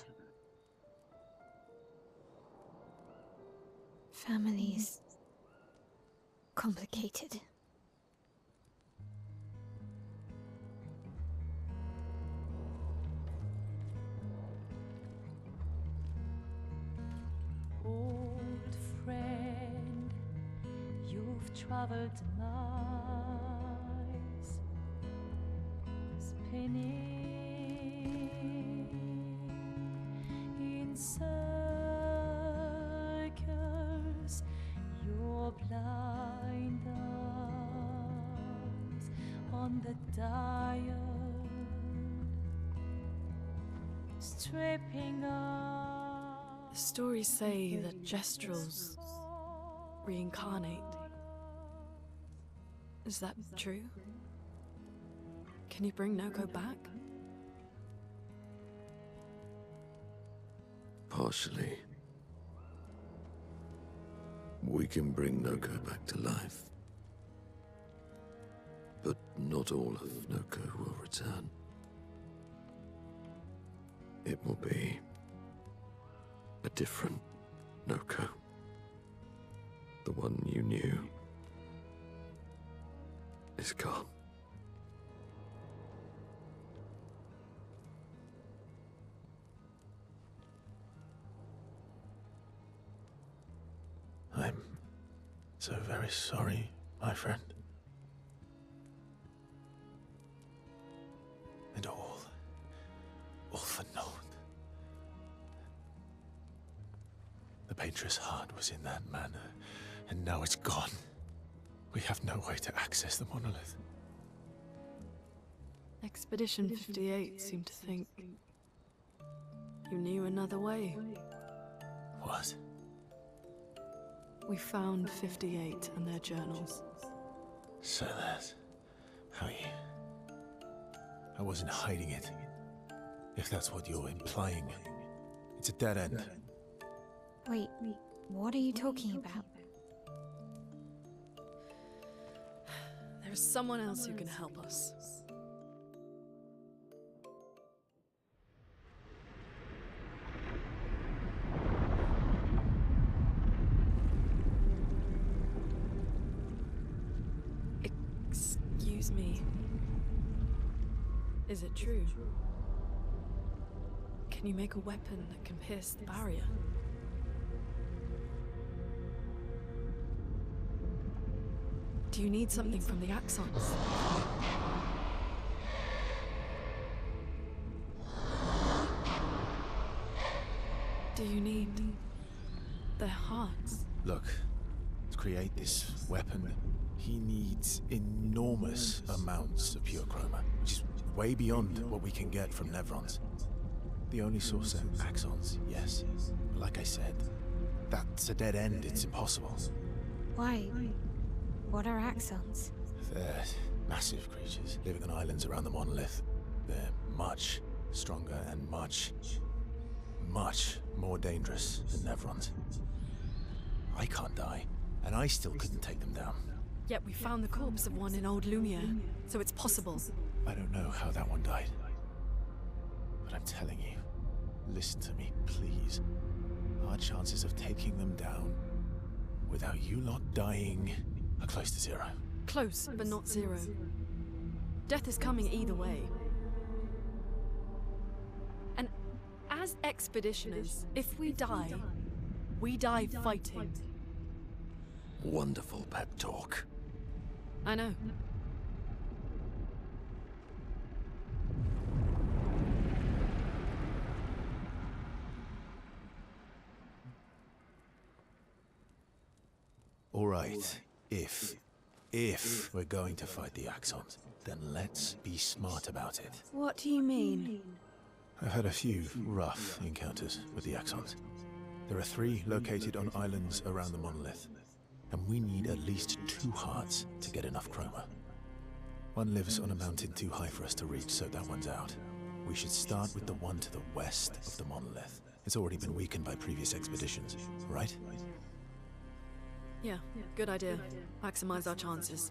Family's complicated. Old friend, you've traveled miles, spinning in circles, your blind eyes on the dial, stripping off. The stories say that Gestrels reincarnate. Is that true? Can you bring Noko back? Partially. We can bring Noko back to life. But not all of Noko will return. It will be a different Noko. The one you knew is gone. I'm so very sorry, my friend. And all for naught. The Paintress heart was in that manor, and now it's gone. We have no way to access the monolith. Expedition 58 seemed to think you knew another way. What? We found 58 and their journals. So that's how you... I wasn't hiding it. If that's what you're implying. It's a dead end. Wait, what are you talking about? There's someone else who can help us. Excuse me. Is it true? Can you make a weapon that can pierce the barrier? Do you need something from the Axons? Do you need their hearts? Look, to create this weapon, he needs enormous amounts of pure chroma, which is way beyond what we can get from Nevrons. The only source are Axons, yes. But like I said, that's a dead end, it's impossible. Why? What are Axons? They're massive creatures living on islands around the monolith. They're much stronger and much more dangerous than Nevrons. I can't die, and I still couldn't take them down. Yet we found the corpse of one in old Lumiere, so it's possible. I don't know how that one died. But I'm telling you, listen to me, please. Our chances of taking them down without you lot dying are close to zero. Close, but not zero. Death is coming either way. And as expeditioners, if we die fighting. Wonderful pep talk. I know. All right, if we're going to fight the Axons, then let's be smart about it. What do you mean? I've had a few rough encounters with the Axons. There are 3 located on islands around the monolith, and we need at least 2 hearts to get enough chroma. One lives on a mountain too high for us to reach, so that one's out. We should start with the one to the west of the monolith. It's already been weakened by previous expeditions, right? Yeah, good idea. Maximize our chances.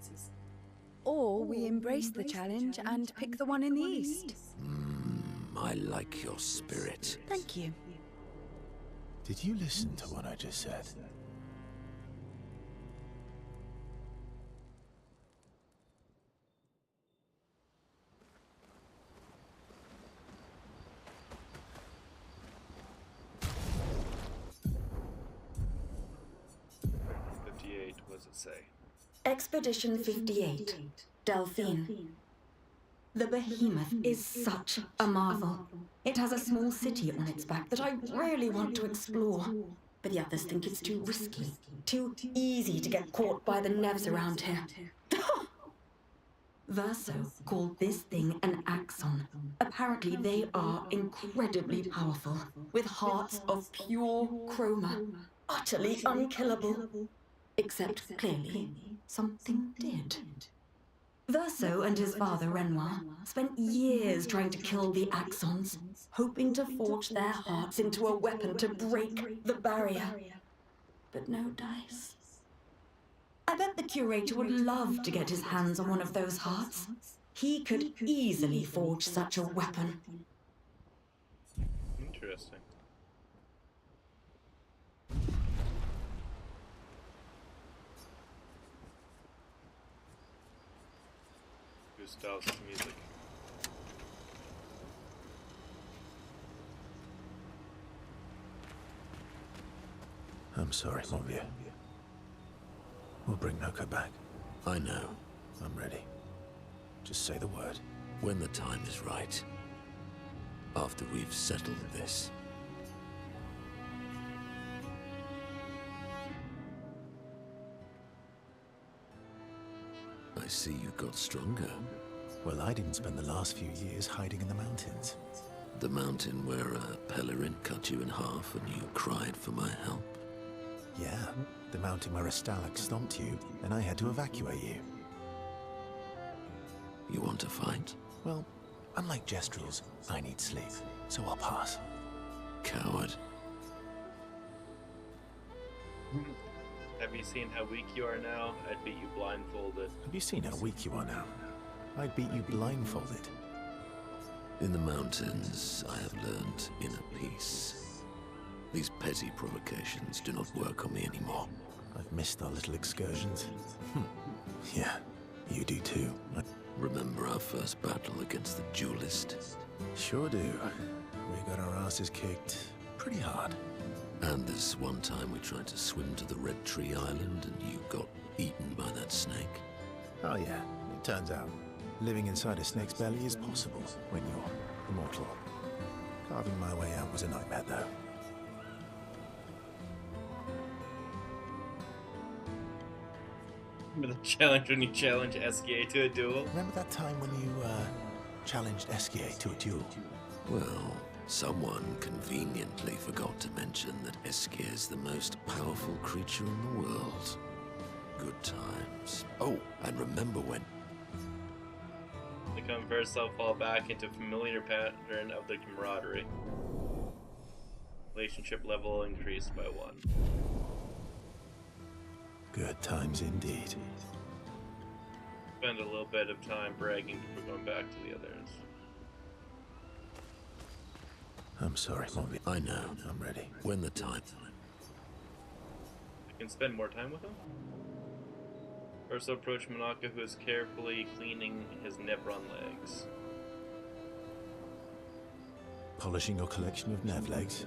Or we embrace the challenge and pick the one in the east. I like your spirit. Thank you. Did you listen to what I just said? What does it say? Expedition 58, Delphine. The behemoth is such a marvel. It has a small city on its back that I really want to explore. But the others think it's too risky, too easy to get caught by the Nevs around here. Verso called this thing an Axon. Apparently they are incredibly powerful, with hearts of pure chroma, utterly unkillable. Except, clearly, something did. Verso and his father, Renoir, spent years trying to kill the Axons, hoping to forge their hearts into a weapon to break the barrier. But no dice. I bet the curator would love to get his hands on one of those hearts. He could easily forge such a weapon. Interesting. Gustav's music. I'm sorry, mon vieux. We'll bring Noko back. I know. I'm ready. Just say the word. When the time is right. After we've settled this. I see you got stronger. Well, I didn't spend the last few years hiding in the mountains. The mountain where a Pellerin cut you in half and you cried for my help? Yeah, the mountain where a Stalag stomped you, and I had to evacuate you. You want to fight? Well, unlike Gestrels, I need sleep, so I'll pass. Coward. Have you seen how weak you are now? I'd beat you blindfolded. Have you seen how weak you are now? I'd beat you blindfolded. In the mountains, I have learned inner peace. These petty provocations do not work on me anymore. I've missed our little excursions. Yeah, you do too. Remember our first battle against the duelist? Sure do. We got our asses kicked pretty hard. And this one time we tried to swim to the Red Tree Island and you got eaten by that snake? Oh yeah, it turns out living inside a snake's belly is possible when you're immortal. Carving my way out was a nightmare though. The challenge when you challenge SKA to a duel. Remember that time when you challenged SKA to a duel? Well, someone conveniently forgot to mention that Eskia is the most powerful creature in the world. Good times. Oh, and remember when... The converse self fall back into familiar pattern of the camaraderie. Relationship level increased by 1. Good times indeed. Spend a little bit of time bragging before going back to the others. I'm sorry, Mommy. I know. I'm ready. When the time... I can spend more time with him? First approach Monaka, who is carefully cleaning his Nebron legs. Polishing your collection of Nev legs?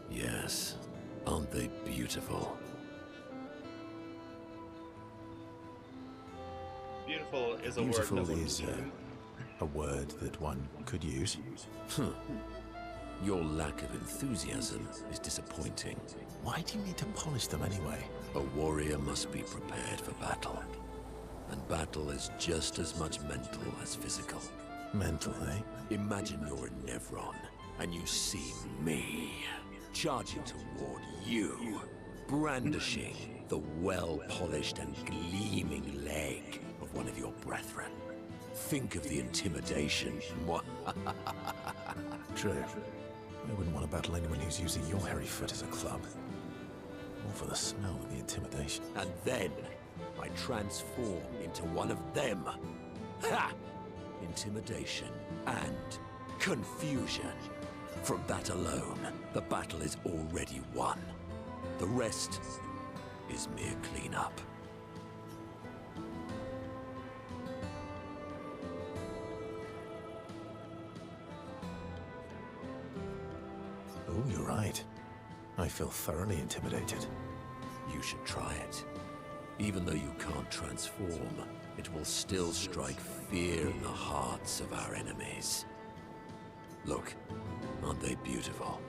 Yes. Aren't they beautiful? Beautiful is a Beautiful word that is a word that one could use. Your lack of enthusiasm is disappointing. Why do you need to polish them anyway? A warrior must be prepared for battle. And battle is just as much mental as physical. Mental, eh? Imagine you're in Nevron, and you see me, charging toward you, brandishing the well-polished and gleaming leg of one of your brethren. Think of the intimidation. True. I wouldn't want to battle anyone who's using your hairy foot as a club. Or for the smell of the intimidation. And then I transform into one of them. Ha! Intimidation and confusion. From that alone, the battle is already won. The rest is mere cleanup. Oh, you're right. I feel thoroughly intimidated. You should try it. Even though you can't transform, it will still strike fear in the hearts of our enemies. Look, aren't they beautiful?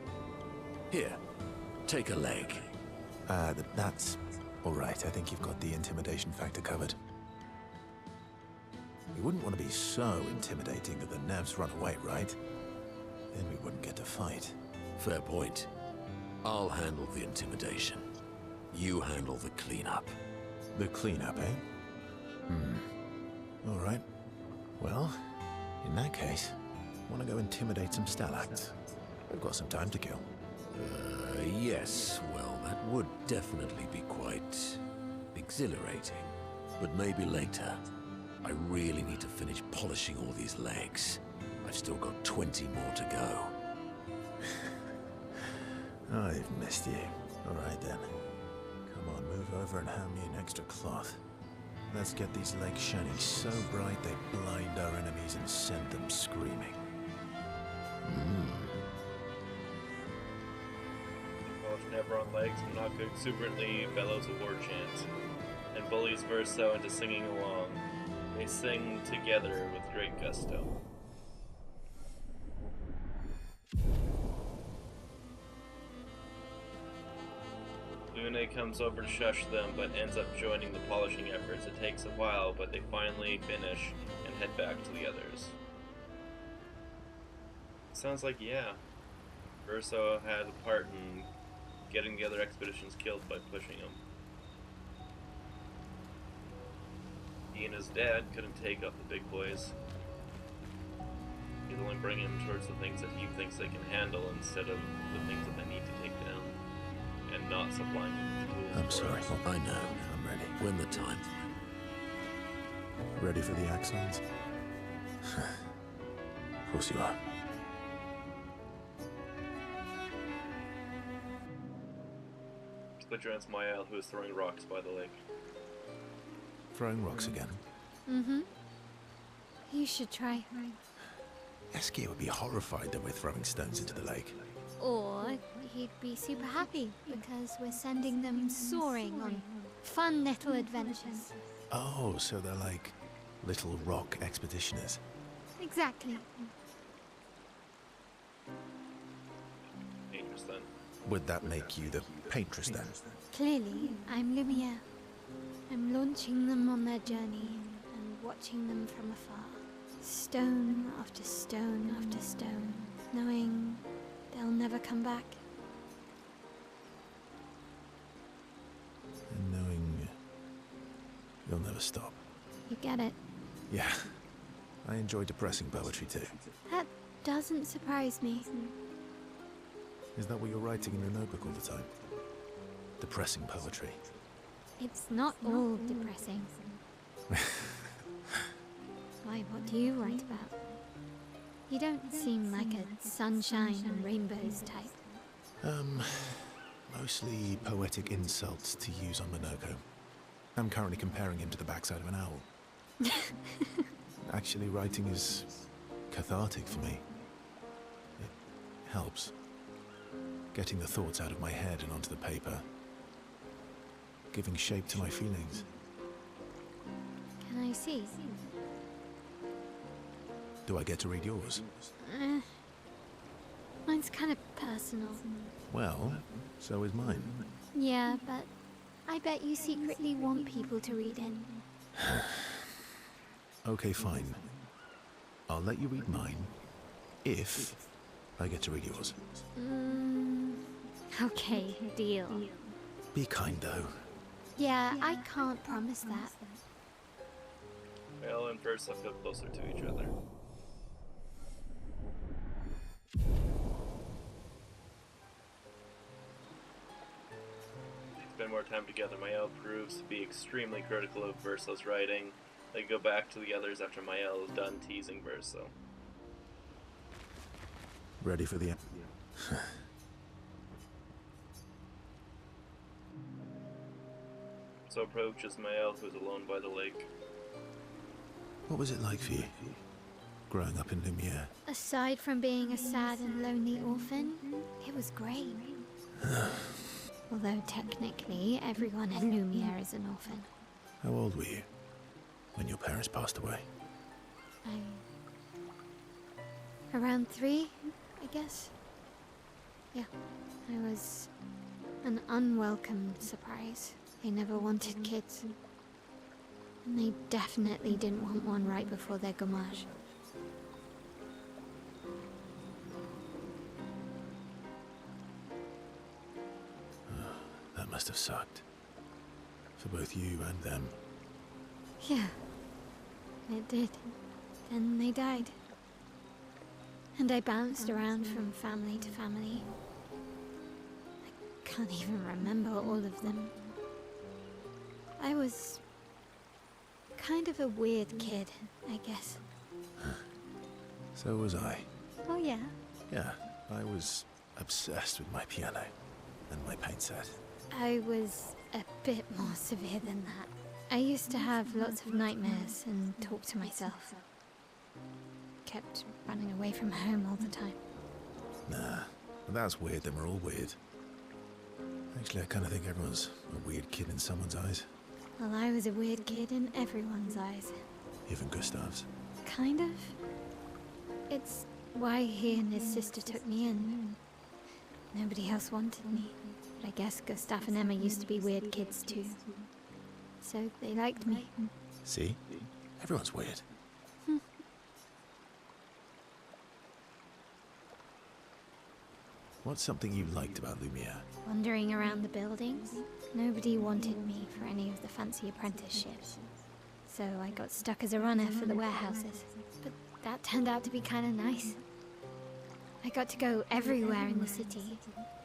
Here, take a leg. That's all right. I think you've got the intimidation factor covered. We wouldn't want to be so intimidating that the Nevs run away, right? Then we wouldn't get to fight. Fair point. I'll handle the intimidation. You handle the cleanup. The cleanup, eh? All right. Well, in that case, want to go intimidate some Stalacts. We've got some time to kill. Yes. Well, that would definitely be quite exhilarating. But maybe later. I really need to finish polishing all these legs. I've still got 20 more to go. I've missed you. All right then. Come on, move over and hand me an extra cloth. Let's get these legs shining so bright they blind our enemies and send them screaming. Polished Nebron legs, Monaka exuberantly bellows a war chant, and bullies Verso into singing along. They sing together with great gusto. Lune comes over to shush them, but ends up joining the polishing efforts. It takes a while, but they finally finish and head back to the others. Sounds like, yeah, Verso had a part in getting the other expeditions killed by pushing them. He and his dad couldn't take up the big boys. He'd only bring him towards the things that he thinks they can handle instead of the things that they need to take down. And not supplying them with tools. I'm sorry. I know. I'm ready. When the time. Ready for the axons? Of course you are. Split around Smael, who is throwing rocks by the lake. Throwing rocks again? Mm-hmm. You should try. Eskia would be horrified that we're throwing stones into the lake. Or he'd be super happy because we're sending them soaring on fun little adventures. Oh, so they're like little rock expeditioners. Exactly. Dangerous then. Would that make you the paintress then? Clearly, I'm Lumiere. I'm launching them on their journey and watching them from afar. Stone after stone after stone, knowing they'll never come back. And knowing you'll never stop. You get it? Yeah. I enjoy depressing poetry too. That doesn't surprise me. Is that what you're writing in your notebook all the time? Depressing poetry. It's not all depressing. Why, what do you write about? You don't seem like a sunshine and rainbows type. Mostly poetic insults to use on Monoko. I'm currently comparing him to the backside of an owl. Actually, writing is cathartic for me. It helps. Getting the thoughts out of my head and onto the paper. Giving shape to my feelings. Can I see? Do I get to read yours? Mine's kind of personal. Well, so is mine. Yeah, but I bet you secretly want people to read it. Okay, fine. I'll let you read mine, if I get to read yours. Okay, deal. Be kind, though. Yeah, I can't promise that. Well, and first, let's feel closer to each other. Spend more time together. Mael proves to be extremely critical of Verso's writing. They go back to the others after Mael is done teasing Verso. Ready for the... So approaches Mael, who is alone by the lake. What was it like for you, growing up in Lumiere? Aside from being a sad and lonely orphan, it was great. Although technically, everyone in Lumiere is an orphan. How old were you when your parents passed away? Around 3, I guess. Yeah, I was an unwelcome surprise. They never wanted kids. And they definitely didn't want one right before their gommage. That must have sucked. For both you and them. Yeah, it did. Then they died. And I bounced around from family to family. I can't even remember all of them. I was kind of a weird kid, I guess. So was I. Oh yeah? Yeah, I was obsessed with my piano and my paint set. I was a bit more severe than that. I used to have lots of nightmares and talk to myself. Kept running away from home all the time. Nah, if that's weird, then we're all weird. Actually, I kind of think everyone's a weird kid in someone's eyes. Well, I was a weird kid in everyone's eyes. Even Gustav's. Kind of. It's why he and his sister took me in. Nobody else wanted me. But I guess Gustav and Emma used to be weird kids too. So they liked me. See? Everyone's weird. What's something you liked about Lumiere? Wandering around the buildings. Nobody wanted me for any of the fancy apprenticeships. So I got stuck as a runner for the warehouses. But that turned out to be kind of nice. I got to go everywhere in the city.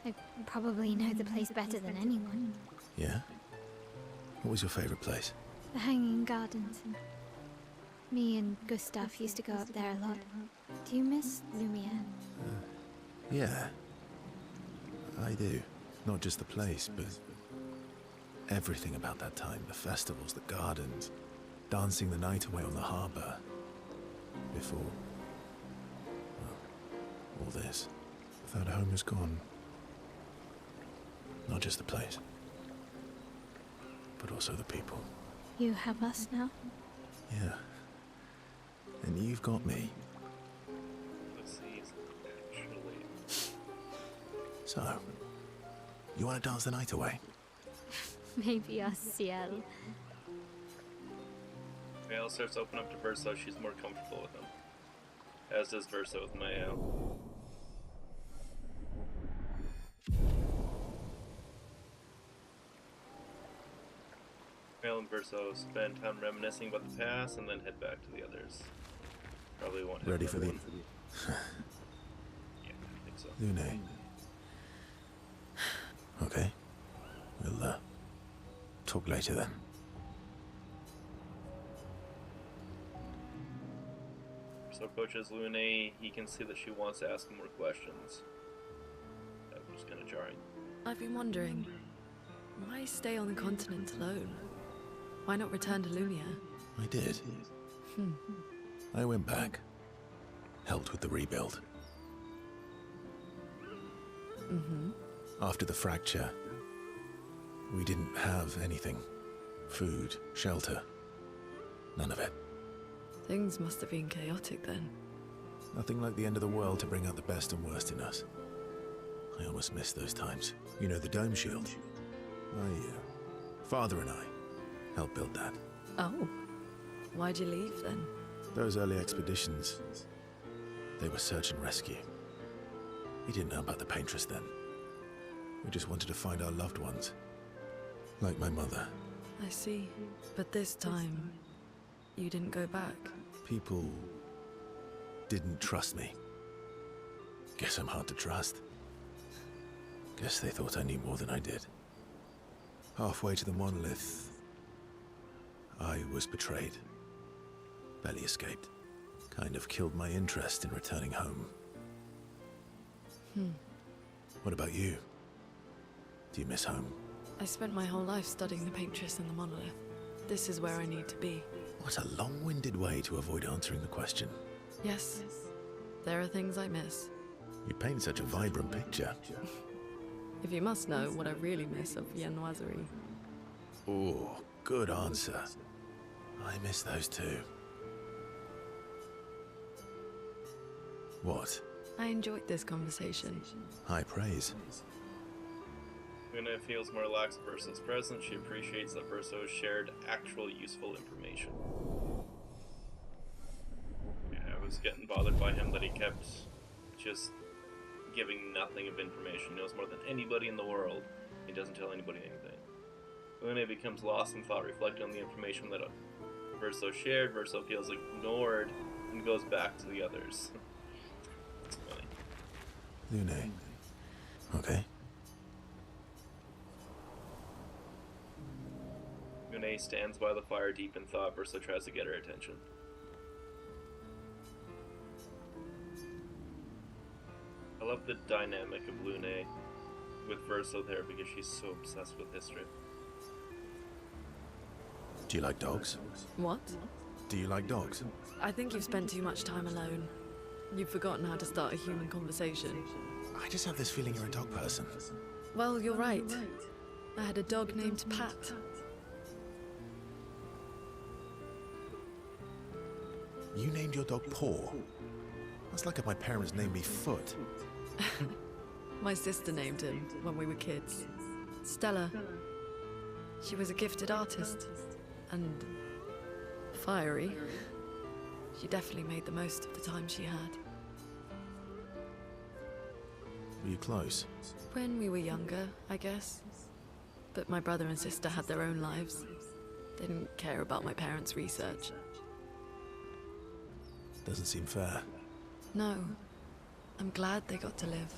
I probably know the place better than anyone. Yeah? What was your favorite place? The Hanging Gardens. Me and Gustav used to go up there a lot. Do you miss Lumiere? Yeah. I do. Not just the place, but everything about that time. The festivals, the gardens, dancing the night away on the harbor. Before, well, all this. That home is gone. Not just the place, but also the people. You have us now? Yeah. And you've got me. Let's see, actually. So, you want to dance the night away? Maybe us, Ciel. Mael starts to open up to Verso. She's more comfortable with him. As does Verso with Mael. Mael and Verso spend time reminiscing about the past and then head back to the others. Probably won't Ready for the... Yeah, I think so. Lune. Okay. We'll, talk later then. So approaches Lune. He can see that she wants to ask him more questions. That was kind of jarring. I've been wondering, why stay on the continent alone? Why not return to Lumia? I did. I went back. Helped with the rebuild. After the fracture, we didn't have anything. Food, shelter. None of it. Things must have been chaotic then. Nothing like the end of the world to bring out the best and worst in us. I almost miss those times. You know, the dome shield. Father and I helped build that. Oh. Why'd you leave then? Those early expeditions, they were search and rescue. We didn't know about the Paintress then. We just wanted to find our loved ones. Like my mother. I see. But this time, you didn't go back. People didn't trust me. Guess I'm hard to trust. Guess they thought I knew more than I did. Halfway to the monolith, I was betrayed. Barely escaped. Kind of killed my interest in returning home. What about you? Do you miss home? I spent my whole life studying the Paintress and the monolith. This is where I need to be. What a long-winded way to avoid answering the question. Yes, there are things I miss. You paint such a vibrant picture. If you must know what I really miss of Viennoiserie. Ooh, good answer. I miss those too. What? I enjoyed this conversation. High praise. Luna feels more relaxed at Verso's presence. She appreciates that Verso has shared actual useful information. Yeah, I was getting bothered by him that he kept just giving nothing of information. He knows more than anybody in the world. He doesn't tell anybody anything. Luna becomes lost in thought, reflecting on the information that Verso shared. Verso feels ignored and goes back to the others. It's funny. Lune. Okay. Lune stands by the fire deep in thought. Verso tries to get her attention. I love the dynamic of Lune with Verso there because she's so obsessed with history. Do you like dogs? What? Do you like dogs? I think you've spent too much time alone. You've forgotten how to start a human conversation. I just have this feeling you're a dog person. Well, you're right. I had a dog named Pat. You named your dog Paw. That's like if my parents named me Foot. My sister named him when we were kids. Stella. She was a gifted artist. And fiery. She definitely made the most of the time she had. Were you close? When we were younger, I guess. But my brother and sister had their own lives. They didn't care about my parents' research. Doesn't seem fair. No. I'm glad they got to live.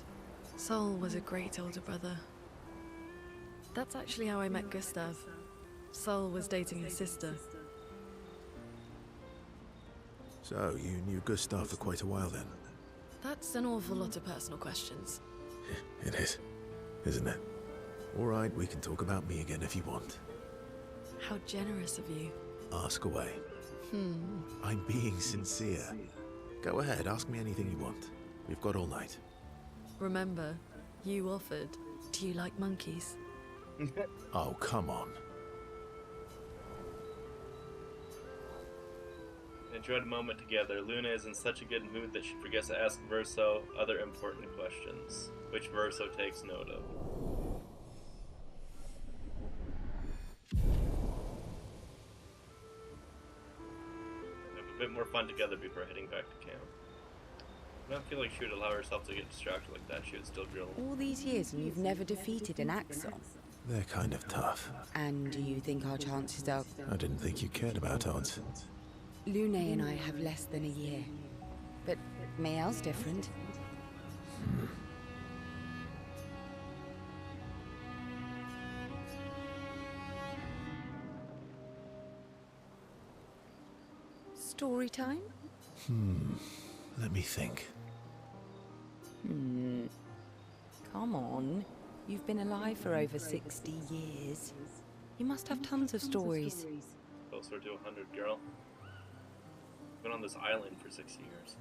Sol was a great older brother. That's actually how I met Gustav. Sol was dating his sister. So, you knew Gustav for quite a while then? That's an awful lot of personal questions. It is, isn't it? All right, we can talk about me again if you want. How generous of you. Ask away. I'm being sincere. Go ahead, ask me anything you want. We've got all night. Remember, you offered. Do you like monkeys? Oh, come on. Enjoyed a moment together. Luna is in such a good mood that she forgets to ask Verso other important questions, which Verso takes note of. Have a bit more fun together before heading back to camp. I don't feel like she would allow herself to get distracted like that. She would still grill. All these years and you've never defeated an Axon. They're kind of tough. And do you think our chances are... I didn't think you cared about odds. Lune and I have less than a year. But Mael's different. Story time? Let me think. Come on. You've been alive for over 60 years. You must have tons of stories. Closer to 100, girl. Been on this island for 6 years.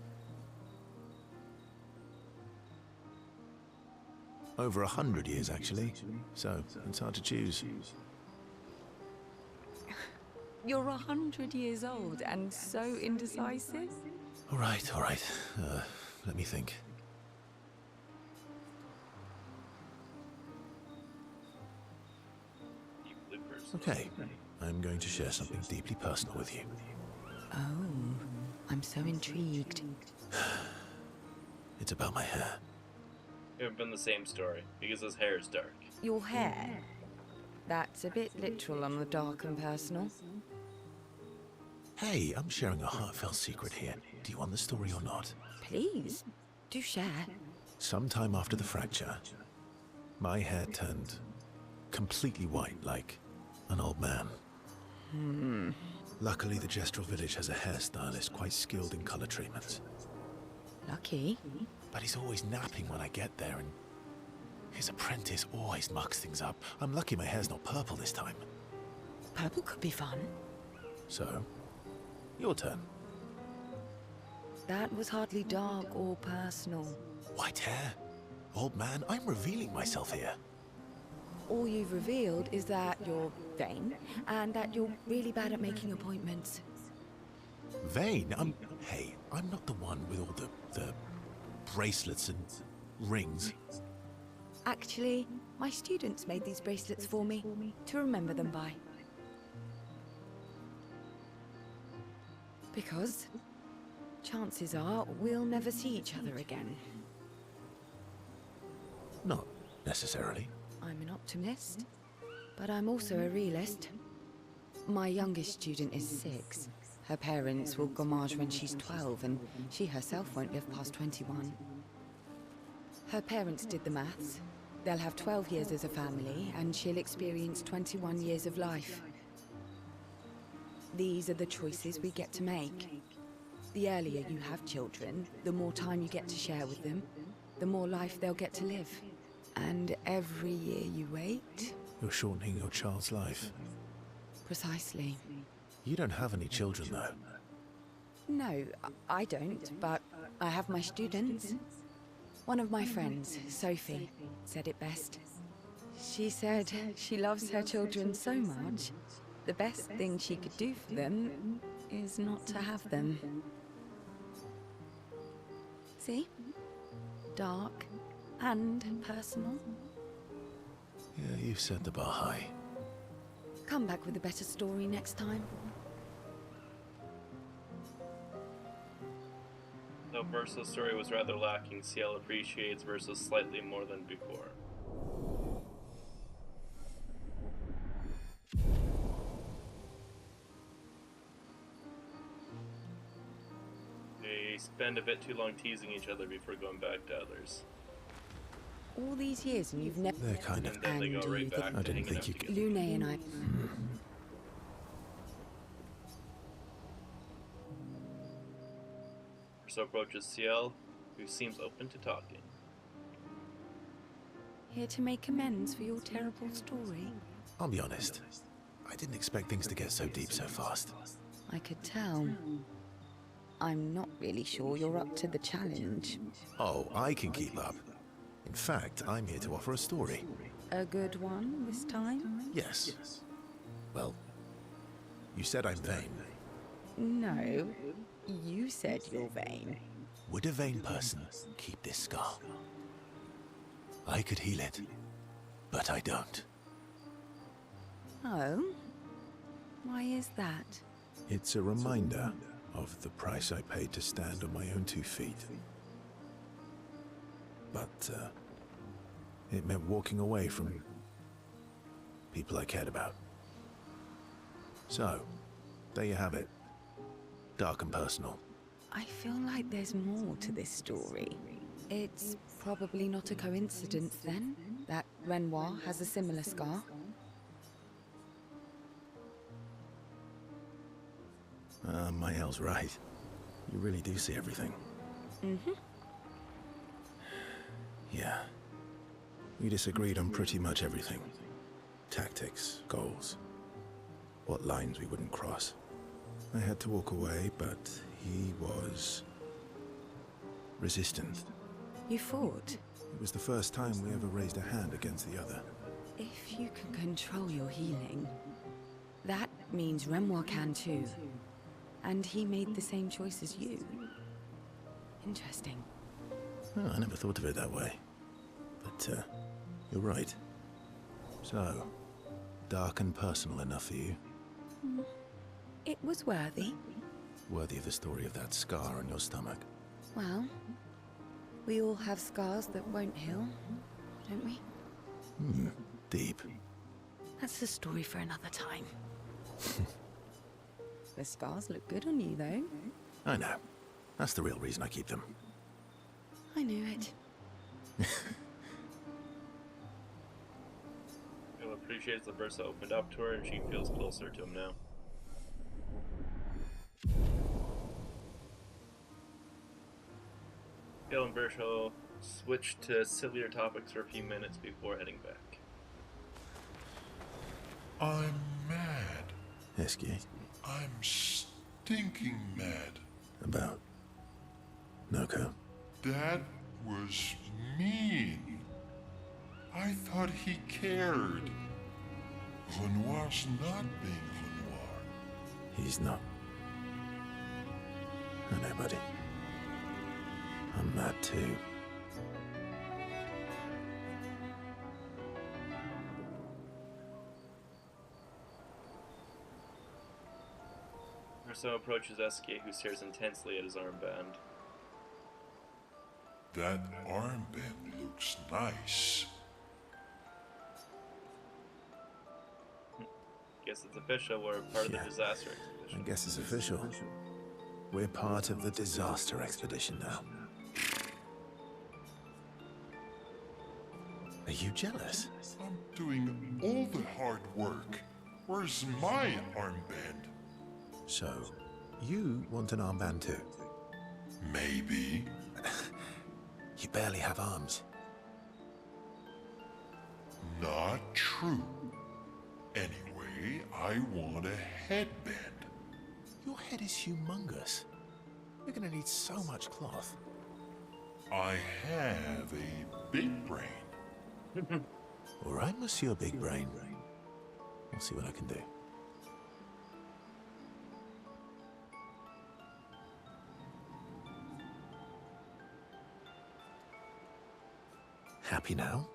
Over 100 years, actually. So, it's hard to choose. You're 100 years old and so indecisive? All right. Let me think. Okay, I'm going to share something deeply personal with you. Oh, I'm so intrigued. It's about my hair. It would have been the same story, because his hair is dark. Your hair? That's a bit literal on the dark and personal. Hey, I'm sharing a heartfelt secret here. Do you want the story or not? Please, do share. Sometime after the fracture, my hair turned completely white, like an old man. Luckily, the Gestural village has a hairstylist quite skilled in color treatments. Lucky? But he's always napping when I get there, and his apprentice always mucks things up. I'm lucky my hair's not purple this time. Purple could be fun. So, your turn. That was hardly dark or personal. White hair? Old man, I'm revealing myself here. All you've revealed is that you're vain, and that you're really bad at making appointments. Vain? Hey, I'm not the one with all the bracelets and rings. Actually, my students made these bracelets for me, to remember them by. Because chances are we'll never see each other again. Not necessarily. I'm an optimist, but I'm also a realist. My youngest student is 6. Her parents will gommage when she's 12, and she herself won't live past 21. Her parents did the maths. They'll have 12 years as a family, and she'll experience 21 years of life. These are the choices we get to make. The earlier you have children, the more time you get to share with them, the more life they'll get to live. And every year you wait... You're shortening your child's life. Precisely. You don't have any children, though. No, I don't, but I have my students. One of my friends, Sophie, said it best. She said she loves her children so much, the best thing she could do for them is not to have them. See? Dark and personal. Yeah, you've set the bar high. Come back with a better story next time. Though Verso's story was rather lacking, Ciel appreciates Verso slightly more than before. They spend a bit too long teasing each other before going back to others. All these years and you've never... They're kind of... And then they go right back I to didn't hanging think out you together. Lune and I... Verso approaches Ciel, who seems open to talking. Here to make amends for your terrible story. I'll be honest. I I didn't expect things to get so deep so fast. I could tell. I'm not really sure you're up to the challenge. Oh, I can keep up. In fact, I'm here to offer a story. A good one this time? Yes. Well, you said I'm vain. No, you said you're vain. Would a vain person keep this scar? I could heal it, but I don't. Oh? Why is that? It's a reminder of the price I paid to stand on my own 2 feet. But, it meant walking away from people I cared about. So, there you have it. Dark and personal. I feel like there's more to this story. It's probably not a coincidence, then, that Renoir has a similar scar. Mael's right. You really do see everything. Mm-hmm. Yeah. We disagreed on pretty much everything. Tactics, goals, what lines we wouldn't cross. I had to walk away, but he was resistant. You fought? It was the first time we ever raised a hand against the other. If you can control your healing, that means Renoir can too. And he made the same choice as you. Interesting. Oh, I never thought of it that way. But, you're right. So, dark and personal enough for you? It was worthy. Worthy of the story of that scar on your stomach. Well, we all have scars that won't heal, don't we? Deep. That's a story for another time. The scars look good on you, though. I know. That's the real reason I keep them. I knew it. Bill appreciates that Versa opened up to her and she feels closer to him now. Bill and Berto switch to sillier topics for a few minutes before heading back. I'm mad. Esky. I'm stinking mad. About Noko. That was mean. I thought he cared. Renoir's not being Renoir. He's not. I know, buddy. I'm mad too. Versa approaches Esky, who stares intensely at his armband. That armband looks nice. Guess it's official, we're part of the disaster expedition. I guess it's official. We're part of the disaster expedition now. Are you jealous? I'm doing all the hard work. Where's my armband? So, you want an armband too? Maybe. You barely have arms. Not true. Anyway, I want a headband. Your head is humongous. You're gonna need so much cloth. I have a big brain. All right, Monsieur Big Brain. I'll see what I can do. Happy now?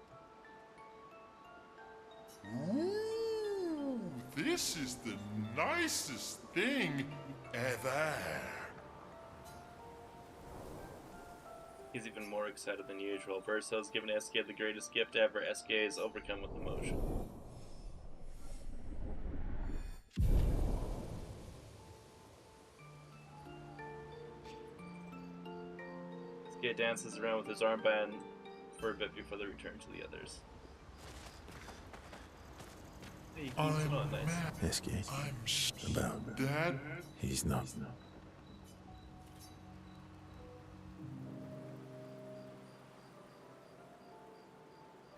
Ooh, this is the nicest thing ever. He's even more excited than usual. Verso's given Esky the greatest gift ever. Esky is overcome with emotion. Esky dances around with his armband for a bit before they return to the others. Hey, he keeps it on nice. Esky. I'm About. Dad? He's not.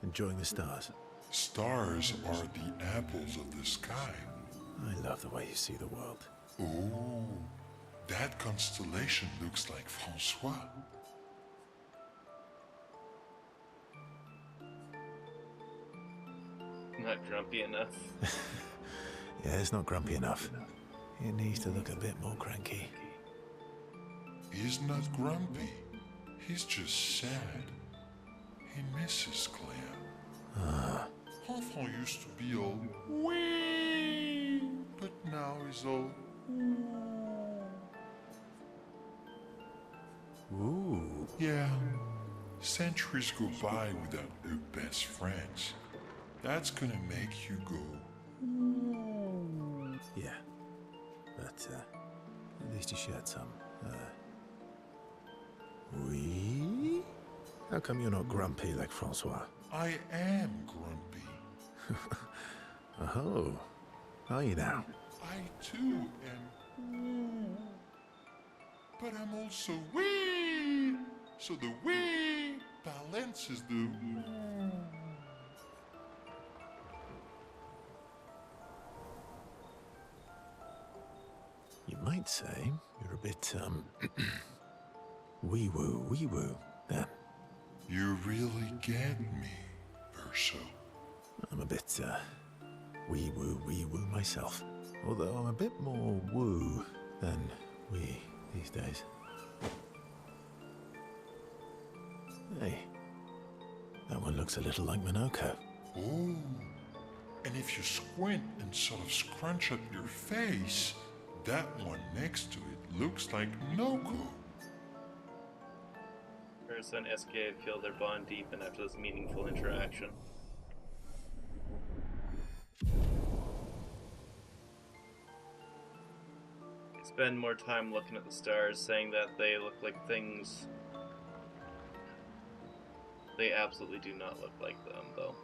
Enjoying the stars. Stars are the apples of the sky. I love the way you see the world. Oh, that constellation looks like Francois. Not grumpy enough. Yeah, it's not grumpy enough. It needs to look a bit more cranky. He's not grumpy. He's just sad. He misses Claire. Ah. Enfant used to be all wee, but now he's all ooh. Yeah. Centuries go by without her best friends. That's gonna make you go. Yeah. But, at least you shared some. Oui? How come you're not grumpy like Francois? I am grumpy. Oh. Are you now? I too am. But I'm also wee. So the wee balances the. You might say you're a bit, wee-woo, then. You really get me, Verso. I'm a bit, wee-woo myself. Although I'm a bit more woo than wee these days. Hey, that one looks a little like Minoko. Oh, and if you squint and sort of scrunch up your face, that one next to it looks like Noko. Ursa and SK feel their bond deepen after this meaningful interaction. They spend more time looking at the stars, saying that they look like things. They absolutely do not look like them, though.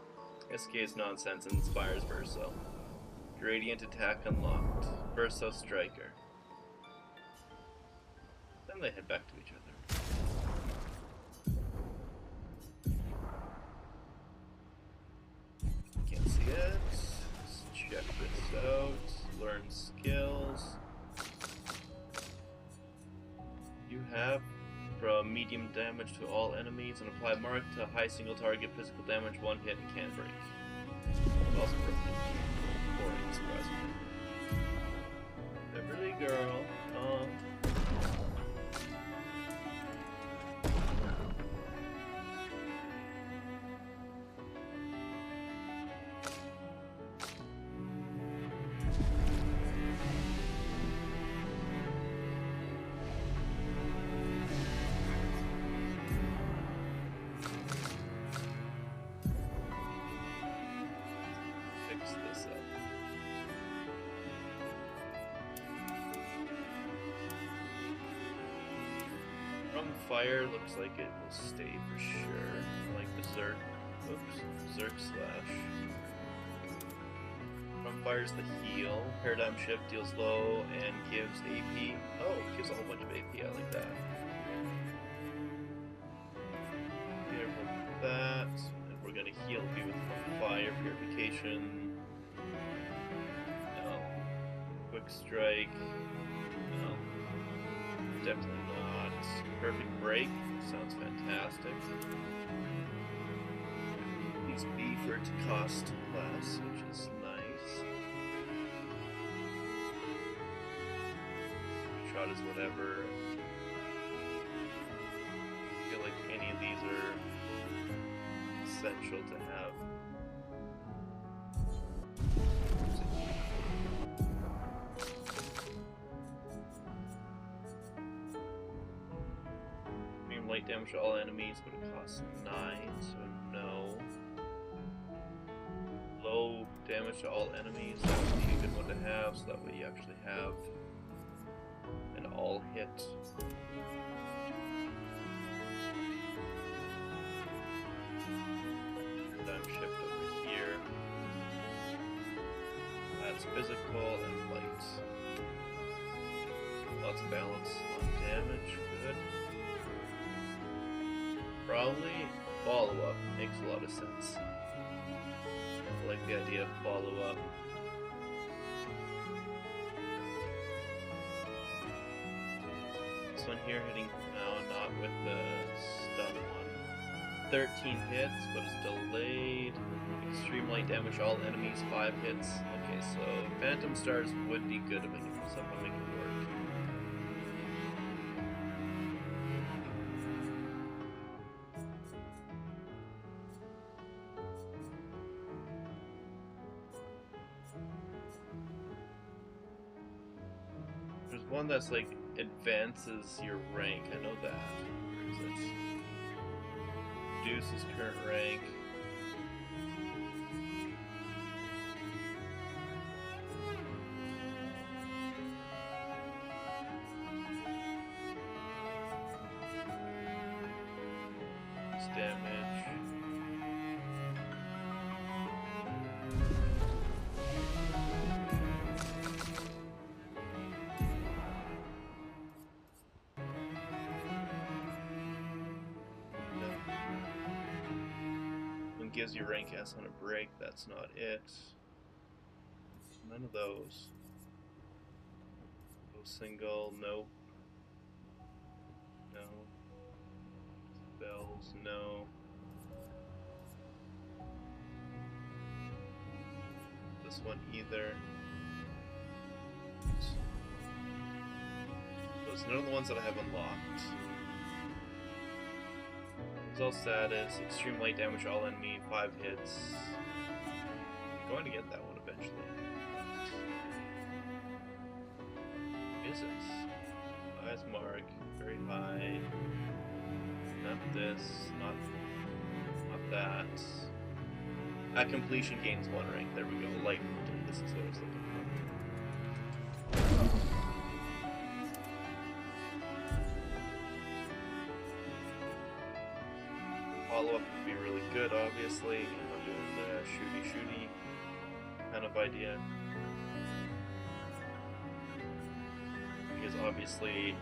SK's nonsense inspires Verso. Gradient attack unlocked. Verso Striker. Then they head back to each other. Can't see it. Let's check this out. Learn skills. You have from medium damage to all enemies and apply mark to high single target physical damage, one hit and can't break. Also broken. Boring, surprisingly. Beverly girl, fix this up. From fire looks like it will stay for sure. Like Berserk. Oops. Berserk slash. From fire's the heal. Paradigm shift deals low and gives AP. Oh, it gives a whole bunch of AP. I like that. Careful with that. And we're gonna heal you with from fire purification. No. Quick strike. No. Definitely not. Perfect break. Sounds fantastic. These B for it to cost less, which is nice. Shot is whatever. I feel like any of these are essential to have. Light damage to all enemies, but it costs 9, so no. Low damage to all enemies, that would be a good one to have, so that way you actually have an all hit. Paradigm shift over here. That's physical and light. Lots of balance on damage, good. Probably follow-up makes a lot of sense. I like the idea of follow-up. one here hitting, no, not with the stun one. 13 hits, but it's delayed. Extreme light damage, all enemies, 5 hits. Okay, so Phantom Stars would be good if I can somehow make it work. There's one that's like advances your rank. I know that. Where is it? Reduces current rank. Damage. And gives you rank S on a break, that's not it. None of those. Go single, nope. No. Spells, no. This one either. Those none of the ones that I have unlocked. Result status, extreme light damage, all enemy, 5 hits. I'm going to get that one eventually. Is it? Highest mark, very high. Not this, not that. At completion gains 1 rank. There we go. Light. This is what I was looking for. Follow up would be really good, obviously. I'm doing the shooty kind of idea. Because obviously,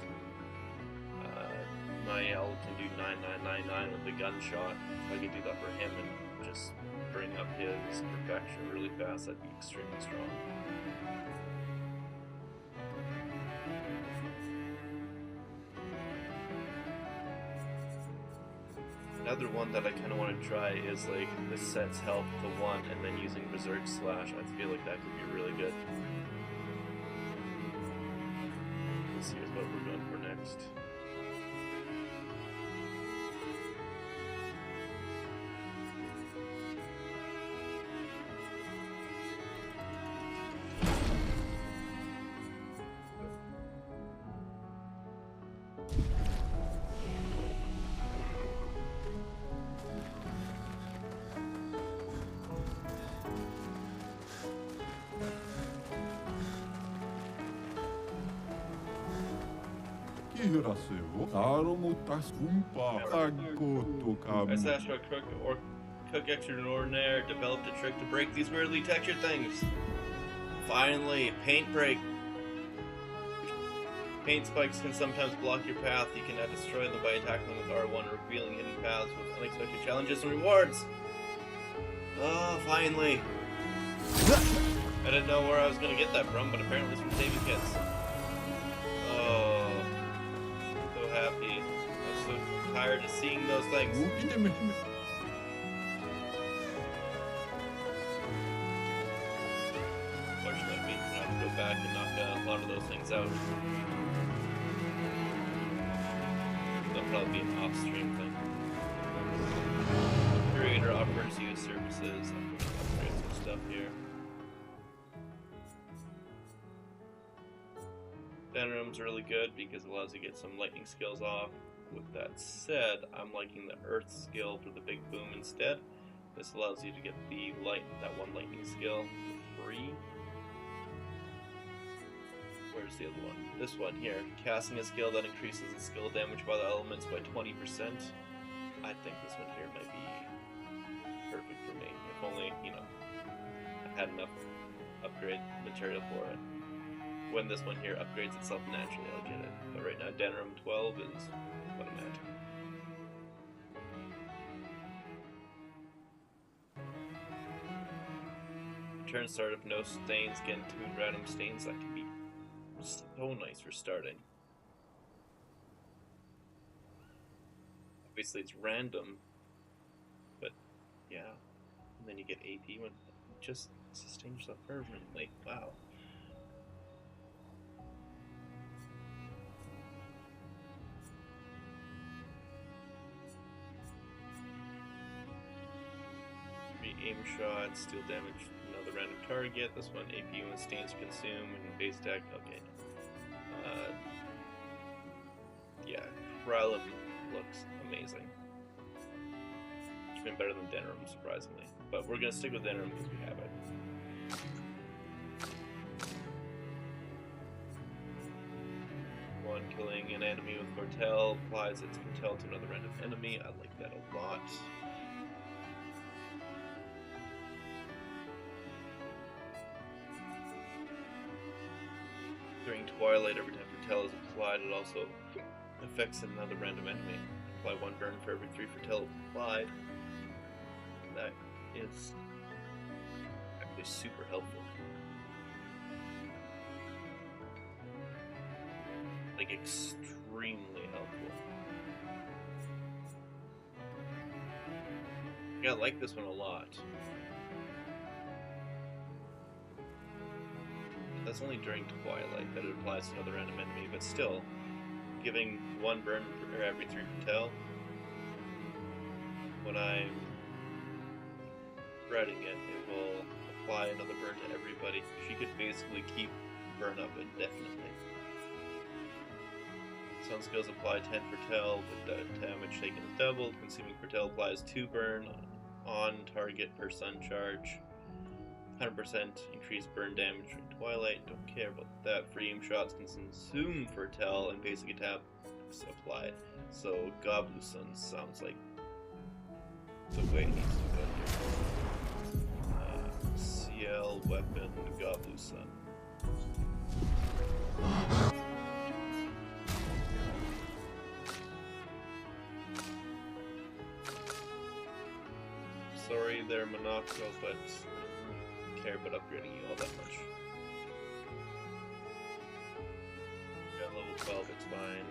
Mael can do 9999 with a gunshot. If I could do that for him and just bring up his perfection really fast, that'd be extremely strong. Another one that I kind of want to try is like the sets health to 1 and then using Berserk Slash. I feel like that could be really good. Let's see what we're going for next. Ancestral cook extraordinaire developed a trick to break these weirdly textured things. Finally, paint break. Paint spikes can sometimes block your path. You can now destroy them by attacking them with R1, revealing hidden paths with unexpected challenges and rewards. Oh, finally. I didn't know where I was going to get that from, but apparently it's from saving kits. Oh, so happy. I'm so tired of seeing those things. Unfortunately, we have to go back and knock a lot of those things out. That'll probably be an off-stream thing. Creator offers you services. I'm going to upgrade some stuff here. Den Room's really good because it allows you to get some lightning skills off. With that said, I'm liking the earth skill for the big boom instead. This allows you to get that one lightning skill for free. Where's the other one? This one here. Casting a skill that increases the skill damage by the elements by 20%. I think this one here might be perfect for me. If only, I had enough upgrade material for it. When this one here upgrades itself naturally, I'll get it. But right now, Denram 12 is what I'm at. Turn start if no stains, get 2 random stains. That can be so nice for starting. Basically, it's random, but yeah. And then you get AP when you just sustain yourself permanently. Wow. Aim shots, steal damage, another random target. This one, AP when stains consume and base deck. Okay. Yeah, Kralum looks amazing. Even better than Denerim, surprisingly. But we're gonna stick with Denerim because we have it. One, killing an enemy with Foretell applies its Foretell to another random enemy. I like that a lot. During Twilight, every time Foretell is applied, it also affects another random enemy. Apply 1 burn for every 3 Foretell applied. That is actually super helpful. Like, extremely helpful. Yeah, I like this one a lot. That's only during Twilight that it applies to another random enemy, but still, giving 1 burn for every 3 Foretell. When I'm spreading it, it will apply another burn to everybody. She could basically keep burn up indefinitely. Sun skills apply 10 Foretell, but damage taken is doubled. Consuming Foretell applies 2 burn on target per sun charge. 100% increased burn damage during Twilight. Don't care about that. Free aim shots can consume Foretell and basic attacks applied. So Gobluson sounds like the way it needs to go here. CL weapon Gobluson. Sorry there, Monaco, but I don't care about upgrading you all that much. Yeah, level 12, it's fine.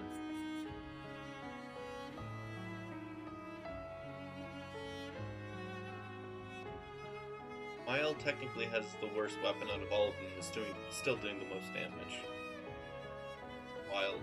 Mile technically has the worst weapon out of all of them, is still doing the most damage. Wild.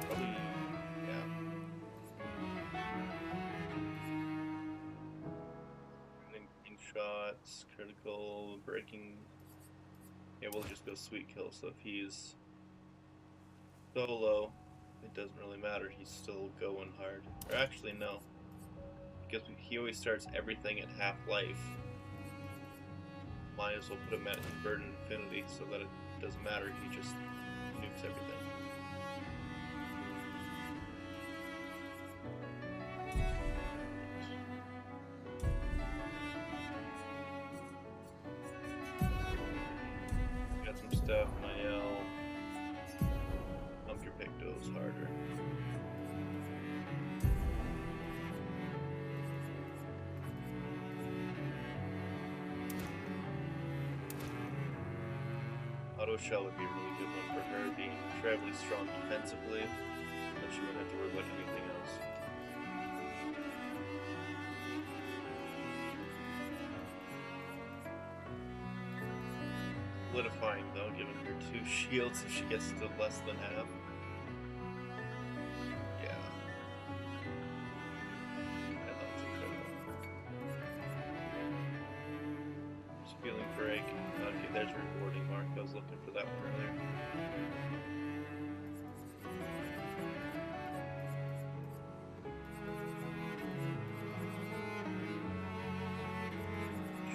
Probably, yeah. Green shots, critical, breaking. Yeah, we'll just go sweet kill. So if he's solo, it doesn't really matter. He's still going hard. Or actually, no. Because he always starts everything at half life. Might as well put him at inverted infinity so that it doesn't matter. He just nukes everything. Got some stuff, Mael. Pump your Pictos harder. Auto Shell would be a really good one for her, being incredibly strong defensively, but she wouldn't have to worry about anything else. Solidifying though, giving her 2 shields if she gets to less than half. Yeah. That looks incredible. Feeling break. Okay, there's a rewarding mark. I was looking for that one earlier.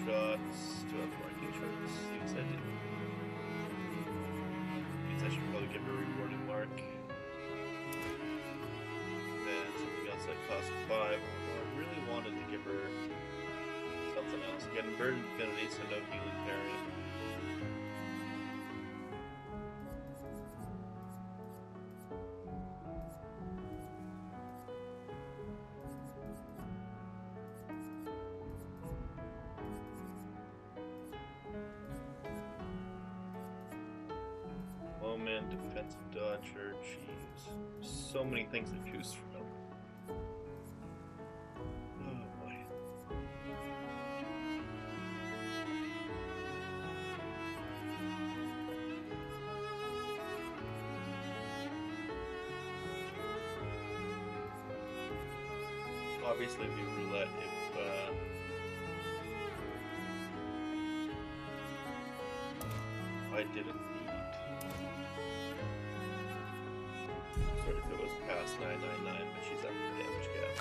Shots. Do I have marking shots? Yes, I do. Means I should probably give her a rewarding mark. Then something else that cost 5. Although I really wanted to give her something else. Again, Burden Infinity, so no healing parry. Moment, defensive dodger, jeez. So many things to choose from. Oh boy. Obviously, the roulette if I didn't need. Sort of if it was past 999, but she's at the damage cap.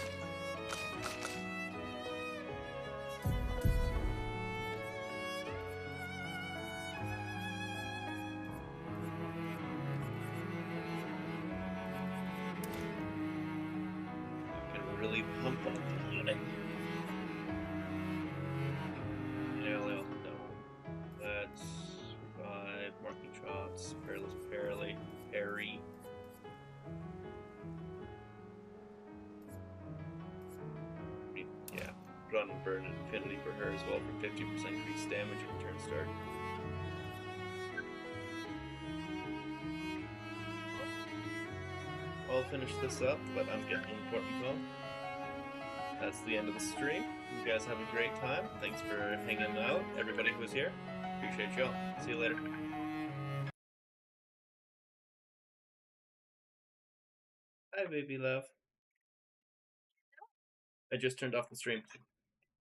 I can really pump up the unit. Yeah, well, no. Let's revive, marking shots, perilous parry. Yeah, run and burn infinity for her as well for 50% increased damage at turn start. I'll finish this up, but I'm getting an important call. That's the end of the stream. You guys have a great time. Thanks for hanging out, everybody who was here. Appreciate y'all. See you later. Hi, baby love. I just turned off the stream.